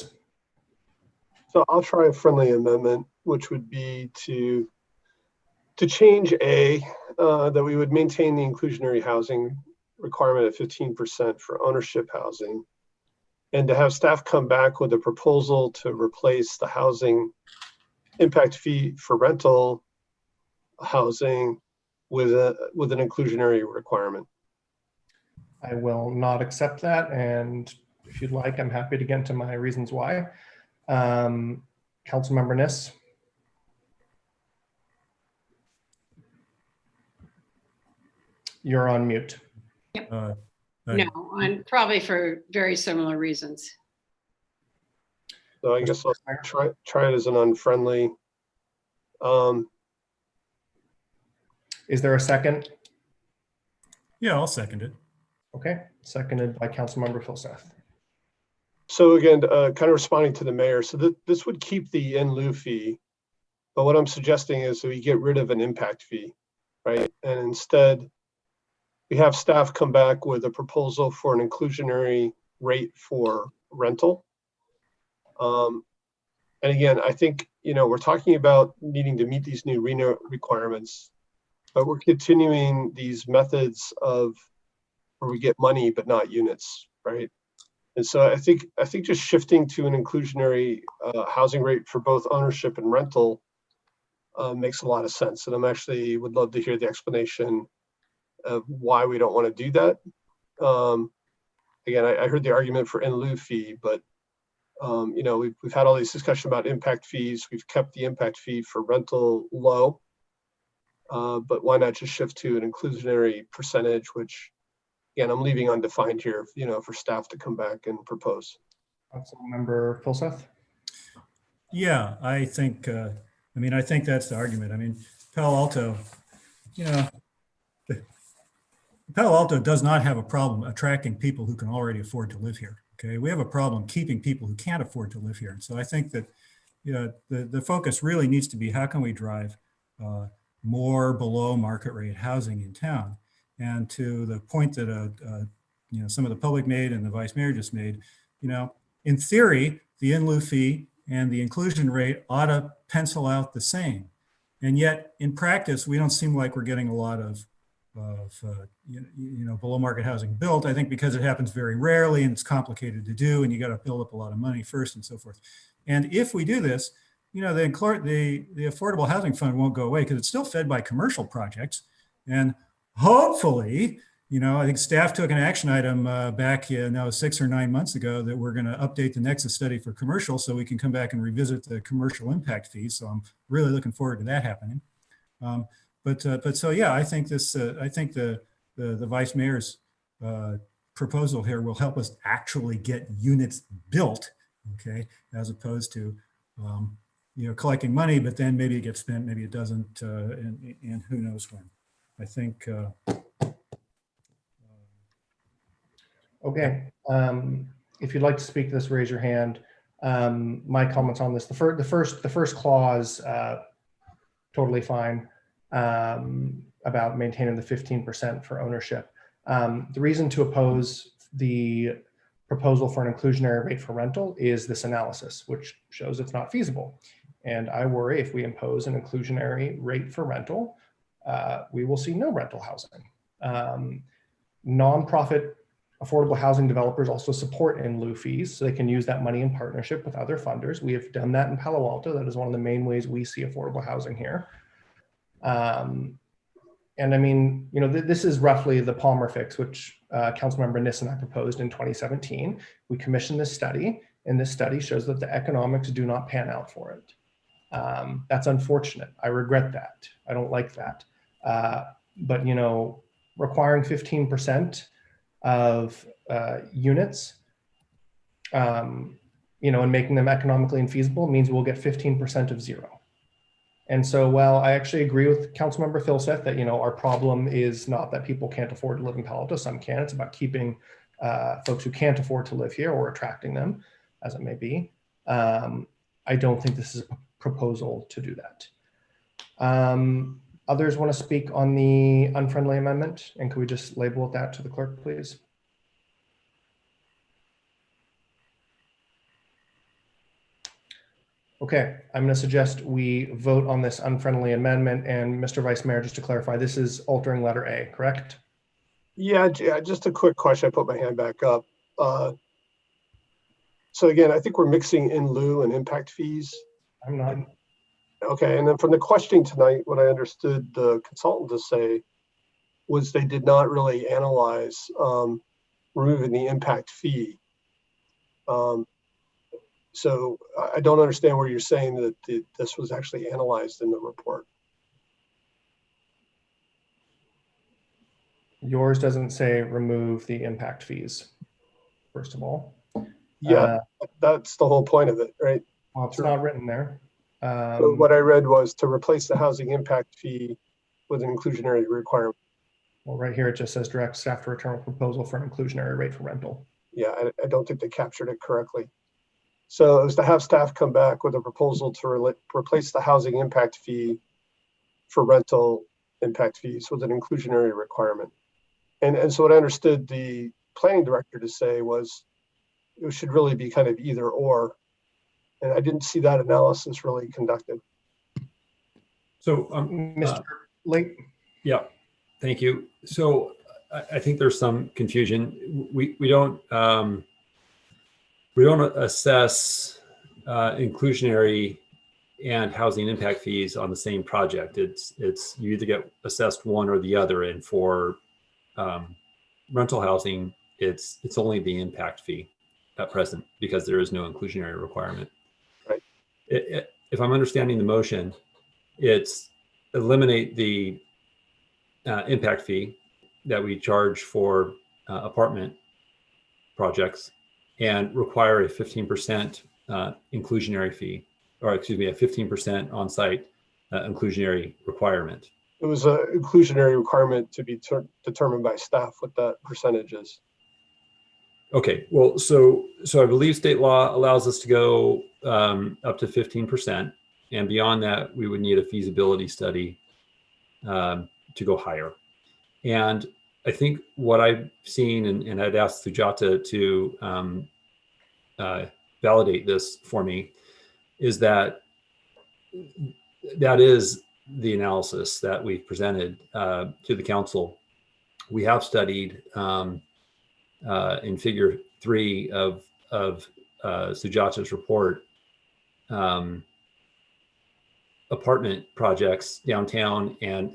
So I'll try a friendly amendment, which would be to change A, that we would maintain the inclusionary housing requirement of 15% for ownership housing, and to have staff come back with a proposal to replace the housing impact fee for rental housing with an inclusionary requirement. I will not accept that. And if you'd like, I'm happy to get into my reasons why. Councilmember Niss. You're on mute. No, and probably for very similar reasons. So I guess I'll try it as an unfriendly. Is there a second? Yeah, I'll second it. Okay, seconded by Councilmember Filseth. So again, kind of responding to the mayor. So this would keep the in lieu fee, but what I'm suggesting is that we get rid of an impact fee, right? And instead, we have staff come back with a proposal for an inclusionary rate for rental. And again, I think, we're talking about needing to meet these new RENA requirements, but we're continuing these methods of where we get money but not units, right? And so I think just shifting to an inclusionary housing rate for both ownership and rental makes a lot of sense. And I'm actually would love to hear the explanation of why we don't want to do that. Again, I heard the argument for in lieu fee, but we've had all these discussions about impact fees. We've kept the impact fee for rental low, but why not just shift to an inclusionary percentage, which again, I'm leaving undefined here, for staff to come back and propose. Councilmember Filseth. Yeah, I think, I think that's the argument. I mean, Palo Alto, Palo Alto does not have a problem attracting people who can already afford to live here. Okay, we have a problem keeping people who can't afford to live here. And so I think that the focus really needs to be how can we drive more below market rate housing in town. And to the point that some of the public made and the vice mayor just made, in theory, the in lieu fee and the inclusion rate ought to pencil out the same. And yet in practice, we don't seem like we're getting a lot of below market housing built. I think because it happens very rarely and it's complicated to do, and you got to build up a lot of money first and so forth. And if we do this, the affordable housing fund won't go away because it's still fed by commercial projects. And hopefully, I think staff took an action item back 6 or 9 months ago that we're going to update the Nexus study for commercial so we can come back and revisit the commercial impact fees. So I'm really looking forward to that happening. But so yeah, I think I think the vice mayor's proposal here will help us actually get units built, okay, as opposed to collecting money, but then maybe it gets spent, maybe it doesn't, and who knows when. I think. Okay, if you'd like to speak to this, raise your hand. My comments on this: the first clause, totally fine. About maintaining the 15% for ownership. The reason to oppose the proposal for an inclusionary rate for rental is this analysis, which shows it's not feasible. And I worry if we impose an inclusionary rate for rental, we will see no rental housing. Nonprofit affordable housing developers also support in lieu fees, so they can use that money in partnership with other funders. We have done that in Palo Alto. That is one of the main ways we see affordable housing here. And I mean, this is roughly the Palmer fix, which Councilmember Niss and I proposed in 2017. We commissioned this study, and this study shows that the economics do not pan out for it. That's unfortunate. I regret that. I don't like that. But requiring 15% of units, and making them economically infeasible means we'll get 15% of zero. And so, while I actually agree with Councilmember Filseth that, our problem is not that people can't afford to live in Palo Alto, some can, it's about keeping folks who can't afford to live here or attracting them, as it may be. I don't think this is a proposal to do that. Others want to speak on the unfriendly amendment, and could we just label that to the clerk, please? Okay, I'm going to suggest we vote on this unfriendly amendment. And Mr. Vice Mayor, just to clarify, this is altering letter A, correct? Yeah, just a quick question. I put my hand back up. So again, I think we're mixing in lieu and impact fees. I'm not. Okay, and then from the questioning tonight, what I understood the consultant to say was they did not really analyze removing the impact fee. So I don't understand where you're saying that this was actually analyzed in the report. Yours doesn't say remove the impact fees, first of all. Yeah, that's the whole point of it, right? Well, it's not written there. So what I read was to replace the housing impact fee with an inclusionary requirement. Well, right here, it just says direct staff to return a proposal for an inclusionary rate for rental. Yeah, I don't think they captured it correctly. So it was to have staff come back with a proposal to replace the housing impact fee for rental impact fees with an inclusionary requirement. And so what I understood the planning director to say was it should really be kind of either or. And I didn't see that analysis really conducted. So, Mr. Lake. Yeah, thank you. So I think there's some confusion. We don't assess inclusionary and housing impact fees on the same project. It's you either get assessed one or the other. And for rental housing, it's only the impact fee at present because there is no inclusionary requirement. Right. If I'm understanding the motion, it's eliminate the impact fee that we charge for apartment projects and require a 15% inclusionary fee, or excuse me, a 15% on-site inclusionary requirement. It was an inclusionary requirement to be determined by staff what that percentage is. Okay, well, so I believe state law allows us to go up to 15%, and beyond that, we would need a feasibility study to go higher. And I think what I've seen, and I'd asked Sujata to validate this for me, is that is the analysis that we've presented to the council. We have studied in figure 3 of Sujata's report apartment projects downtown and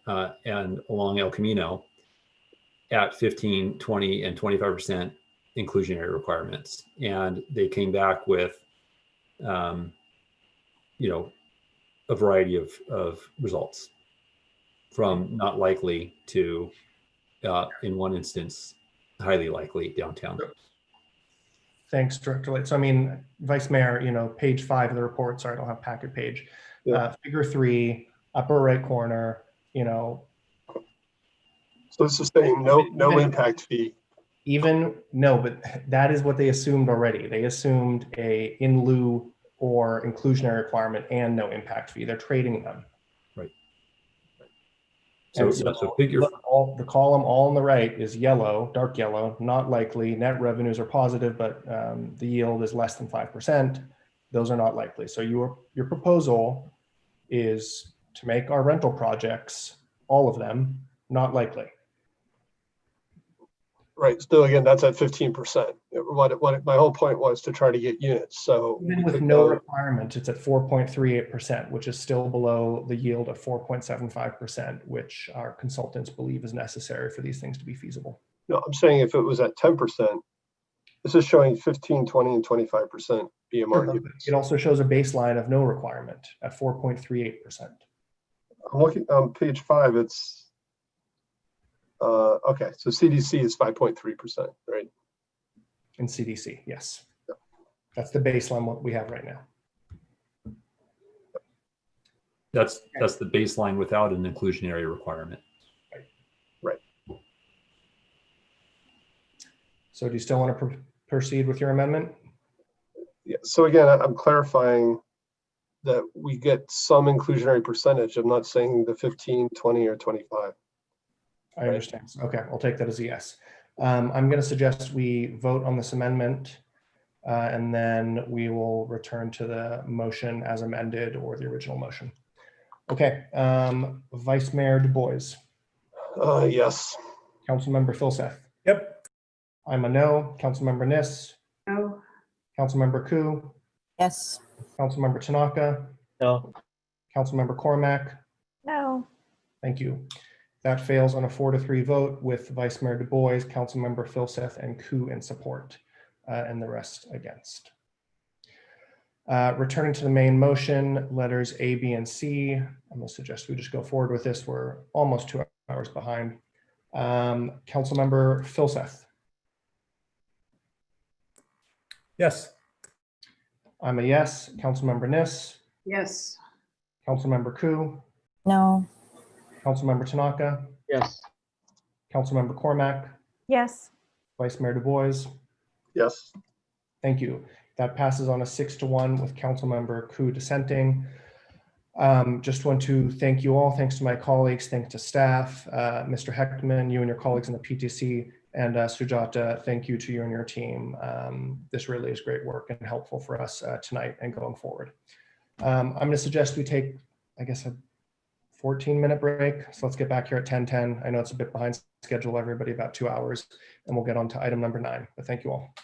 and along El Camino at 15, 20, and 25% inclusionary requirements. And they came back with, a variety of results from not likely to, in one instance, highly likely downtown. Thanks, Director Late. So I mean, Vice Mayor, page 5 of the report, sorry, I don't have packet page. Yeah. Figure 3, upper right corner, So it's the same, no impact fee. No, but that is what they assumed already. They assumed a in lieu or inclusionary requirement and no impact fee. They're trading them. Right. So figure look, the column all on the right is yellow, dark yellow, not likely. Net revenues are positive, but the yield is less than 5%. Those are not likely. So your proposal is to make our rental projects, all of them, not likely. Right. Still, again, that's at 15%. What my whole point was to try to get units. So even with no requirement, it's at 4.38%, which is still below the yield of 4.75%, which our consultants believe is necessary for these things to be feasible. No, I'm saying if it was at 10%, this is showing 15, 20, and 25% BMR units. It also shows a baseline of no requirement at 4.38%. I'm looking on page 5. It's okay. So CDC is 5.3%, right? In CDC, yes. Yep. That's the baseline what we have right now. That's the baseline without an inclusionary requirement. Right. So do you still want to proceed with your amendment? Yeah. So again, I'm clarifying that we get some inclusionary percentage. I'm not saying the 15, 20, or 25. I understand. Okay, I'll take that as a yes. I'm going to suggest we vote on this amendment, and then we will return to the motion as amended or the original motion. Okay, Vice Mayor Du Bois. Yes. Councilmember Filseth. Yep. I'm a no. Councilmember Niss. No. Councilmember Ku, Yes. Councilmember Tanaka, No. Councilmember Cormac. No. Thank you. That fails on a 4-3 vote with Vice Mayor Du Bois, Councilmember Filseth, and Ku in support, and the rest against. Returning to the main motion, letters A, B, and C. I'm going to suggest we just go forward with this. We're almost 2 hours behind. Councilmember Filseth. Yes. I'm a yes. Councilmember Niss. Yes. Councilmember Ku. No. Councilmember Tanaka. Yes. Councilmember Cormac. Yes. Vice Mayor Du Bois. Yes. Thank you. That passes on a 6-1 with Councilmember Ku dissenting. Just want to thank you all. Thanks to my colleagues, thanks to staff, Mr. Heckman, you and your colleagues in the PTC, and Sujata, thank you to you and your team. This really is great work and helpful for us tonight and going forward. I'm going to suggest we take, I guess, a 14-minute break. So let's get back here at 10:10. I know it's a bit behind schedule, everybody, about 2 hours, and we'll get on to item number 9. But thank you all.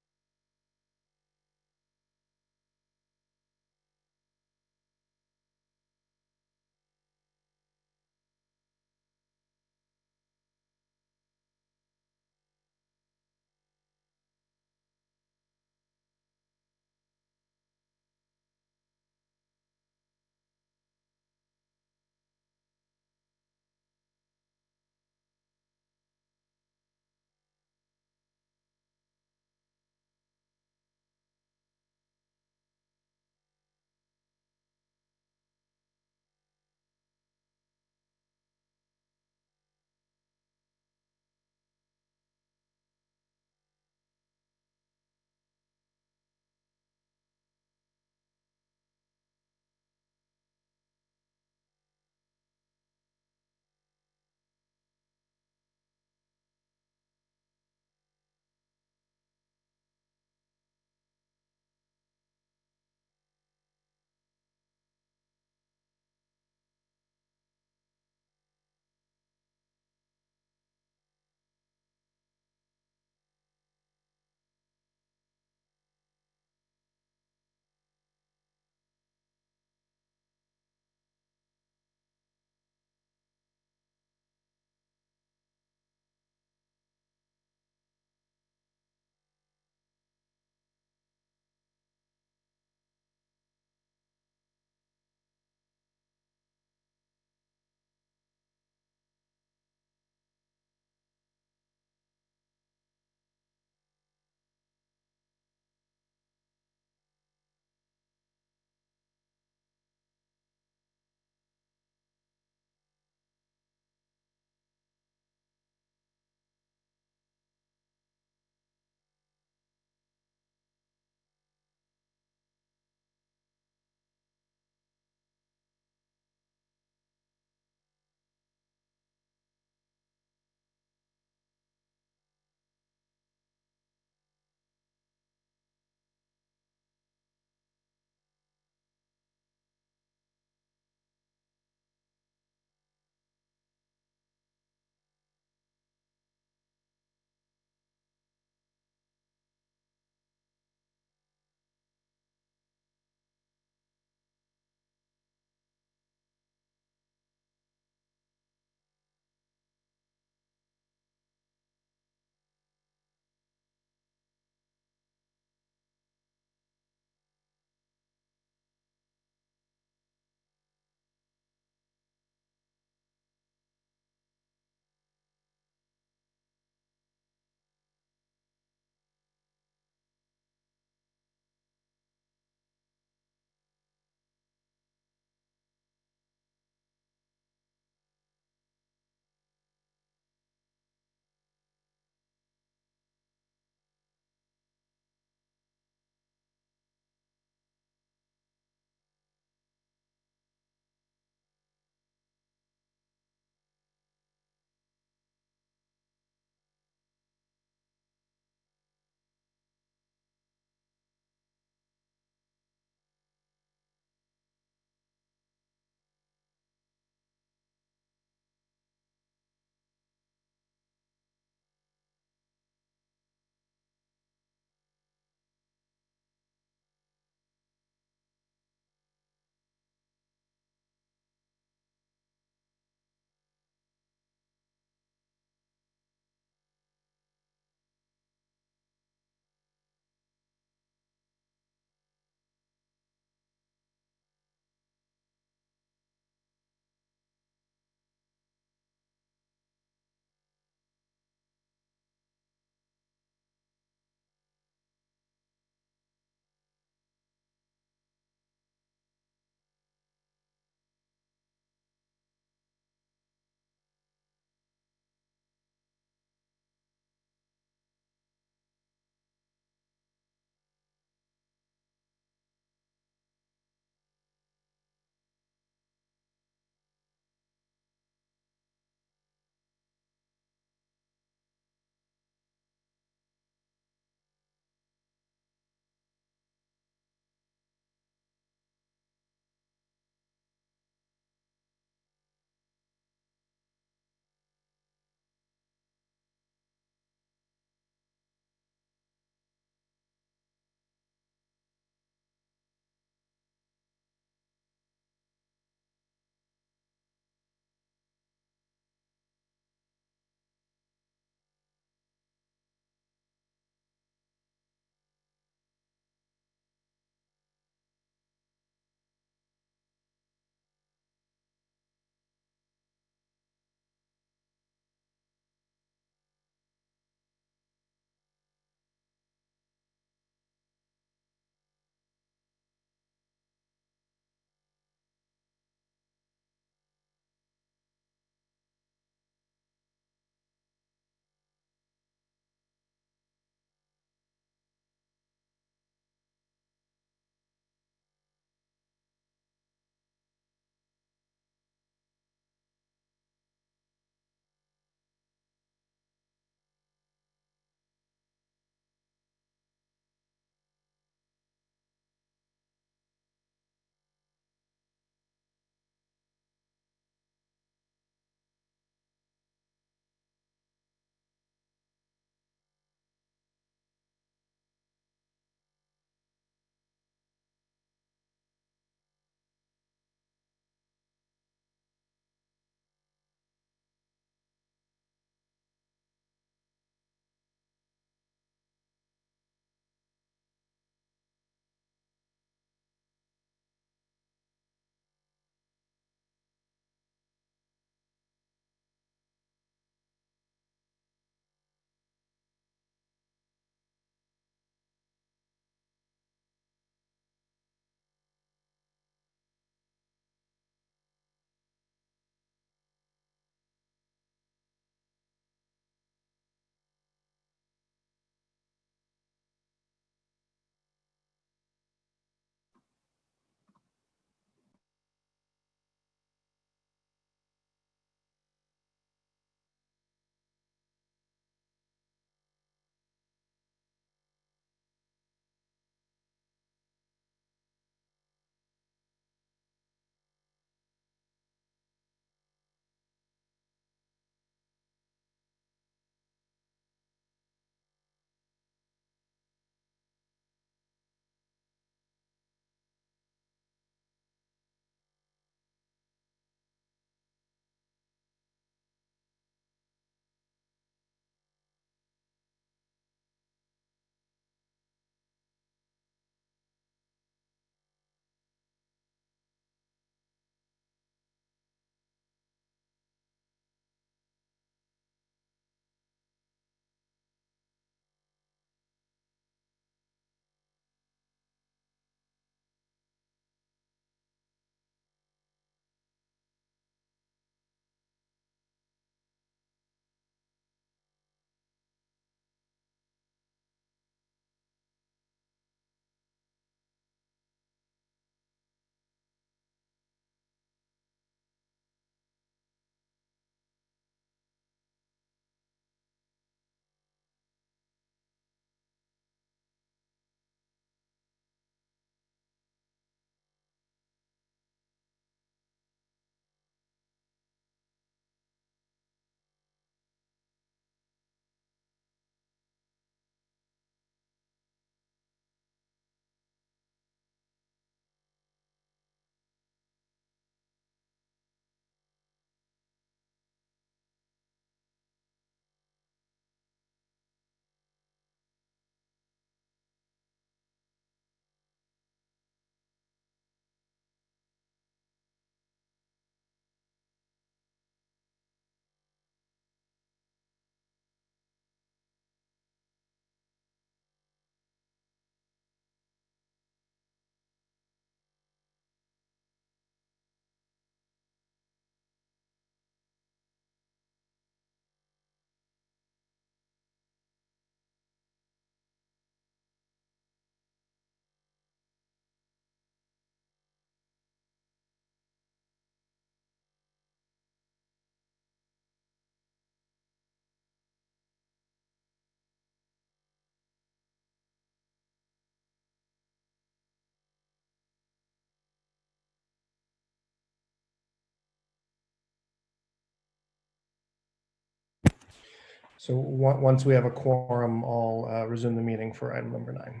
So once we have a quorum, I'll resume the meeting for item number 9.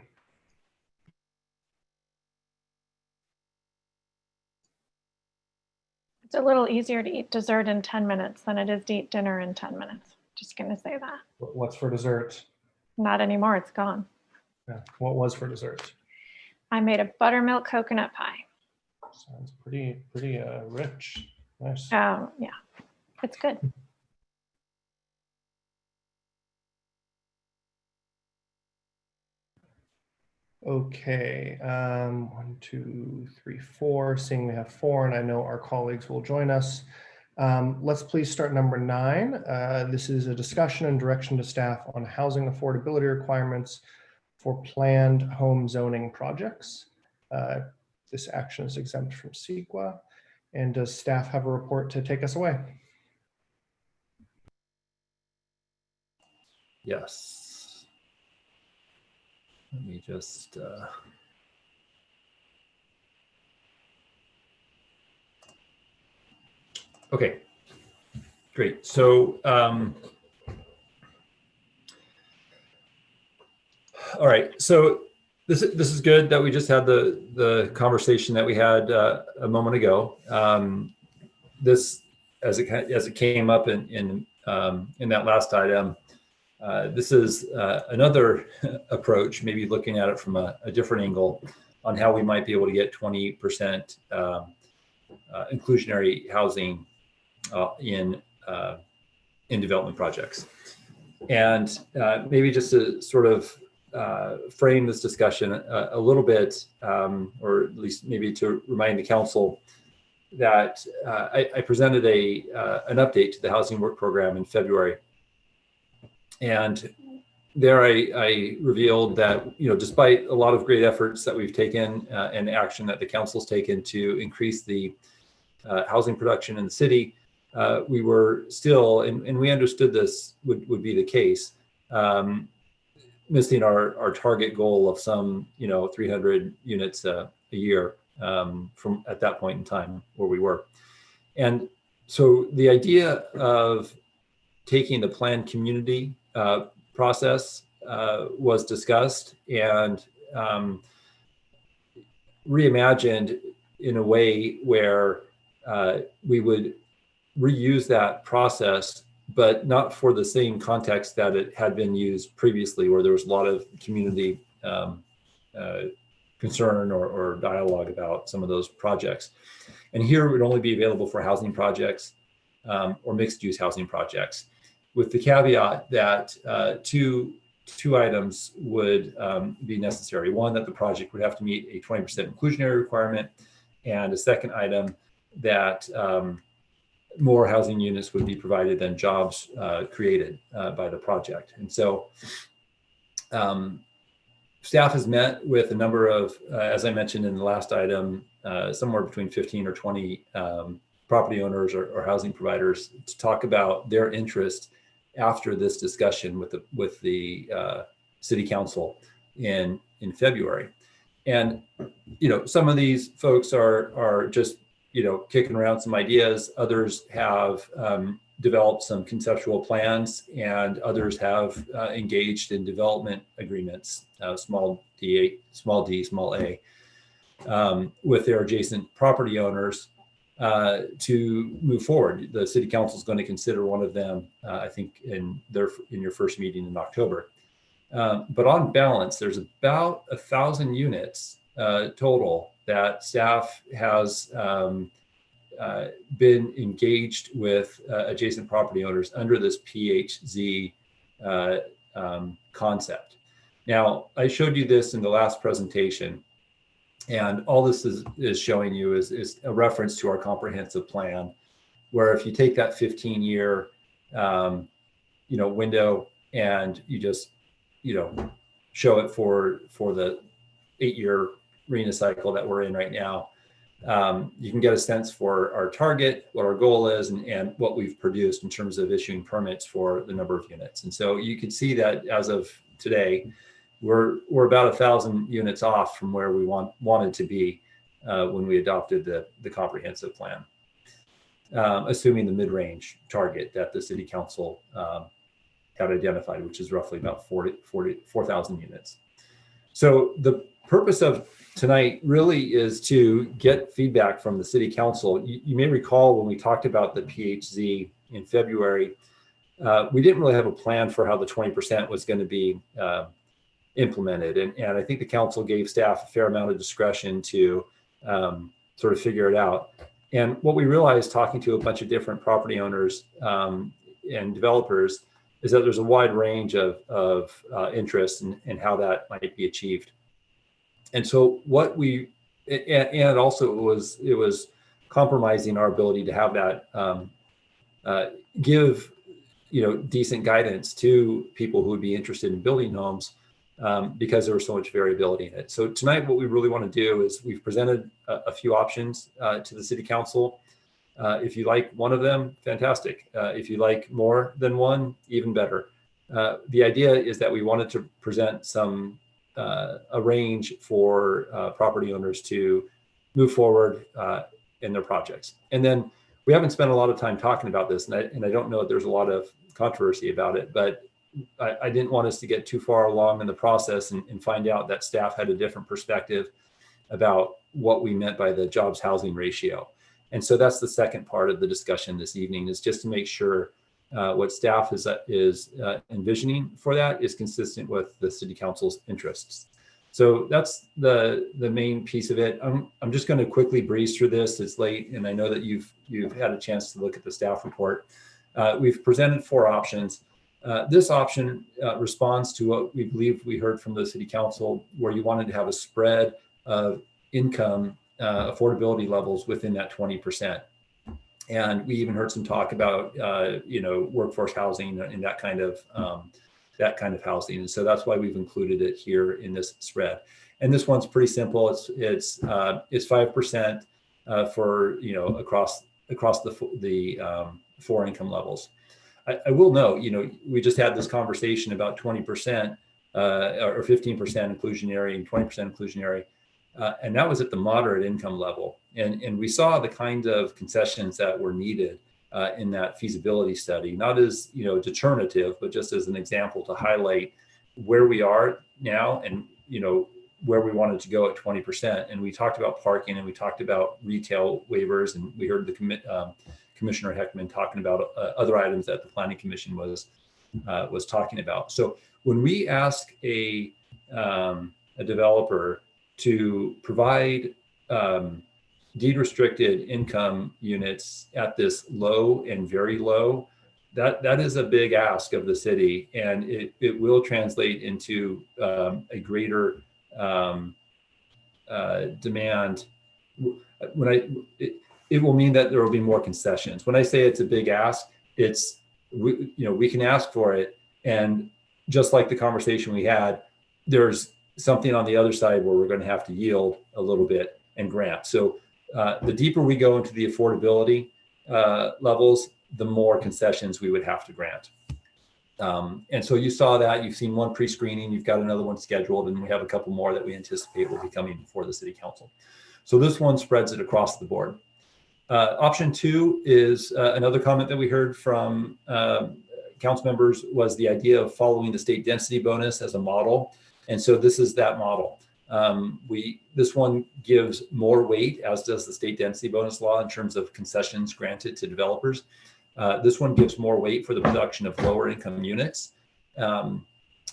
It's a little easier to eat dessert in 10 minutes than it is to eat dinner in 10 minutes. Just going to say that. What's for dessert? Not anymore. It's gone. Yeah. What was for dessert? I made a buttermilk coconut pie. Sounds pretty rich. Nice. Yeah, it's good. Okay, 1, 2, 3, 4. Seeing we have 4, and I know our colleagues will join us. Let's please start number 9. This is a discussion and direction to staff on housing affordability requirements for planned home zoning projects. This action is exempt from CEQA. And does staff have a report to take us away? Yes. Let me just okay, great. So all right, so this is good that we just had the conversation that we had a moment ago. This, as it came up in that last item, this is another approach, maybe looking at it from a different angle on how we might be able to get 20% inclusionary housing in development projects. And maybe just to sort of frame this discussion a little bit, or at least maybe to remind the council that I presented an update to the housing work program in February. And there I revealed that, despite a lot of great efforts that we've taken and action that the council's taken to increase the housing production in the city, we were still, and we understood this would be the case, missing our target goal of some 300 units a year from at that point in time where we were. And so the idea of taking the planned community process was discussed and reimagined in a way where we would reuse that process, but not for the same context that it had been used previously, where there was a lot of community concern or dialogue about some of those projects. And here it would only be available for housing projects or mixed use housing projects, with the caveat that two items would be necessary. One, that the project would have to meet a 20% inclusionary requirement, and a second item that more housing units would be provided than jobs created by the project. And so staff has met with a number of, as I mentioned in the last item, somewhere between 15 or 20 property owners or housing providers to talk about their interest after this discussion with the city council in February. And some of these folks are just kicking around some ideas. Others have developed some conceptual plans, and others have engaged in development agreements, small d, small a, with their adjacent property owners to move forward. The city council is going to consider one of them, I think, in your first meeting in October. But on balance, there's about 1,000 units total that staff has been engaged with adjacent property owners under this PHZ concept. Now, I showed you this in the last presentation, and all this is showing you is a reference to our comprehensive plan, where if you take that 15-year window and you just show it for the 8-year RENA cycle that we're in right now, you can get a sense for our target, what our goal is, and what we've produced in terms of issuing permits for the number of units. And so you can see that as of today, we're about 1,000 units off from where we wanted to be when we adopted the comprehensive plan, assuming the mid-range target that the city council had identified, which is roughly about 4,000 units. So the purpose of tonight really is to get feedback from the City Council. You may recall when we talked about the PHZ in February, we didn't really have a plan for how the 20% was going to be implemented. And I think the council gave staff a fair amount of discretion to sort of figure it out. And what we realized talking to a bunch of different property owners and developers is that there's a wide range of interest in how that might be achieved. And so what we, and also it was compromising our ability to have that give decent guidance to people who would be interested in building homes because there was so much variability in it. So tonight, what we really want to do is we've presented a few options to the City Council. If you like one of them, fantastic. If you like more than one, even better. The idea is that we wanted to present a range for property owners to move forward in their projects. And then we haven't spent a lot of time talking about this, and I don't know if there's a lot of controversy about it, but I didn't want us to get too far along in the process and find out that staff had a different perspective about what we meant by the jobs housing ratio. And so that's the second part of the discussion this evening, is just to make sure what staff is envisioning for that is consistent with the City Council's interests. So that's the main piece of it. I'm just going to quickly breeze through this. It's late, and I know that you've had a chance to look at the staff report. We've presented 4 options. This option responds to what we believe we heard from the City Council, where you wanted to have a spread of income affordability levels within that 20%. And we even heard some talk about workforce housing and that kind of housing. And so that's why we've included it here in this spread. And this one's pretty simple. It's 5% for across the 4 income levels. I will note, we just had this conversation about 20% or 15% inclusionary and 20% inclusionary. And that was at the moderate income level. And we saw the kind of concessions that were needed in that feasibility study, not as determinative, but just as an example to highlight where we are now and where we wanted to go at 20%. And we talked about parking, and we talked about retail waivers, and we heard the Commissioner Heckman talking about other items that the Planning Commission was talking about. So when we ask a developer to provide deed restricted income units at this low and very low, that is a big ask of the city, and it will translate into a greater demand. It will mean that there will be more concessions. When I say it's a big ask, we can ask for it, and just like the conversation we had, there's something on the other side where we're going to have to yield a little bit and grant. So the deeper we go into the affordability levels, the more concessions we would have to grant. And so you saw that. You've seen one pre-screening, you've got another one scheduled, and we have a couple more that we anticipate will be coming before the City Council. So this one spreads it across the board. Option 2 is another comment that we heard from council members, was the idea of following the state density bonus as a model. And so this is that model. This one gives more weight, as does the state density bonus law, in terms of concessions granted to developers. This one gives more weight for the production of lower income units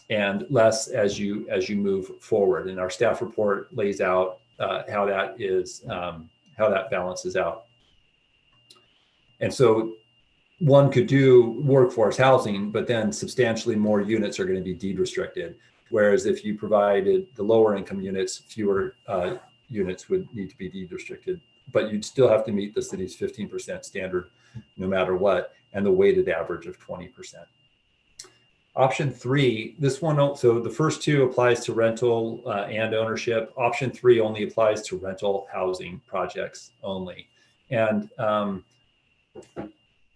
and less as you move forward. And our staff report lays out how that balances out. And so one could do workforce housing, but then substantially more units are going to be deed restricted. Whereas if you provided the lower income units, fewer units would need to be deed restricted, but you'd still have to meet the city's 15% standard no matter what, and the weighted average of 20%. Option 3, this one, so the first 2 applies to rental and ownership. Option 3 only applies to rental housing projects only. And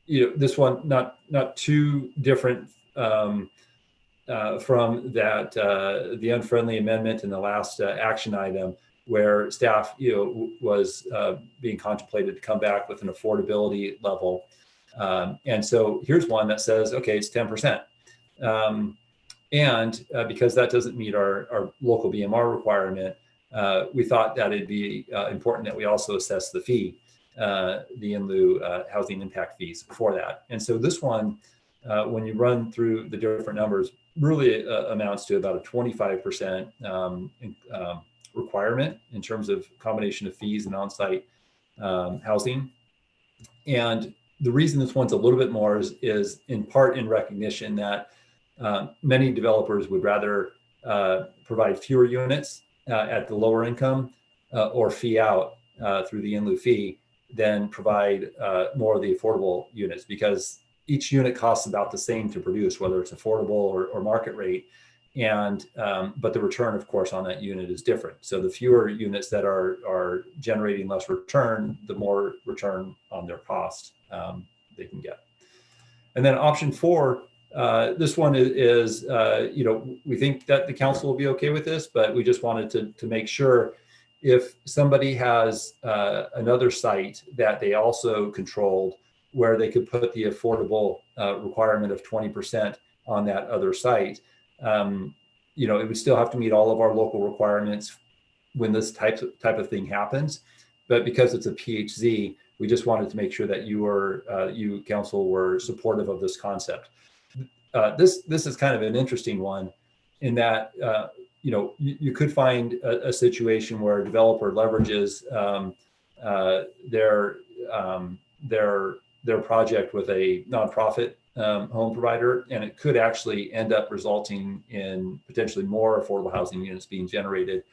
this one, not too different from that, the unfriendly amendment in the last action item, where staff was being contemplated to come back with an affordability level. And so here's one that says, okay, it's 10%. And because that doesn't meet our local BMR requirement, we thought that it'd be important that we also assess the fee, the in lieu housing impact fees for that. And so this one, when you run through the different numbers, really amounts to about a 25% requirement in terms of combination of fees and on-site housing. And the reason this one's a little bit more is in part in recognition that many developers would rather provide fewer units at the lower income or fee out through the in lieu fee than provide more of the affordable units, because each unit costs about the same to produce, whether it's affordable or market rate. And but the return, of course, on that unit is different. So the fewer units that are generating less return, the more return on their cost they can get. And then option 4, this one is we think that the council will be okay with this, but we just wanted to make sure if somebody has another site that they also controlled where they could put the affordable requirement of 20% on that other site, it would still have to meet all of our local requirements when this type of thing happens. But because it's a PHZ, we just wanted to make sure that you council were supportive of this concept. This is kind of an interesting one in that you could find a situation where a developer leverages their project with a nonprofit home provider, and it could actually end up resulting in potentially more affordable housing units being generated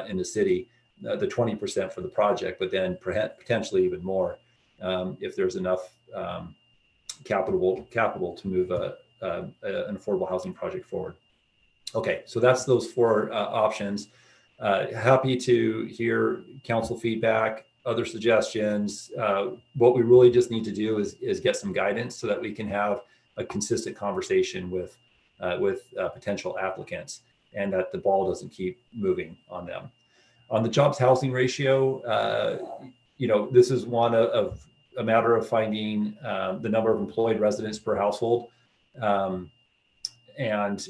in the city, the 20% for the project, but then potentially even more if there's enough capital to move an affordable housing project forward. Okay, so that's those 4 options. Happy to hear council feedback, other suggestions. What we really just need to do is get some guidance so that we can have a consistent conversation with potential applicants, and that the ball doesn't keep moving on them. On the jobs housing ratio, this is one of a matter of finding the number of employed residents per household and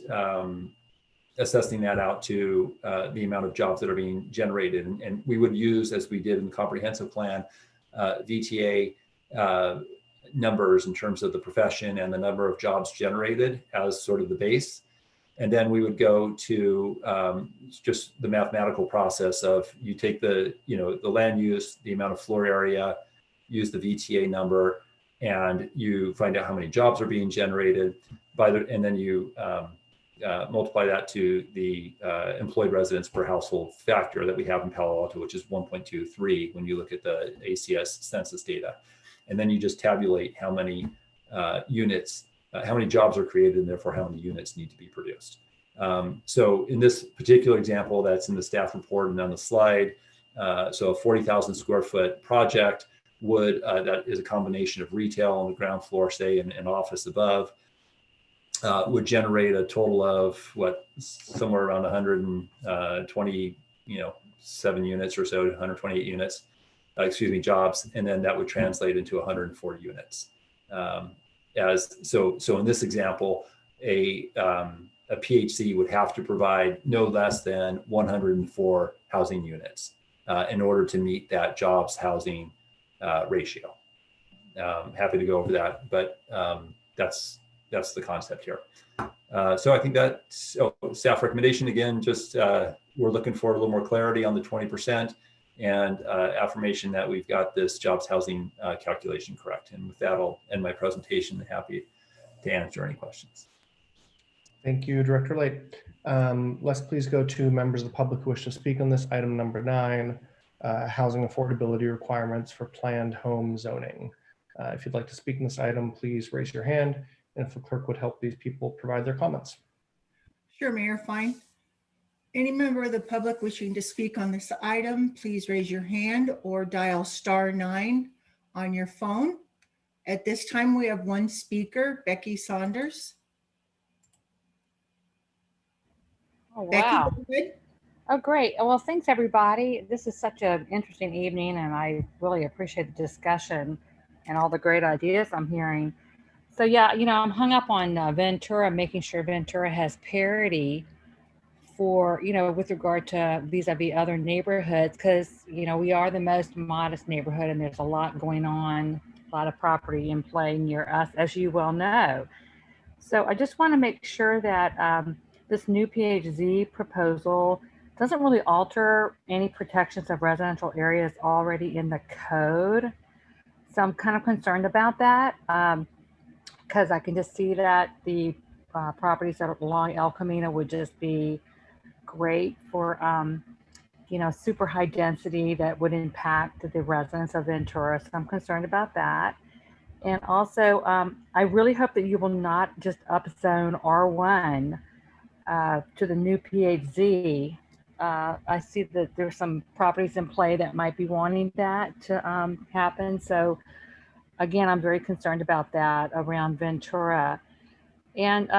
assessing that out to the amount of jobs that are being generated. And we would use, as we did in the comprehensive plan, VTA numbers in terms of the profession and the number of jobs generated as sort of the base. And then we would go to just the mathematical process of you take the land use, the amount of floor area, use the VTA number, and you find out how many jobs are being generated and then you multiply that to the employed residents per household factor that we have in Palo Alto, which is 1.23 when you look at the ACS census data. And then you just tabulate how many units, how many jobs are created, and therefore how many units need to be produced. So in this particular example that's in the staff report and on the slide, so a 40,000 square foot project that is a combination of retail on the ground floor, say, and office above, would generate a total of somewhere around 127 units or so, 128 units, jobs, and then that would translate into 104 units. So in this example, a PHC would have to provide no less than 104 housing units in order to meet that jobs housing ratio. Happy to go over that, but that's the concept here. So I think that staff recommendation, again, just we're looking for a little more clarity on the 20% and affirmation that we've got this jobs housing calculation correct. And with that, I'll end my presentation. Happy to answer any questions. Thank you, Director Late. Let's please go to members of the public who wish to speak on this item number 9, housing affordability requirements for planned home zoning. If you'd like to speak on this item, please raise your hand. And if the clerk would help these people provide their comments. Sure, Mayor, fine. Any member of the public wishing to speak on this item, please raise your hand or dial *9 on your phone. At this time, we have one speaker, Becky Saunders. Oh, wow. Becky, oh, great. Well, thanks, everybody. This is such an interesting evening, and I really appreciate the discussion and all the great ideas I'm hearing. So yeah, I'm hung up on Ventura, making sure Ventura has parity for, with regard to vis-a-vis other neighborhoods, because, we are the most modest neighborhood and there's a lot going on, a lot of property in play near us, as you well know. So I just want to make sure that this new PHZ proposal doesn't really alter any protections of residential areas already in the code. So I'm kind of concerned about that because I can just see that the properties that are along El Camino would just be great for, super high density that would impact the residents of Ventura. So I'm concerned about that. And also, I really hope that you will not just upzone R1 to the new PHZ. I see that there's some properties in play that might be wanting that to happen. So again, I'm very concerned about that around Ventura. And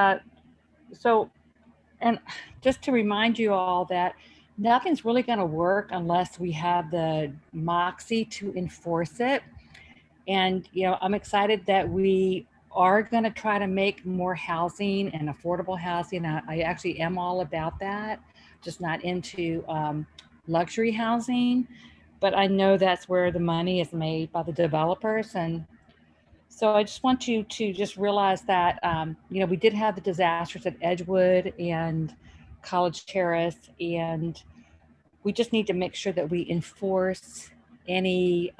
and just to remind you all that nothing's really going to work unless we have the moxie to enforce it. And, I'm excited that we are going to try to make more housing and affordable housing. I actually am all about that, just not into luxury housing. But I know that's where the money is made by the developers. And so I just want you to just realize that, we did have the disasters at Edgewood and College Terrace, and we just need to make sure that we enforce any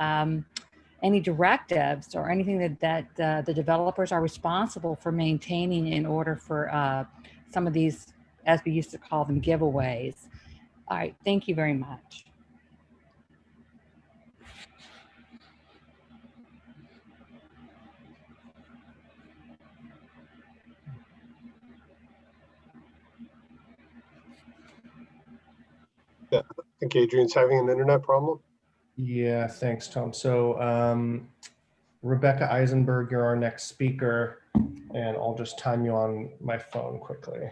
directives or anything that the developers are responsible for maintaining in order for some of these, as we used to call them, giveaways. All right, thank you very much. Yeah, I think Adrian's having an internet problem. Yeah, thanks, Tom. So Rebecca Eisenberg, you're our next speaker, and I'll just time you on my phone quickly.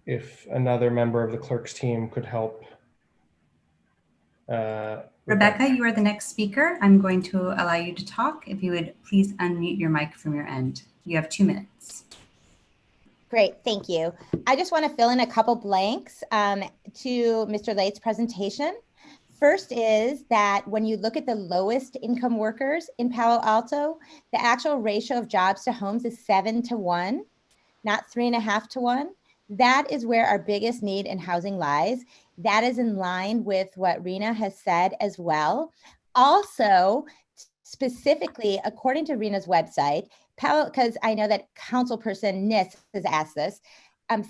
If another member of the clerk's team could help. Rebecca, you are the next speaker. I'm going to allow you to talk. If you would please unmute your mic from your end. You have 2 minutes. Great, thank you. I just want to fill in a couple blanks to Mr. Late's presentation. First is that when you look at the lowest income workers in Palo Alto, the actual ratio of jobs to homes is 7 to 1, not 3.5 to 1. That is where our biggest need in housing lies. That is in line with what Rena has said as well. Also, specifically, according to Rena's website, because I know that councilperson Nis has asked this,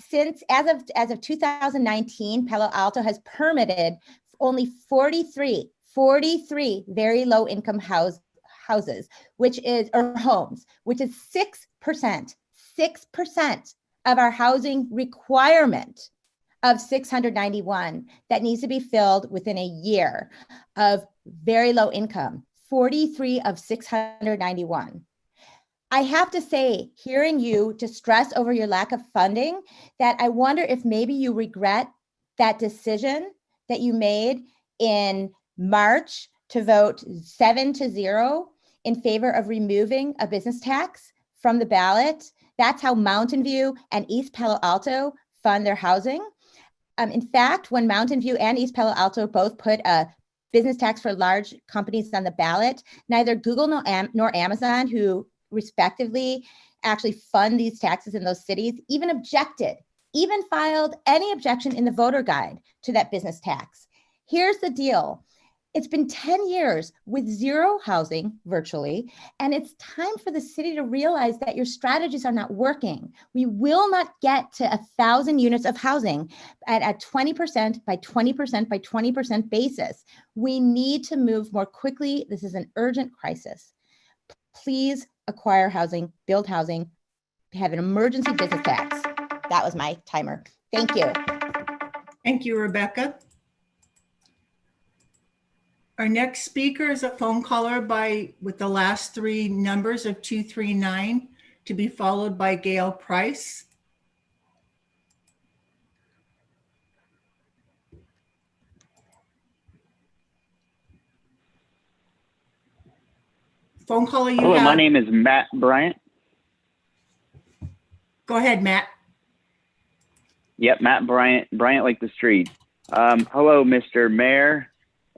since as of 2019, Palo Alto has permitted only 43 very low income houses, or homes, which is 6% of our housing requirement of 691 that needs to be filled within a year of very low income, 43 of 691. I have to say, hearing you to stress over your lack of funding, that I wonder if maybe you regret that decision that you made in March to vote 7-0 in favor of removing a business tax from the ballot. That's how Mountain View and East Palo Alto fund their housing. In fact, when Mountain View and East Palo Alto both put a business tax for large companies on the ballot, neither Google nor Amazon, who respectively actually fund these taxes in those cities, even objected, even filed any objection in the voter guide to that business tax. Here's the deal. It's been 10 years with zero housing virtually, and it's time for the city to realize that your strategies are not working. We will not get to 1,000 units of housing at a 20% by 20% by 20% basis. We need to move more quickly. This is an urgent crisis. Please acquire housing, build housing, have an emergency business tax. That was my timer. Thank you. Thank you, Rebecca. Our next speaker is a phone caller with the last 3 numbers of 239, to be followed by Gail Price. phone caller you Hello, have? my name is Matt Bryant. Go ahead, Matt. Yep, Matt Bryant, Bryant like the street. Hello, Mr. Mayor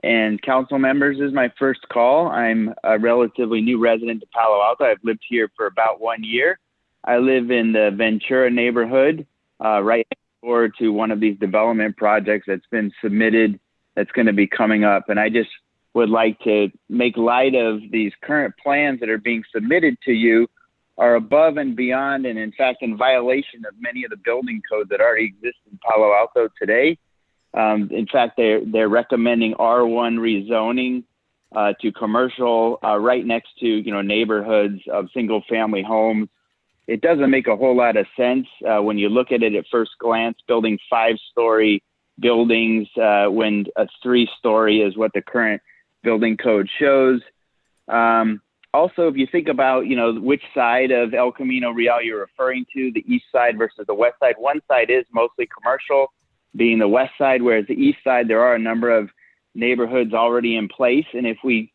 and council members. This is my first call. I'm a relatively new resident of Palo Alto. I've lived here for about 1 year. I live in the Ventura neighborhood, right next door to one of these development projects that's been submitted that's going to be coming up. And I just would like to make light of these current plans that are being submitted to you are above and beyond, and in fact, in violation of many of the building codes that already exist in Palo Alto today. In fact, they're recommending R1 rezoning to commercial right next to neighborhoods of single family homes. It doesn't make a whole lot of sense when you look at it at first glance, building 5-story buildings when a 3-story is what the current building code shows. Also, if you think about, which side of El Camino Real you're referring to, the east side versus the west side, one side is mostly commercial, being the west side, whereas the east side, there are a number of neighborhoods already in place. And if we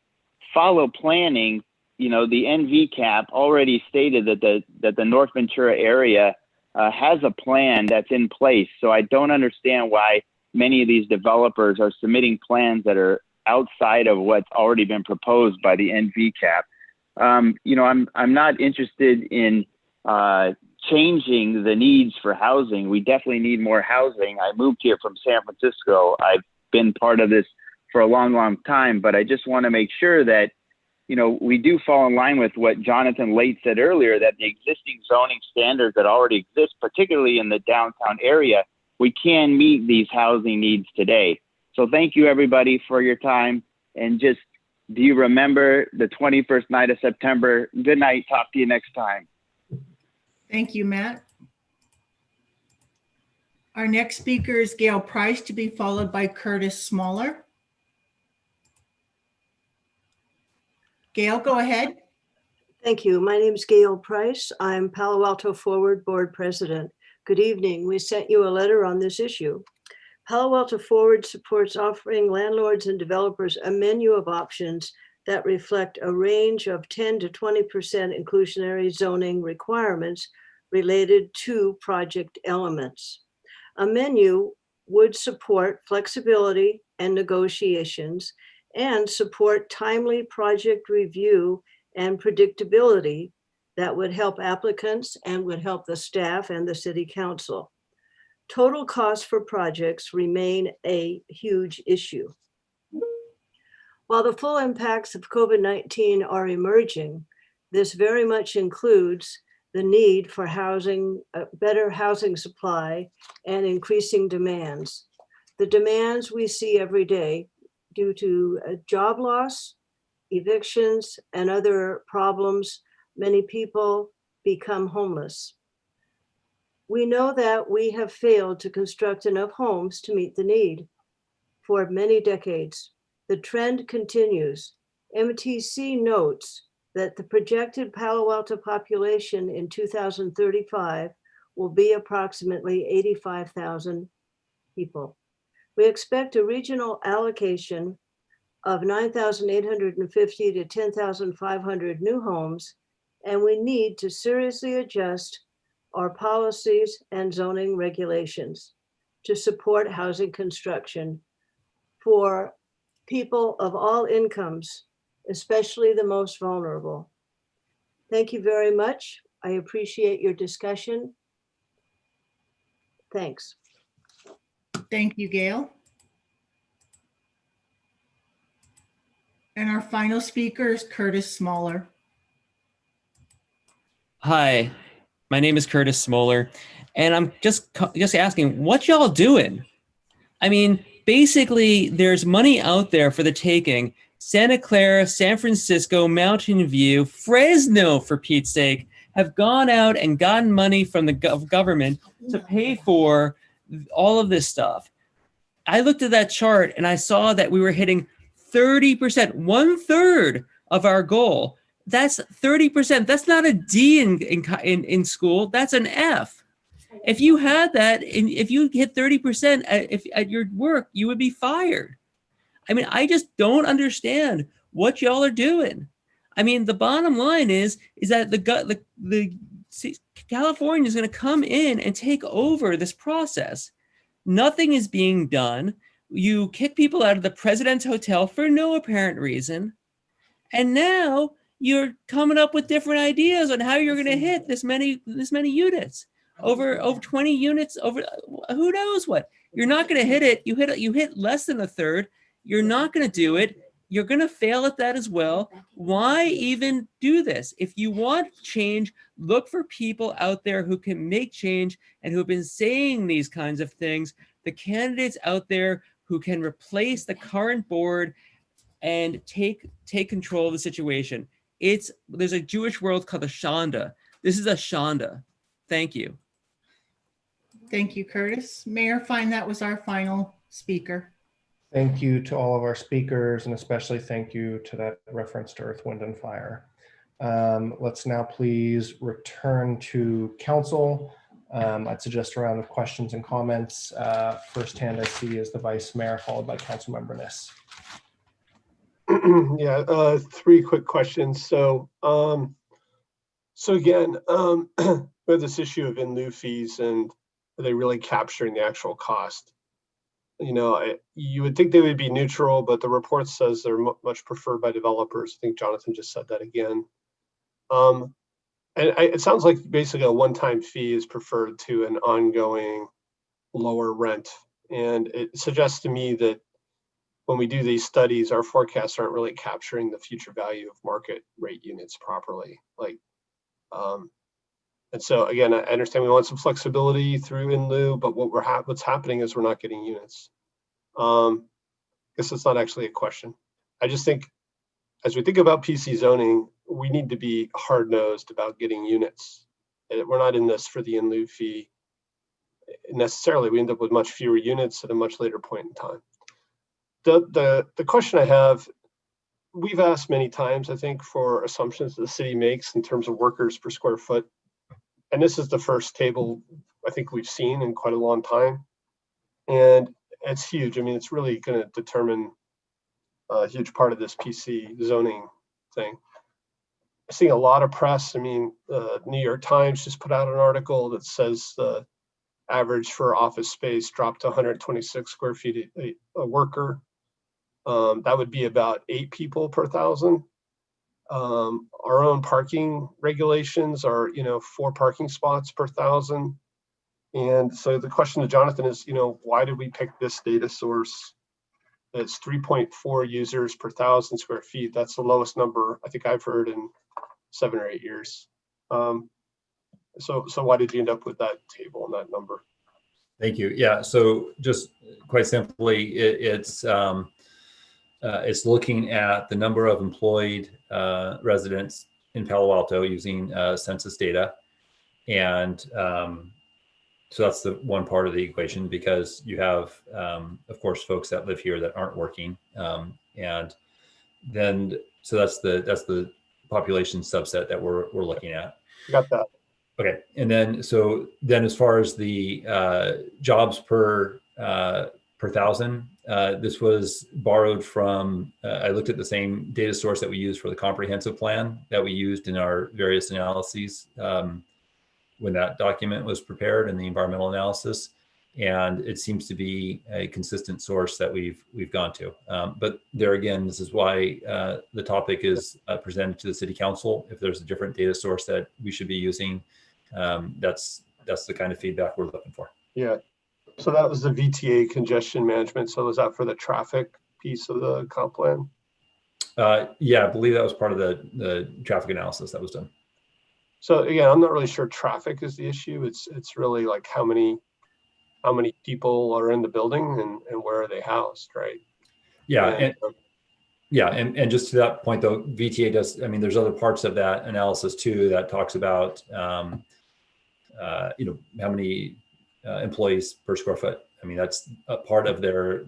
follow planning, the NVCAP already stated that the North Ventura area has a plan that's in place. So I don't understand why many of these developers are submitting plans that are outside of what's already been proposed by the NVCAP. I'm not interested in changing the needs for housing. We definitely need more housing. I moved here from San Francisco. I've been part of this for a long, long time, but I just want to make sure that, we do fall in line with what Jonathan Late said earlier, that the existing zoning standards that already exist, particularly in the downtown area, we can meet these housing needs today. So thank you, everybody, for your time. And just, do you remember the 21st night of September? Good night. Talk to you next time. Thank you, Matt. Our next speaker is Gail Price, to be followed by Curtis Smaller. Gail, go ahead. Thank you. My name is Gail Price. I'm Palo Alto Forward Board President. Good evening. We sent you a letter on this issue. Palo Alto Forward supports offering landlords and developers a menu of options that reflect a range of 10 to 20% inclusionary zoning requirements related to project elements. A menu would support flexibility and negotiations and support timely project review and predictability that would help applicants and would help the staff and the city council. Total costs for projects remain a huge issue. While the full impacts of COVID-19 are emerging, this very much includes the need for housing, better housing supply, and increasing demands. The demands we see every day due to job loss, evictions, and other problems, many people become homeless. We know that we have failed to construct enough homes to meet the need for many decades. The trend continues. MTC notes that the projected Palo Alto population in 2035 will be approximately 85,000 people. We expect a regional allocation of 9,850 to 10,500 new homes, and we need to seriously adjust our policies and zoning regulations to support housing construction for people of all incomes, especially the most vulnerable. Thank you very much. I appreciate your discussion. Thanks. Thank you, Gail. And our final speaker is Curtis Smaller. Hi, my name is Curtis Smoller, and I'm just asking, what y'all doing? I mean, basically, there's money out there for the taking. Santa Clara, San Francisco, Mountain View, Fresno, for Pete's sake, have gone out and gotten money from the government to pay for all of this stuff. I looked at that chart and I saw that we were hitting 30%, 1/3 of our goal. That's 30%. That's not a D in school. That's an F. If you had that, if you hit 30% at your work, you would be fired. I mean, I just don't understand what y'all are doing. I mean, the bottom line is that California is going to come in and take over this process. Nothing is being done. You kick people out of the President's Hotel for no apparent reason. And now you're coming up with different ideas on how you're going to hit this many units. Over 20 units, over who knows what. You're not going to hit it. You hit less than a third. You're not going to do it. You're going to fail at that as well. Why even do this? If you want change, look for people out there who can make change and who have been saying these kinds of things. The candidates out there who can replace the current board and take control of the situation. There's a Jewish word called a shanda. This is a shanda. Thank you. Thank you, Curtis. Mayor Fine, that was our final speaker. Thank you to all of our speakers, and especially thank you to that reference to Earth, Wind, and Fire. Let's now please return to council. I'd suggest a round of questions and comments. First hand I see is the Vice Mayor, followed by Councilmember Niss. Yeah, three quick questions. So again, we have this issue of in lieu fees, and are they really capturing the actual cost? You know, you would think they would be neutral, but the report says they're much preferred by developers. I think Jonathan just said that again. And it sounds like basically a one-time fee is preferred to an ongoing lower rent. And it suggests to me that when we do these studies, our forecasts aren't really capturing the future value of market rate units properly. And so again, I understand we want some flexibility through in lieu, but what's happening is we're not getting units. I guess it's not actually a question. I just think as we think about PC zoning, we need to be hard-nosed about getting units. We're not in this for the in lieu fee necessarily. We end up with much fewer units at a much later point in time. The question I have, we've asked many times, I think, for assumptions the city makes in terms of workers per square foot. And this is the first table I think we've seen in quite a long time. And it's huge. I mean, it's really going to determine a huge part of this PC zoning thing. I'm seeing a lot of press. I mean, the New York Times just put out an article that says the average for office space dropped to 126 square feet a worker. That would be about 8 people per 1,000. Our own parking regulations are, 4 parking spots per 1,000. And so the question to Jonathan is, why did we pick this data source? It's 3.4 users per 1,000 square feet. That's the lowest number I think I've heard in 7 or 8 years. So why did you end up with that table and that number? Thank you. Yeah. So just quite simply, it's looking at the number of employed residents in Palo Alto using census data, and so that's the one part of the equation, because you have, of course, folks that live here that aren't working, and then so that's the population subset that we're looking at. Got that. Okay, and then as far as the jobs per 1,000, this was borrowed from. I looked at the same data source that we used for the comprehensive plan that we used in our various analyses when that document was prepared in the environmental analysis, and it seems to be a consistent source that we've gone to. But there again, this is why the topic is presented to the City Council. If there's a different data source that we should be using, that's the kind of feedback we're looking for. Yeah. So that was the VTA congestion management. So was that for the traffic piece of the comp plan? Yeah, I believe that was part of the traffic analysis that was done. So again, I'm not really sure traffic is the issue. It's really like how many people are in the building and where are they housed, right? Yeah. And just to that point though, VTA does, I mean, there's other parts of that analysis too that talks about, how many employees per square foot. I mean, that's a part of their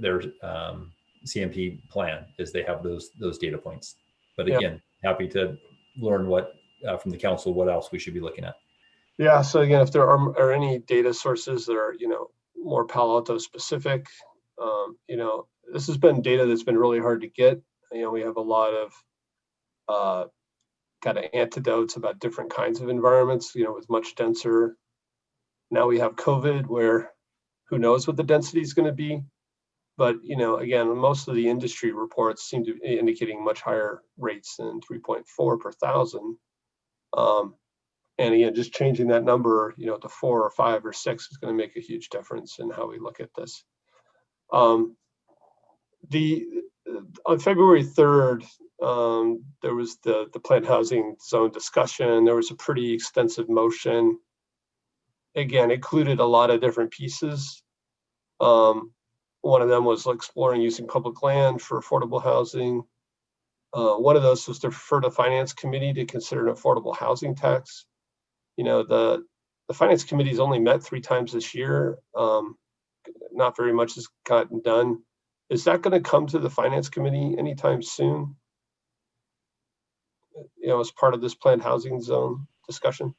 CMP plan, is they have those data points. But again, happy to learn what from the council, what else we should be looking at. Yeah. So again, if there are any data sources that are, more Palo Alto specific, this has been data that's been really hard to get. We have a lot of kind of antidotes about different kinds of environments, with much denser. Now we have COVID, where who knows what the density is going to be. But, again, most of the industry reports seem to be indicating much higher rates than 3.4 per thousand. And again, just changing that number, to 4 or 5 or 6 is going to make a huge difference in how we look at this. On February 3rd, there was the planned housing zone discussion. There was a pretty extensive motion. Again, included a lot of different pieces. One of them was exploring using public land for affordable housing. One of those was to refer to Finance Committee to consider an affordable housing tax. The Finance Committee's only met 3 times this year. Not very much has gotten done. Is that going to come to the Finance Committee anytime soon? As part of this planned housing zone discussion?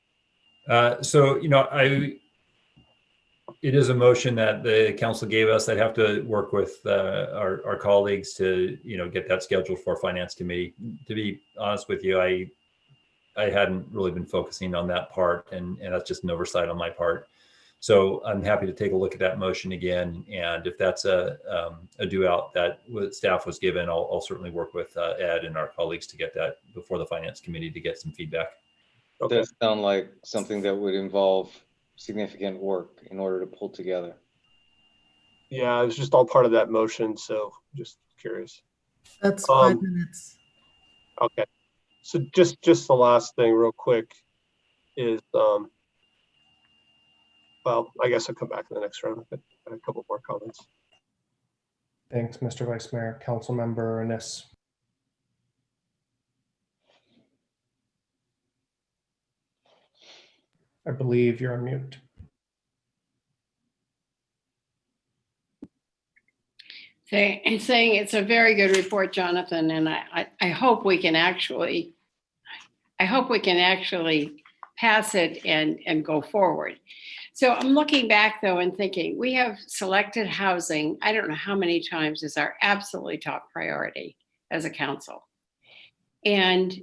It is a motion that the council gave us. I'd have to work with our colleagues to, get that scheduled for Finance Committee. To be honest with you, I hadn't really been focusing on that part, and that's just an oversight on my part. So I'm happy to take a look at that motion again. And if that's a due out that staff was given, I'll certainly work with Ed and our colleagues to get that before the Finance Committee to get some feedback. Okay. Does sound like something that would involve significant work in order to pull together. Yeah, it was just all part of that motion, so just curious. That's 5 minutes. Okay, so just the last thing real quick is, well, I guess I'll come back in the next round. I've got a couple more comments. Thanks, Mr. Vice Mayor. Councilmember Ennis. I believe you're on mute. Saying it's a very good report, Jonathan, and I hope we can actually, pass it and go forward. So I'm looking back though and thinking we have selected housing, I don't know how many times, as our absolutely top priority as a council. And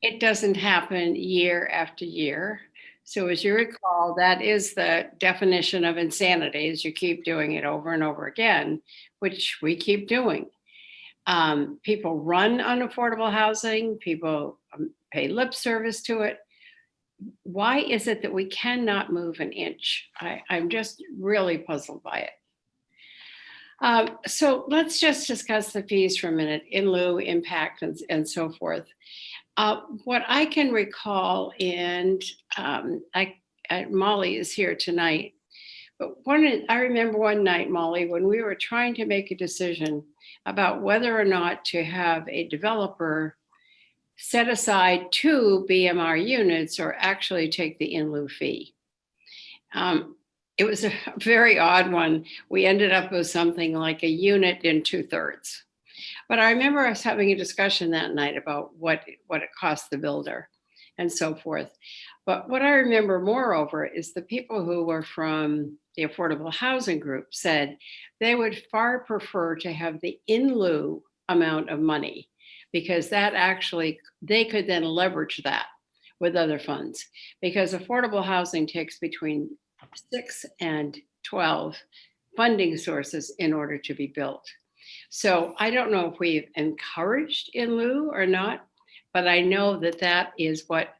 it doesn't happen year after year. So as you recall, that is the definition of insanity, is you keep doing it over and over again, which we keep doing. People run on affordable housing, people pay lip service to it. Why is it that we cannot move an inch? I'm just really puzzled by it. So let's just discuss the fees for a minute, in lieu, impact, and so forth. What I can recall, and Molly is here tonight, but I remember one night, Molly, when we were trying to make a decision about whether or not to have a developer set aside 2 BMR units or actually take the in lieu fee. It was a very odd one. We ended up with something like a unit in 2/3. But I remember us having a discussion that night about what it cost the builder and so forth. But what I remember moreover is the people who were from the affordable housing group said they would far prefer to have the in lieu amount of money, because that actually, they could then leverage that with other funds, because affordable housing takes between 6 and 12 funding sources in order to be built. So I don't know if we've encouraged in lieu or not, but I know that is what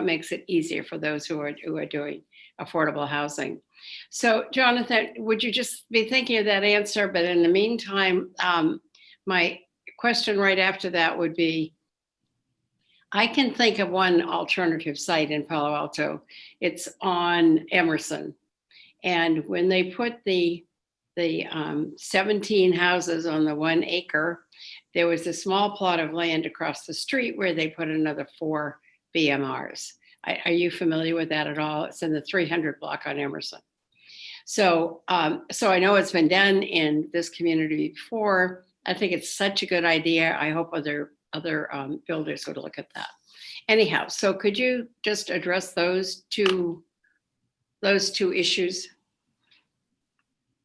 makes it easier for those who are doing affordable housing. So Jonathan, would you just be thinking of that answer? But in the meantime, my question right after that would be, I can think of one alternative site in Palo Alto. It's on Emerson. And when they put the 17 houses on the 1 acre, there was a small plot of land across the street where they put another 4 BMRs. Are you familiar with that at all? It's in the 300 block on Emerson. So I know it's been done in this community before. I think it's such a good idea. I hope other builders would look at that. Anyhow, so could you just address those two issues?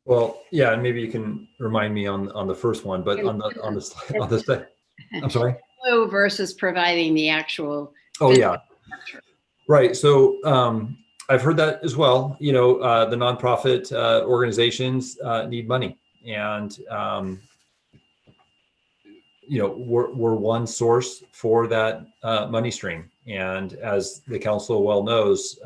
Well, yeah, and maybe you can remind me on the first one, but on the I'm sorry. Blue versus providing the actual. Oh, yeah. Right. So I've heard that as well. You know, the nonprofit organizations need money, and you know, we're one source for that money stream. And as the council well knows,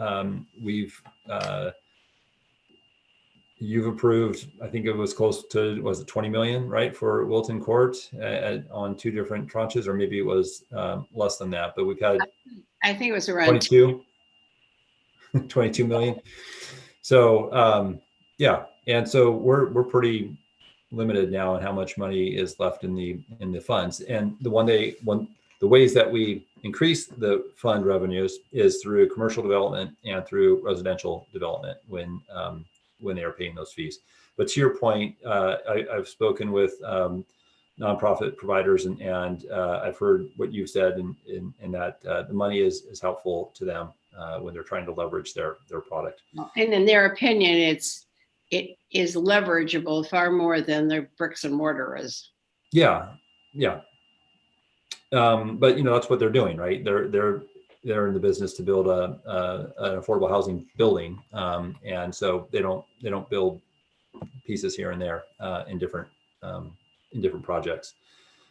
you've approved, I think it was close to, was it 20 million, right, for Wilton Court on 2 different tranches, or maybe it was less than that, but we've had, I think it was around 22 million. So yeah, and so we're pretty limited now on how much money is left in the funds. And the ways that we increase the fund revenues is through commercial development and through residential development when they are paying those fees. But to your point, I've spoken with nonprofit providers, and I've heard what you've said, in that the money is helpful to them when they're trying to leverage their product. And in their opinion, it is leverageable far more than the bricks and mortar is. Yeah, yeah. But you know, that's what they're doing, right? They're in the business to build an affordable housing building, and so they don't build pieces here and there in different projects.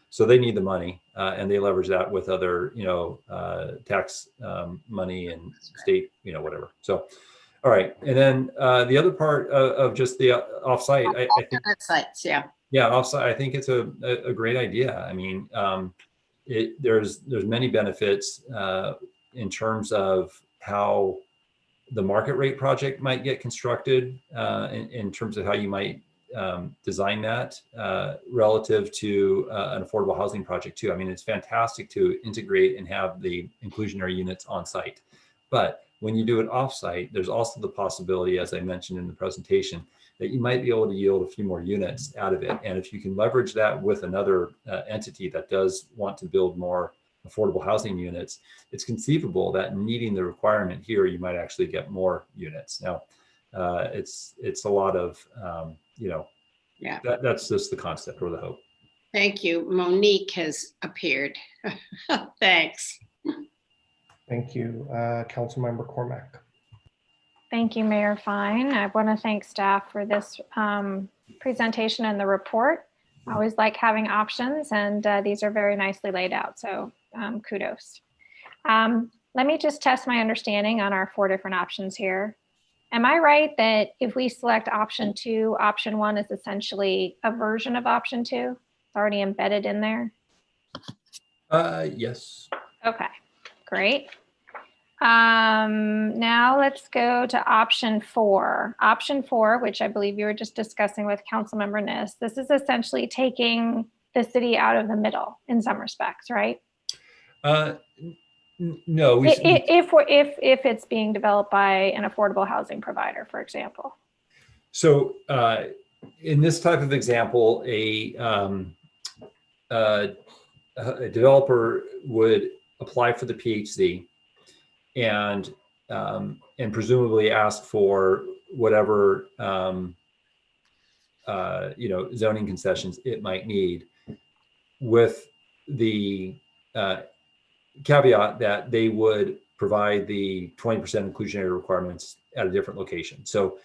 So they need the money, and they leverage that with other, you know, tax money and state, you know, whatever. So, all right, and then the other part of just the offsite, I think sites, yeah. Yeah, offsite, I think it's a great idea. I mean, there's many benefits in terms of how the market rate project might get constructed, in terms of how you might design that relative to an affordable housing project too. I mean, it's fantastic to integrate and have the inclusionary units on site. But when you do it offsite, there's also the possibility, as I mentioned in the presentation, that you might be able to yield a few more units out of it. And if you can leverage that with another entity that does want to build more affordable housing units, it's conceivable that meeting the requirement here, you might actually get more units. Now, it's a lot of, you know, yeah. That's just the concept or the hope. Thank you. Monique has appeared. Thanks. Thank you, Councilmember Cormack. Thank you, Mayor Fine. I want to thank staff for this presentation and the report. I always like having options, and these are very nicely laid out, so kudos. Let me just test my understanding on our 4 different options here. Am I right that if we select option 2, option 1 is essentially a version of option 2? It's already embedded in there? Yes. Okay, great. Now let's go to option 4. Option 4, which I believe you were just discussing with Councilmember Niss, this is essentially taking the city out of the middle in some respects, right? No. If it's being developed by an affordable housing provider, for example. So in this type of example, a developer would apply for the PHC and presumably ask for whatever you know, zoning concessions it might need, with the caveat that they would provide the 20% inclusionary requirements at a different location. So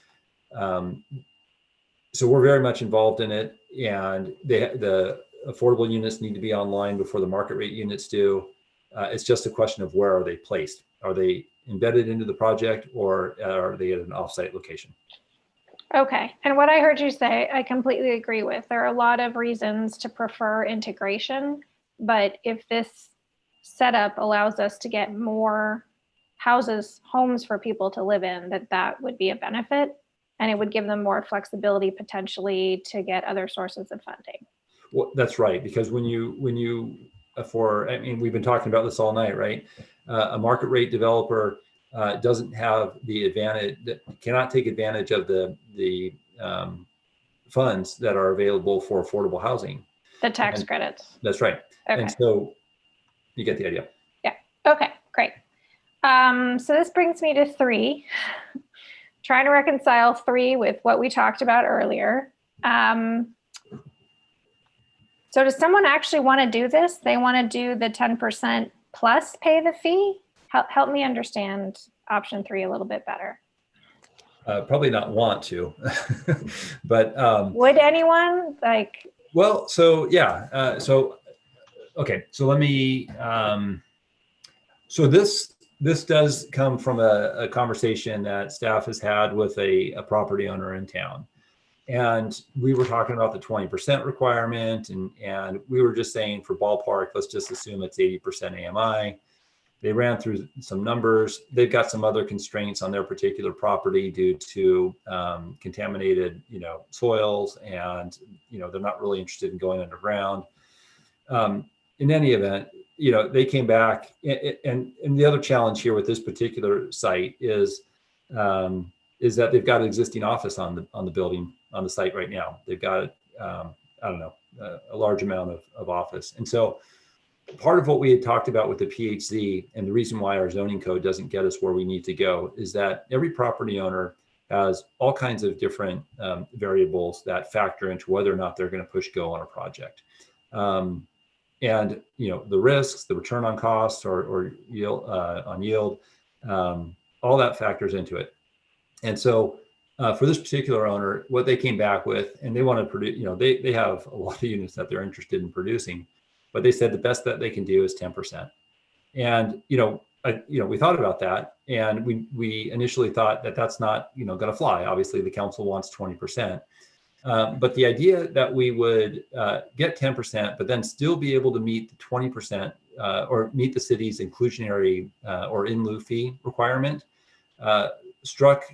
so we're very much involved in it, and the affordable units need to be online before the market rate units do. It's just a question of where are they placed? Are they embedded into the project, or are they at an offsite location? Okay, and what I heard you say, I completely agree with. There are a lot of reasons to prefer integration, but if this setup allows us to get more homes for people to live in, that would be a benefit, and it would give them more flexibility potentially to get other sources of funding. Well, that's right, because when you I mean, we've been talking about this all night, right? A market rate developer doesn't have the advantage, cannot take advantage of the funds that are available for affordable housing. The tax credits. That's right. Okay. And so you get the idea. Yeah. Okay, great. So this brings me to 3. Trying to reconcile 3 with what we talked about earlier. So does someone actually want to do this? They want to do the 10% plus pay the fee? Help me understand option 3 a little bit better. Probably not want to, but would anyone like? Well, so yeah, okay, so let me. So this does come from a conversation that staff has had with a property owner in town. And we were talking about the 20% requirement, and we were just saying for ballpark, let's just assume it's 80% AMI. They ran through some numbers. They've got some other constraints on their particular property due to contaminated, soils, and they're not really interested in going underground. In any event, they came back, and the other challenge here with this particular site is that they've got an existing office on the building, on the site right now. They've got, I don't know, a large amount of office. And so part of what we had talked about with the PHZ, and the reason why our zoning code doesn't get us where we need to go, is that every property owner has all kinds of different variables that factor into whether or not they're going to push go on a project. And the risks, the return on cost or yield, on yield, all that factors into it. And so for this particular owner, what they came back with, and they want to produce, they have a lot of units that they're interested in producing, but they said the best that they can do is 10%. And we thought about that, and we initially thought that that's not going to fly. Obviously, the council wants 20%. But the idea that we would get 10%, but then still be able to meet the 20% or meet the city's inclusionary or in lieu fee requirement struck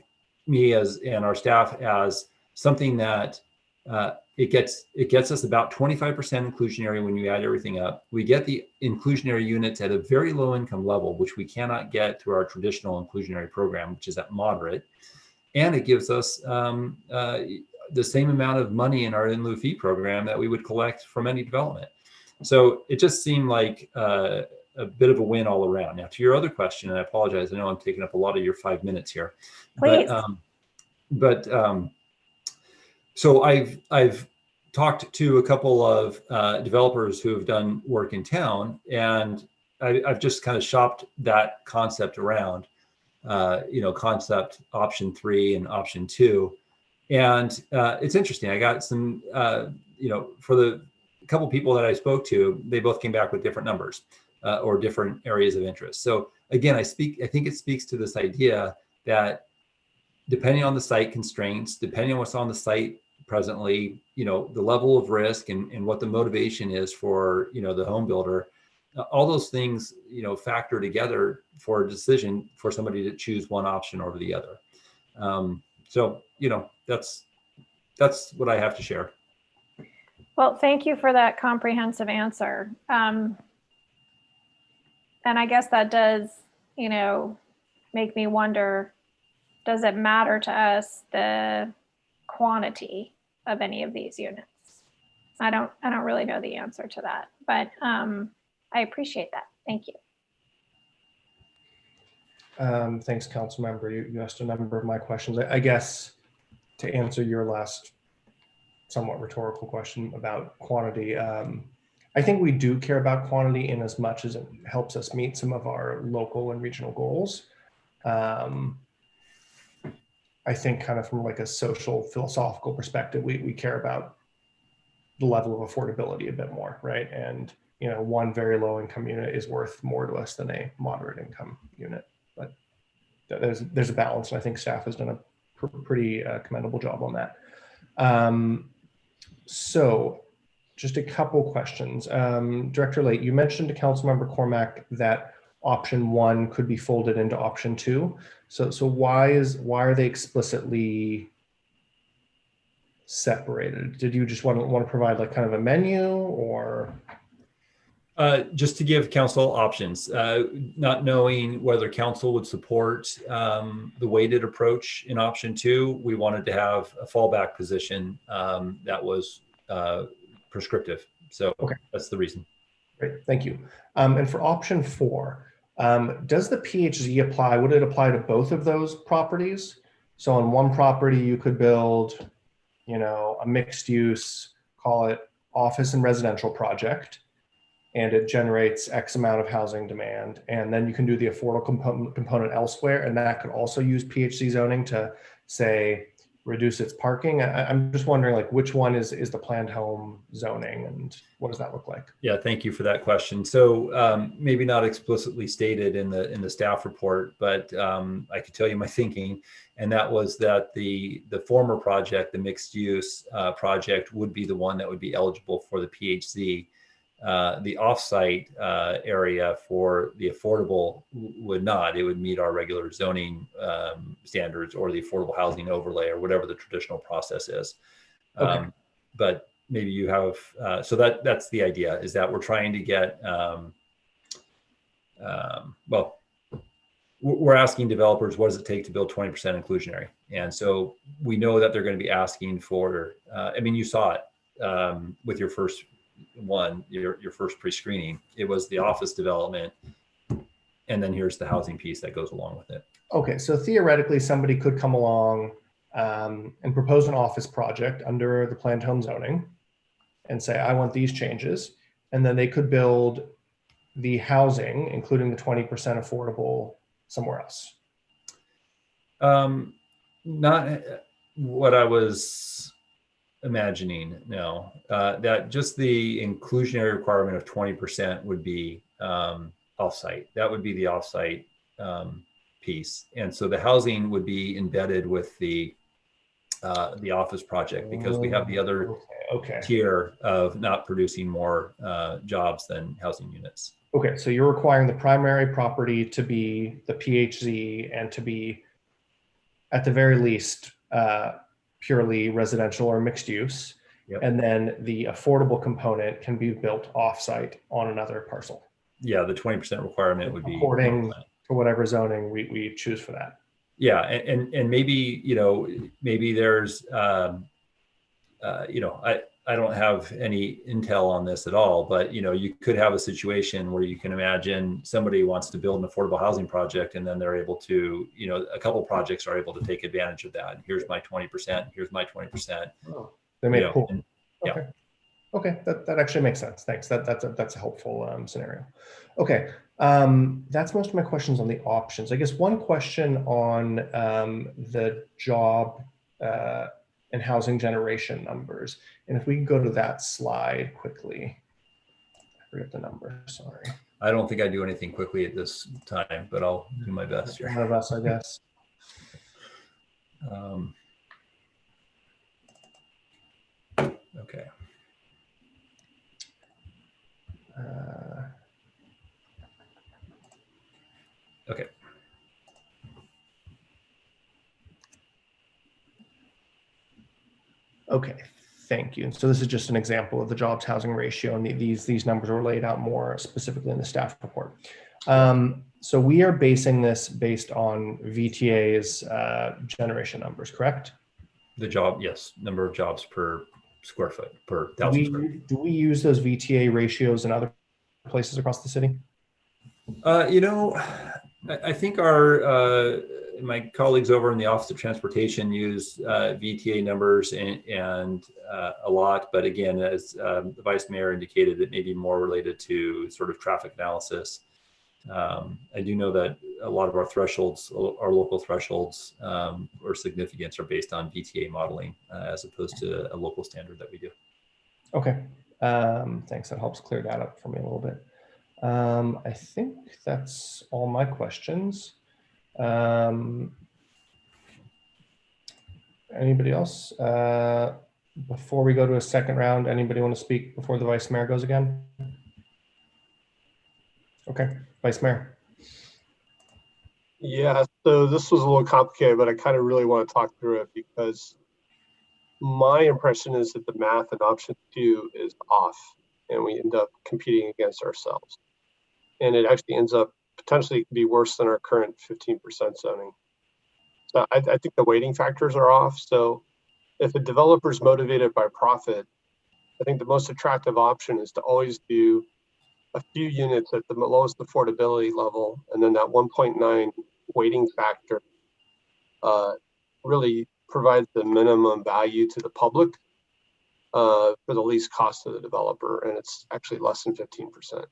me and our staff as something that it gets us about 25% inclusionary when you add everything up. We get the inclusionary units at a very low income level, which we cannot get through our traditional inclusionary program, which is at moderate. And it gives us the same amount of money in our in lieu fee program that we would collect from any development. So it just seemed like a bit of a win all around. Now, to your other question, and I apologize, I know I'm taking up a lot of your 5 minutes here. Please. So I've talked to a couple of developers who have done work in town, and I've just kind of shopped that concept around, concept option 3 and option 2. And it's interesting. I got some, for the couple people that I spoke to, they both came back with different numbers or different areas of interest. So again, I think it speaks to this idea that depending on the site constraints, depending on what's on the site presently, the level of risk and what the motivation is for, the home builder, all those things, factor together for a decision for somebody to choose one option over the other. So, that's what I have to share. Well, thank you for that comprehensive answer. And I guess that does, make me wonder, does it matter to us the quantity of any of these units? I don't really know the answer to that, but I appreciate that. Thank you. Thanks, Council Member. You asked a number of my questions. I guess to answer your last somewhat rhetorical question about quantity, I think we do care about quantity in as much as it helps us meet some of our local and regional goals. I think kind of from like a social philosophical perspective, we care about the level of affordability a bit more, right? And one very low income unit is worth more to us than a moderate income unit. But there's a balance, and I think staff has done a pretty commendable job on that. So just a couple questions. Director Late, you mentioned to Councilmember Cormack that option 1 could be folded into option 2. So why are they explicitly separated? Did you just want to provide like kind of a menu, or? Just to give council options, not knowing whether council would support the weighted approach in option 2, we wanted to have a fallback position that was prescriptive. So okay, that's the reason. Great, thank you. And for option 4, does the PHZ apply? Would it apply to both of those properties? So on one property, you could build, a mixed use, call it office and residential project, and it generates X amount of housing demand. And then you can do the affordable component elsewhere. And that could also use PHC zoning to say, reduce its parking. I'm just wondering, like, which one is the planned home zoning, and what does that look like? Yeah, thank you for that question. So maybe not explicitly stated in the staff report, but I could tell you my thinking, and that was that the former project, the mixed use project, would be the one that would be eligible for the PHC. The offsite area for the affordable would not. It would meet our regular zoning standards or the affordable housing overlay or whatever the traditional process is. Okay. But maybe you have, so that's the idea, is that we're trying to get, well, we're asking developers, what does it take to build 20% inclusionary? And so we know that they're going to be asking for, I mean, you saw it with your first one, your first pre-screening. It was the office development, and then here's the housing piece that goes along with it. Okay, so theoretically, somebody could come along and propose an office project under the planned home zoning and say, I want these changes. And then they could build the housing, including the 20% affordable, somewhere else. Not what I was imagining, no. That just the inclusionary requirement of 20% would be offsite. That would be the offsite piece. And so the housing would be embedded with the office project, because we have the other tier of not producing more jobs than housing units. Okay, so you're requiring the primary property to be the PHZ and to be, at the very least, purely residential or mixed use. Yep. And then the affordable component can be built offsite on another parcel. Yeah, the 20% requirement would be according to whatever zoning we choose for that. Yeah, and maybe, you know, maybe there's, you know, I don't have any intel on this at all, but, you know, you could have a situation where you can imagine somebody wants to build an affordable housing project, and then they're able to, you know, a couple projects are able to take advantage of that. Here's my 20%, here's my 20%. Oh, they make cool. Yeah. Okay. Okay, that actually makes sense. Thanks. That's a helpful scenario. Okay, that's most of my questions on the options. I guess one question on the job and housing generation numbers. And if we can go to that slide quickly. I forget the number, sorry. I don't think I do anything quickly at this time, but I'll do my best here. One of us, I guess. Okay. Okay. Okay, thank you. So this is just an example of the jobs housing ratio, and these numbers are laid out more specifically in the staff report. So we are basing this based on VTA's generation numbers, correct? The job, yes, number of jobs per square foot, per 1,000 square feet. Do we use those VTA ratios in other places across the city? You know, I think my colleagues over in the Office of Transportation use VTA numbers and a lot, but again, as the Vice Mayor indicated, it may be more related to sort of traffic analysis. I do know that a lot of our thresholds, our local thresholds or significance, are based on VTA modeling as opposed to a local standard that we do. Okay, thanks. That helps clear that up for me a little bit. I think that's all my questions. Anybody else? Before we go to a second round, anybody want to speak before the Vice Mayor goes again? Okay, Vice Mayor. Yeah, so this was a little complicated, but I kind of really want to talk through it because my impression is that the math in option 2 is off and we end up competing against ourselves. And it actually ends up potentially be worse than our current 15% zoning. So I think the weighting factors are off. So if a developer is motivated by profit, I think the most attractive option is to always do a few units at the lowest affordability level, and then that 1.9 weighting factor really provides the minimum value to the public. for the least cost to the developer, and it's actually less than 15%.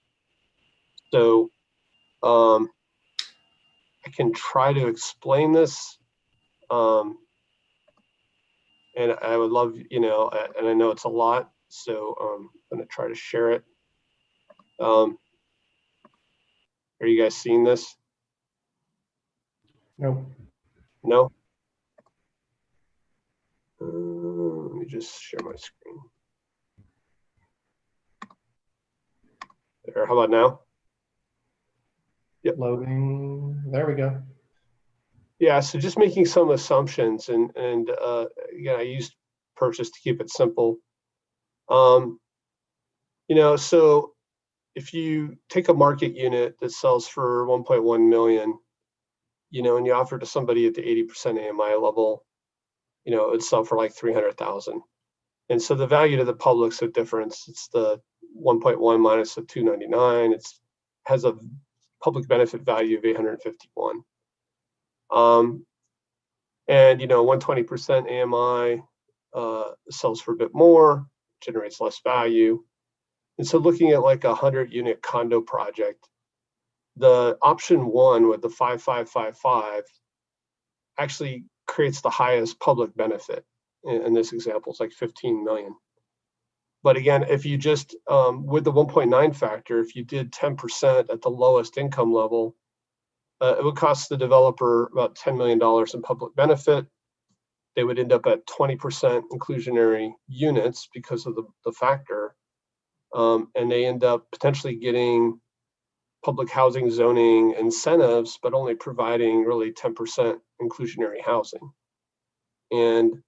So I can try to explain this, and I would love, and I know it's a lot, so I'm going to try to share it. Are you guys seeing this? No. No? Let me just share my screen. There, how about now? Yep. Loading. There we go. Yeah, so just making some assumptions, and again, I used purchase to keep it simple. So if you take a market unit that sells for 1.1 million, and you offer to somebody at the 80% AMI level, it'd sell for like 300,000. And so the value to the public's a difference. It's the 1.1 minus the 299. It has a public benefit value of 851. And 120% AMI sells for a bit more, generates less value. And so looking at like a 100-unit condo project, the option one with the 5555 actually creates the highest public benefit. In this example, it's like 15 million. But again, if you just, with the 1.9 factor, if you did 10% at the lowest income level, it would cost the developer about $10 million in public benefit. They would end up at 20% inclusionary units because of the factor. And they end up potentially getting public housing zoning incentives, but only providing really 10% inclusionary housing. And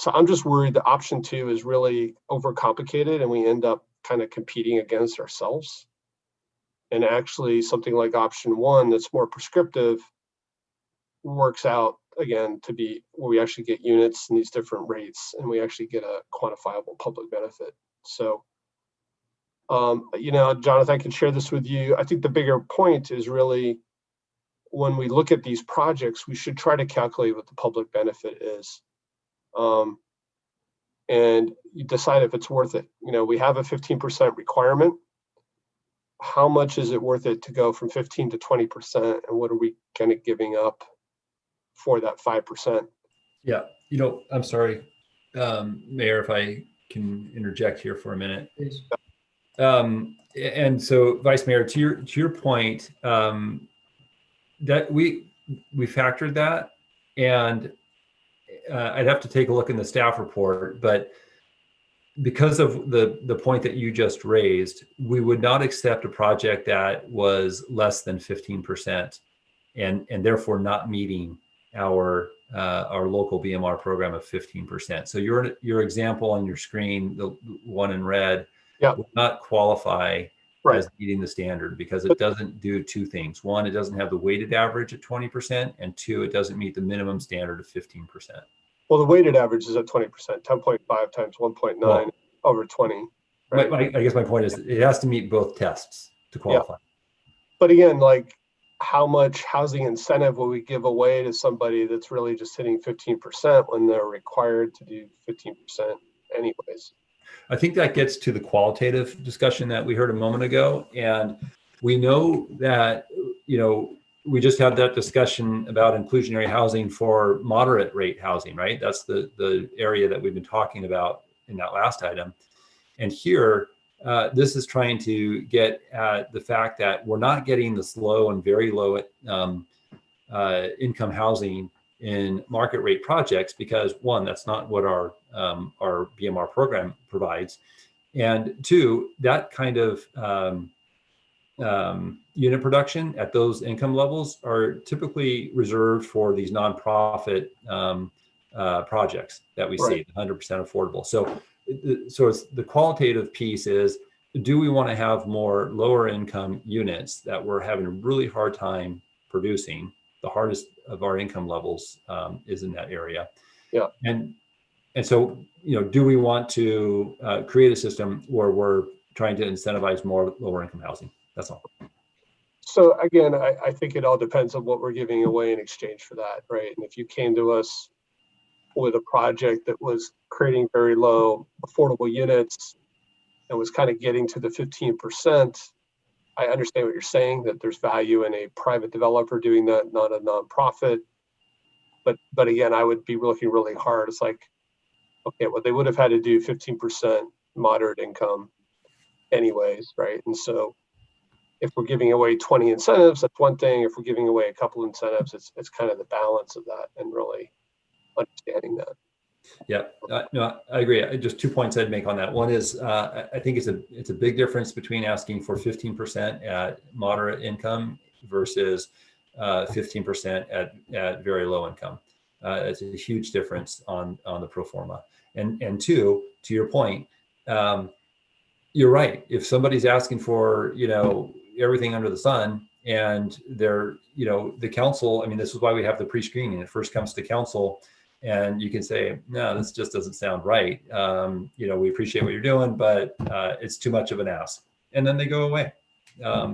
so I'm just worried that option two is really overcomplicated and we end up kind of competing against ourselves. And actually something like option one that's more prescriptive works out again to be where we actually get units in these different rates and we actually get a quantifiable public benefit. So, Jonathan, I can share this with you. I think the bigger point is really when we look at these projects, we should try to calculate what the public benefit is. And you decide if it's worth it. We have a 15% requirement. How much is it worth it to go from 15 to 20%? And what are we kind of giving up for that 5%? Yeah, I'm sorry, Mayor, if I can interject here for a minute. Please. And so, Vice Mayor, to your point, that we factored that, and I'd have to take a look in the staff report, but because of the point that you just raised, we would not accept a project that was less than 15% and therefore not meeting our local BMR program of 15%. So your example on your screen, the one in red, would not qualify as meeting the standard because it doesn't do two things. One, it doesn't have the weighted average at 20%, and two, it doesn't meet the minimum standard of 15%. Well, the weighted average is at 20%, 10.5 times 1.9 over 20. Right? I guess my point is it has to meet both tests to qualify. Yeah. But again, like how much housing incentive will we give away to somebody that's really just hitting 15% when they're required to do 15% anyways? I think that gets to the qualitative discussion that we heard a moment ago. And we know that, we just had that discussion about inclusionary housing for moderate rate housing, right? That's the area that we've been talking about in that last item. And here, this is trying to get at the fact that we're not getting this low and very low income housing in market rate projects because one, that's not what our BMR program provides. And two, that kind of unit production at those income levels are typically reserved for these nonprofit projects that we see, 100% affordable. So it's the qualitative piece is, do we want to have more lower income units that we're having a really hard time producing? The hardest of our income levels is in that area. Yeah. And so, do we want to create a system where we're trying to incentivize more lower income housing? That's all. So again, I think it all depends on what we're giving away in exchange for that, right? And if you came to us with a project that was creating very low affordable units and was kind of getting to the 15%. I understand what you're saying, that there's value in a private developer doing that, not a nonprofit. But again, I would be looking really hard. It's like, okay, well, they would have had to do 15% moderate income anyways, right? And so if we're giving away 20 incentives, that's one thing. If we're giving away a couple incentives, it's kind of the balance of that and really understanding that. Yeah, no, I agree. Just 2 points I'd make on that. One is I think it's a big difference between asking for 15% at moderate income versus 15% at very low income. It's a huge difference on the pro forma. And two, to your point, you're right. If somebody's asking for, you know, everything under the sun, and they're, you know, the council, I mean, this is why we have the pre-screening. It first comes to council, and you can say, no, this just doesn't sound right. You know, we appreciate what you're doing, but it's too much of an ask. And then they go away.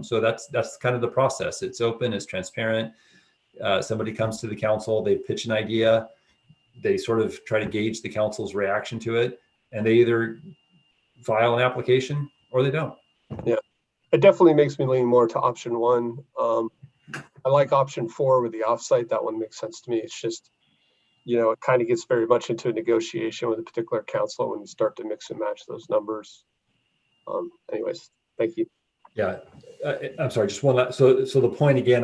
So that's kind of the process. It's open, it's transparent. Somebody comes to the council, they pitch an idea, they sort of try to gauge the council's reaction to it, and they either file an application or they don't. Yeah, it definitely makes me lean more to option one. I like option 4 with the offsite. That one makes sense to me. It's just, you know, it kind of gets very much into a negotiation with a particular council when you start to mix and match those numbers. Anyways, thank you. Yeah, I'm sorry, just one last, so the point again,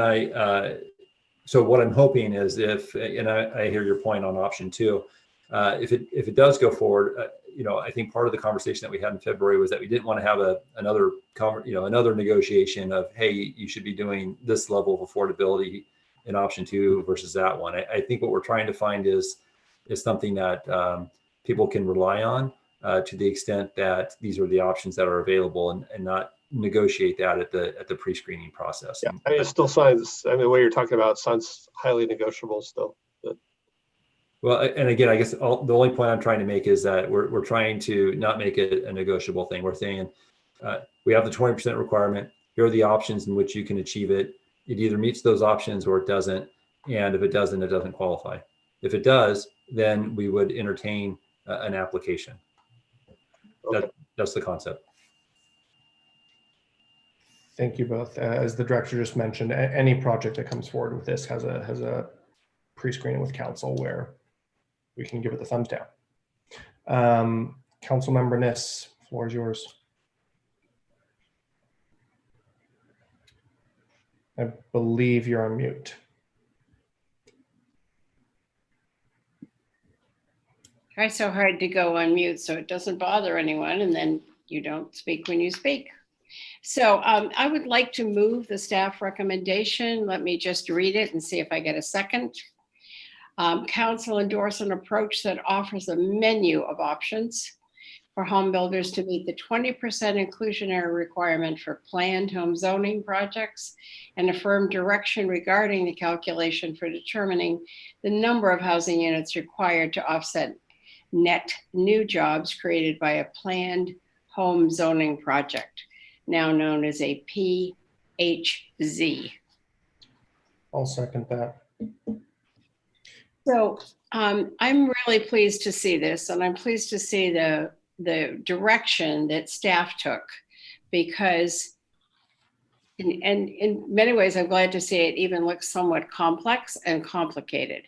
so what I'm hoping is if, and I hear your point on option 2, if it does go forward, you know, I think part of the conversation that we had in February was that we didn't want to have another negotiation of, hey, you should be doing this level of affordability in option 2 versus that one. I think what we're trying to find is something that people can rely on to the extent that these are the options that are available, and not negotiate that at the pre-screening process. Yeah, I mean, it still sounds, I mean, the way you're talking about it sounds highly negotiable still. But. Well, and again, I guess the only point I'm trying to make is that we're trying to not make it a negotiable thing. We're saying we have the 20% requirement. Here are the options in which you can achieve it. It either meets those options or it doesn't. And if it doesn't, it doesn't qualify. If it does, then we would entertain an application. Okay. That's the concept. Thank you both. As the director just mentioned, any project that comes forward with this has a pre-screening with council where we can give it the thumbs down. Council member Niss, floor is yours. I believe you're on mute. Try so hard to go on mute so it doesn't bother anyone, and then you don't speak when you speak. So I would like to move the staff recommendation. Let me just read it and see if I get a second. Council endorse an approach that offers a menu of options for home builders to meet the 20% inclusionary requirement for planned home zoning projects, and affirm direction regarding the calculation for determining the number of housing units required to offset net new jobs created by a planned home zoning project, now known as a PHZ. I'll second that. So I'm really pleased to see this, and I'm pleased to see the direction that staff took, because in many ways, I'm glad to see it even looks somewhat complex and complicated.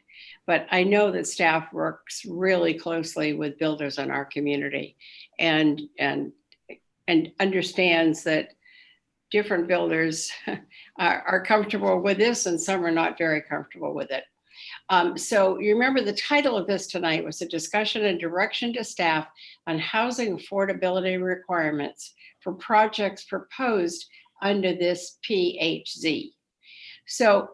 But I know that staff works really closely with builders in our community, and understands that different builders are comfortable with this and some are not very comfortable with it. So you remember the title of this tonight was a discussion and direction to staff on housing affordability requirements for projects proposed under this PHZ. So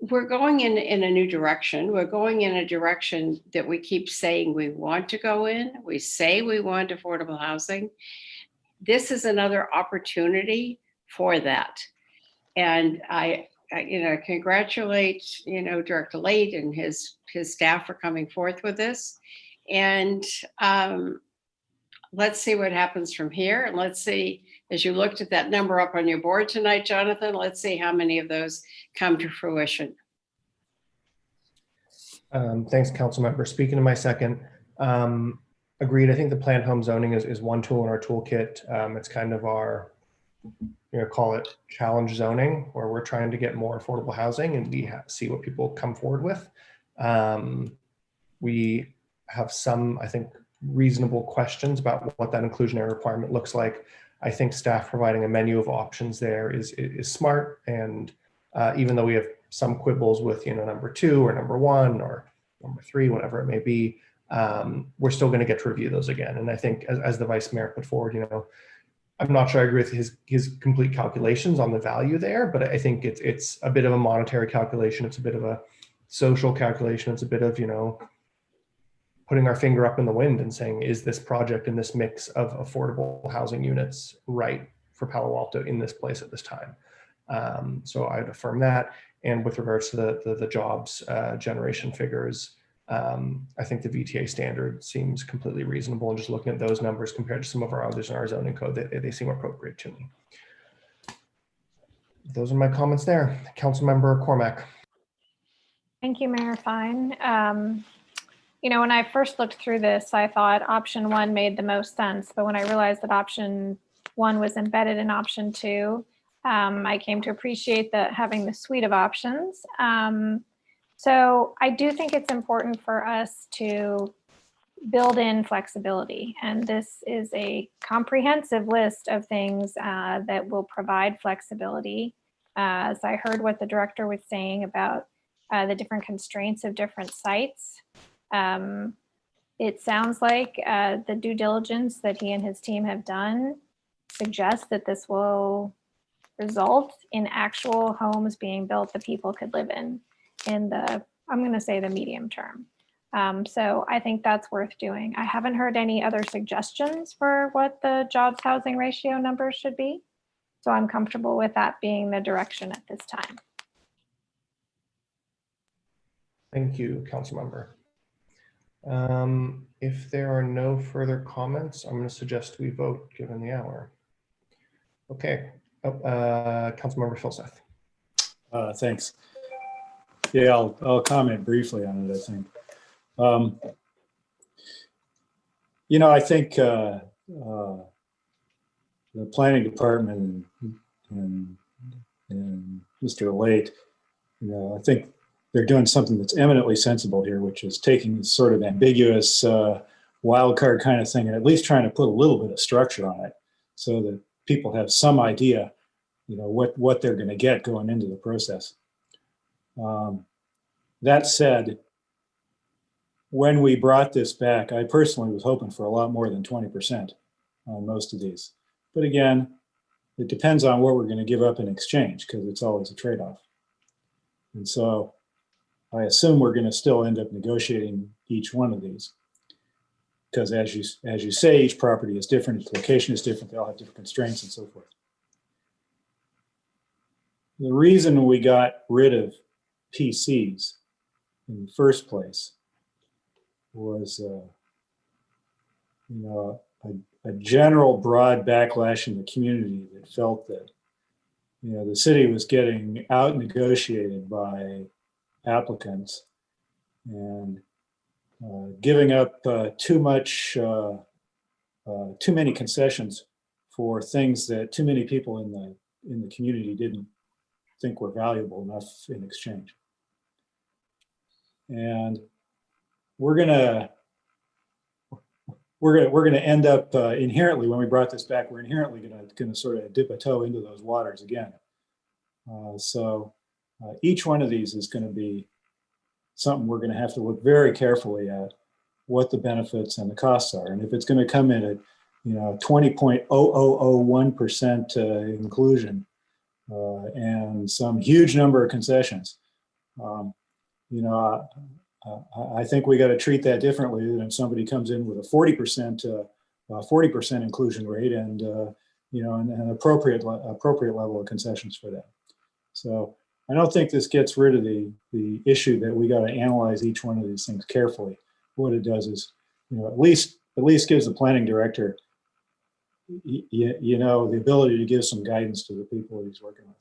we're going in a new direction. We're going in a direction that we keep saying we want to go in. We say we want affordable housing. This is another opportunity for that. And I congratulate, Director Late and his staff for coming forth with this. And let's see what happens from here. And let's see, as you looked at that number up on your board tonight, Jonathan, let's see how many of those come to fruition. Thanks, council member. Speaking to my second, agreed. I think the planned home zoning is one tool in our toolkit. It's kind of our, call it challenge zoning, where we're trying to get more affordable housing and we see what people come forward with. We have some, I think, reasonable questions about what that inclusionary requirement looks like. I think staff providing a menu of options there is smart. And even though we have some quibbles with, number 2 or number 1 or number 3, whatever it may be, we're still going to get to review those again. And I think as the vice mayor put forward, I'm not sure I agree with his complete calculations on the value there, but I think it's a bit of a monetary calculation. It's a bit of a social calculation. It's a bit of, putting our finger up in the wind and saying, is this project in this mix of affordable housing units right for Palo Alto in this place at this time? So I'd affirm that. And with regards to the jobs generation figures, I think the VTA standard seems completely reasonable. And just looking at those numbers compared to some of our others in our zoning code, they seem appropriate to me. Those are my comments there. Councilmember Cormack. Thank you, Mayor Fine. When I first looked through this, I thought option 1 made the most sense. But when I realized that option 1 was embedded in option 2, I came to appreciate that having the suite of options. So I do think it's important for us to build in flexibility. And this is a comprehensive list of things that will provide flexibility. As I heard what the director was saying about the different constraints of different sites. It sounds like the due diligence that he and his team have done suggests that this will result in actual homes being built that people could live in the, I'm going to say, the medium term. So I think that's worth doing. I haven't heard any other suggestions for what the jobs housing ratio numbers should be. So I'm comfortable with that being the direction at this time. Thank you, Councilmember. If there are no further comments, I'm going to suggest we vote given the hour. Okay, Councilmember Filseth. Thanks. Yeah, I'll comment briefly on it, I think. I think the planning department and Mr. Late, I think they're doing something that's eminently sensible here, which is taking this sort of ambiguous wild card kind of thing and at least trying to put a little bit of structure on it so that people have some idea, what they're going to get going into the process. That said, when we brought this back, I personally was hoping for a lot more than 20% on most of these. But again, it depends on what we're going to give up in exchange because it's always a trade-off. And so I assume we're going to still end up negotiating each one of these because as you say, each property is different, its location is different, they all have different constraints and so forth. The reason we got rid of PCs in the first place was, a general broad backlash in the community that felt that, the city was getting out negotiated by applicants and giving up too many concessions for things that too many people in the community didn't think were valuable enough in exchange. And we're gonna end up inherently, when we brought this back, we're inherently gonna sort of dip a toe into those waters again. So each one of these is going to be something we're going to have to look very carefully at what the benefits and the costs are. And if it's going to come in at 20.0001% inclusion and some huge number of concessions, I think we got to treat that differently than if somebody comes in with a 40% inclusion rate and an appropriate level of concessions for that. So I don't think this gets rid of the issue that we got to analyze each one of these things carefully. What it does is, at least gives the planning director, the ability to give some guidance to the people he's working with.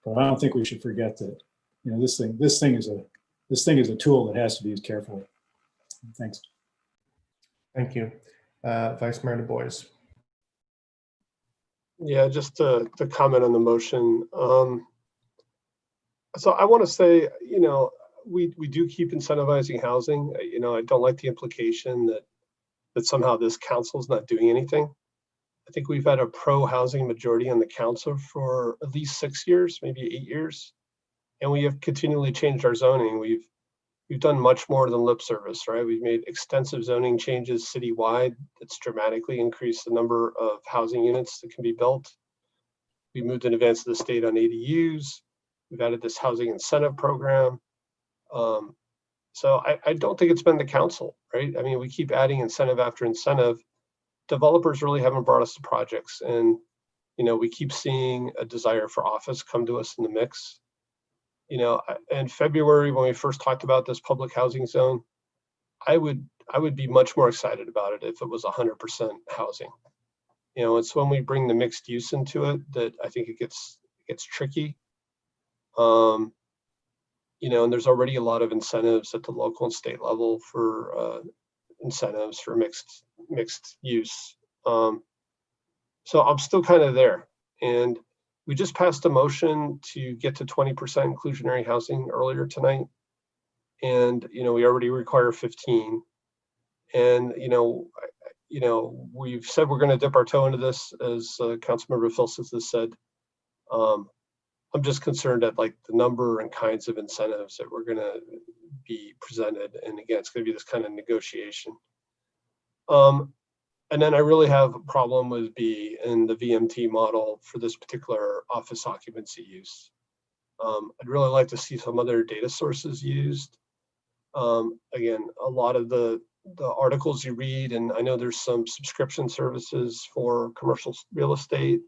But I don't think we should forget that, this thing is a this thing is a tool that has to be used carefully. Thanks. Thank you. Vice Mayor Du Bois. Yeah, just to comment on the motion. So I want to say, we do keep incentivizing housing. I don't like the implication that somehow this council is not doing anything. I think we've had a pro-housing majority on the council for at least 6 years, maybe 8 years. And we have continually changed our zoning. We've done much more than lip service, right? We've made extensive zoning changes citywide that's dramatically increased the number of housing units that can be built. We moved in advance of the state on ADUs. We've added this housing incentive program. So I don't think it's been the council, right? I mean, we keep adding incentive after incentive. Developers really haven't brought us the projects. And, we keep seeing a desire for office come to us in the mix. In February, when we first talked about this public housing zone, I would be much more excited about it if it was 100% housing. It's when we bring the mixed use into it that I think it gets tricky. And there's already a lot of incentives at the local and state level for incentives for mixed use. So I'm still kind of there. And we just passed a motion to get to 20% inclusionary housing earlier tonight. And, we already require 15. And, we've said we're going to dip our toe into this, as Councilmember Filsis has said. I'm just concerned at the number and kinds of incentives that we're going to be presented. And again, it's going to be this kind of negotiation. And then I really have a problem with B in the VMT model for this particular office occupancy use. I'd really like to see some other data sources used. Again, a lot of the articles you read, and I know there's some subscription services for commercial real estate.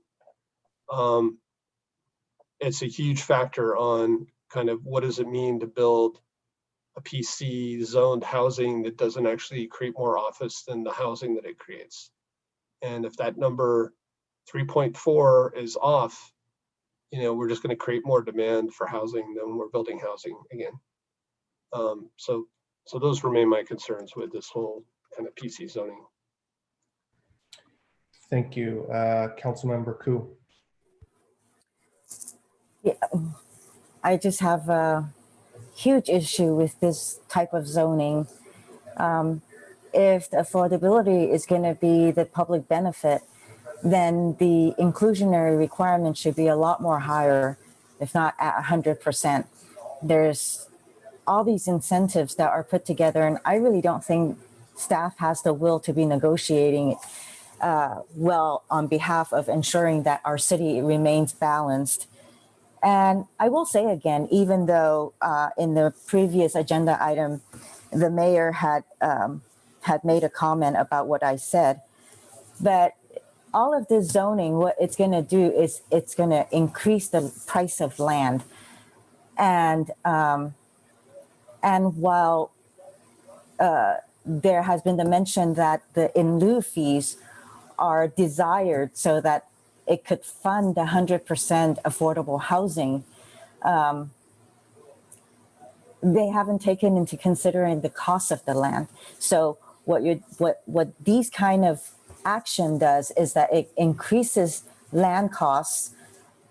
It's a huge factor on kind of what does it mean to build a PC zoned housing that doesn't actually create more office than the housing that it creates. And if that number 3.4 is off, we're just going to create more demand for housing than we're building housing again. So those remain my concerns with this whole kind of PC zoning. Thank you. Councilmember Koo. Yeah, I just have a huge issue with this type of zoning. If the affordability is going to be the public benefit, then the inclusionary requirement should be a lot more higher, if not at 100%. There's all these incentives that are put together, and I really don't think staff has the will to be negotiating well on behalf of ensuring that our city remains balanced. And I will say again, even though in the previous agenda item, the mayor had made a comment about what I said, but all of this zoning, what it's going to do is it's going to increase the price of land. And while there has been the mention that the in lieu fees are desired so that it could fund 100% affordable housing, they haven't taken into considering the cost of the land. So what these kind of action does is that it increases land costs,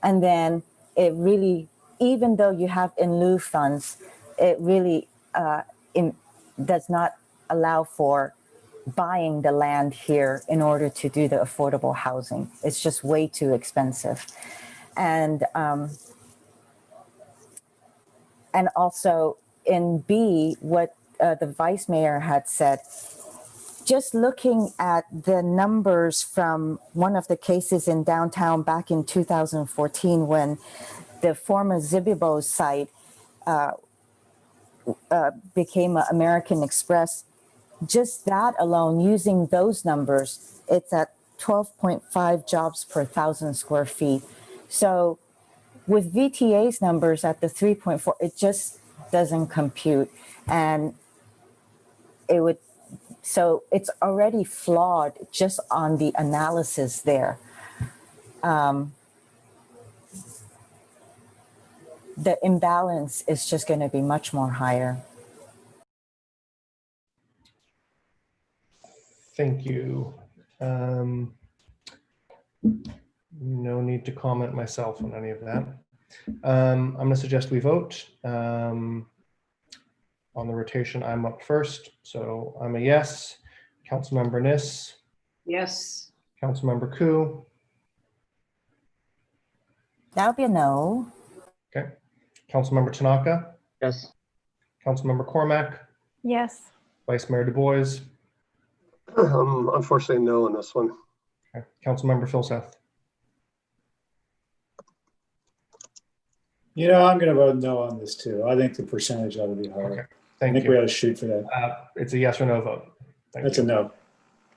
and then it really, even though you have in lieu funds, it really does not allow for buying the land here in order to do the affordable housing. It's just way too expensive. And also in B, what the vice mayor had said, just looking at the numbers from one of the cases in downtown back in 2014 when the former Zibibo site became American Express, just that alone, using those numbers, it's at 12.5 jobs per 1,000 square feet. So with VTA's numbers at the 3.4, it just doesn't compute. And so it's already flawed just on the analysis there. the imbalance is just going to be much more higher. Thank you. No need to comment myself on any of that. I'm going to suggest we vote. On the rotation, I'm up first, so I'm a yes. Councilmember Nis, Yes. Councilmember Ku, That would be a no. okay. Councilmember Tanaka, Yes. Councilmember Cormack, Yes. Vice Mayor Du Bois, Unfortunately, no on this one. okay. Councilmember Philseth. You know, I'm going to vote no on this too. I think the percentage ought to be higher. Okay, I thank think you. we ought to shoot for that. It's a yes or no vote. That's a no.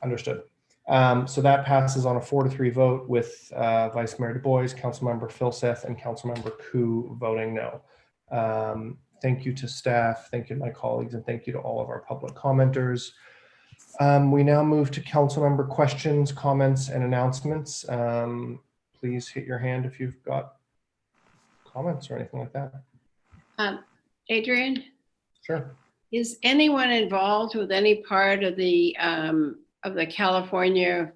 Understood. So that passes on a 4-3 vote with Vice Mayor Du Bois, Councilmember Philseth, and Councilmember Ku voting no. Thank you to staff, thank you to my colleagues, and thank you to all of our public commenters. We now move to councilmember questions, comments, and announcements. Please hit your hand if you've got comments or anything like that. Adrian, Sure. is anyone involved with any part of the California,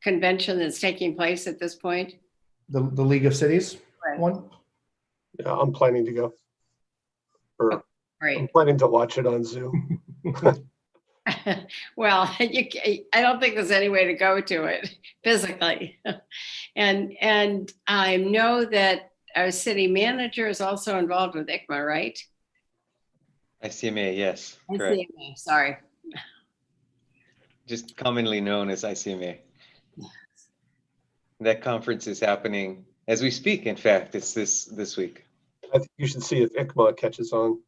convention that's taking place at this point? The League of Cities one? Yeah, I'm planning to go. Or Great. I'm planning to watch it on Zoom. Well, I don't think there's any way to go to it physically. And I know that our city manager is also involved with ICMA, right? ICMA, yes, correct. ICMA, sorry. Just commonly known as ICMA. That conference is happening as we speak. In fact, it's this week. I think you should see if ICMA catches on.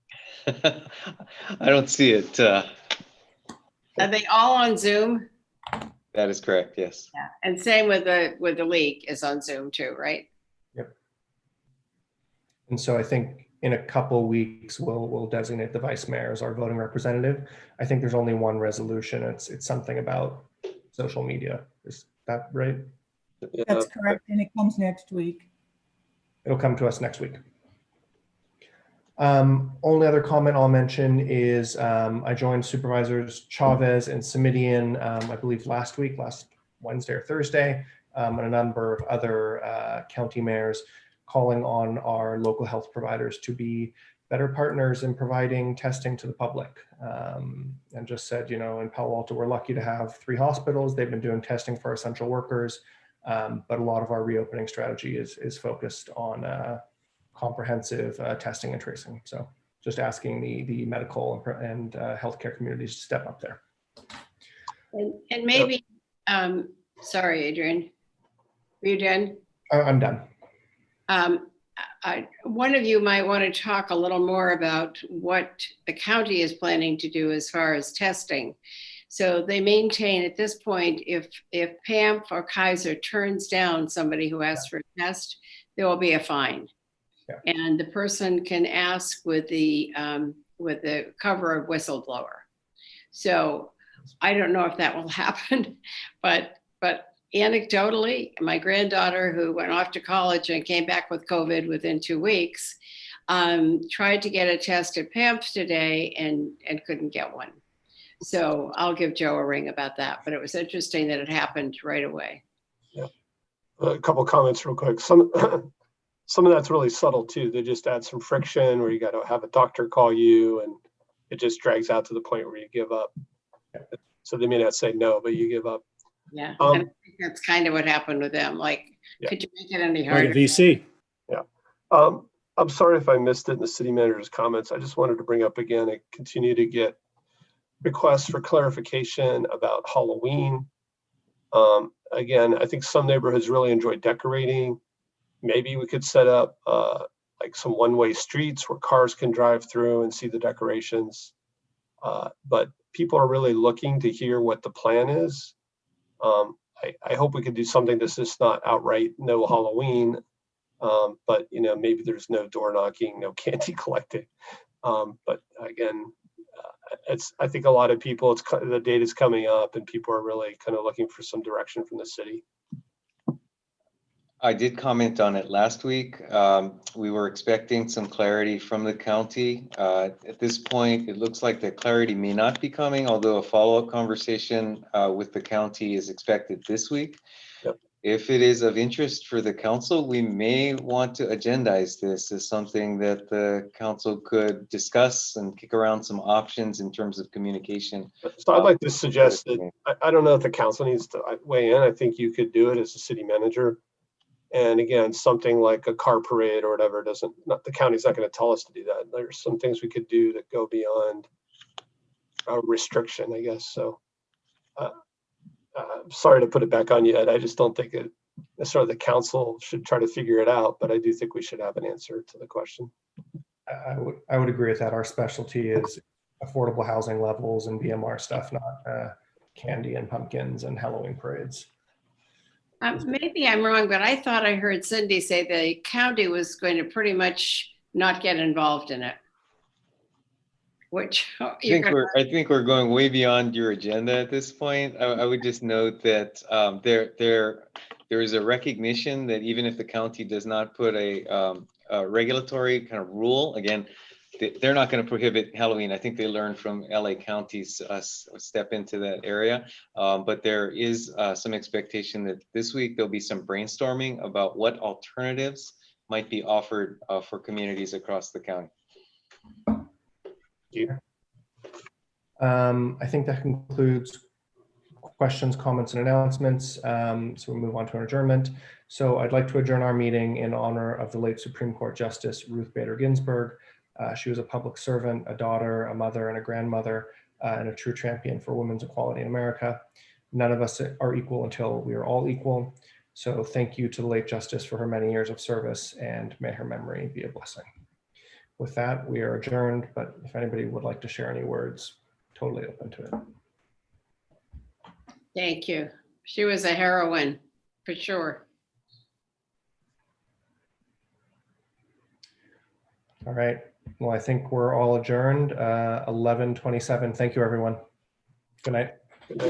I don't see it. Are they all on Zoom? That is correct, yes. Yeah, and same with the league is on Zoom too, right? Yep. And so I think in a couple weeks we'll designate the vice mayor as our voting representative. I think there's only one resolution. It's something about social media. Is that right? That's correct, and it comes next week. It'll come to us next week. Only other comment I'll mention is I joined Supervisors Chavez and Simidian, I believe last Wednesday or Thursday, and a number of other county mayors calling on our local health providers to be better partners in providing testing to the public. And just said, in Palo Alto, we're lucky to have 3 hospitals. They've been doing testing for essential workers, but a lot of our reopening strategy is focused on comprehensive testing and tracing. So just asking the medical and healthcare communities to step up there. And maybe, sorry, Adrian, are you done? I'm done. One of you might want to talk a little more about what the county is planning to do as far as testing. So they maintain at this point, if PAMP or Kaiser turns down somebody who asks for a test, there will be a fine. Yeah. And the person can ask with the cover of whistleblower. So I don't know if that will happen, but anecdotally, my granddaughter, who went off to college and came back with COVID within 2 weeks, tried to get a test at PAMP today and couldn't get one. So I'll give Joe a ring about that, but it was interesting that it happened right away. Yeah. A couple comments real quick. Some of that's really subtle too. They just add some friction where you got to have a doctor call you and it just drags out to the point where you give up. So they may not say no, but you give up. Yeah, and I think that's kind of what happened with them. Like, could you make it any harder? Like a VC. Yeah. I'm sorry if I missed it in the city manager's comments. I just wanted to bring up again, I continue to get requests for clarification about Halloween. Again, I think some neighborhoods really enjoy decorating. Maybe we could set up like some one-way streets where cars can drive through and see the decorations. But people are really looking to hear what the plan is. I hope we could do something that's just not outright no Halloween, but maybe there's no door knocking, no candy collecting. But again, I think a lot of people, the date is coming up and people are really kind of looking for some direction from the city. I did comment on it last week. We were expecting some clarity from the county. At this point, it looks like the clarity may not be coming, although a follow-up conversation with the county is expected this week. Yep. If it is of interest for the council, we may want to agendize this as something that the council could discuss and kick around some options in terms of communication. So I'd like to suggest that, I don't know if the council needs to weigh in. I think you could do it as a city manager. And again, something like a car parade or whatever the county's not going to tell us to do that. There's some things we could do that go beyond a restriction, I guess. So sorry to put it back on you, Ed. I just don't think necessarily the council should try to figure it out, but I do think we should have an answer to the question. I would agree with that. Our specialty is affordable housing levels and BMR stuff, not candy and pumpkins and Halloween parades. Maybe I'm wrong, but I thought I heard Cindy say the county was going to pretty much not get involved in it. Which I think we're going way beyond your agenda at this point. I would just note that there is a recognition that even if the county does not put a regulatory kind of rule, again, they're not going to prohibit Halloween. I think they learned from LA County's step into that area. But there is some expectation that this week there'll be some brainstorming about what alternatives might be offered for communities across the county. I think that concludes questions, comments, and announcements. So we'll move on to an adjournment. So I'd like to adjourn our meeting in honor of the late Supreme Court Justice Ruth Bader Ginsburg. She was a public servant, a daughter, a mother, and a grandmother, and a true champion for women's equality in America. None of us are equal until we are all equal. So thank you to the late Justice for her many years of service, and may her memory be a blessing. With that, we are adjourned, but if anybody would like to share any words, totally open to it. Thank you. She was a heroine, for sure. All right. Well, I think we're all adjourned. 11:27. Thank you, everyone. Good night.